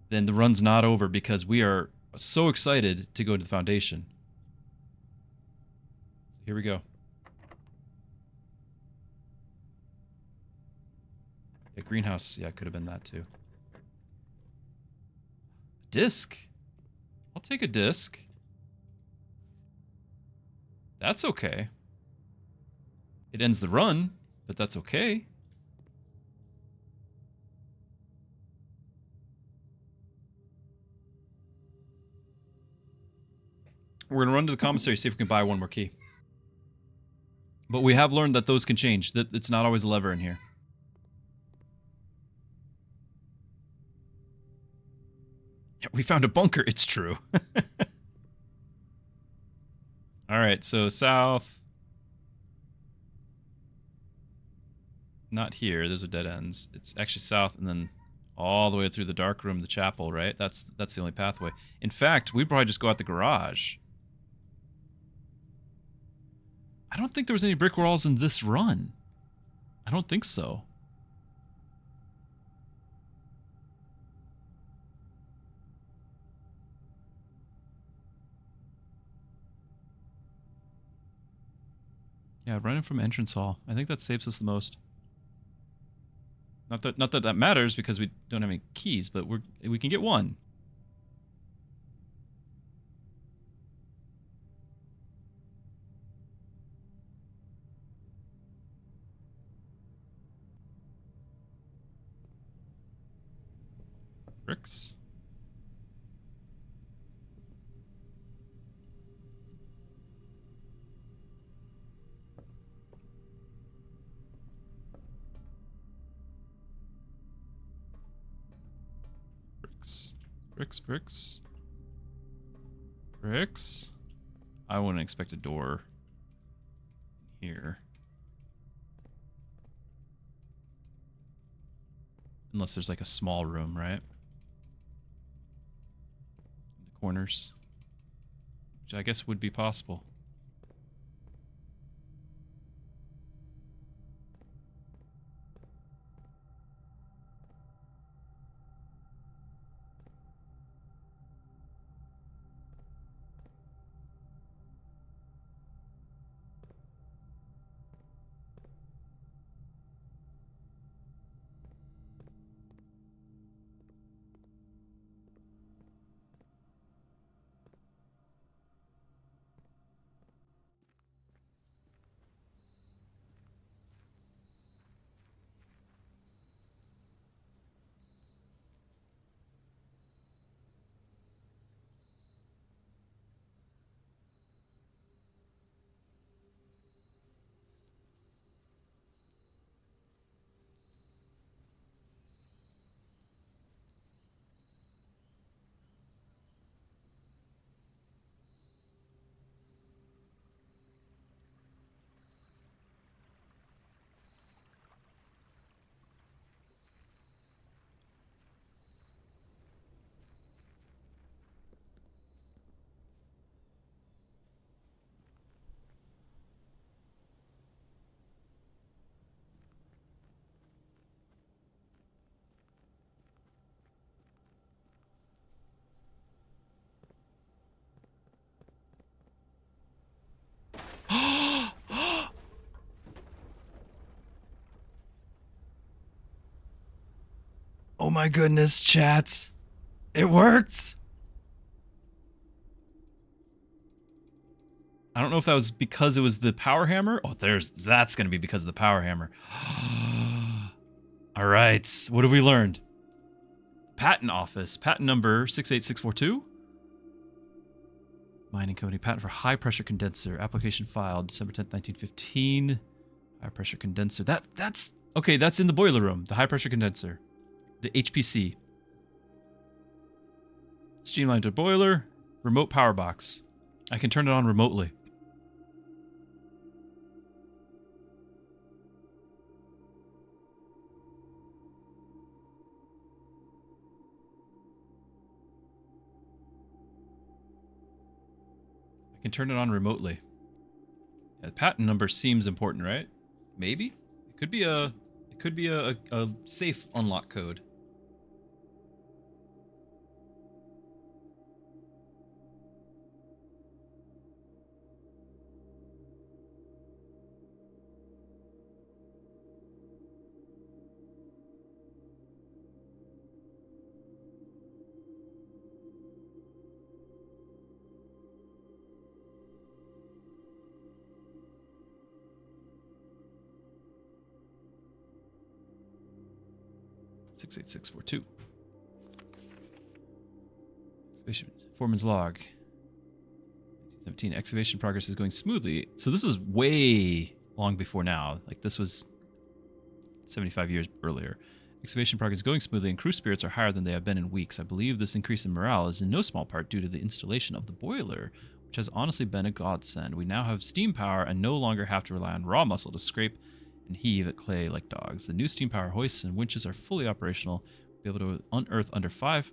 then the run's not over because we are so excited to go to the Foundation. So here we go. Yeah, greenhouse. Yeah, it could have been that too. Disc. I'll take a disc. That's okay. It ends the run, but that's okay. We're going to run to the commissary, see if we can buy one more key. But we have learned that those can change, that it's not always a lever in here. Yeah, we found a bunker, it's true. Alright, so south. Not here, those are dead ends. It's actually south and then all the way through the dark room, the chapel, right? That's the only pathway. In fact, we'd probably just go out the garage. I don't think there was any brick walls in this run. I don't think so. Yeah, running from entrance hall. I think that saves us the most. Not that matters because we don't have any keys, but we can get one. Bricks. Bricks. Bricks. I wouldn't expect a door here. Unless there's like a small room, right? The corners. Which I guess would be possible. Oh my goodness, chat. It worked. I don't know if that was because it was the power hammer. Oh, that's going to be because of the power hammer. All right. What have we learned? Patent office. Patent number 68642. Mining company. Patent for high pressure condenser. Application filed December 10th, 1915. High pressure condenser. That's okay. That's in the boiler room. The high pressure condenser. The HPC. Streamlined boiler. Remote power box. I can turn it on remotely. I can turn it on remotely. Yeah, the patent number seems important, right? Maybe? It could be a safe unlock code. (68642). Excavation. Foreman's log. 1917. Excavation progress is going smoothly. So this was way long before now. Like this was 75 years earlier. Excavation progress is going smoothly and crew spirits are higher than they have been in weeks. I believe this increase in morale is in no small part due to the installation of the boiler, which has honestly been a godsend. We now have steam power and no longer have to rely on raw muscle to scrape and heave at clay like dogs. The new steam power hoists and winches are fully operational. We'll be able to unearth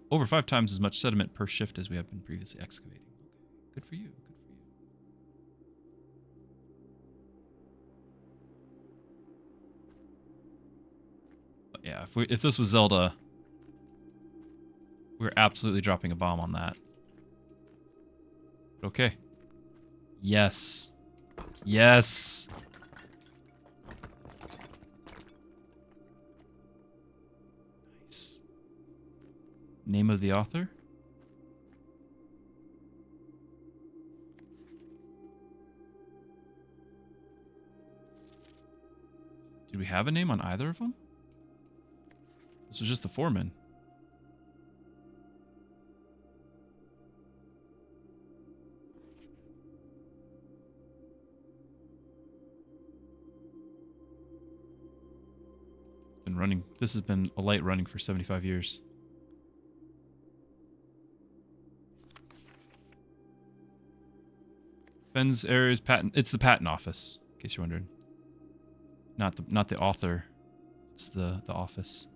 over five times as much sediment per shift as we have been previously excavating. Okay, good for you. Good for you. But yeah, if this was Zelda, we're absolutely dropping a bomb on that. Okay. Yes. Yes. Nice. Name of the author? Did we have a name on either of them? This was just the foreman. It's been running. This has been a light running for 75 years. Fenn's areas patent. It's the patent office, in case you're wondering. Not the author. It's the office.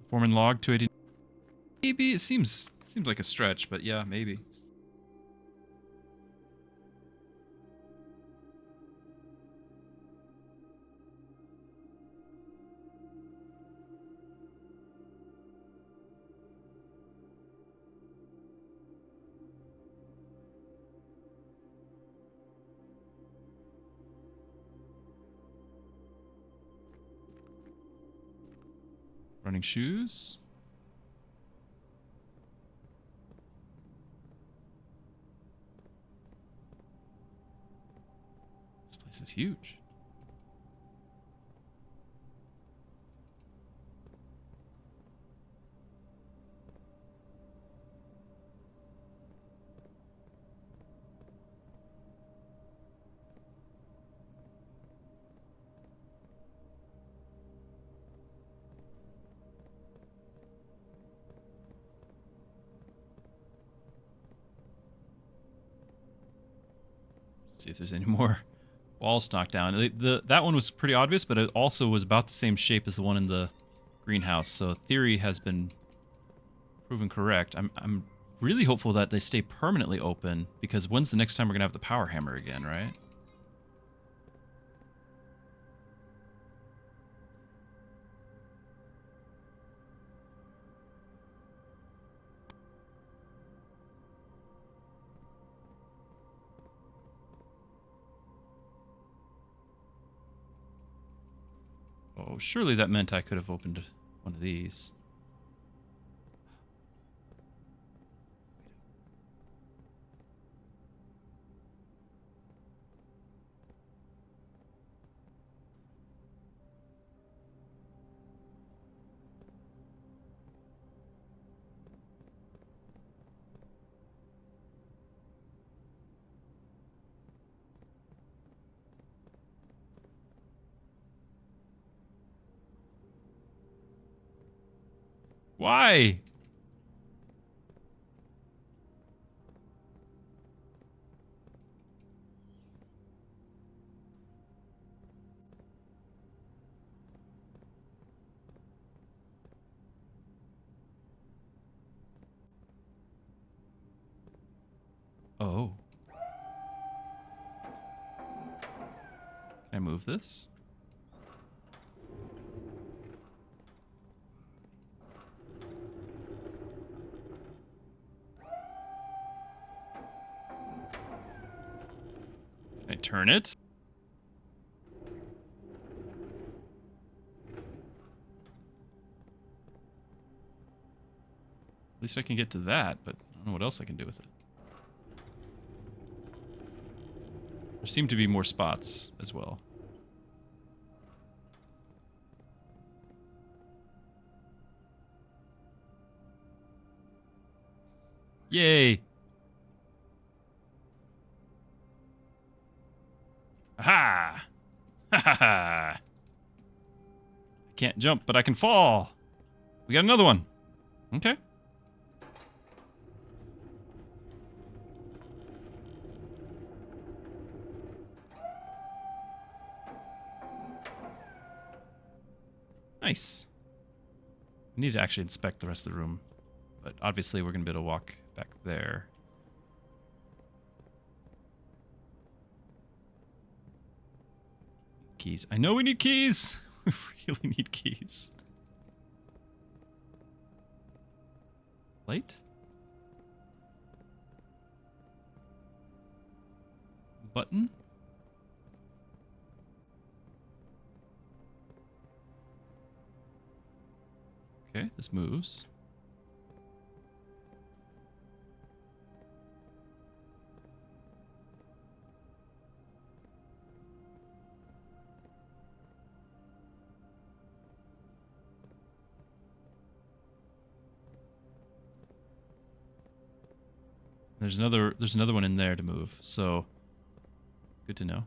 Foreman log 280. Maybe it seems like a stretch, but yeah, maybe. Running shoes. This place is huge. See if there's any more walls knocked down. That one was pretty obvious, but it also was about the same shape as the one in the greenhouse. So theory has been proven correct. I'm really hopeful that they stay permanently open, because when's the next time we're gonna have the power hammer again, right? Oh, surely that meant I could have opened one of these. Why? Oh. Can I move this? Can I turn it? At least I can get to that, but I don't know what else I can do with it. There seem to be more spots as well. Yay! Aha! Ha ha ha! I can't jump, but I can fall! We got another one! Okay. Nice. We need to actually inspect the rest of the room. But obviously we're going to be able to walk back there. Keys. I know we need keys! We really need keys. Light? Button? Okay, this moves. There's another one in there to move, so good to know.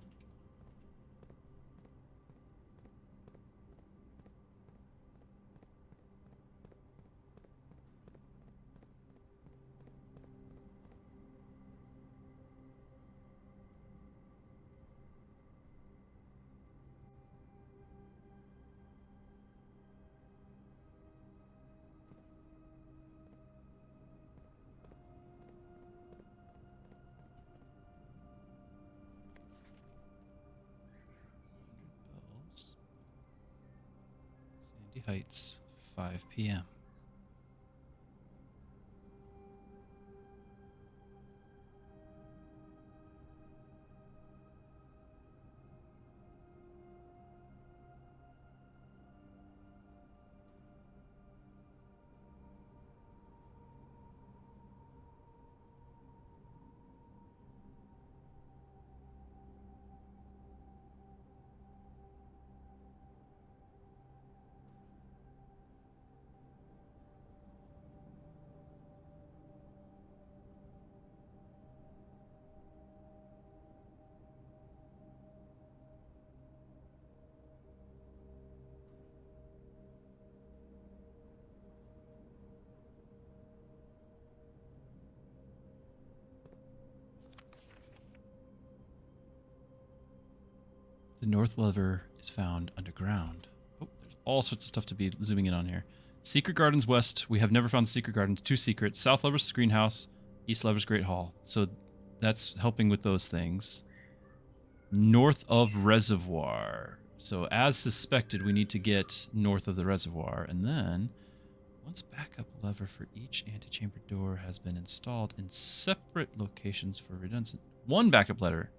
Bells. Sandy Heights, 5 p.m. The north lever is found underground. Oh, there's all sorts of stuff to be zooming in on here. Secret Gardens West. We have never found the Secret Gardens. 2 secret. South lever's Greenhouse. East lever's Great Hall. So that's helping with those things. North of Reservoir. So as suspected, we need to get north of the reservoir. And then, once backup lever for each antechamber door has been installed in separate locations for redundancy. 1 backup lever.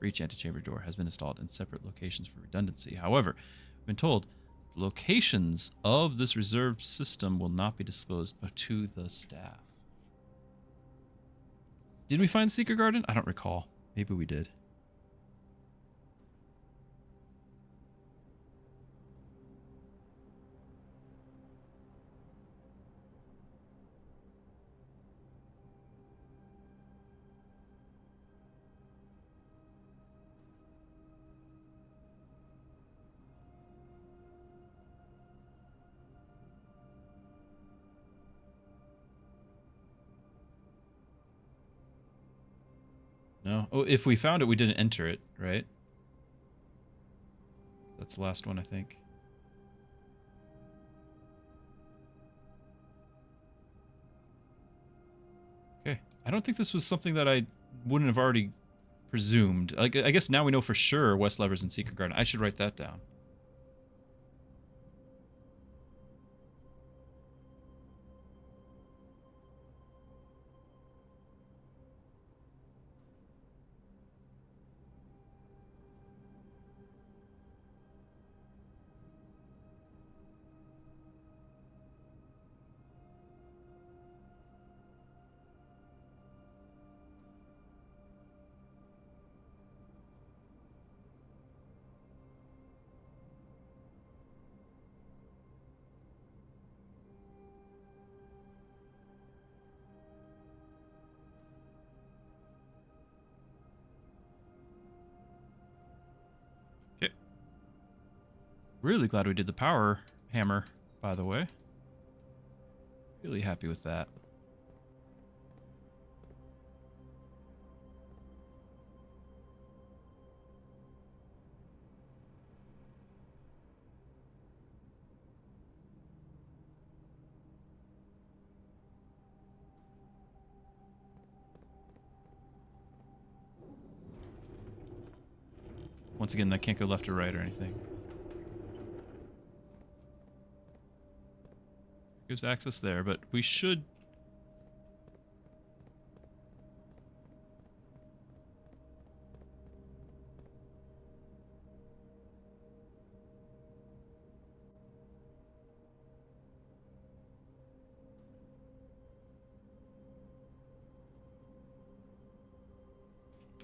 For each antechamber door has been installed in separate locations for redundancy. However, we've been told the locations of this reserved system will not be disclosed to the staff. Did we find Secret Garden? I don't recall. Maybe we did. No. Oh, if we found it, we didn't enter it, right? That's the last one, I think. Okay. I don't think this was something that I wouldn't have already presumed. Like, I guess now we know for sure West Levers and Secret Garden. I should write that down. Okay. Really glad we did the power hammer, by the way. Really happy with that. Once again, I can't go left or right or anything. Gives access there, but we should...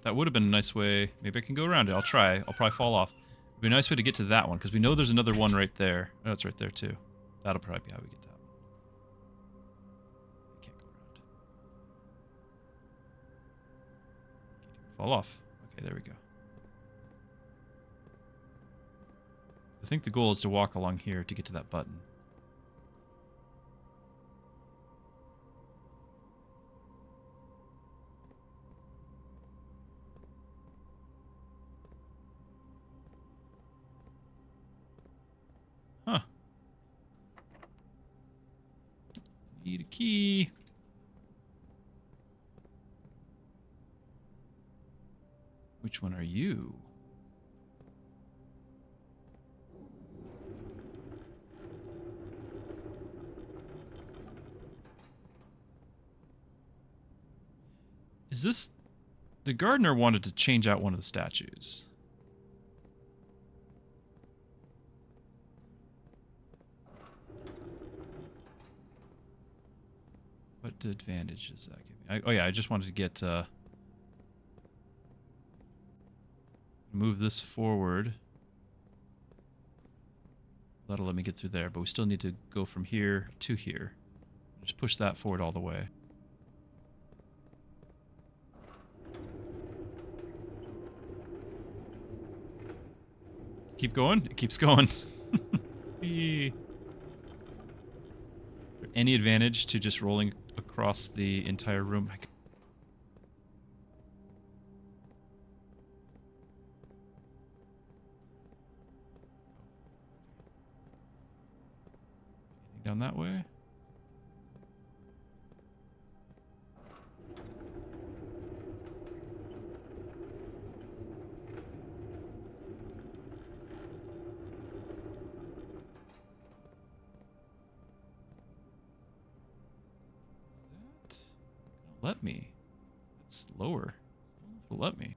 That would have been a nice way. Maybe I can go around it. I'll try. I'll probably fall off. It'd be a nice way to get to that one, because we know there's another one right there. Oh, it's right there, too. That'll probably be how we get that one. Can't go around. Can't even fall off. Okay, there we go. I think the goal is to walk along here to get to that button. Huh. Need a key. Which one are you? Is this... The gardener wanted to change out one of the statues. What advantage does that give me? Oh yeah, I just wanted to get... move this forward. That'll let me get through there, but we still need to go from here to here. Just push that forward all the way. Keep going? It keeps going. Any advantage to just rolling across the entire room? Anything down that way? Let me. It's lower. It'll let me.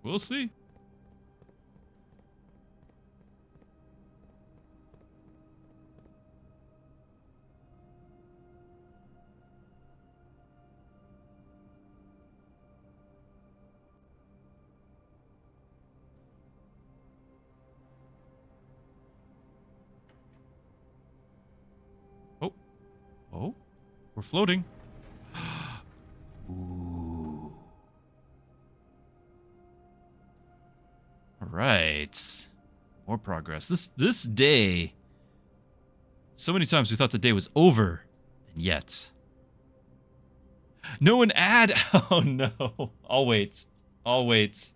We'll see. We're floating. Ooh. All right. More progress. This day. So many times we thought the day was over, and yet. No, an ad. Oh no. I'll wait. I'll wait.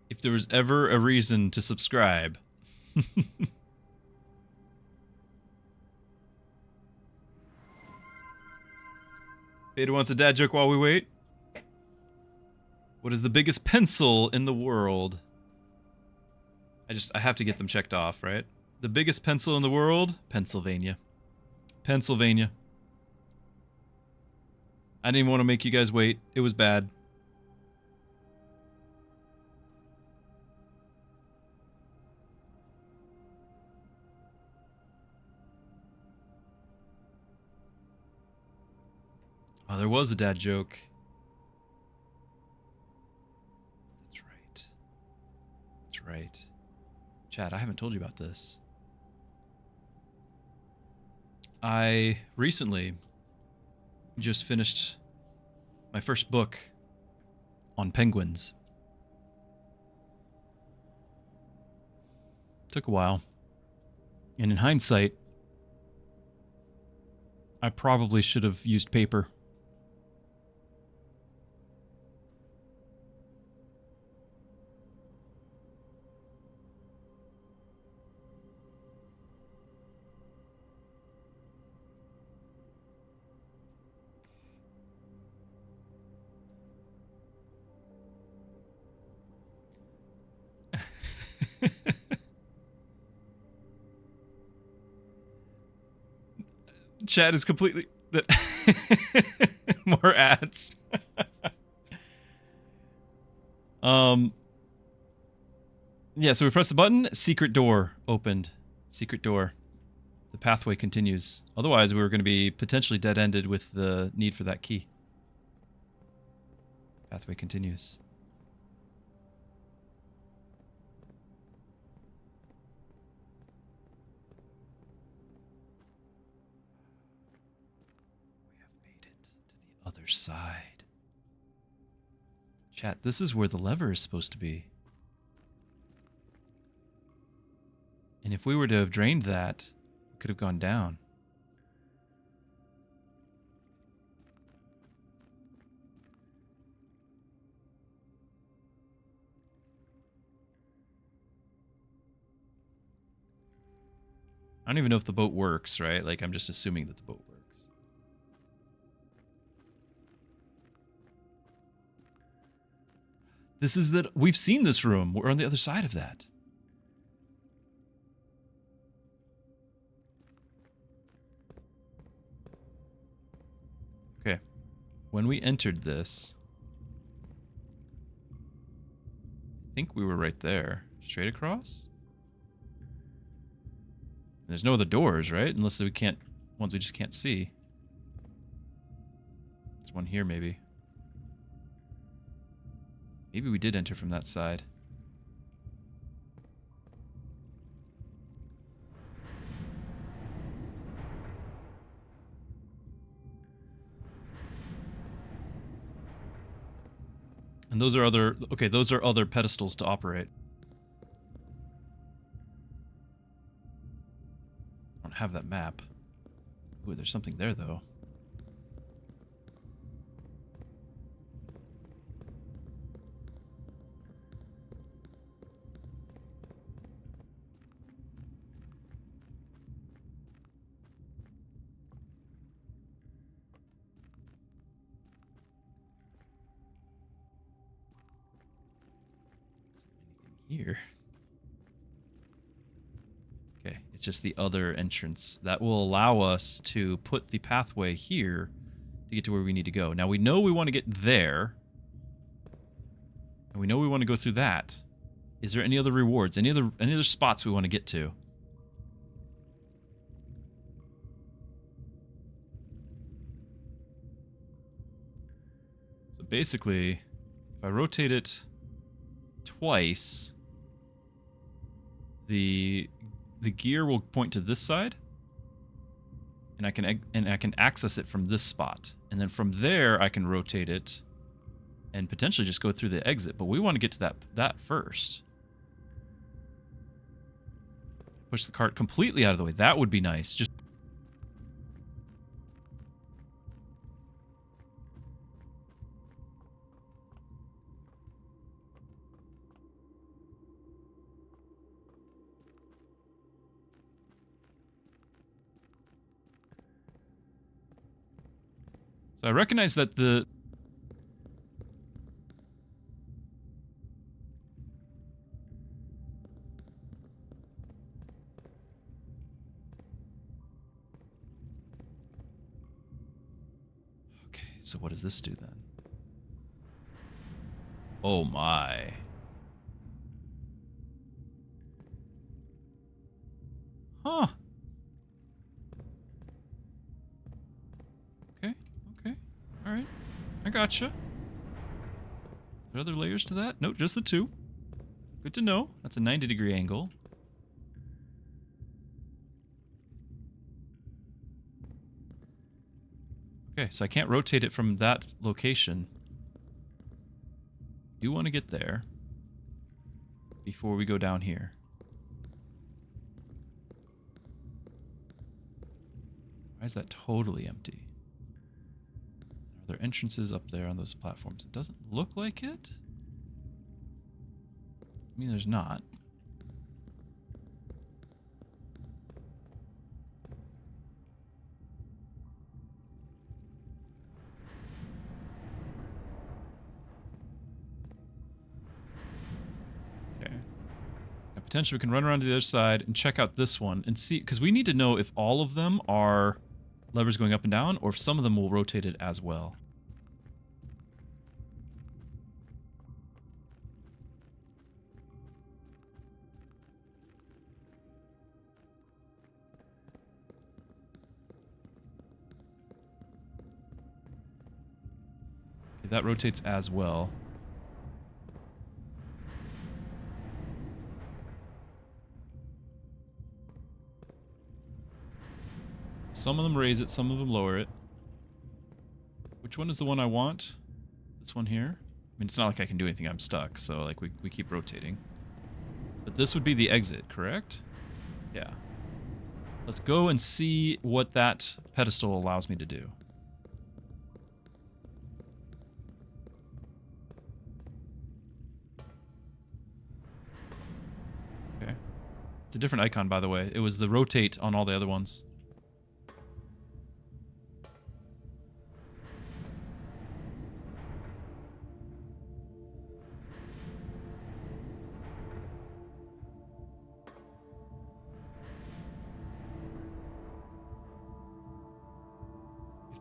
If there was ever a reason to subscribe. Beta wants a dad joke while we wait. What is the biggest pencil in the world? I have to get them checked off, right? The biggest pencil in the world? Pennsylvania. Pennsylvania. I didn't even want to make you guys wait. It was bad. Oh, there was a dad joke. That's right. That's right. Chad, I haven't told you about this. I recently just finished my first book on penguins. Took a while. And in hindsight, I probably should have used paper. Chat is completely... More ads. Yeah, so we press the button. Secret door opened. Secret door. The pathway continues. Otherwise, we were going to be potentially dead-ended with the need for that key. Pathway continues. Other side. Chat, this is where the lever is supposed to be. And if we were to have drained that, it could have gone down. I don't even know if the boat works, right? Like, I'm just assuming that the boat works. This is that we've seen this room. We're on the other side of that. Okay. When we entered this, I think we were right there. Straight across? There's no other doors, right? Unless we can't, ones we just can't see. There's one here, maybe. Maybe we did enter from that side. And those are other... Okay, those are other pedestals to operate. I don't have that map. Ooh, there's something there, though. Here. Okay, it's just the other entrance. That will allow us to put the pathway here to get to where we need to go. Now we know we want to get there. And we know we want to go through that. Is there any other rewards? Any other spots we want to get to? So basically, if I rotate it twice, the gear will point to this side, and I can access it from this spot, and then from there I can rotate it and potentially just go through the exit. But we want to get to that first. Push the cart completely out of the way. That would be nice. Just so I recognize that the so what does this do then? Oh my. Huh. Okay, okay. Alright. I gotcha. Are there other layers to that? Nope, just the two. Good to know. That's a 90-degree angle. Okay, so I can't rotate it from that location. Do want to get there before we go down here. Why is that totally empty? Are there entrances up there on those platforms? It doesn't look like it. I mean, there's not. Potentially we can run around to the other side and check out this one and see, because we need to know if all of them are levers going up and down or if some of them will rotate it as well. Okay, that rotates as well. Some of them raise it, some of them lower it. Which one is the one I want? This one here? I mean, it's not like I can do anything, I'm stuck, so like we keep rotating. But this would be the exit, correct? Yeah. Let's go and see what that pedestal allows me to do. Okay. It's a different icon, by the way. It was the rotate on all the other ones.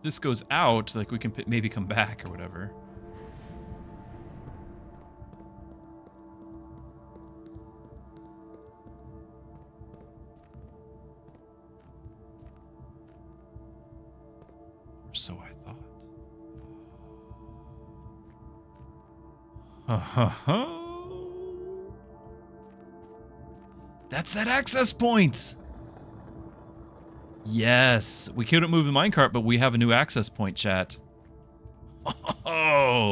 This goes out, like we can maybe come back or whatever. Or so I thought. That's that access point! Yes, we couldn't move the minecart, but we have a new access point, chat. Oh!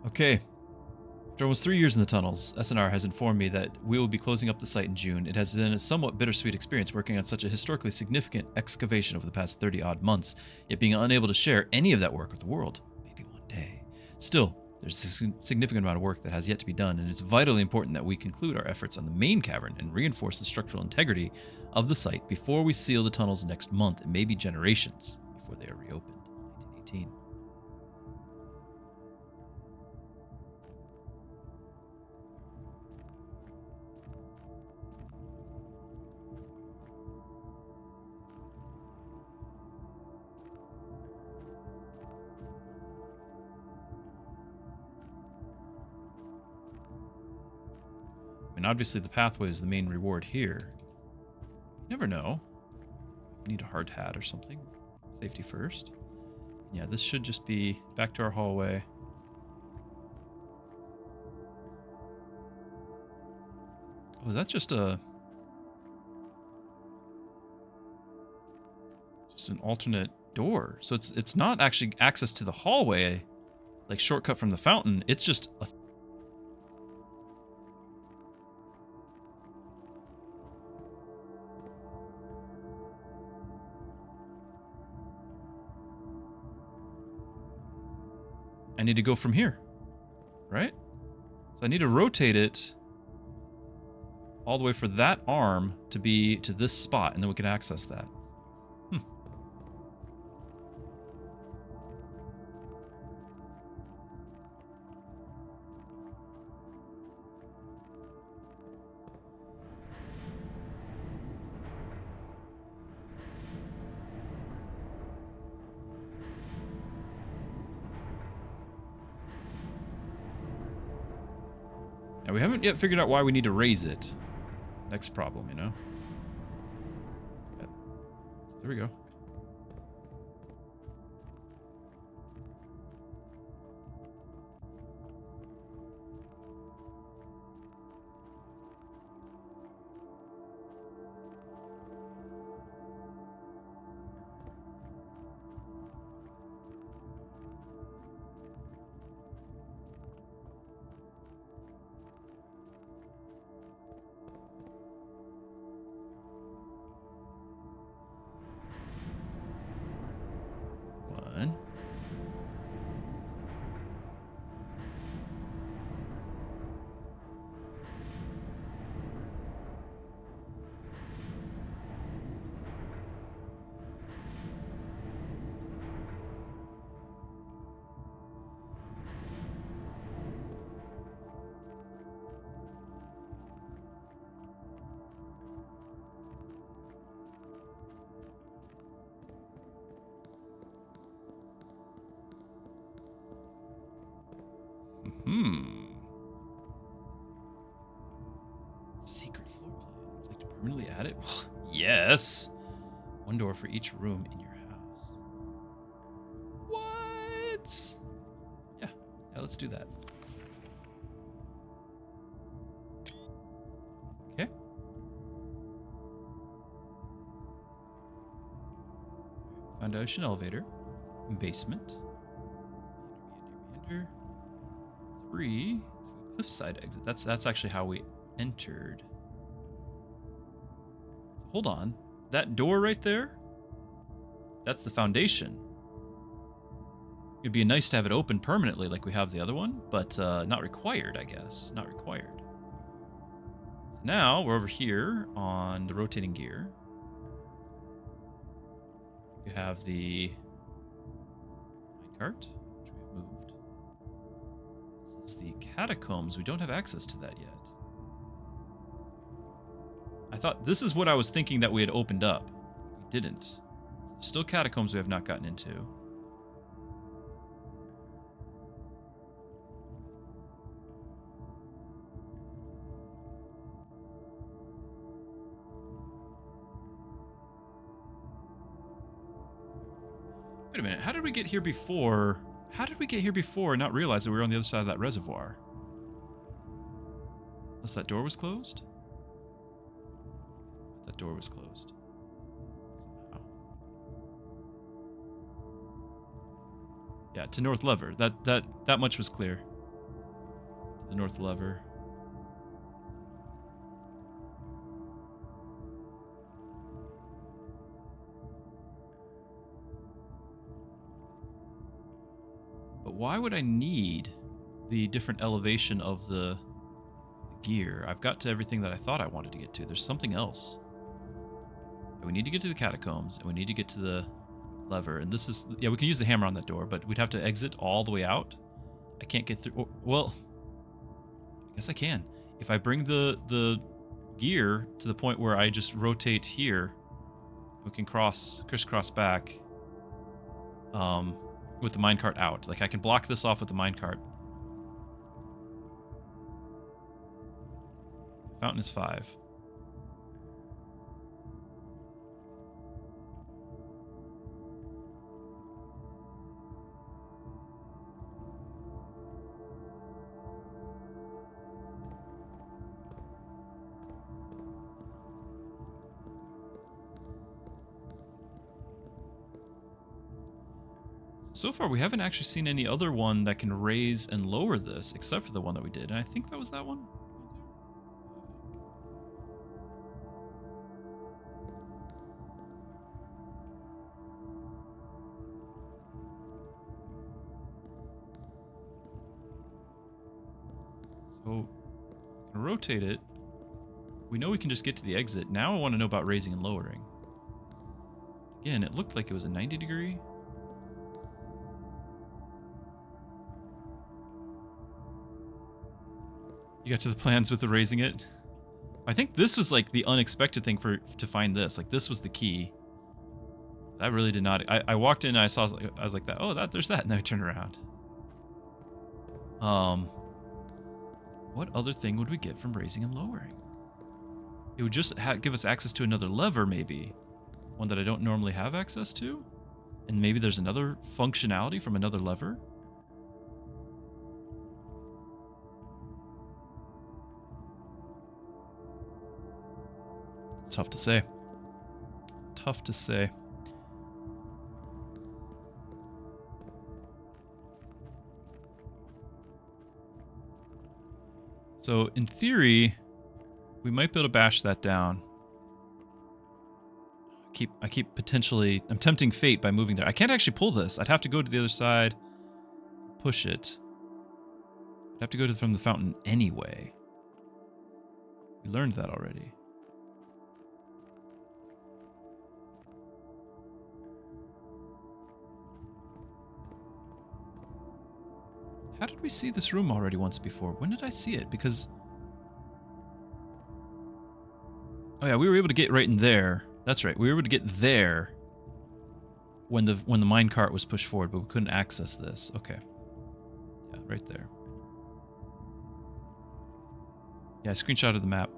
Okay. After almost 3 years in the tunnels, SNR has informed me that we will be closing up the site in June. It has been a somewhat bittersweet experience working on such a historically significant excavation over the past 30-odd months, yet being unable to share any of that work with the world. Maybe one day. Still, there's a significant amount of work that has yet to be done, and it's vitally important that we conclude our efforts on the main cavern and reinforce the structural integrity of the site before we seal the tunnels next month, and maybe generations before they are reopened. 1918. I mean, obviously the pathway is the main reward here. You never know. need a hard hat or something. Safety first. Yeah, this should just be back to our hallway. Oh, is that just an alternate door? So it's not actually access to the hallway, like shortcut from the fountain. It's just a I need to go from here, right? So I need to rotate it all the way for that arm to be to this spot, and then we can access that. Now, we haven't yet figured out why we need to raise it. Next problem, you know? Yeah. So there we go. One. Secret floor plan. Would you like to permanently add it? Yes. One door for each room in your house. What? Yeah, let's do that. Okay. Foundation elevator. Basement. Enter. 3. It's the cliffside exit. That's actually how we entered. Hold on. That door right there? That's the foundation. It'd be nice to have it open permanently like we have the other one, but not required, I guess. Not required. So now we're over here on the rotating gear. You have the minecart, which we have moved. This is the catacombs. We don't have access to that yet. I thought this is what I was thinking that we had opened up. We didn't. Still catacombs we have not gotten into. Wait a minute. How did we get here before? How did we get here before and not realize that we were on the other side of that reservoir? Unless that door was closed? That door was closed. Somehow. Yeah, to North Lever. That much was clear. To the North Lever. But why would I need the different elevation of the gear? I've got to everything that I thought I wanted to get to. There's something else. We need to get to the catacombs, and we need to get to the lever. And this is... Yeah, we can use the hammer on that door, but we'd have to exit all the way out. I can't get through... Oh, well, I guess I can. If I bring the gear to the point where I just rotate here, we can crisscross back with the minecart out. Like, I can block this off with the minecart. Fountain is 5. So far, we haven't actually seen any other one that can raise and lower this, except for the one that we did. And I think that was that one. So, we can rotate it. We know we can just get to the exit. Now I want to know about raising and lowering. Again, it looked like it was a 90 degree. You got to the plans with the raising it. I think this was like the unexpected thing to find this. Like this was the key. I really did not. I walked in and I saw. I was like that. Oh, there's that. And then I turned around. What other thing would we get from raising and lowering? It would just give us access to another lever, maybe. One that I don't normally have access to. And maybe there's another functionality from another lever. It's tough to say. Tough to say. So, in theory, we might be able to bash that down. I keep potentially... I'm tempting fate by moving there. I can't actually pull this. I'd have to go to the other side, push it. I'd have to go from the fountain anyway. We learned that already. How did we see this room already once before? When did I see it? Because... Oh yeah, we were able to get right in there. That's right, we were able to get there when the minecart was pushed forward, but we couldn't access this. Okay. Yeah, right there. Yeah, I screenshotted the map.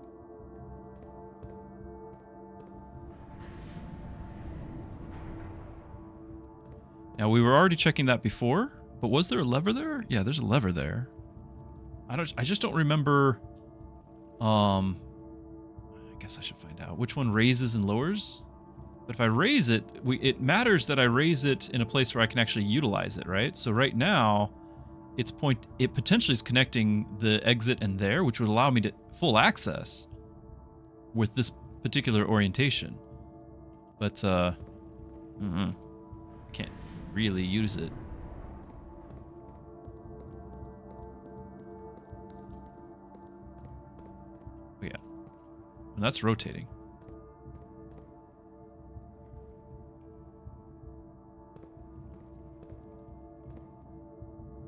Now, we were already checking that before, but was there a lever there? Yeah, there's a lever there. I just don't remember... I guess I should find out which one raises and lowers. But if I raise it, it matters that I raise it in a place where I can actually utilize it, right? So right now, it potentially is connecting the exit and there, which would allow me to full access with this particular orientation. But can't really use it. Oh, yeah. And that's rotating.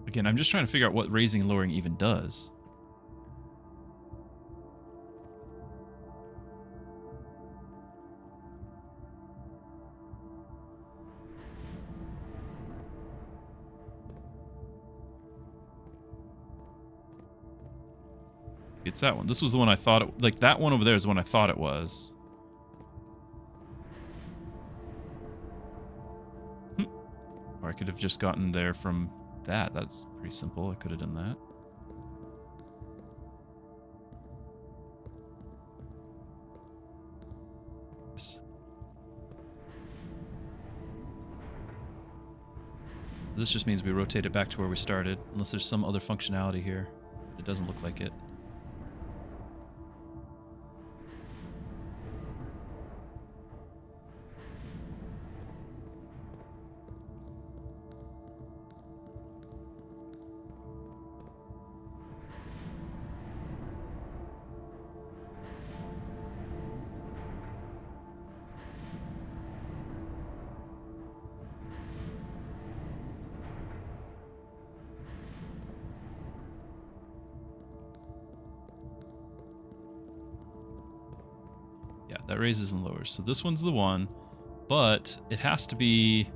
Again, I'm just trying to figure out what raising and lowering even does. It's that one. This was the one I thought it... Like, that one over there is the one I thought it was. Or I could have just gotten there from that. That's pretty simple. I could have done that. This just means we rotate it back to where we started, unless there's some other functionality here. It doesn't look like it. That raises and lowers. So this one's the one, but it has to be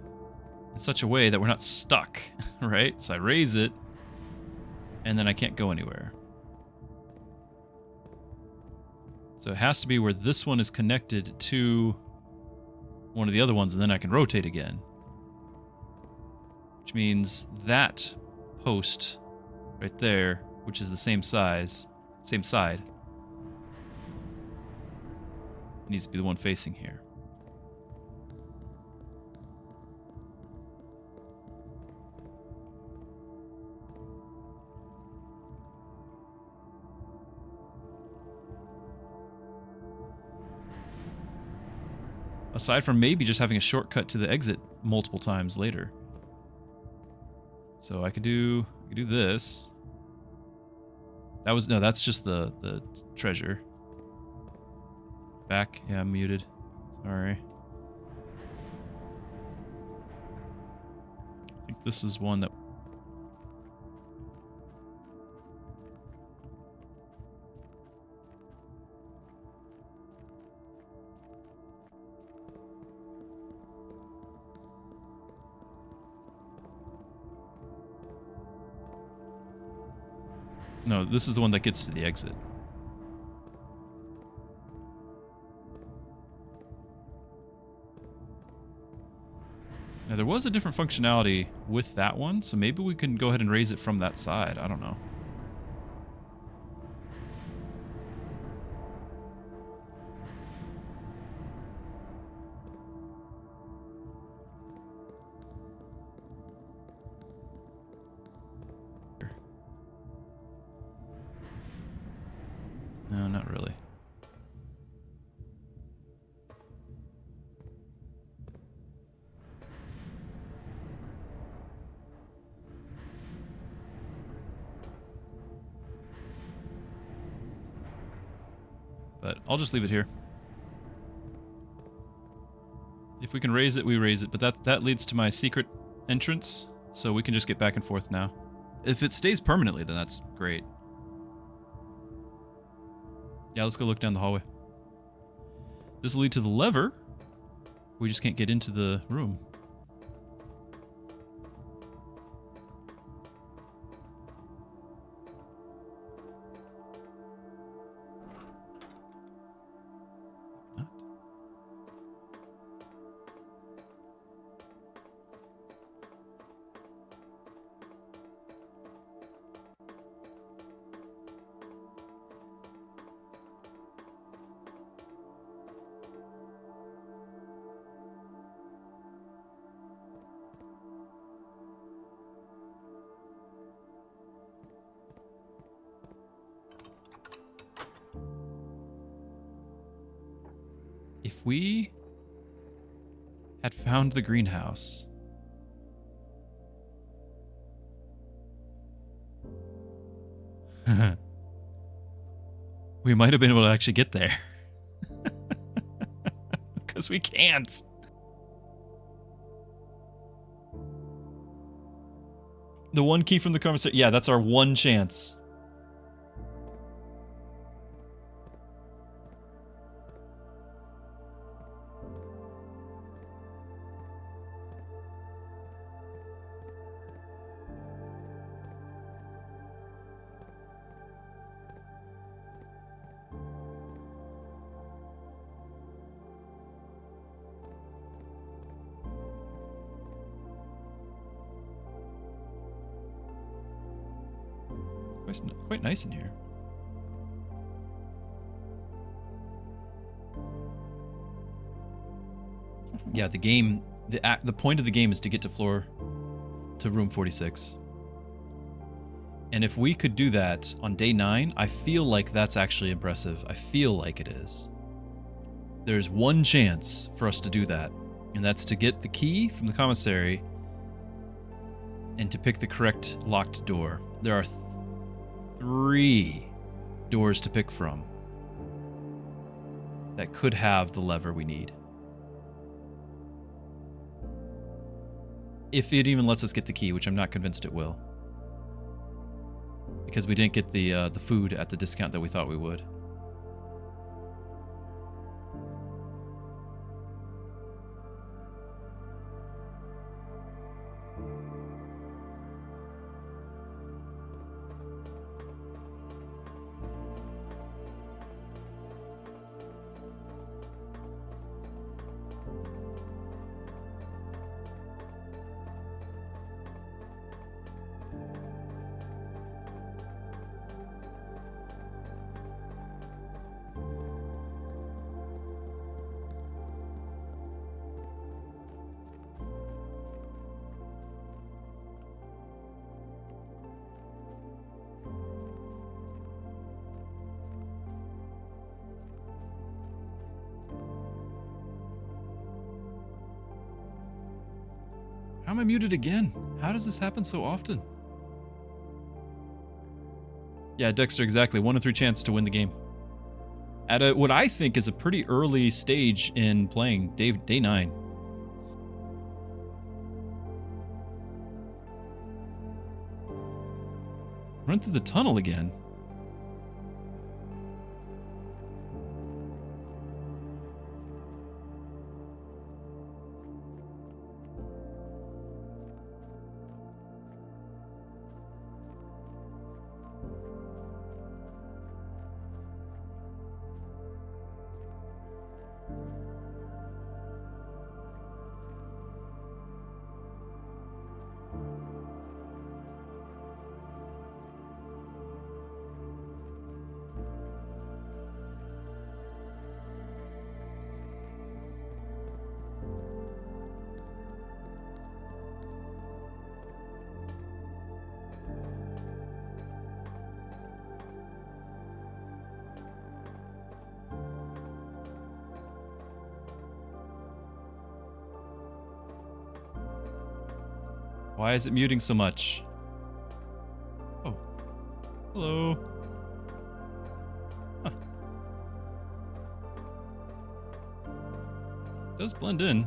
in such a way that we're not stuck, right? So I raise it, and then I can't go anywhere. So it has to be where this one is connected to one of the other ones, and then I can rotate again. Which means that post right there, which is the same size, same side, needs to be the one facing here. Aside from maybe just having a shortcut to the exit multiple times later. So I could do this. No, that's just the treasure. Back, yeah, I'm muted. Sorry. I think this is one that... No, this is the one that gets to the exit. Now, there was a different functionality with that one, so maybe we can go ahead and raise it from that side. I don't know. No, not really. But I'll just leave it here. If we can raise it, we raise it. But that leads to my secret entrance, so we can just get back and forth now. If it stays permanently, then that's great. Yeah, let's go look down the hallway. This will lead to the lever. We just can't get into the room. Not. If we had found the greenhouse, we might have been able to actually get there. Because we can't. The one key from the commissary. Yeah, that's our one chance. Quite nice in here. Yeah, the game, the point of the game is to get to room 46. And if we could do that on day 9, I feel like that's actually impressive. I feel like it is. There's one chance for us to do that, and that's to get the key from the commissary and to pick the correct locked door. There are 3 doors to pick from that could have the lever we need. If it even lets us get the key, which I'm not convinced it will. Because we didn't get the food at the discount that we thought we would. How am I muted again? How does this happen so often? Yeah, Dexter, exactly. 1 in 3 chance to win the game. At what I think is a pretty early stage in playing, day 9. Run through the tunnel again. Why is it muting so much? Oh. Hello. Huh. It does blend in.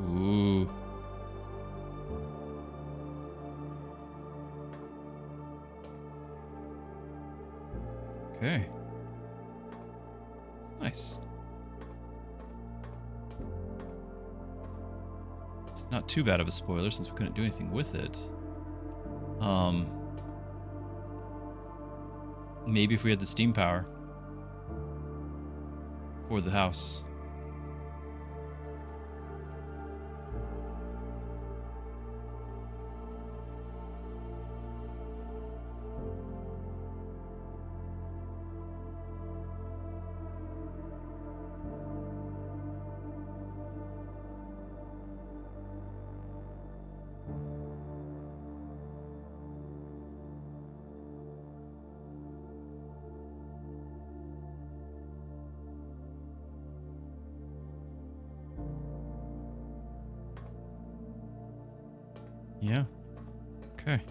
Ooh. Okay. It's nice. It's not too bad of a spoiler since we couldn't do anything with it. Maybe if we had the steam power for the house. Yeah. Okay.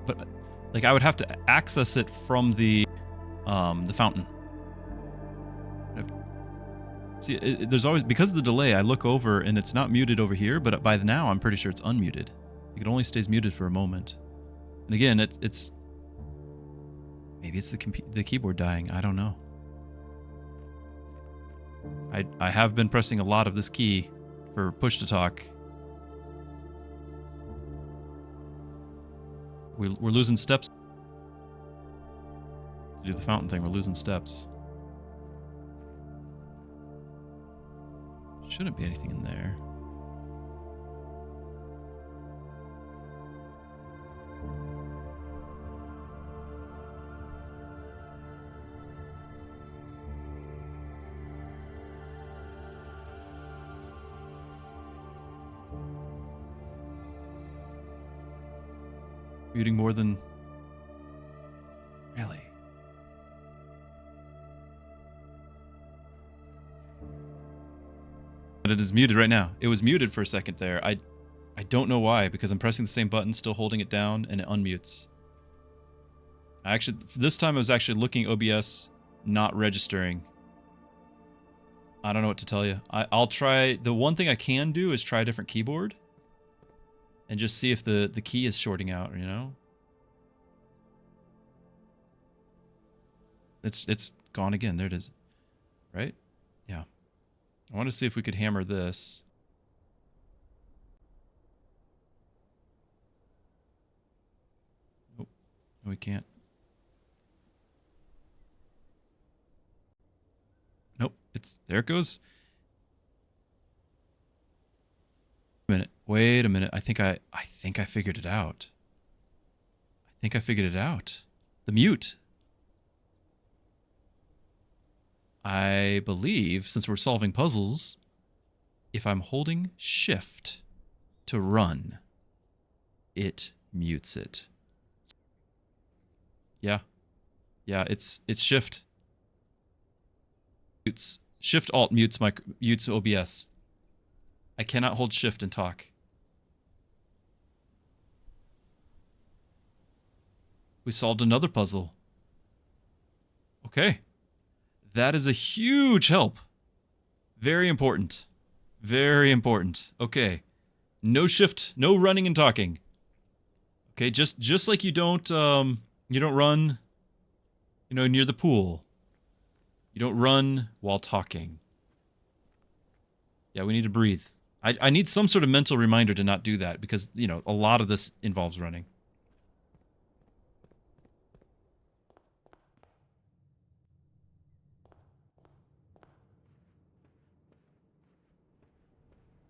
But like I would have to access it from the fountain. See, there's always, because of the delay, I look over and it's not muted over here, but by now I'm pretty sure it's unmuted. It only stays muted for a moment. And again, it's maybe it's the keyboard dying. I don't know. I have been pressing a lot of this key for push to talk. We're losing steps. To do the fountain thing, we're losing steps. Shouldn't be anything in there. Muting more than Really? But it is muted right now. It was muted for a second there. I don't know why, because I'm pressing the same button, still holding it down, and it unmutes. This time I was actually looking OBS, not registering. I don't know what to tell you. I'll try. The one thing I can do is try a different keyboard and just see if the key is shorting out, you know? It's gone again. There it is. Right? Yeah. I want to see if we could hammer this. Nope. No, we can't. Nope. There it goes. Wait a minute. I think I figured it out. The mute. I believe, since we're solving puzzles, if I'm holding shift to run, it mutes it. Yeah. Yeah, it's shift. Shift alt mutes OBS. I cannot hold shift and talk. We solved another puzzle. Okay. That is a huge help. Very important. Very important. Okay. No shift, no running and talking. Okay, just like you don't run, near the pool. You don't run while talking. Yeah, we need to breathe. I need some sort of mental reminder to not do that because, a lot of this involves running.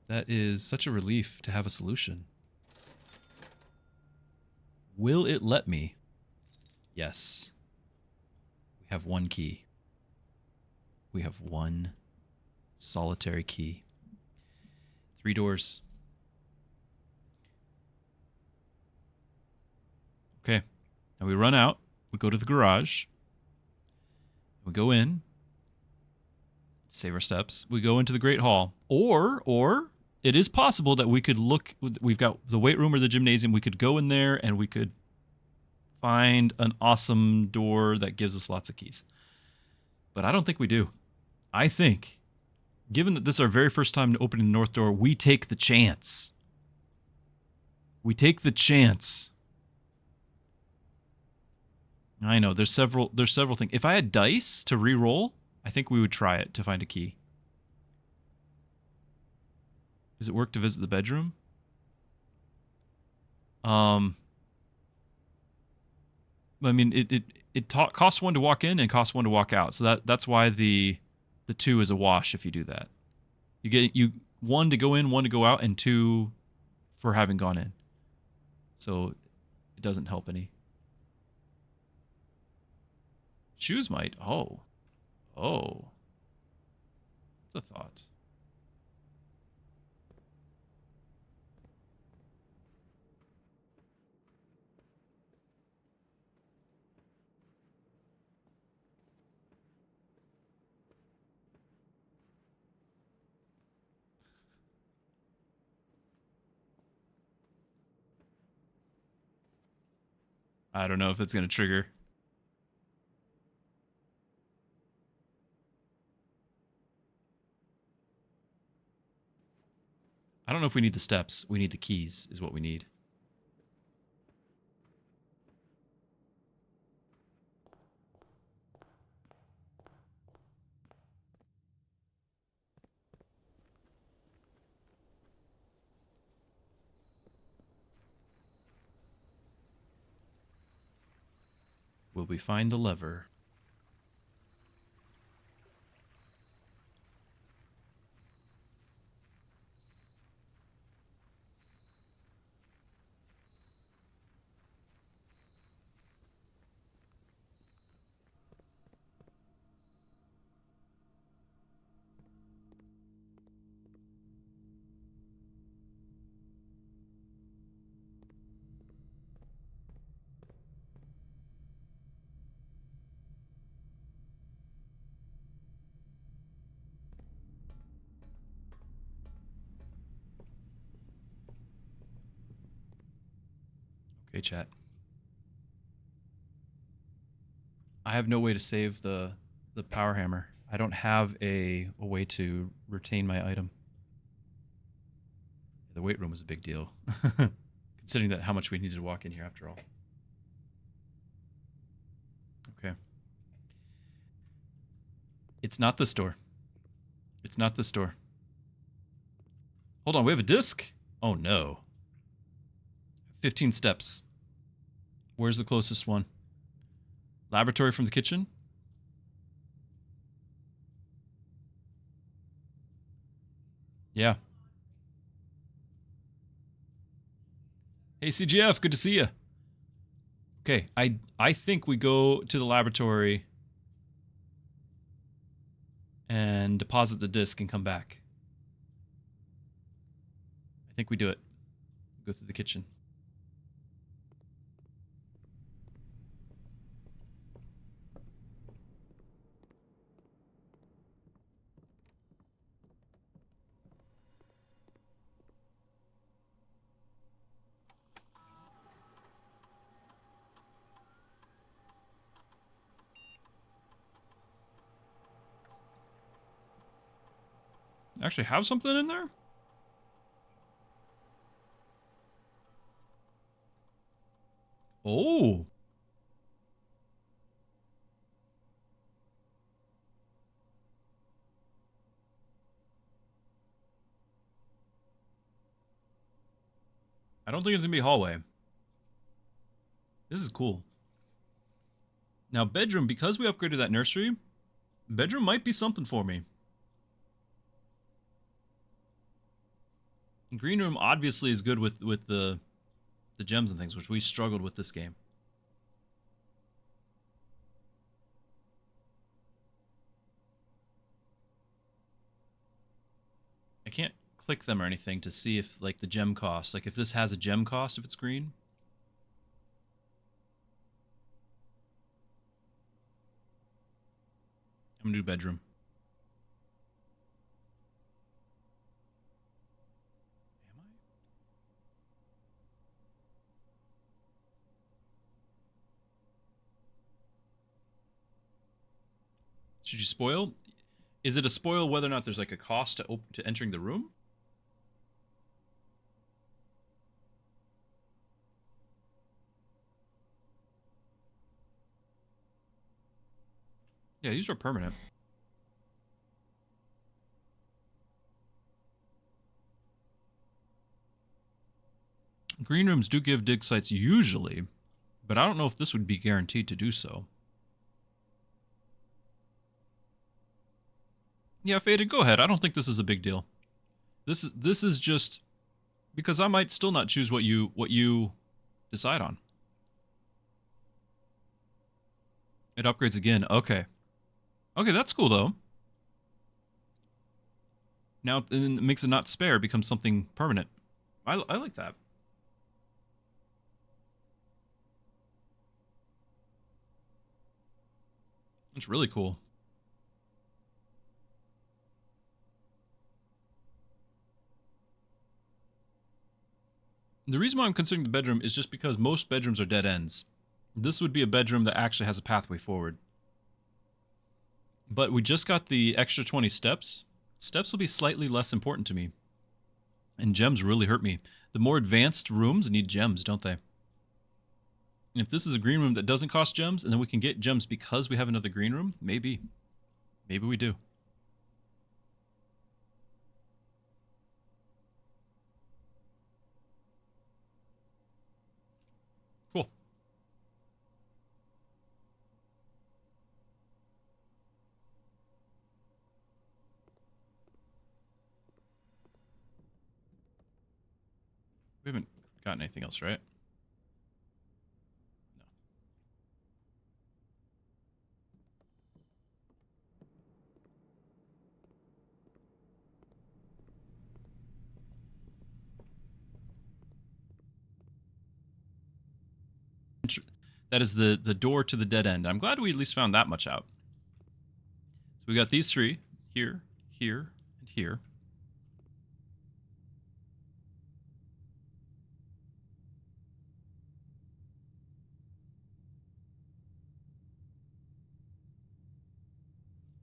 That is such a relief to have a solution. Will it let me? Yes. We have one key. We have one solitary key. 3 doors. Okay. Now we run out. We go to the garage. We go in. Save our steps. We go into the Great Hall. Or it is possible that we could look. We've got the weight room or the gymnasium. We could go in there and we could find an awesome door that gives us lots of keys. But I don't think we do. I think, given that this is our very first time opening the north door, we take the chance. We take the chance. I know, there's several things. If I had dice to re-roll, I think we would try it to find a key. Does it work to visit the bedroom? I mean, it costs 1 to walk in and costs 1 to walk out. So that's why the 2 is a wash if you do that. You get 1 to go in, 1 to go out, and 2 for having gone in. So it doesn't help any. Shoes might. Oh. That's a thought. I don't know if it's going to trigger. I don't know if we need the steps. We need the keys is what we need. Will we find the lever? Okay, chat. I have no way to save the power hammer. I don't have a way to retain my item. The weight room was a big deal. Considering that how much we needed to walk in here after all. Okay. It's not the store. It's not the store. Hold on, we have a disc? Oh no. 15 steps. Where's the closest one? Laboratory from the kitchen? Yeah. Hey CGF, good to see you. Okay, I think we go to the laboratory and deposit the disc and come back. I think we do it. Go through the kitchen. Actually have something in there? Oh. I don't think it's gonna be hallway. This is cool. Now bedroom, because we upgraded that nursery, bedroom might be something for me. Green room obviously is good with the gems and things, which we struggled with this game. I can't click them or anything to see if, like, the gem cost. Like, if this has a gem cost, if it's green. I'm gonna do bedroom. Am I? Should you spoil? Is it a spoil whether or not there's, like, a cost to entering the room? Yeah, these are permanent. Green rooms do give dig sites usually, but I don't know if this would be guaranteed to do so. Yeah, Faded, go ahead. I don't think this is a big deal. This is just because I might still not choose what you decide on. It upgrades again. Okay. Okay, that's cool though. Now it makes it not spare, becomes something permanent. I like that. It's really cool. The reason why I'm considering the bedroom is just because most bedrooms are dead ends. This would be a bedroom that actually has a pathway forward. But we just got the extra 20 steps. Steps will be slightly less important to me. And gems really hurt me. The more advanced rooms need gems, don't they? And if this is a green room that doesn't cost gems, and then we can get gems because we have another green room, maybe. Maybe we do. Cool. We haven't gotten anything else, right? No. That is the door to the dead end. I'm glad we at least found that much out. So we got these three. Here, here, and here.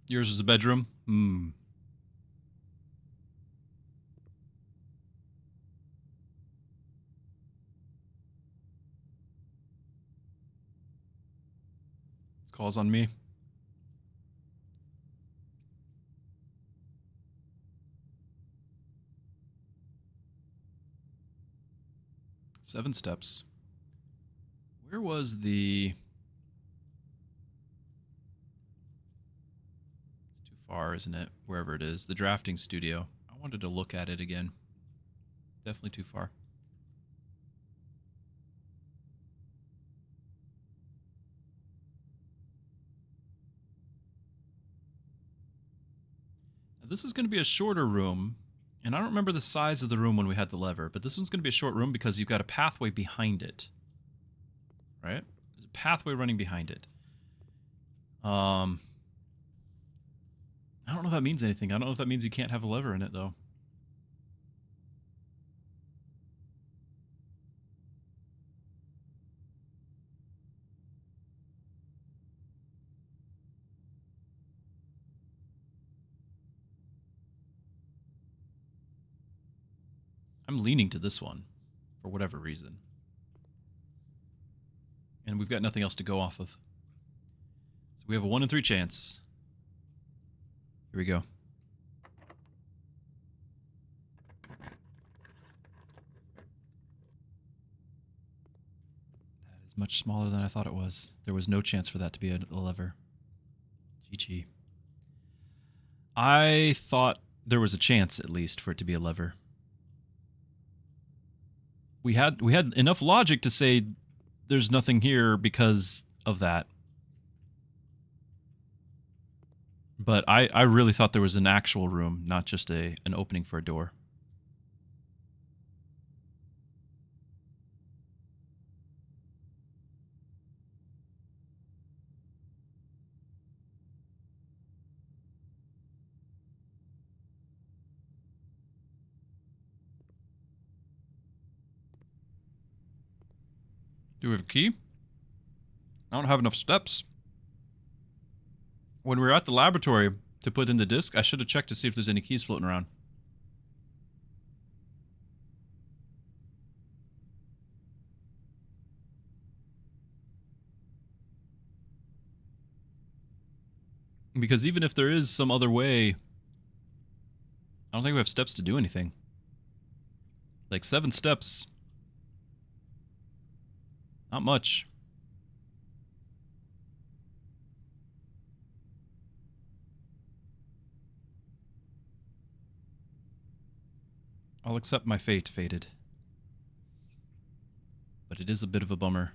Yours is a bedroom? Hmm. This calls on me. Seven steps. Where was the... It's too far, isn't it? Wherever it is. The drafting studio. I wanted to look at it again. Definitely too far. Now, this is going to be a shorter room. And I don't remember the size of the room when we had the lever. But this one's going to be a short room because you've got a pathway behind it. Right? There's a pathway running behind it. I don't know if that means anything. I don't know if that means you can't have a lever in it, though. I'm leaning to this one, for whatever reason. And we've got nothing else to go off of. So we have a 1 in 3 chance. Here we go. That is much smaller than I thought it was. There was no chance for that to be a lever. GG. I thought there was a chance, at least, for it to be a lever. We had enough logic to say there's nothing here because of that. But I really thought there was an actual room, not just an opening for a door. Do we have a key? I don't have enough steps. When we were at the laboratory to put in the disc, I should have checked to see if there's any keys floating around. Because even if there is some other way, I don't think we have steps to do anything. Like 7 steps. Not much. I'll accept my fate, fated. But it is a bit of a bummer.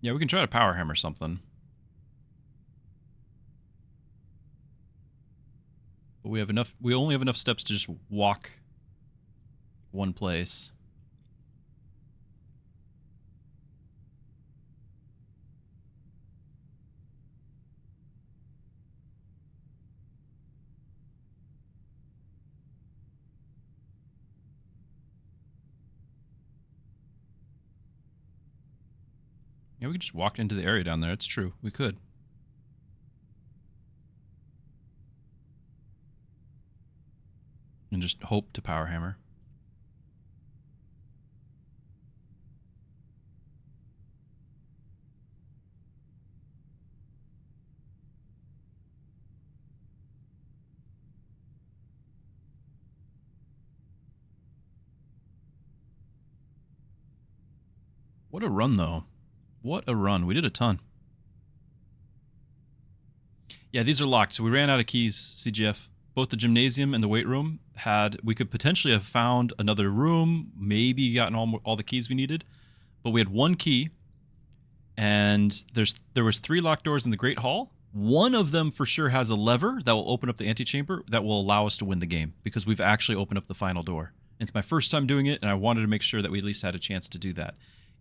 Yeah, we can try to power hammer something. But we only have enough steps to just walk one place. Yeah, we could just walk into the area down there. It's true. We could. And just hope to power hammer. What a run, though. What a run. We did a ton. Yeah, these are locked. So we ran out of keys, CGF. Both the gymnasium and the weight room had... We could potentially have found another room, maybe gotten all the keys we needed. But we had one key, and there was 3 locked doors in the Great Hall. One of them for sure has a lever that will open up the antechamber that will allow us to win the game, because we've actually opened up the final door. It's my first time doing it, and I wanted to make sure that we at least had a chance to do that.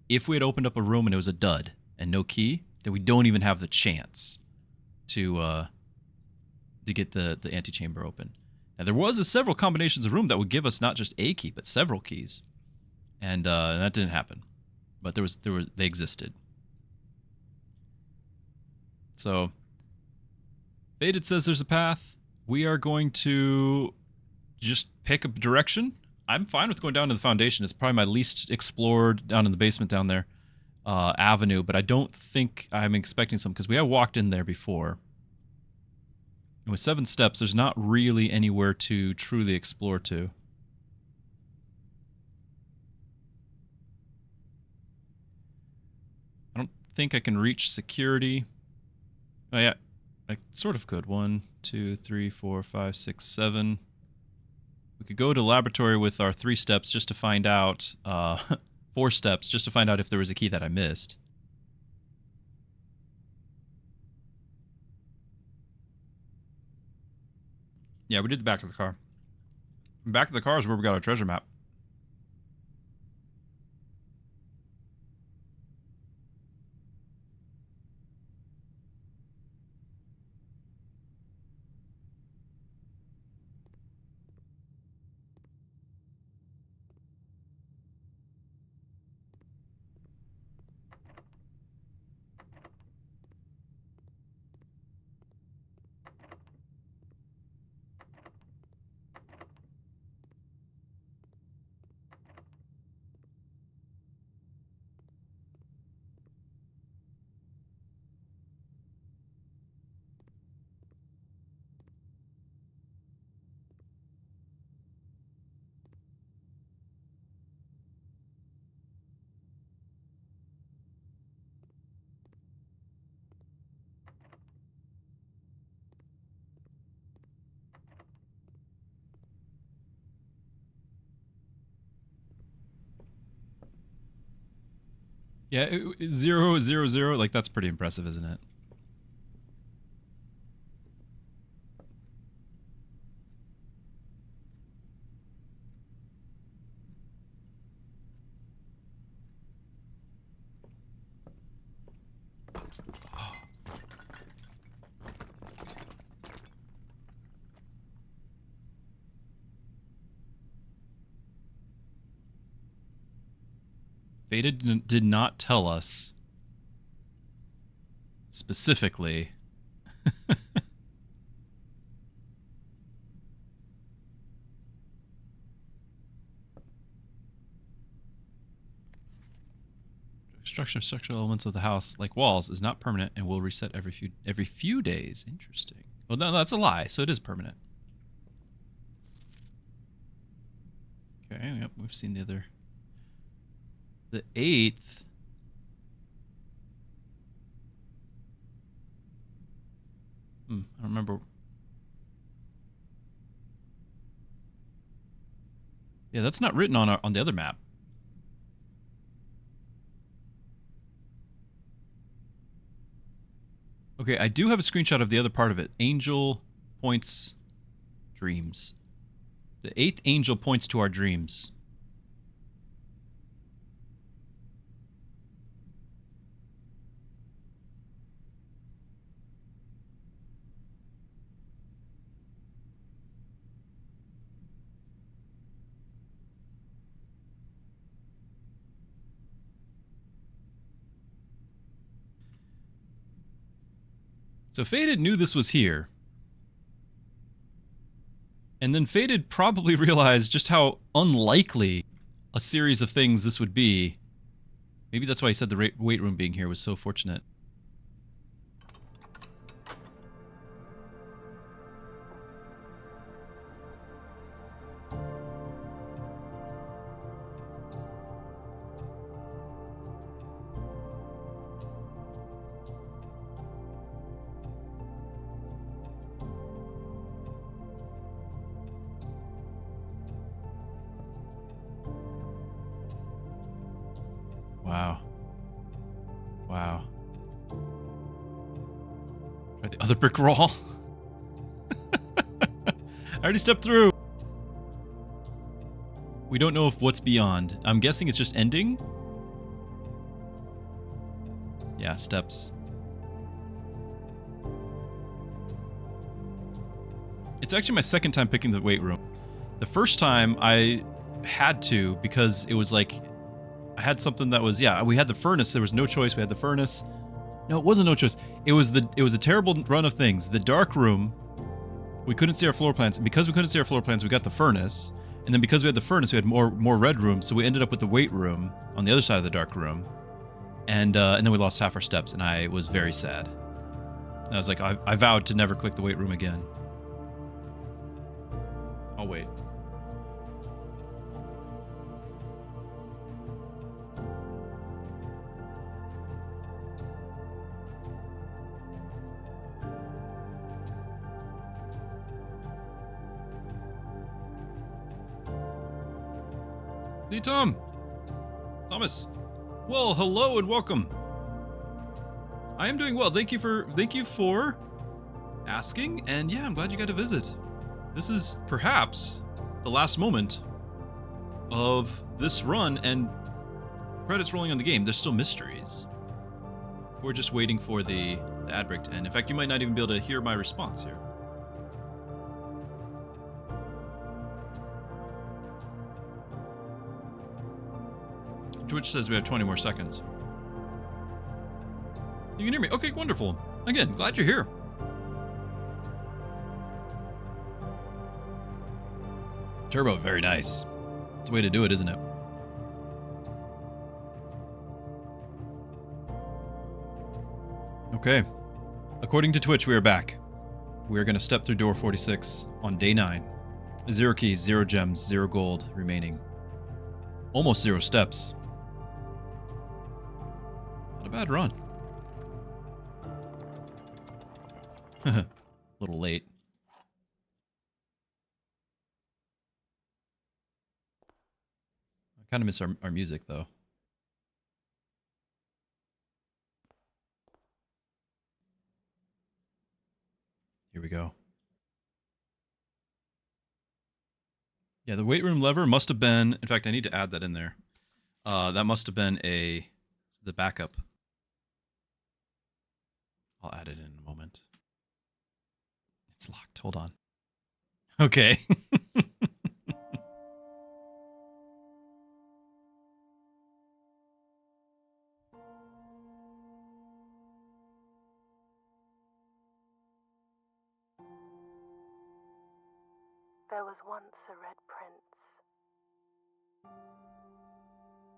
If we had opened up a room and it was a dud and no key, then we don't even have the chance to get the antechamber open. Now, there was several combinations of room that would give us not just a key, but several keys. And that didn't happen. But they existed. So, Faded says there's a path. We are going to just pick a direction. I'm fine with going down to the foundation. It's probably my least explored down in the basement down there avenue, but I don't think I'm expecting some because we have walked in there before. And with 7 steps, there's not really anywhere to truly explore to. I don't think I can reach security. Oh yeah, I sort of could. 1, 2, 3, 4, 5, 6, 7. We could go to laboratory with our 3 steps just to find out, 4 steps just to find out if there was a key that I missed. Yeah, we did the back of the car. Back of the car is where we got our treasure map. Yeah, 0, 0, 0, like that's pretty impressive, isn't it? Faded did not tell us specifically. Destruction of structural elements of the house, like walls, is not permanent and will reset every few days. Interesting. Well, no, that's a lie. So it is permanent. Okay, yep, we've seen the other. The 8th. I don't remember. Yeah, that's not written on the other map. Okay, I do have a screenshot of the other part of it. Angel points dreams. The 8th angel points to our dreams. So Faded knew this was here. And then Faded probably realized just how unlikely a series of things this would be. Maybe that's why he said the weight room being here was so fortunate. Wow. Wow. Try the other brick wall. I already stepped through. We don't know if what's beyond. I'm guessing it's just ending. Yeah, steps. It's actually my second time picking the weight room. The first time I had to because it was like I had something that was we had the furnace. There was no choice. We had the furnace. No, it wasn't no choice. It was a terrible run of things. The dark room. We couldn't see our floor plans, and because we couldn't see our floor plans, we got the furnace. And then because we had the furnace, we had more red rooms, so we ended up with the weight room on the other side of the dark room. And then we lost half our steps, and I was very sad. I was like, I vowed to never click the weight room again. I'll wait. Hey, Thomas. Well, hello and welcome. I am doing well. Thank you for asking, and yeah, I'm glad you got to visit. This is perhaps the last moment of this run, and credits rolling on the game. There's still mysteries. We're just waiting for the ad break to end. In fact, you might not even be able to hear my response here. Twitch says we have 20 more seconds. You can hear me. Okay, wonderful. Again, glad you're here. Turbo, very nice. That's the way to do it, isn't it? Okay. According to Twitch, we are back. We are going to step through door 46 on day 9. 0 keys, 0 gems, 0 gold remaining. Almost 0 steps. Not a bad run. A little late. I kind of miss our music, though. Here we go. Yeah, the weight room lever must have been... In fact, I need to add that in there. That must have been the backup. I'll add it in a moment. It's locked. Hold on. Okay. There was once a red prince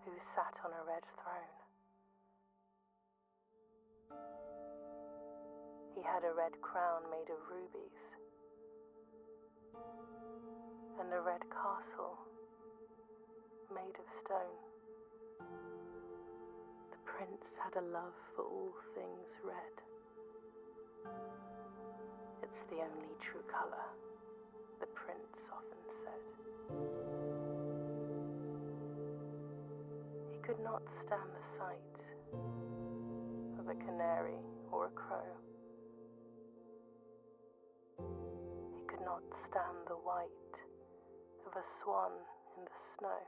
who sat on a red throne. He had a red crown made of rubies and a red castle made of stone. The prince had a love for all things red. It's the only true color, the prince often said. He could not stand the sight of a canary or a crow. He could not stand the white of a swan in the snow.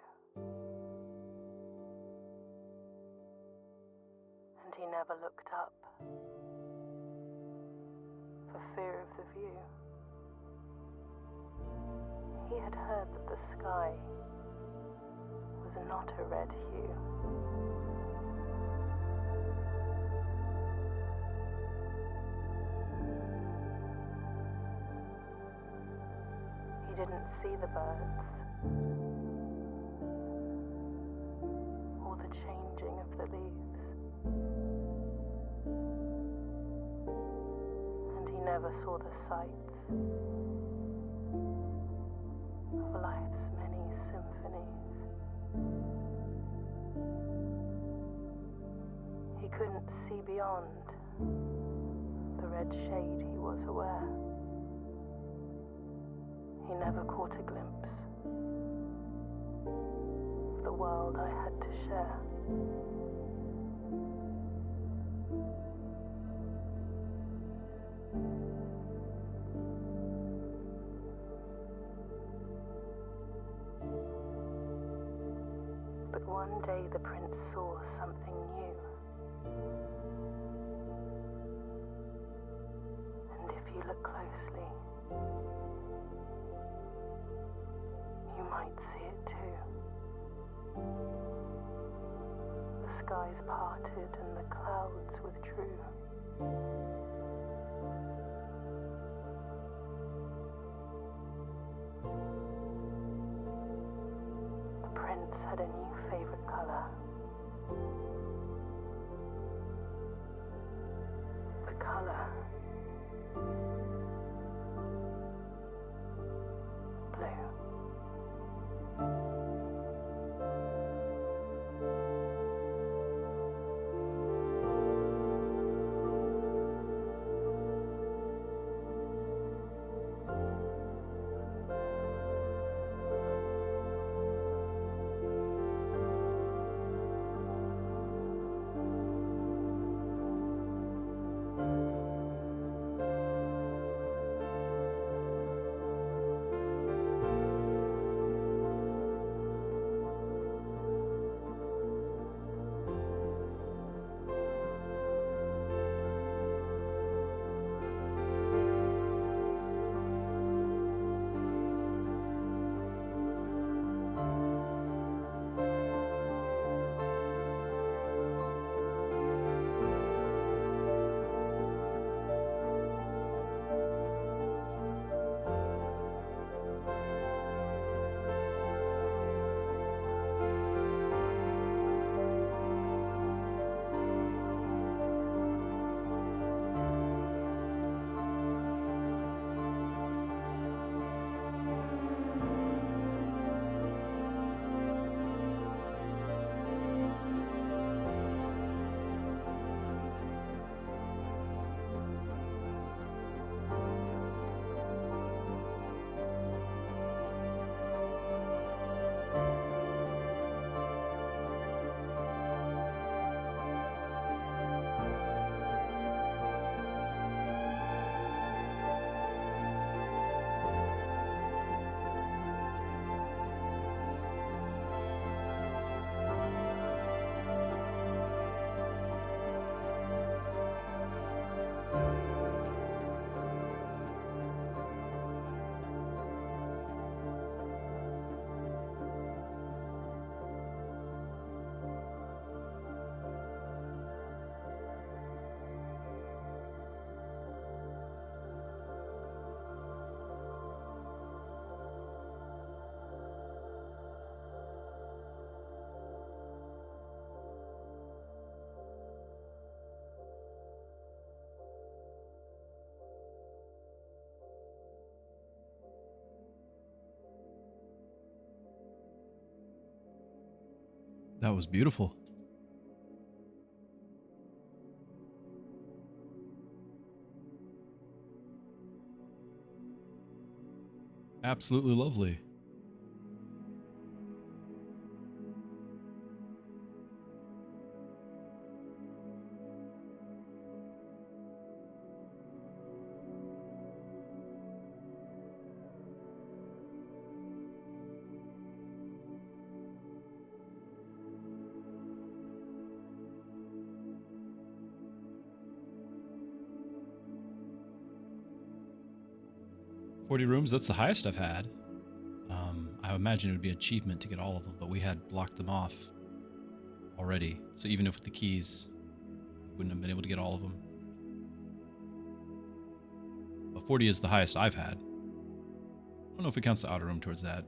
And he never looked up for fear of the view. He had heard that the sky was not a red hue. He didn't see the birds or the changing of the leaves. And he never saw the sights of life's many symphonies. He couldn't see beyond the red shade, he was aware. He never caught a glimpse of the world I had to share. But one day the prince saw something new. And if you look closely, might see it too. The skies parted and the clouds withdrew. The prince had a new favorite color. The color blue. That was beautiful. Absolutely lovely. Rooms, that's the highest I've had. I imagine it would be an achievement to get all of them, but we had blocked them off already. So even if with the keys, we wouldn't have been able to get all of them. But 40 is the highest I've had. I don't know if it counts the outer room towards that.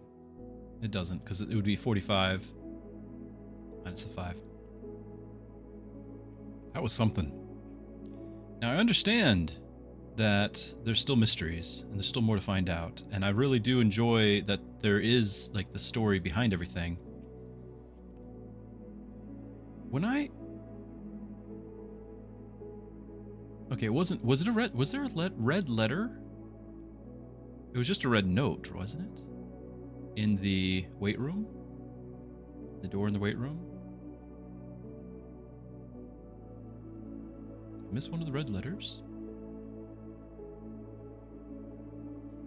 It doesn't, because it would be 45 minus the 5. That was something. Now I understand that there's still mysteries and there's still more to find out, and I really do enjoy that there is like the story behind everything. Was there a red letter? It was just a red note, wasn't it? In the weight room? The door in the weight room? I missed one of the red letters?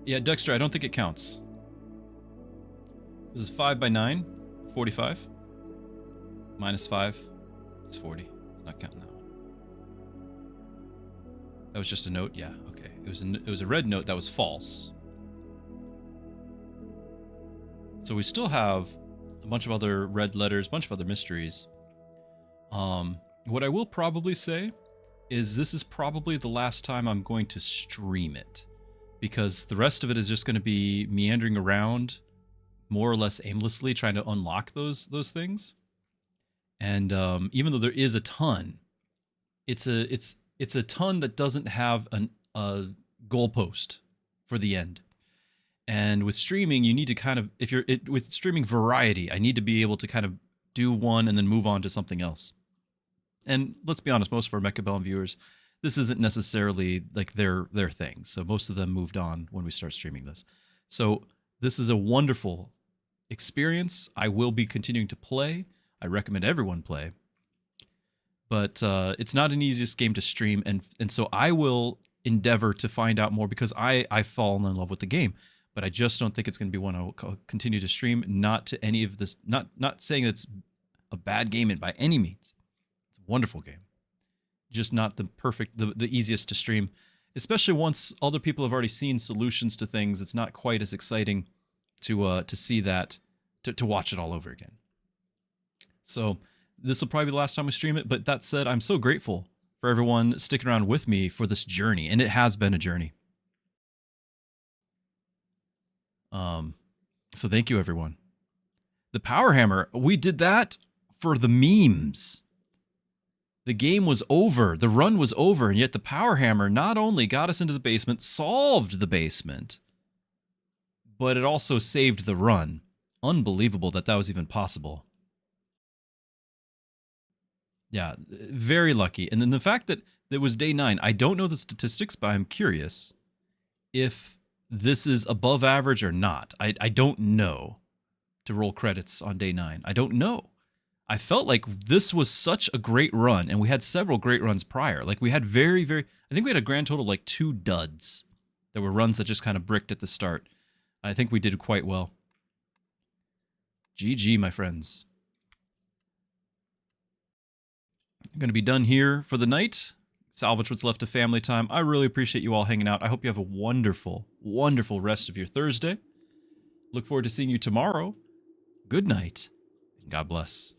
Yeah, Dexter, I don't think it counts. This is 5 by 9, 45. Minus 5, it's 40. It's not counting that one. That was just a note? Yeah, okay. It was a red note that was false. So we still have a bunch of other red letters, a bunch of other mysteries. What I will probably say is this is probably the last time I'm going to stream it, because the rest of it is just going to be meandering around more or less aimlessly trying to unlock those things. And even though there is a ton, it's a ton that doesn't have a goalpost for the end. And with streaming, you need to kind of, with streaming variety, I need to be able to kind of do one and then move on to something else. And let's be honest, most of our Mechabellum viewers, this isn't necessarily like their thing. So most of them moved on when we start streaming this. So this is a wonderful experience. I will be continuing to play. I recommend everyone play. But it's not an easiest game to stream, and so I will endeavor to find out more, because I've fallen in love with the game. But I just don't think it's going to be one I'll continue to stream. Not to any of this. Not saying it's a bad game by any means. It's a wonderful game. Just not the easiest to stream, especially once other people have already seen solutions to things. It's not quite as exciting to see that, to watch it all over again. So this will probably be the last time we stream it. But that said, I'm so grateful for everyone sticking around with me for this journey, and it has been a journey. So thank you, everyone. The Power Hammer, we did that for the memes. The game was over, the run was over, and yet the Power Hammer not only got us into the basement, solved the basement, but it also saved the run. Unbelievable that was even possible. Yeah, very lucky. And then the fact that it was day 9, I don't know the statistics, but I'm curious if this is above average or not. I don't know, to roll credits on day 9. I don't know. I felt like this was such a great run, and we had several great runs prior. Like we had I think we had a grand total of like 2 duds. There were runs that just kind of bricked at the start. I think we did quite well. GG, my friends. I'm going to be done here for the night. Salvage what's left of family time. I really appreciate you all hanging out. I hope you have a wonderful, wonderful rest of your Thursday. Look forward to seeing you tomorrow. Good night, and God bless.